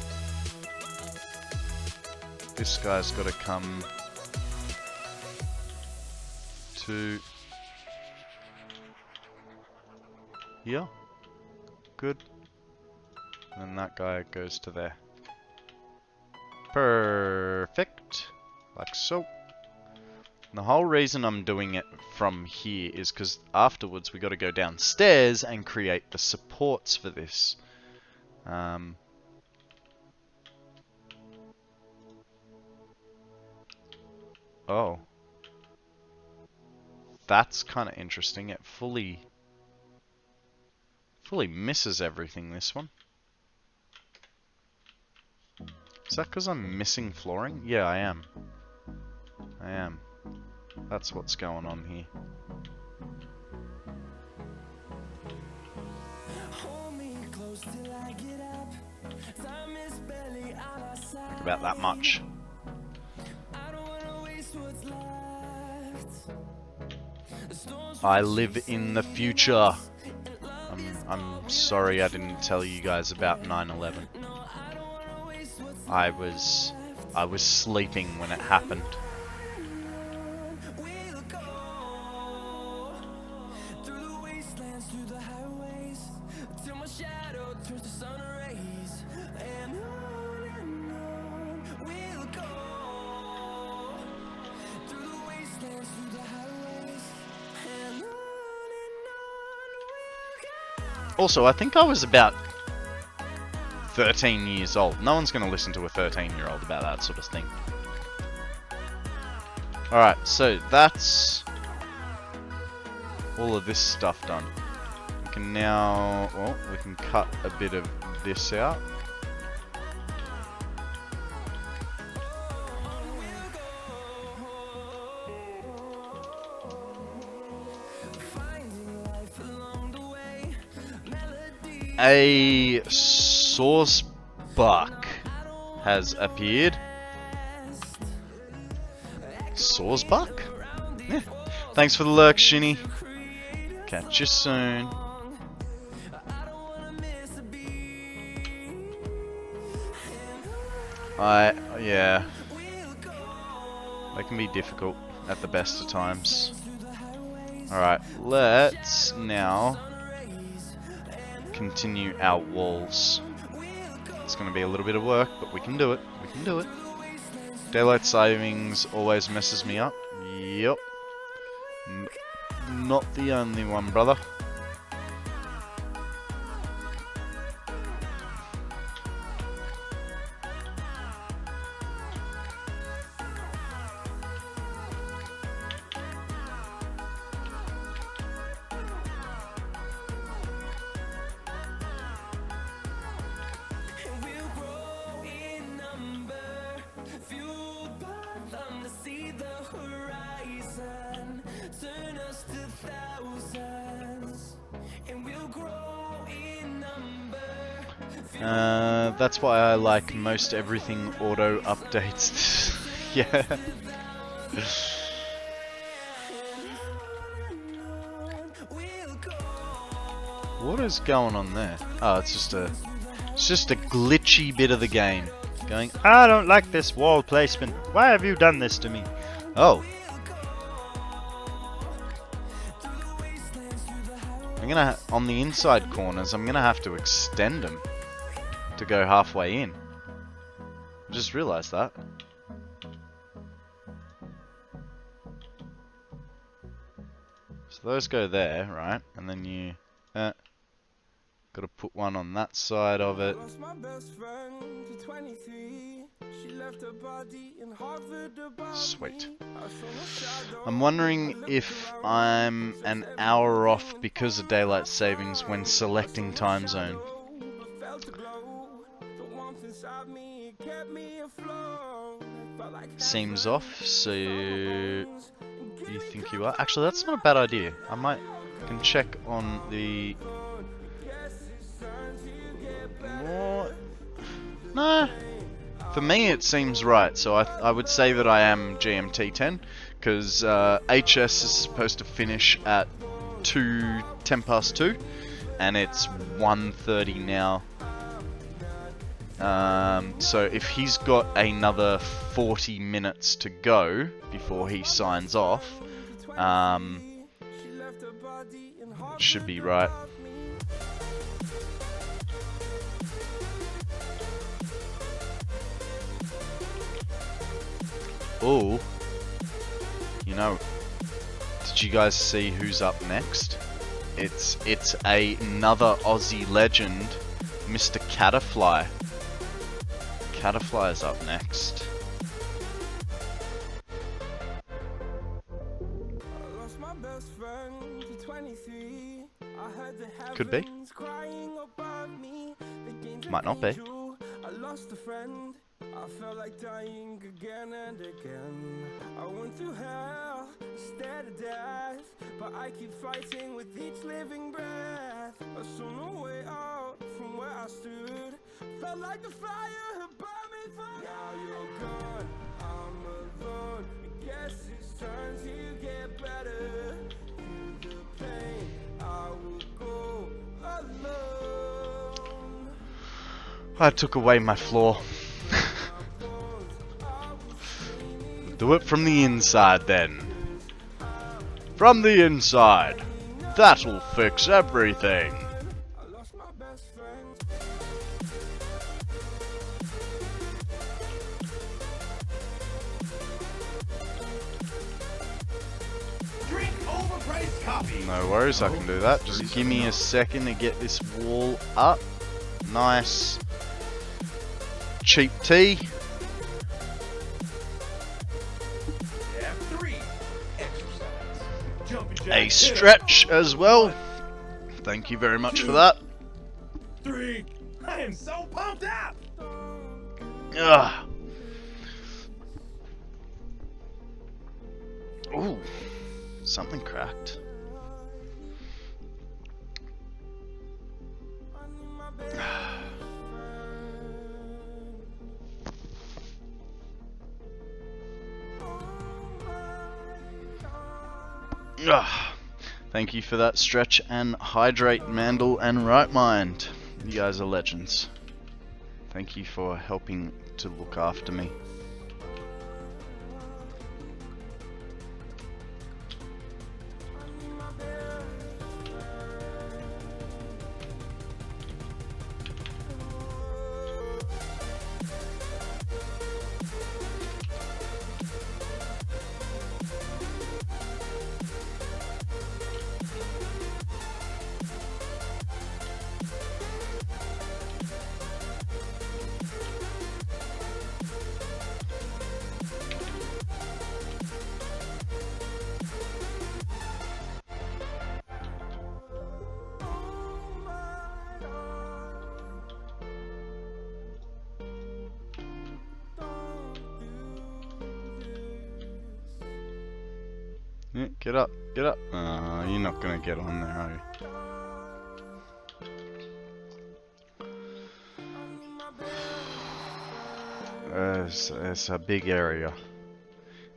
This guy's got to come to here. Good. And that guy goes to there. Perfect. Like so. The whole reason I'm doing it from here is because afterwards we got to go downstairs and create the supports for this. Oh. That's kind of interesting. It fully misses everything, this one. Is that because I'm missing flooring? Yeah, I am. I am. That's what's going on here. Think about that much. I live in the future. I'm sorry I didn't tell you guys about 9/11. I was sleeping when it happened. Also, I think I was about 13 years old. No one's going to listen to a 13-year-old about that sort of thing. Alright, so that's all of this stuff done. We can now, well, we can cut a bit of this out. A sauce buck has appeared. Sauce buck? Yeah. Thanks for the lurk, Shinny. Catch you soon. Yeah. They can be difficult at the best of times. Alright, let's now continue our walls. It's going to be a little bit of work, but we can do it. We can do it. Daylight savings always messes me up. Yep. Not the only one, brother. That's why I like most everything auto updates. Yeah. What is going on there? Oh, it's just a glitchy bit of the game. Going, I don't like this wall placement. Why have you done this to me? Oh. I'm gonna, on the inside corners, I'm gonna have to extend them to go halfway in. I just realized that. So those go there, right? And then you gotta put one on that side of it. Sweet. I'm wondering if I'm an hour off because of daylight savings when selecting time zone. Seems off, so you think you are? Actually, that's not a bad idea. I can check on the... What? No. For me, it seems right, so I would say that I am GMT 10, because HS is supposed to finish at 10 past 2, and it's 1:30 now. So if he's got another 40 minutes to go before he signs off, should be right. Oh, you know, did you guys see who's up next? It's another Aussie legend, Mr. Caterfly. Caterfly is up next. Could be. Might not be. I felt like dying again and again. I went through hell instead of death, but I keep fighting with each living breath. I saw no way out from where I stood. Felt like the fire had burned me through. Now you're gone, I'm alone. I guess it's time to get better. Through the pain, I will go alone. I took away my floor. Do it from the inside then. From the inside. That'll fix everything. Drink overpriced coffee. No worries, I can do that. Just give me a second to get this wall up. Nice. Cheap tea. a stretch as well. Thank you very much for that. 3. I am so pumped up. Ugh. Ooh, something cracked. Thank you for that stretch and hydrate, Mandel and Right Mind. You guys are legends. Thank you for helping to look after me. Yeah, get up, get up. You're not gonna get on there, are you? It's a big area.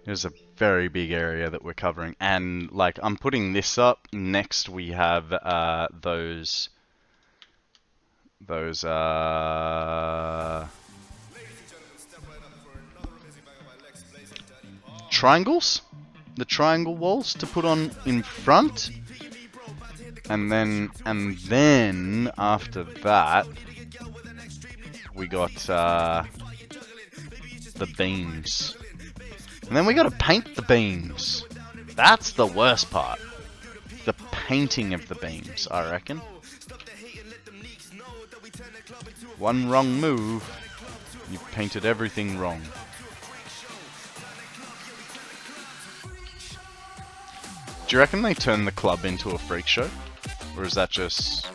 There's a very big area that we're covering, and like I'm putting this up. Next we have those triangles, the triangle walls to put on in front, and then after that we got the beams. And then we gotta paint the beams. That's the worst part. The painting of the beams, I reckon. One wrong move, you've painted everything wrong. Do you reckon they turn the club into a freak show? Or is that just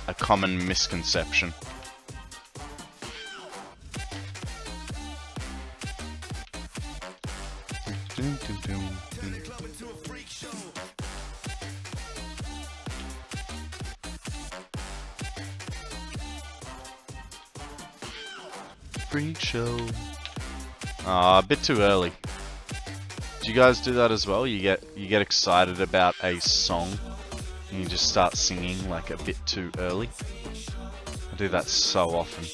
a common misconception? Freak show. Ah, a bit too early. Do you guys do that as well? You get excited about a song and you just start singing like a bit too early? I do that so often.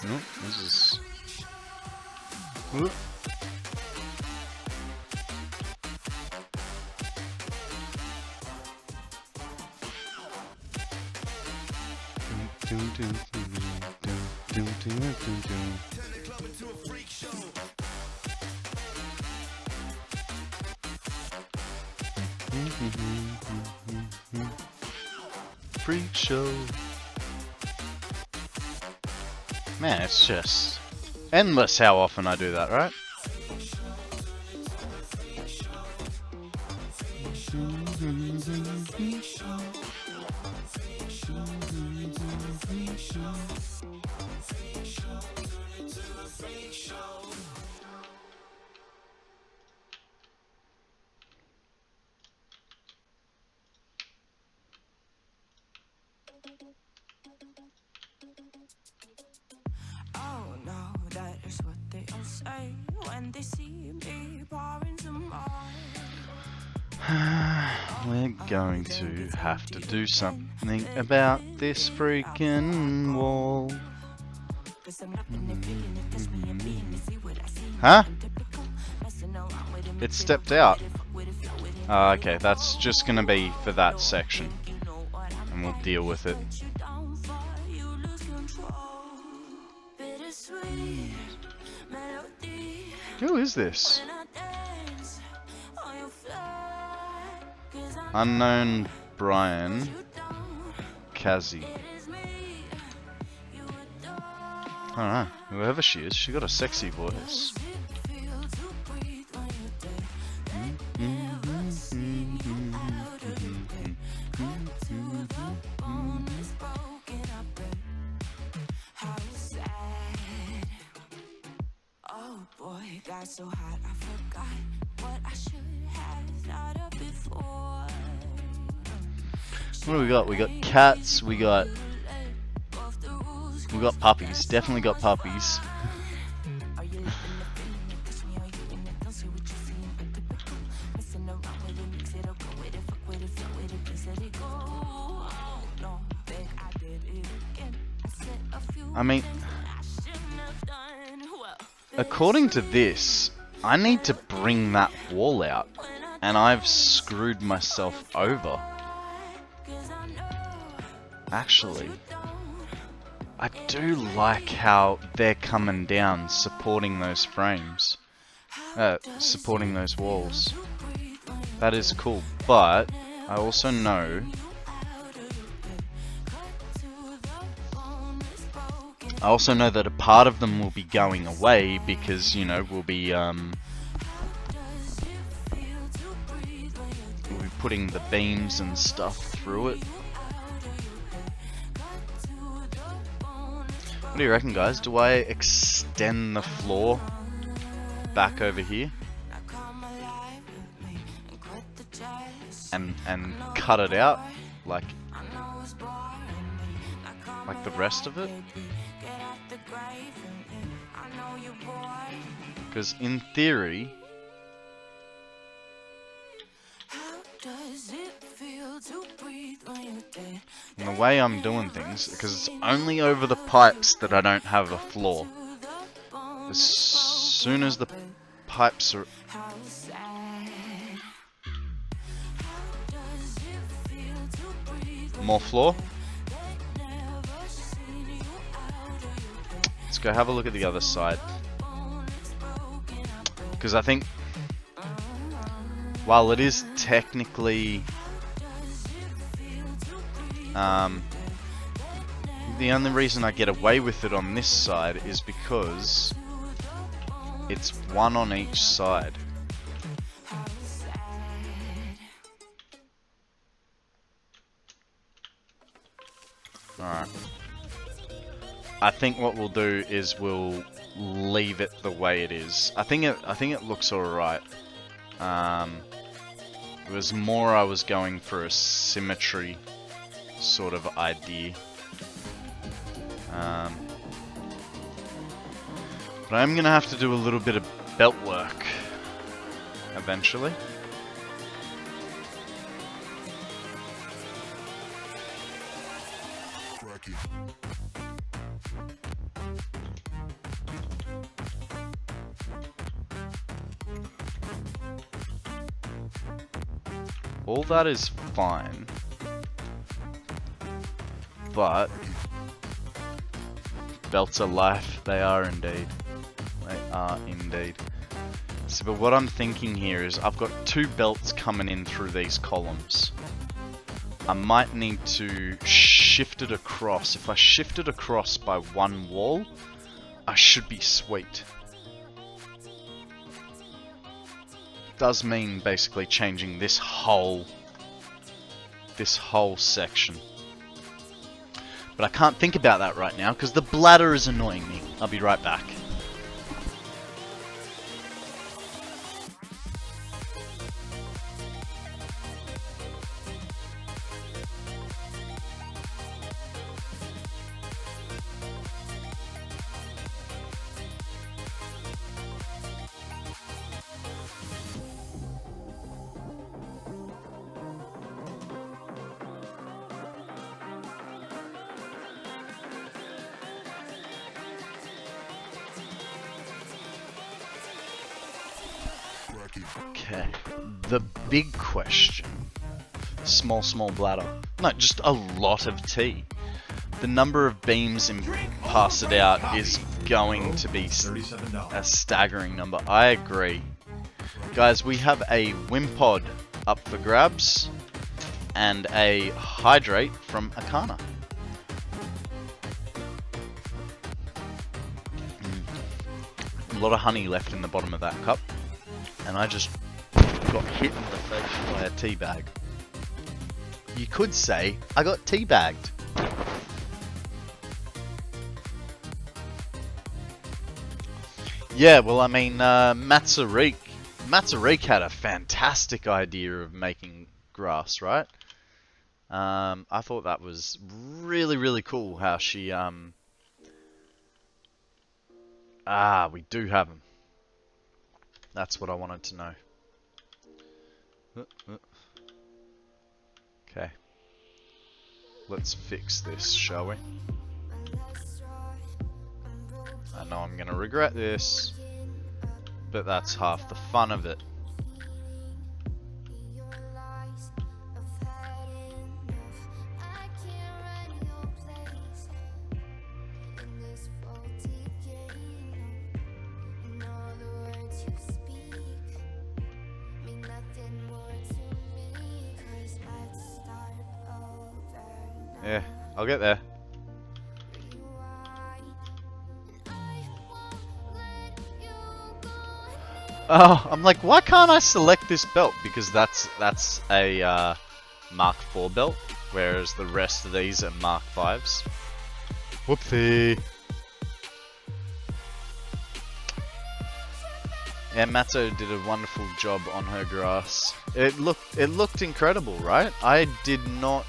Oh, this is... Whoop. Freak show. Man, it's just endless how often I do that, right? Oh no, that is what they all say when they see me pouring some more. We're going to have to do something about this freaking wall. Huh? It stepped out. Okay, that's just gonna be for that section. And we'll deal with it. Who is this? Unknown Brian Kazi. I don't know. Whoever she is, she got a sexy voice. So hot, I forgot what I should have thought of before. What do we got? We got cats, we got puppies, definitely got puppies. I mean, according to this, I need to bring that wall out, and I've screwed myself over. Actually, I do like how they're coming down, supporting those frames, supporting those walls. That is cool, but I also know that a part of them will be going away because, you know, we'll be putting the beams and stuff through it. What do you reckon, guys? Do I extend the floor back over here and cut it out like the rest of it? Because in theory, and the way I'm doing things, because it's only over the pipes that I don't have a floor. As soon as the pipes are... More floor? Let's go have a look at the other side. Because I think, while it is technically the only reason I get away with it on this side is because it's one on each side. Alright. I think what we'll do is we'll leave it the way it is. I think it looks alright. It was more I was going for a symmetry sort of idea. But I'm gonna have to do a little bit of belt work eventually. All that is fine, but belts are life. They are indeed. They are indeed. So, but what I'm thinking here is I've got two belts coming in through these columns. I might need to shift it across. If I shift it across by one wall, I should be sweet. Does mean basically changing this whole section. But I can't think about that right now because the bladder is annoying me. I'll be right back. Okay, the big question. Small bladder. No, just a lot of tea. The number of beams in Pass It Out is going to be a staggering number. I agree. Guys, we have a Wimpod up for grabs and a Hydrate from Akana. A lot of honey left in the bottom of that cup, and I just got hit in the face by a tea bag. You could say I got teabagged. Yeah, well, I mean, Matzarik had a fantastic idea of making grass, right? I thought that was really cool how she, we do have him. That's what I wanted to know. Okay. Let's fix this, shall we? I know I'm gonna regret this, but that's half the fun of it. Yeah, I'll get there. Oh, I'm like, why can't I select this belt? Because that's a Mark IV belt, whereas the rest of these are Mark Vs. Whoopsie. Yeah, Matto did a wonderful job on her grass. It looked incredible, right? I did not.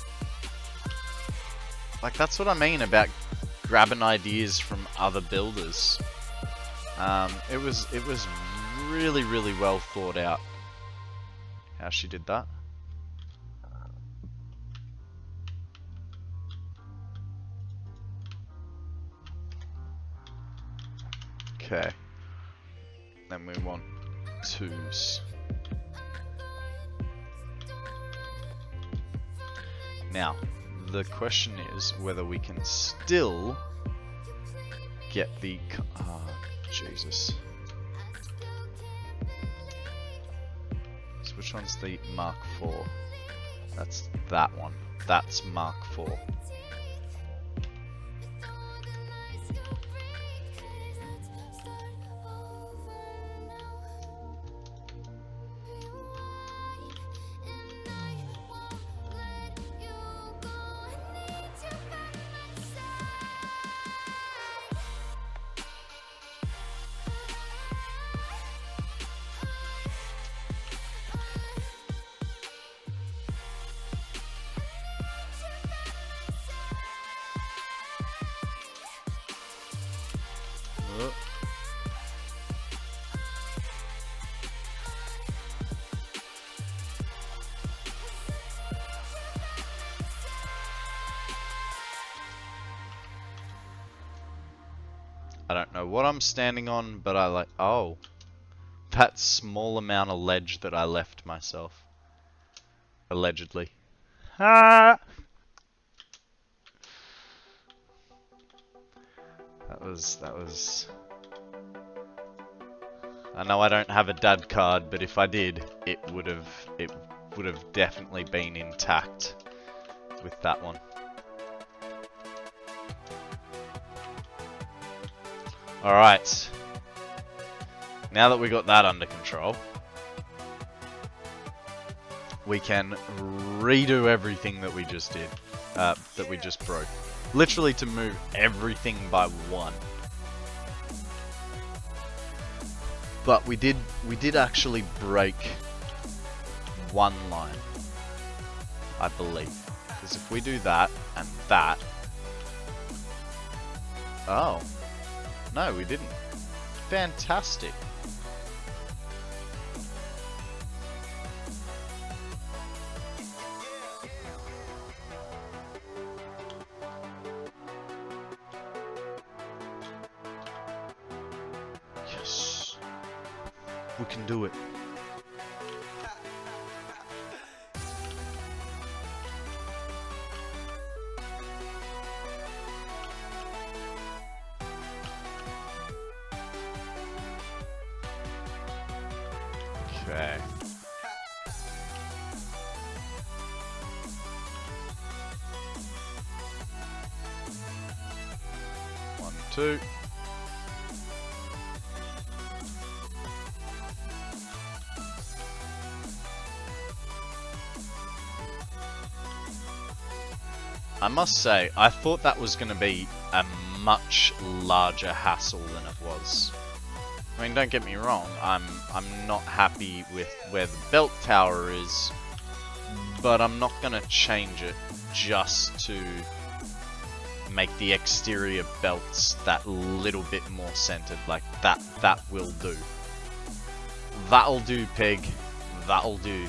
Like, that's what I mean about grabbing ideas from other builders. It was really well thought out how she did that. Okay. Then we want twos. Now, the question is whether we can still get the... Jesus. So which one's the Mark IV? That's that one. That's Mark IV. I don't know what I'm standing on, but I like... Oh. That small amount of ledge that I left myself. Allegedly. Ah! That was... I know I don't have a dad card, but if I did, it would have definitely been intact with that one. Alright. Now that we got that under control, we can redo everything that we just did, that we just broke. Literally to move everything by one. But we did actually break one line, I believe. Because if we do that and that... Oh. No, we didn't. Fantastic. Yes. We can do it. Okay. One, two. I must say, I thought that was going to be a much larger hassle than it was. I mean, don't get me wrong, I'm not happy with where the belt tower is, but I'm not going to change it just to make the exterior belts that little bit more centered. Like, that will do. That'll do, pig. That'll do.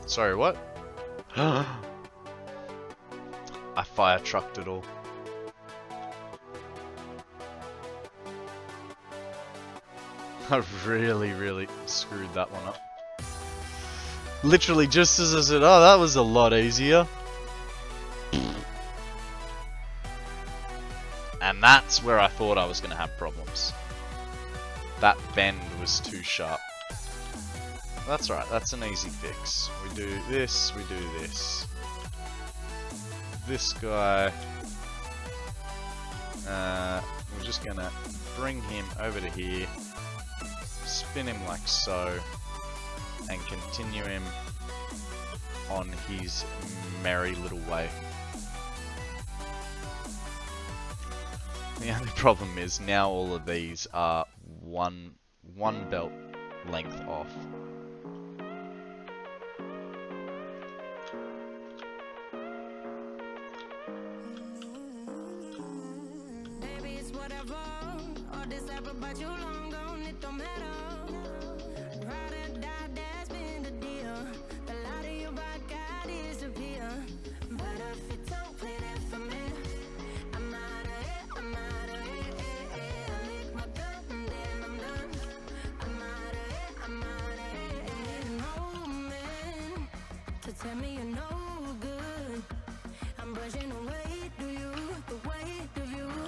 Sorry, what? I fire trucked it all. I really screwed that one up. Literally just as I said, oh, that was a lot easier. And that's where I thought I was going to have problems. That bend was too sharp. That's right, that's an easy fix. We do this, we do this. This guy... we're just gonna bring him over to here, spin him like so, and continue him on his merry little way. The only problem is now all of these are one belt length off.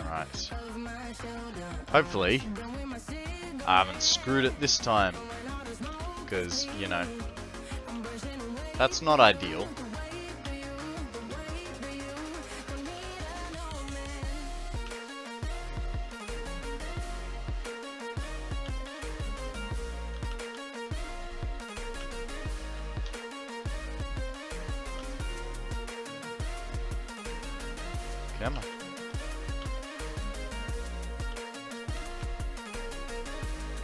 Alright. Hopefully, I haven't screwed it this time. Because, you know, that's not ideal. Come on.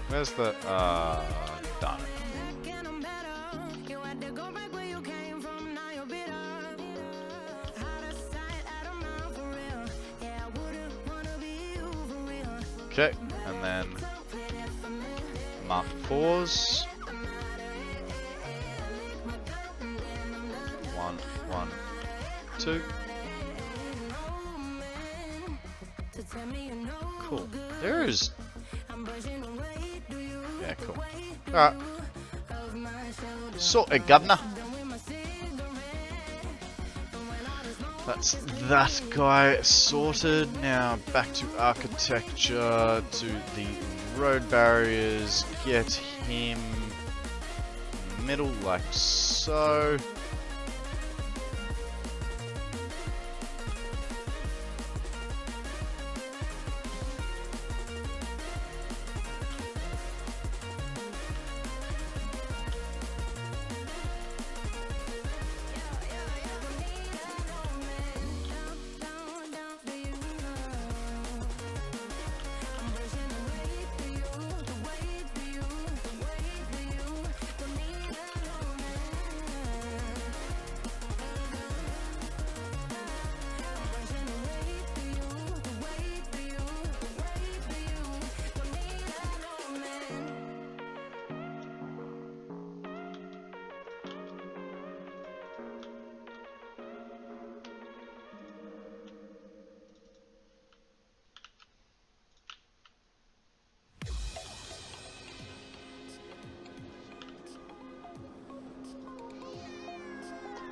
Where's the, darn it. Okay, and then Mark 4s. 1, 1, 2. Cool. There is. Yeah, cool. Alright. Sorted, governor. That's that guy sorted. Now back to architecture, to the road barriers. Get him in the middle like so.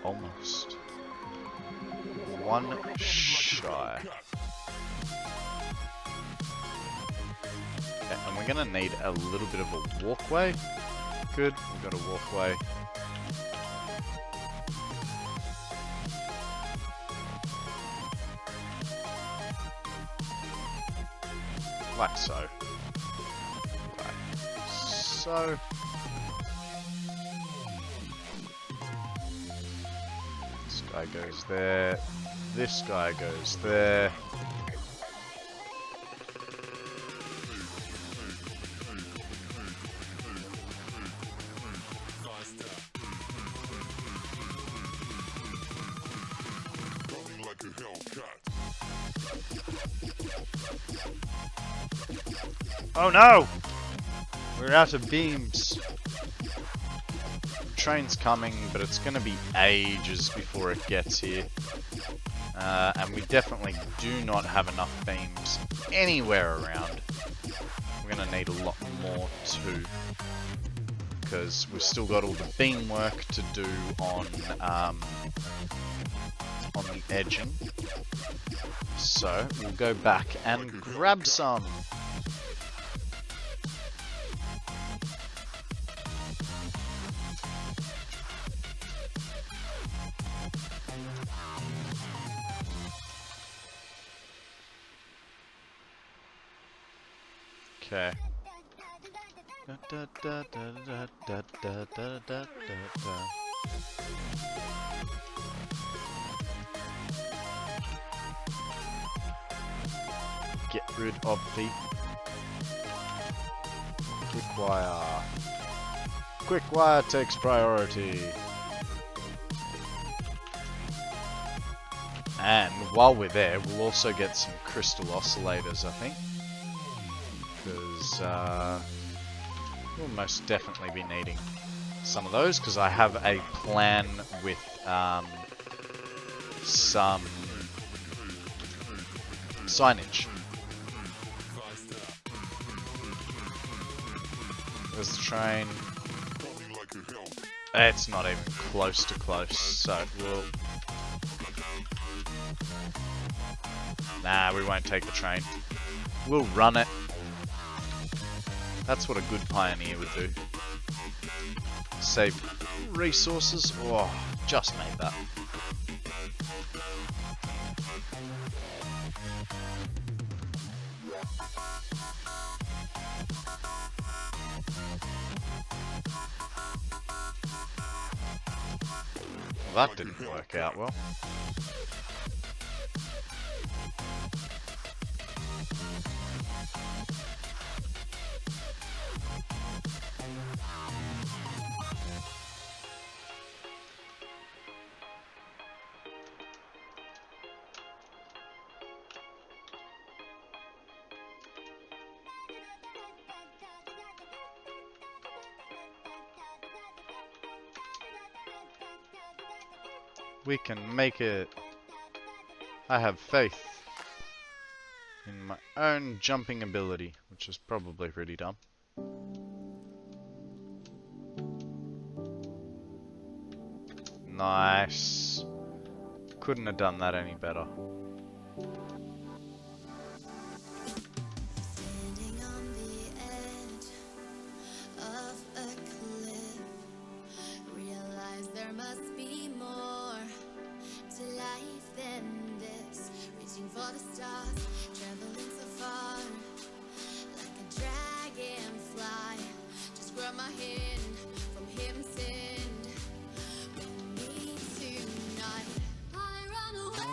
almost. One shy. Okay, and we're gonna need a little bit of a walkway. Good, we've got a walkway. Like so. Like so. This guy goes there. This guy goes there. Oh no! We're out of beams. Train's coming, but it's gonna be ages before it gets here. And we definitely do not have enough beams anywhere around. We're gonna need a lot more too, because we've still got all the beam work to do on the edging. So we'll go back and grab some. Okay. Get rid of the quick wire. Quick wire takes priority. And while we're there, we'll also get some crystal oscillators, I think. Because we'll most definitely be needing some of those, because I have a plan with some signage. There's the train. It's not even close to close, so we'll... Nah, we won't take the train. We'll run it. That's what a good pioneer would do. Save resources. Oh, just made that. Well, that didn't work out well. We can make it. I have faith in my own jumping ability, which is probably pretty dumb. Nice. Couldn't have done that any better. Standing on the edge of a cliff, realize there must be more to life than this. Reaching for the stars, traveling so far, like a dragonfly. Just grab my hand from heaven's end. With me tonight, I run away.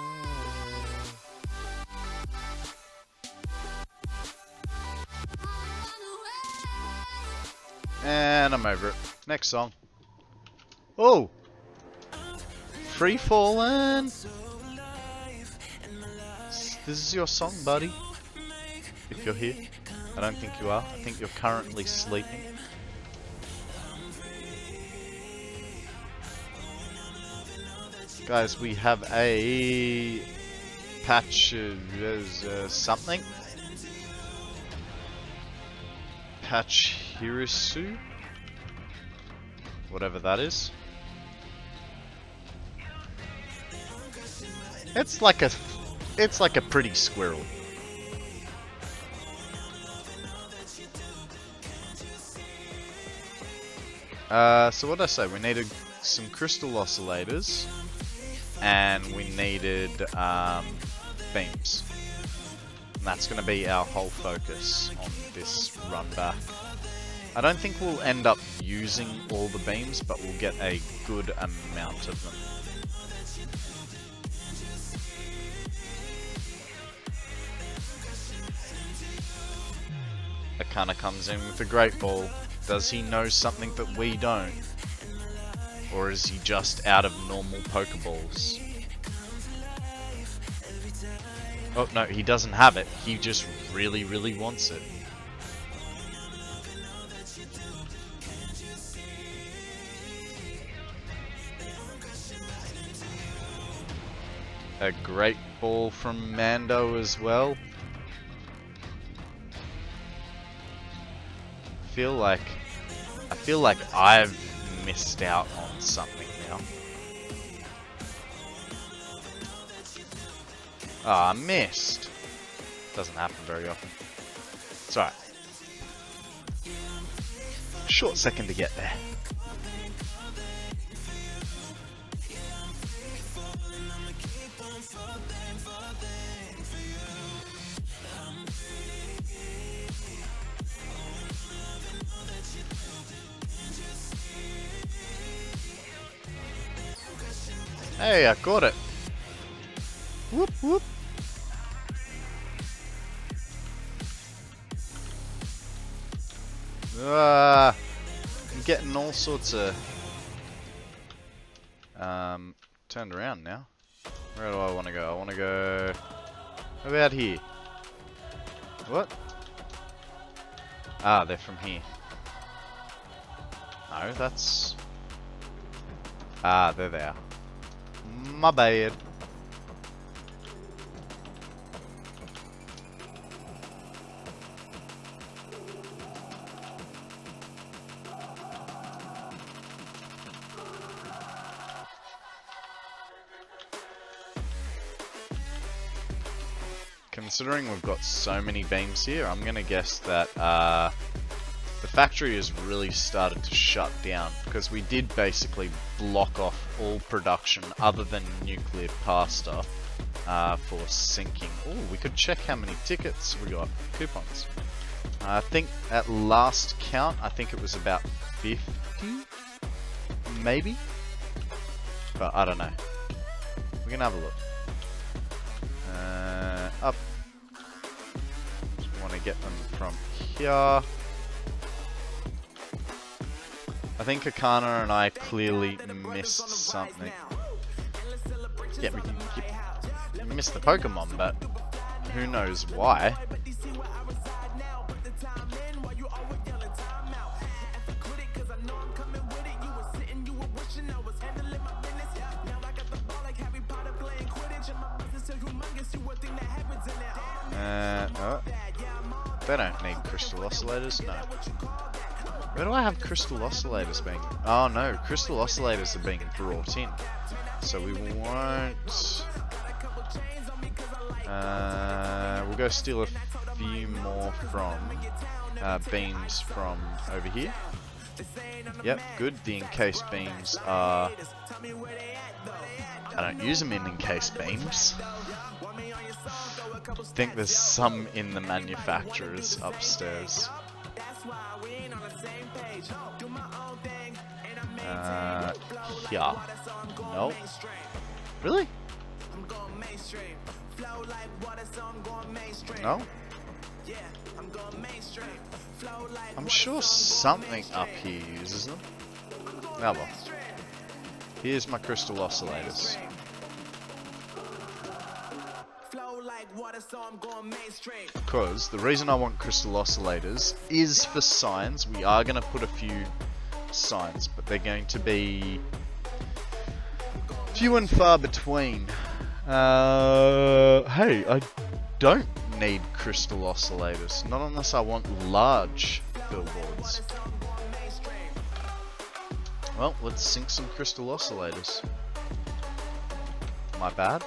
I run away. And I'm over it. Next song. Oh! Free Fallin'! This is your song, buddy. If you're here. I don't think you are. I think you're currently sleeping. Guys, we have a patch something. Patch Hirisu. Whatever that is. It's like a pretty squirrel. So what did I say? We needed some crystal oscillators, and we needed beams. And that's going to be our whole focus on this run back. I don't think we'll end up using all the beams, but we'll get a good amount of them. Akana comes in with a great ball. Does he know something that we don't? Or is he just out of normal Pokeballs? Oh no, he doesn't have it. He just really, really wants it. A great ball from Mando as well. I feel like I've missed out on something now. Ah, I missed. Doesn't happen very often. It's alright. Short second to get there. Hey, I caught it. Whoop whoop. I'm getting all sorts of turned around now. Where do I want to go? I want to go about here. What? Ah, they're from here. No, that's... Ah, they're there. My bad. Considering we've got so many beams here, I'm gonna guess that the factory has really started to shut down, because we did basically block off all production other than nuclear pasta for sinking. Oh, we could check how many tickets we got, coupons. I think at last count, I think it was about 50, maybe? But I don't know. We can have a look. Up. Want to get them from here. I think Akana and I clearly missed something. Yeah, we missed the Pokemon, but who knows why. Oh. They don't need crystal oscillators, no. Where do I have crystal oscillators being? Oh no, crystal oscillators are being brought in. So we won't... we'll go steal a few more from beams from over here. Yep, good. The encased beams are... I don't use them in encased beams. I think there's some in the manufacturers upstairs. Yeah. Nope. Really? No? I'm sure something up here uses them. Oh well. Here's my crystal oscillators. Because the reason I want crystal oscillators is for signs. We are going to put a few signs, but they're going to be few and far between. Hey, I don't need crystal oscillators, not unless I want large billboards. Well, let's sink some crystal oscillators. My bad.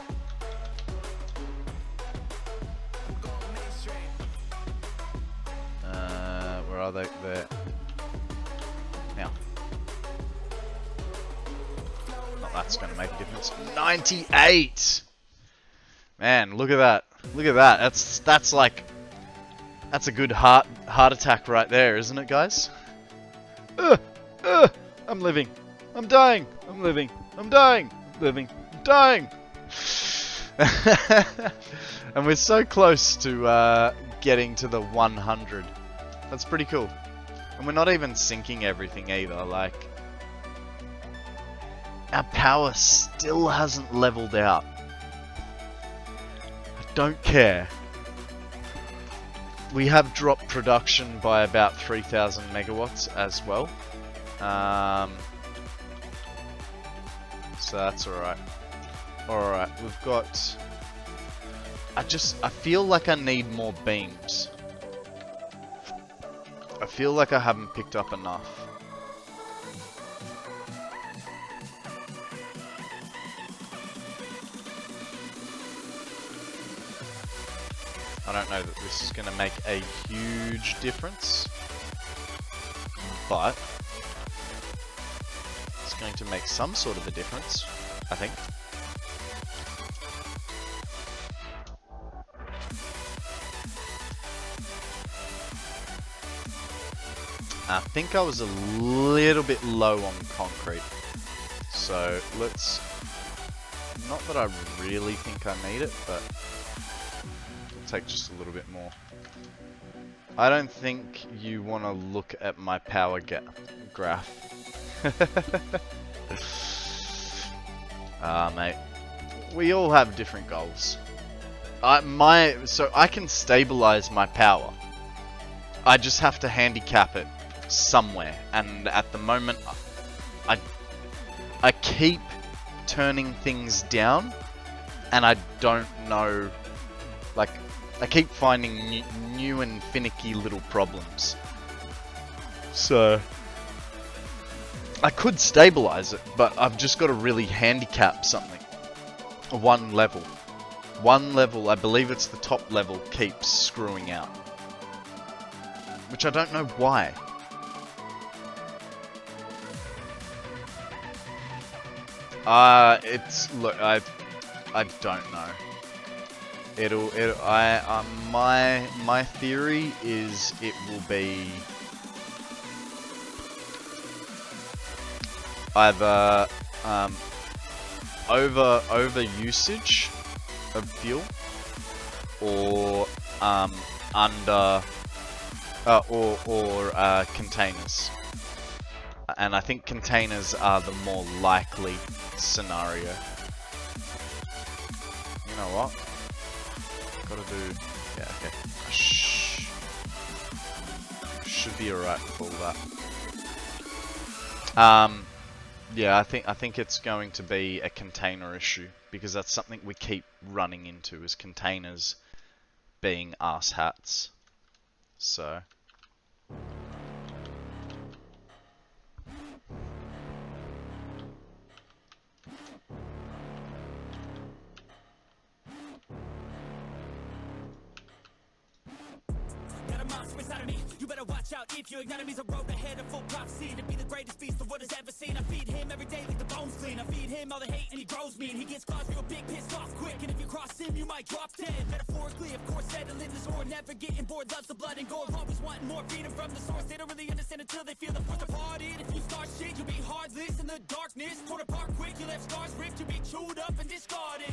are they there? Now. Not that's going to make a difference. 98! Man, look at that. Look at that. That's like... That's a good heart attack right there, isn't it, guys? I'm living. I'm dying. I'm living. I'm dying. I'm living. I'm dying. And we're so close to getting to the 100. That's pretty cool. And we're not even syncing everything either. Like, our power still hasn't leveled out. I don't care. We have dropped production by about 3,000 megawatts as well. So that's alright. Alright, we've got... I feel like I need more beams. I feel like I haven't picked up enough. I don't know that this is going to make a huge difference, but it's going to make some sort of a difference, I think. I think I was a little bit low on concrete, so let's... Not that I really think I need it, but... take just a little bit more. I don't think you want to look at my power graph. Mate. We all have different goals. So I can stabilize my power. I just have to handicap it somewhere. And at the moment, I keep turning things down, and I don't know, like, I keep finding new and finicky little problems. So, I could stabilize it, but I've just got to really handicap something. One level. One level, I believe it's the top level, keeps screwing out. Which I don't know why. Look, I don't know. My theory is it will be either over usage of fuel, or containers. And I think containers are the more likely scenario. You know what? Gotta do... Yeah, okay. Should be alright with all that. Yeah, I think it's going to be a container issue, because that's something we keep running into, is containers being arse hats. So... If your enemy's a road ahead of full prophecy to be the greatest beast the world has ever seen. I feed him every day like the bones clean. I feed him all the hate and he grows mean. He gets claws real big, pissed off quick, and if you cross him you might drop dead. Metaphorically, of course, settling the sword, never getting bored, loves the blood and gore, always wanting more freedom from the source. They don't really understand until they feel the force departed. If you start shit, you'll be heartless in the darkness, torn apart quick, you left scars ripped, you'll be chewed up and discarded.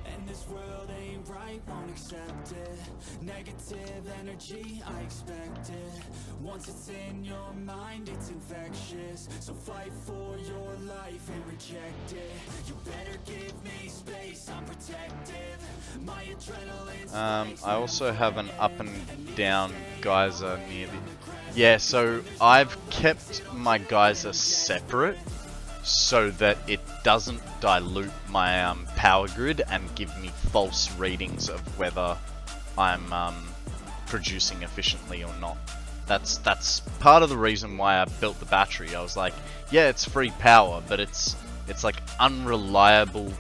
And this world ain't right, won't accept it. Negative energy, I expect it. Once it's in your mind, it's infectious. So fight for your life and reject it. You better give me space, I'm protective. My adrenaline's I also have an up and down geyser near the... Yeah, so I've kept my geyser separate so that it doesn't dilute my power grid and give me false readings of whether I'm producing efficiently or not. That's part of the reason why I built the battery. I was like, yeah, it's free power, but it's like unreliable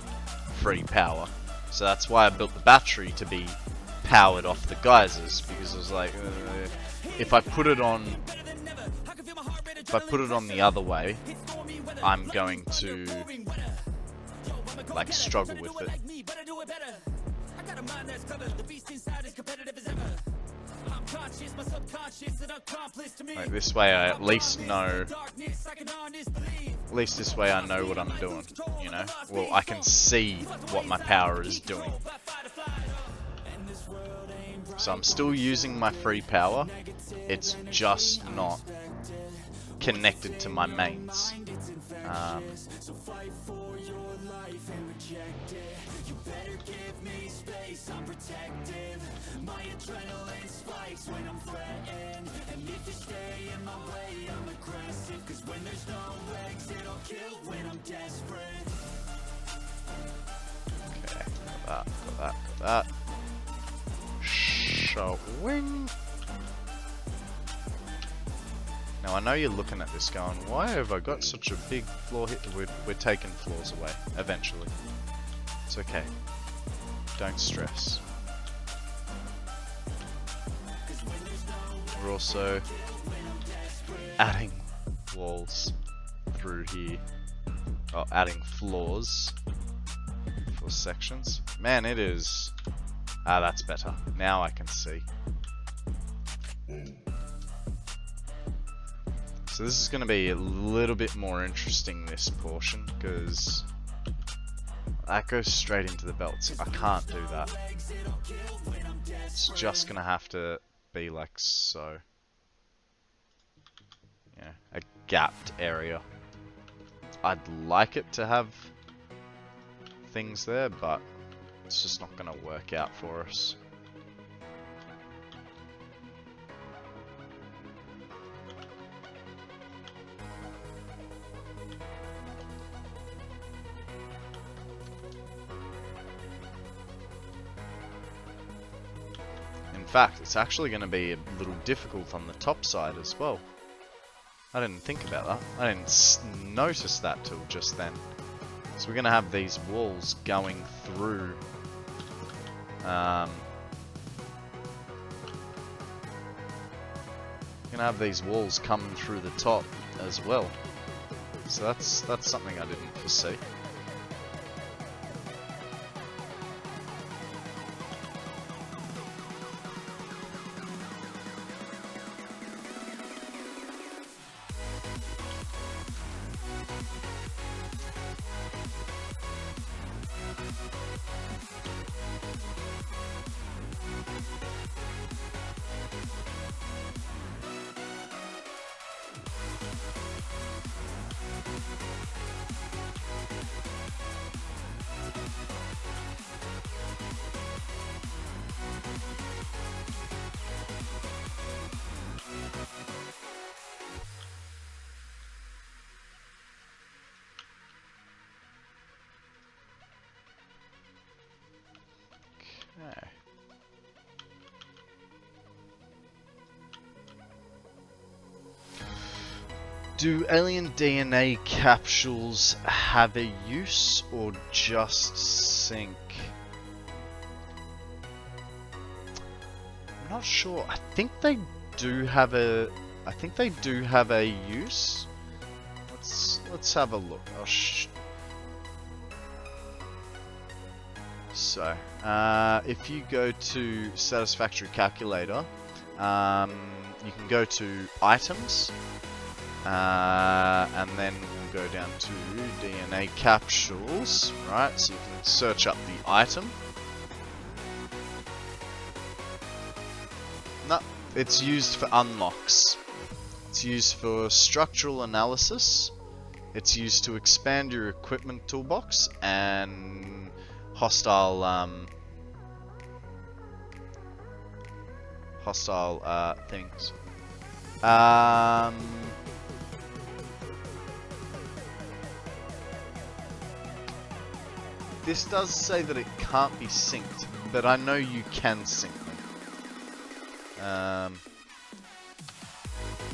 free power. So that's why I built the battery, to be powered off the geysers, because I was like, if I put it on the other way, I'm going to like struggle with it. Like this way I at least know, this way I know what I'm doing, you know? Well, I can see what my power is doing. So I'm still using my free power, it's just not connected to my mains. Okay, got that. Showing. Now I know you're looking at this going, why have I got such a big floor hit? We're taking floors away, eventually. It's okay. Don't stress. We're also adding walls through here. Oh, adding floors for sections. Man, it is... Ah, that's better. Now I can see. So this is going to be a little bit more interesting, this portion, because that goes straight into the belts. I can't do that. It's just going to have to be like so. Yeah, a gapped area. I'd like it to have things there, but it's just not going to work out for us. In fact, it's actually going to be a little difficult on the top side as well. I didn't think about that. I didn't notice that till just then. So we're going to have these walls going through. We're going to have these walls coming through the top as well. So that's something I didn't foresee. Okay. Do alien DNA capsules have a use or just sink? I'm not sure. I think they do have a use. Let's have a look. Oh, so, if you go to Satisfactory calculator, you can go to items, and then we'll go down to DNA capsules, right? So you can search up the item. No, it's used for unlocks. It's used for structural analysis. It's used to expand your equipment toolbox and hostile things. This does say that it can't be synced, but I know you can sync them.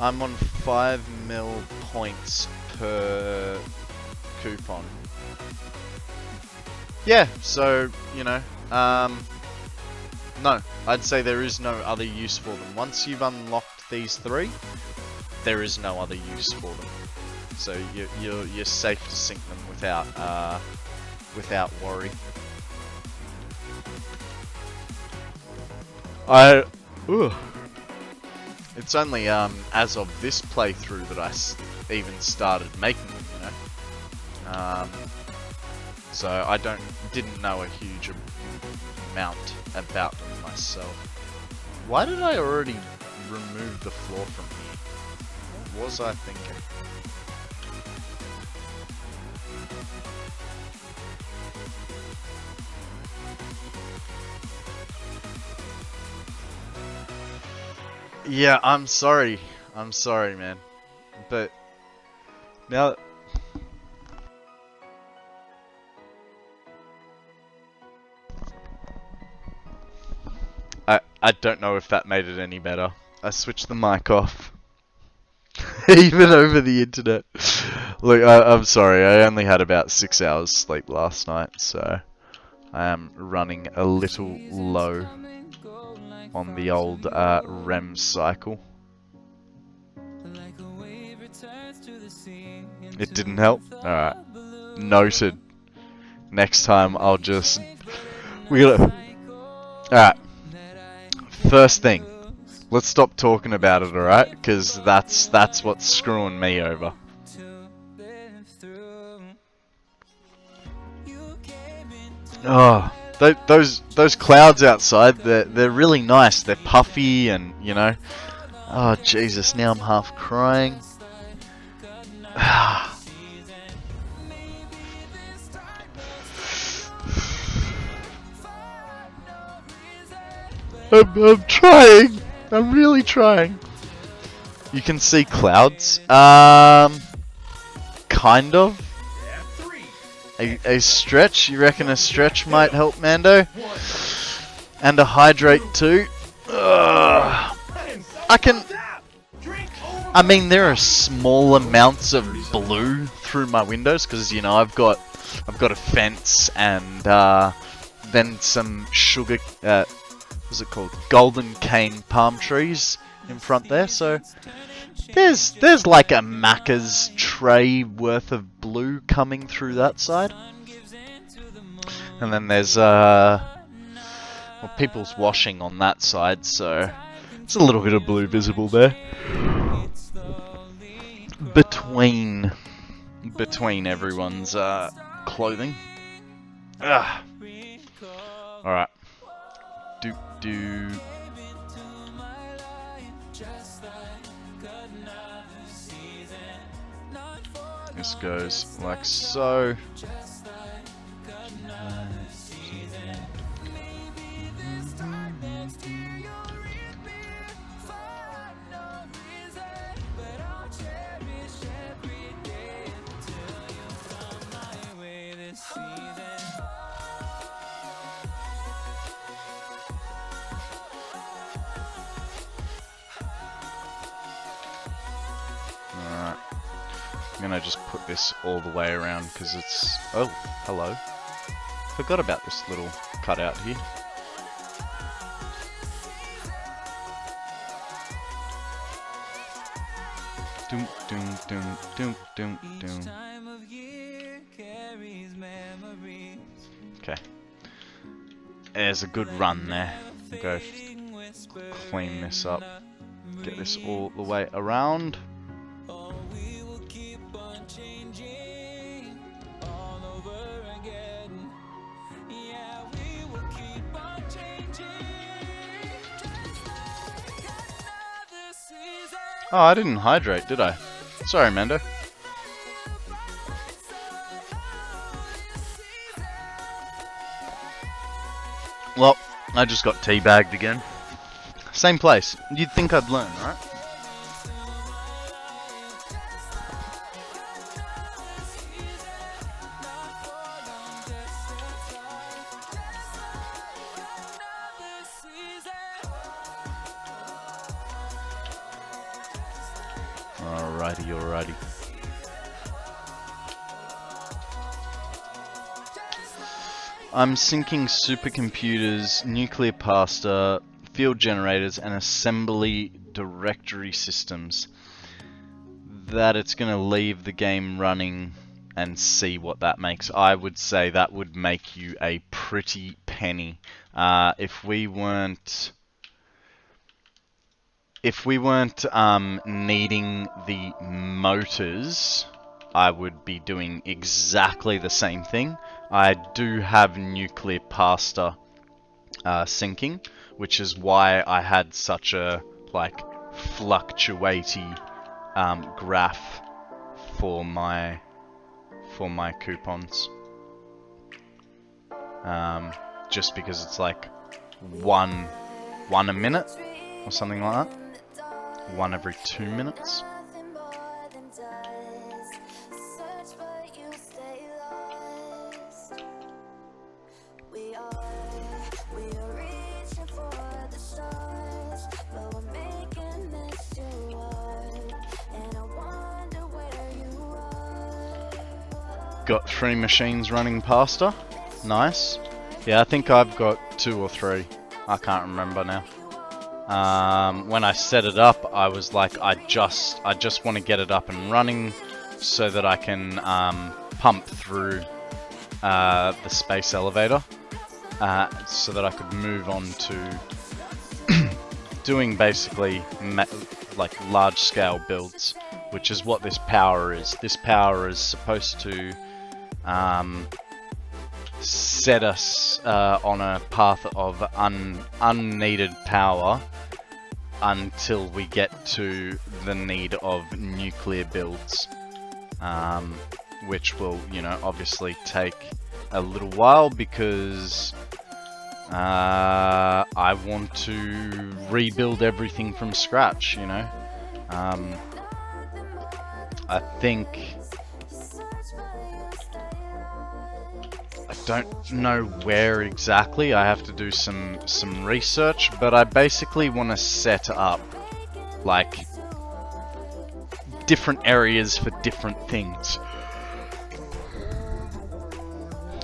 I'm on 5 mil points per coupon. Yeah, so, you know, no, I'd say there is no other use for them. Once you've unlocked these three, there is no other use for them. So you're safe to sink them without worry. It's only as of this playthrough that I even started making them, you know. So I didn't know a huge amount about them myself. Why did I already remove the floor from here? What was I thinking? Yeah, I'm sorry. I'm sorry, man. But now I don't know if that made it any better. I switched the mic off. Even over the internet. Look, I'm sorry. I only had about 6 hours sleep last night, so I am running a little low on the old REM cycle. It didn't help? Alright. Noted. Next time I'll just... Alright. First thing. Let's stop talking about it, alright? Because that's what's screwing me over. Oh, those clouds outside, they're really nice. They're puffy and, you know. Oh, Jesus, now I'm half crying. I'm trying. I'm really trying. You can see clouds. Kind of. A stretch? You reckon a stretch might help, Mando? And a hydrate too? I mean, there are small amounts of blue through my windows because, you know, I've got a fence and then some sugar. What's it called? Golden cane palm trees in front there. So there's like a Macca's tray worth of blue coming through that side. And then there's people's washing on that side, so it's a little bit of blue visible there. Between everyone's clothing. Alright. This goes like so. Alright. I'm gonna just put this all the way around because it's... Oh, hello. Forgot about this little cutout here. Doom, doom, doom, doom, doom, doom. Okay. There's a good run there. Go clean this up. Get this all the way around. Oh, I didn't hydrate, did I? Sorry, Mando. Well, I just got teabagged again. Same place. You'd think I'd learn, right? Alrighty. I'm syncing supercomputers, nuclear pasta, field generators, and assembly directory systems, that it's going to leave the game running and see what that makes. I would say that would make you a pretty penny. If we weren't needing the motors, I would be doing exactly the same thing. I do have nuclear pasta syncing, which is why I had such a like fluctuating graph for my coupons. Just because it's like one a minute or something like that. One every 2 minutes. Got 3 machines running pasta. Nice. Yeah, I think I've got 2 or 3. I can't remember now. When I set it up, I was like, I just want to get it up and running so that I can pump through the space elevator, so that I could move on to doing basically like large-scale builds, which is what this power is. This power is supposed to set us on a path of unneeded power until we get to the need of nuclear builds, which will, you know, obviously take a little while because I want to rebuild everything from scratch, you know. I think I don't know where exactly. I have to do some research, but I basically want to set up like different areas for different things.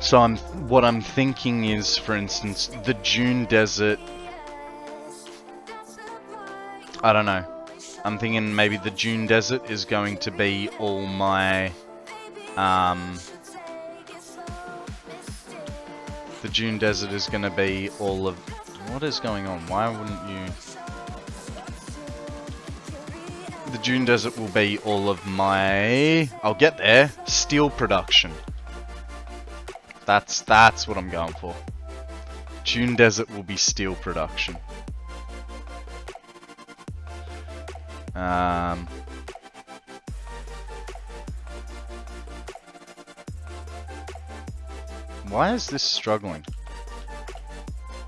So what I'm thinking is, for instance, the Dune Desert. I don't know. I'm thinking maybe the Dune Desert is going to be all my the Dune Desert is going to be all of... What is going on? Why wouldn't you... The Dune Desert will be all of my... I'll get there. Steel production. That's what I'm going for. Dune Desert will be steel production. Why is this struggling?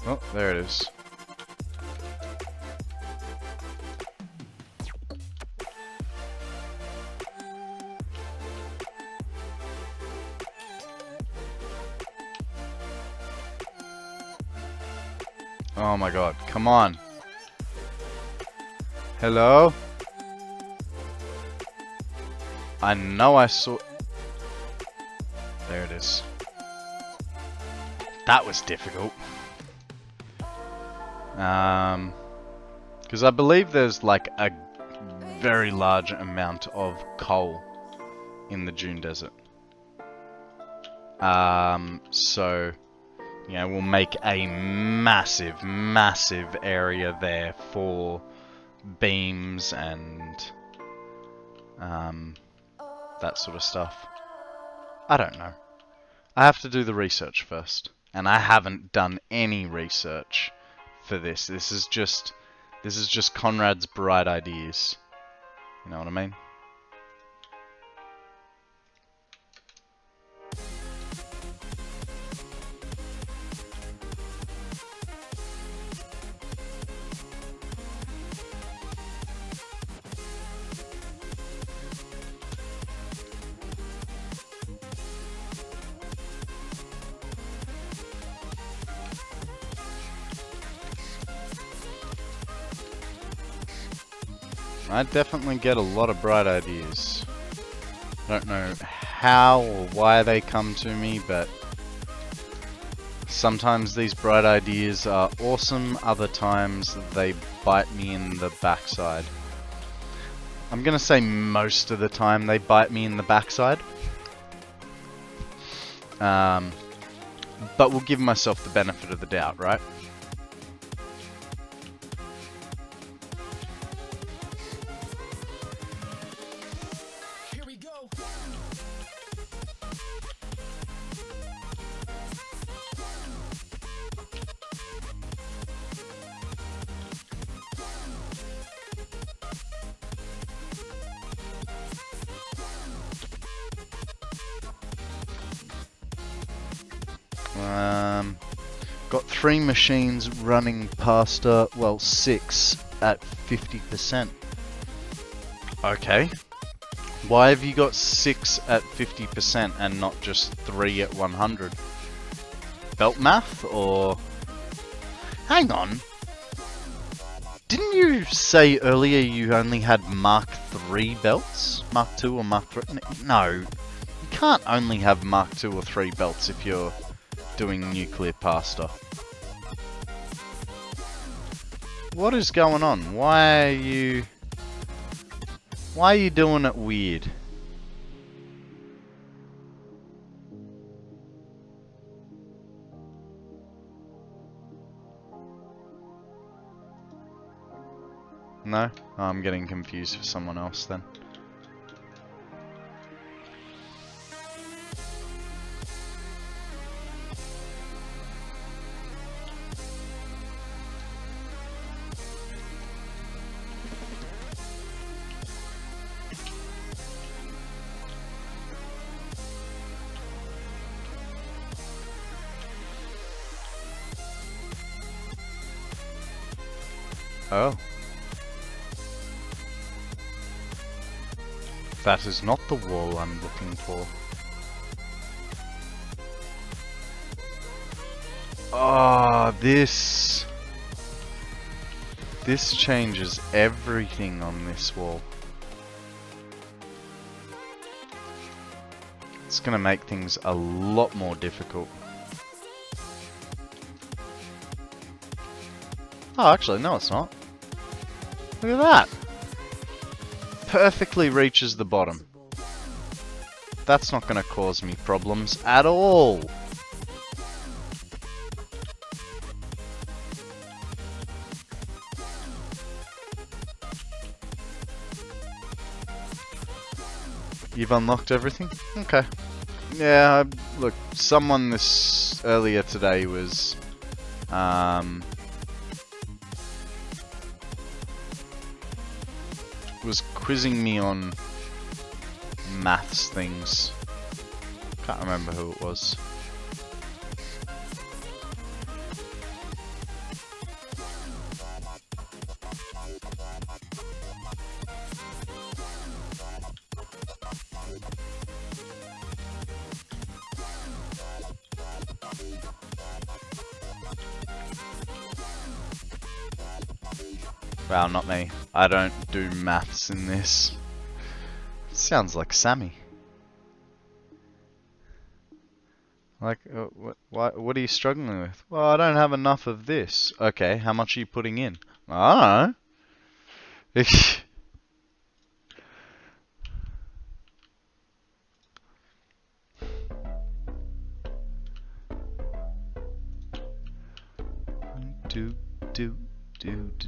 Oh, there it is. Oh my god, come on. Hello? I know I saw... There it is. That was difficult. Because I believe there's like a very large amount of coal in the Dune Desert. So, you know, we'll make a massive, massive area there for beams and that sort of stuff. I don't know. I have to do the research first. And I haven't done any research for this. This is just Konrad's bright ideas. You know what I mean? I definitely get a lot of bright ideas. I don't know how or why they come to me, but Sometimes these bright ideas are awesome, other times they bite me in the backside. I'm gonna say most of the time they bite me in the backside. But we'll give myself the benefit of the doubt, right? Here we go. Got 3 machines running past her, well 6 at 50%. Okay. Why have you got 6 at 50% and not just 3 at 100? Belt math or... Hang on. Didn't you say earlier you only had Mark 3 belts? Mark 2 or Mark 3? No. You can't only have Mark 2 or 3 belts if you're doing nuclear pasta. What is going on? Why are you doing it weird? No? Oh, I'm getting confused for someone else then. Oh. That is not the wall I'm looking for. Ah, this changes everything on this wall. It's gonna make things a lot more difficult. Oh, actually, no it's not. Look at that! Perfectly reaches the bottom. That's not gonna cause me problems at all. You've unlocked everything? Okay. Yeah, look, someone this earlier today was quizzing me on maths things. Can't remember who it was. Wow, not me. I don't do maths in this. Sounds like Sammy. Like, what are you struggling with? Well, I don't have enough of this. Okay, how much are you putting in? I don't know.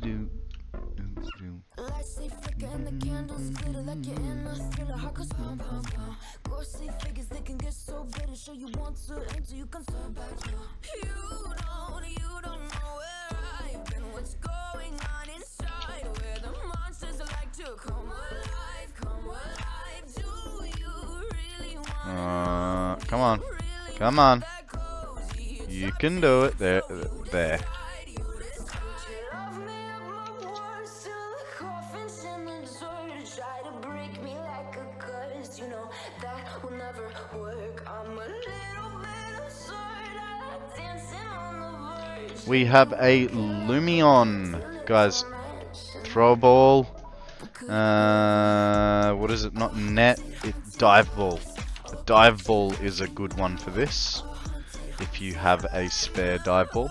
do. Lights they flicker and the candles glitter like you're in a thriller. Heart goes pum pum pum. Ghostly figures they can get so bitter. Sure you want to until you can turn back. You don't know where I've been. What's going on inside? Where the monsters like to come alive, come alive. Do you really want? Come on. You can do it. There. We have a Lumion, guys. Throw a ball. What is it? Not net. Dive ball. A dive ball is a good one for this. if you have a spare dive ball.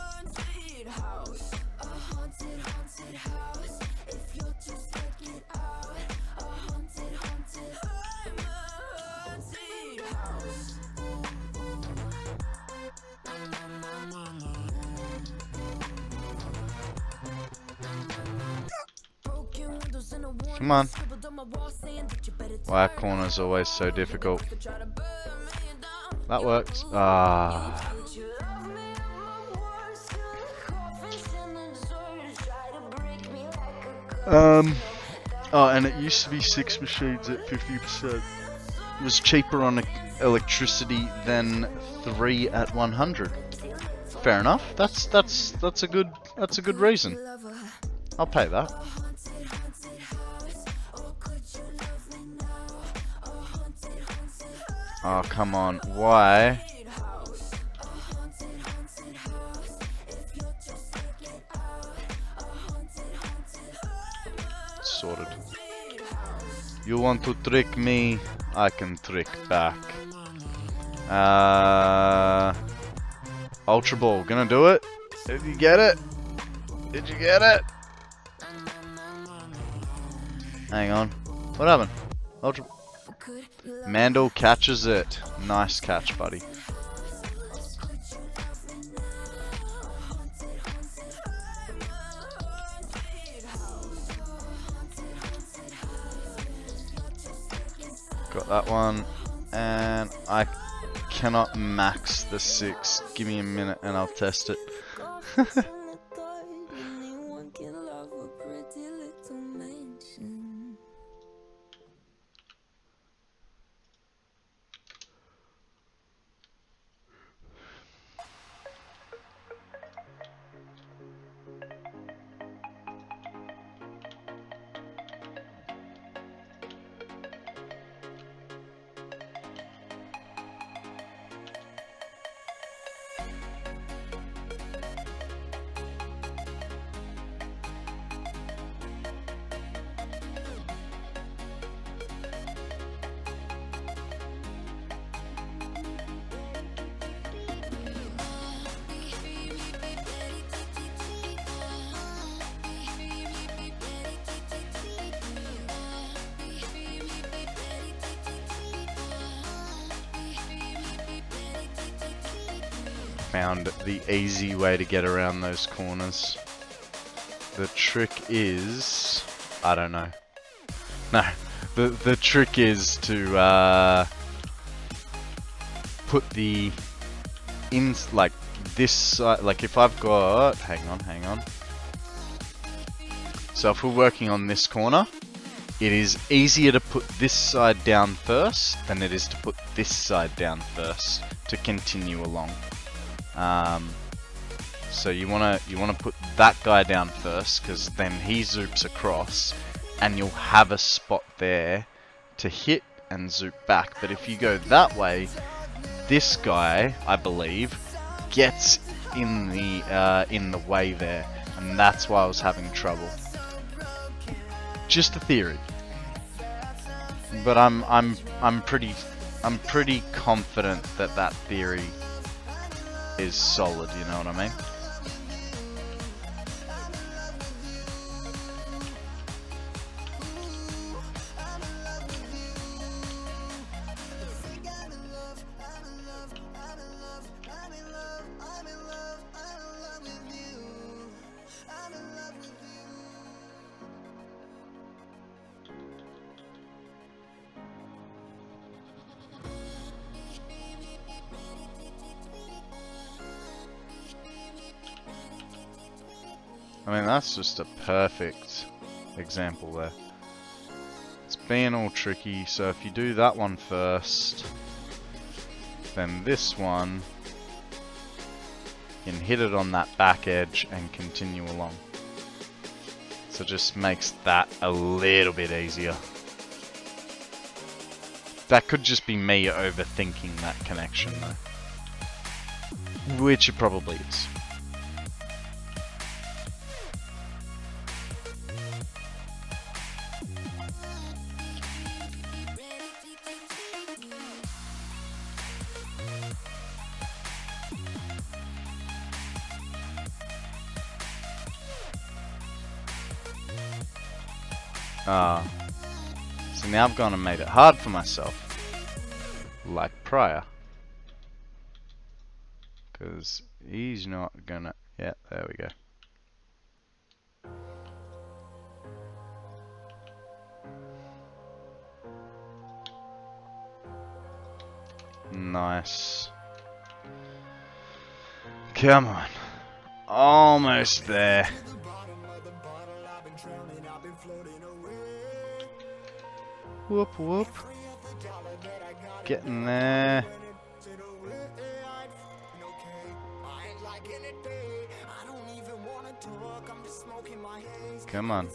Come on. Why are corners always so difficult? That works. Ah. Oh, and it used to be 6 machines at 50%. It was cheaper on electricity than 3 at 100. Fair enough. That's a good reason. I'll pay that. Oh, come on. Why? Sorted. You want to trick me? I can trick back. Ultra Ball, gonna do it? Did you get it? Did you get it? Hang on. What happened? Ultra... Mandel catches it. Nice catch, buddy. Got that one. And I cannot max the 6. Give me a minute and I'll test it. Found the easy way to get around those corners. The trick is... I don't know. No. The trick is to put the... like this side... Like if I've got... Hang on. So if we're working on this corner, it is easier to put this side down first than it is to put this side down first to continue along. So you wanna put that guy down first, because then he zoops across, and you'll have a spot there to hit and zoop back. But if you go that way, this guy, I believe, gets in the way there, and that's why I was having trouble. Just a theory, but I'm pretty confident that that theory is solid, you know what I mean? I mean, that's just a perfect example there. It's being all tricky, so if you do that one first, then this one, you can hit it on that back edge and continue along. So it just makes that a little bit easier. That could just be me overthinking that connection though. Which it probably is. So now I've gone and made it hard for myself. Like prior. Because he's not gonna... Yeah, there we go. Nice. Come on. Almost there. Whoop whoop. Getting there. Come on.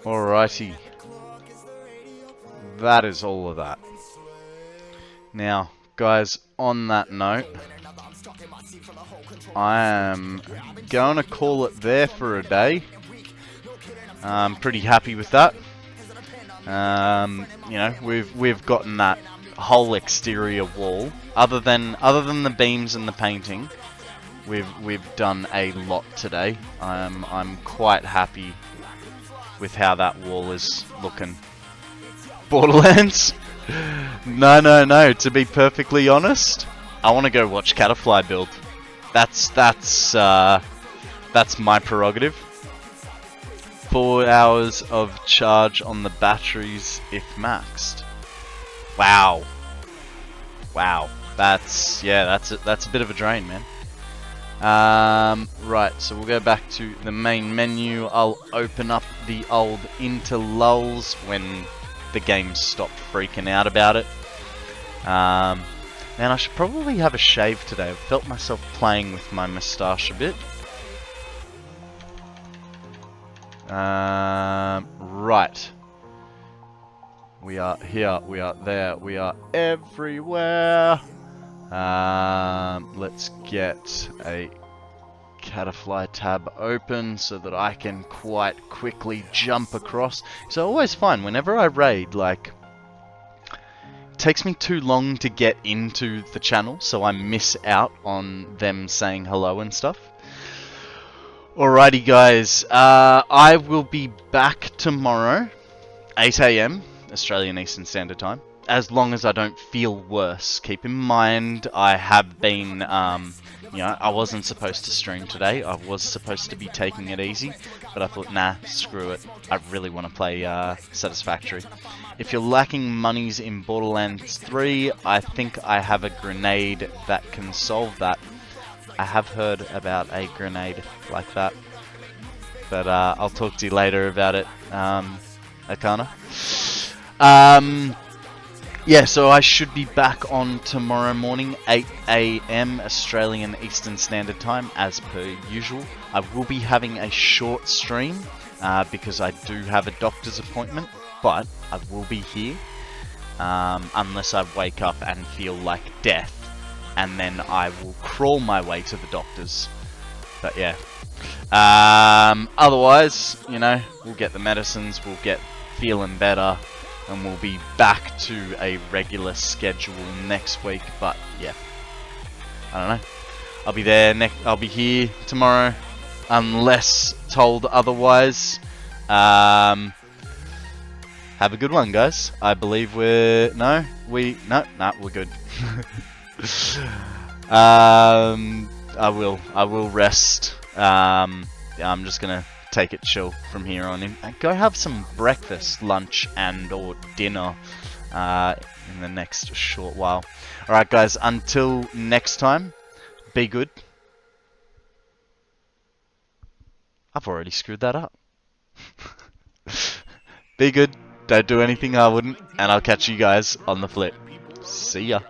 Alrighty. That is all of that. Now, guys, on that note, I am going to call it there for a day. I'm pretty happy with that. You know, we've gotten that whole exterior wall. Other than the beams and the painting, we've done a lot today. I'm quite happy with how that wall is looking. Borderlands? No. To be perfectly honest, I want to go watch Catafly build. That's my prerogative. 4 hours of charge on the batteries if maxed. Wow. That's a bit of a drain, man. Right, so we'll go back to the main menu. I'll open up the old interlulls when the game stopped freaking out about it. Man, I should probably have a shave today. I've felt myself playing with my moustache a bit. Right. We are here, we are there, we are everywhere. Let's get a Catafly tab open so that I can quite quickly jump across. So I always find whenever I raid, like, it takes me too long to get into the channel, so I miss out on them saying hello and stuff. Alrighty guys, I will be back tomorrow, 8 AM, Australian Eastern Standard Time, as long as I don't feel worse. Keep in mind, I have been, you know, I wasn't supposed to stream today. I was supposed to be taking it easy, but I thought, nah, screw it. I really want to play Satisfactory. If you're lacking monies in Borderlands 3, I think I have a grenade that can solve that. I have heard about a grenade like that, but I'll talk to you later about it, Akana. Yeah, so I should be back on tomorrow morning, 8 AM Australian Eastern Standard Time, as per usual. I will be having a short stream, because I do have a doctor's appointment, but I will be here, unless I wake up and feel like death, and then I will crawl my way to the doctor's. But yeah. Otherwise, you know, we'll get the medicines, we'll get feeling better, and we'll be back to a regular schedule next week. But yeah, I don't know. I'll be there I'll be here tomorrow, unless told otherwise. Have a good one, guys. I believe we're we're good. I will rest. I'm just gonna take it chill from here on in. Go have some breakfast, lunch, and or dinner in the next short while. Alright guys, until next time, be good. I've already screwed that up. Be good, don't do anything I wouldn't, and I'll catch you guys on the flip. See ya.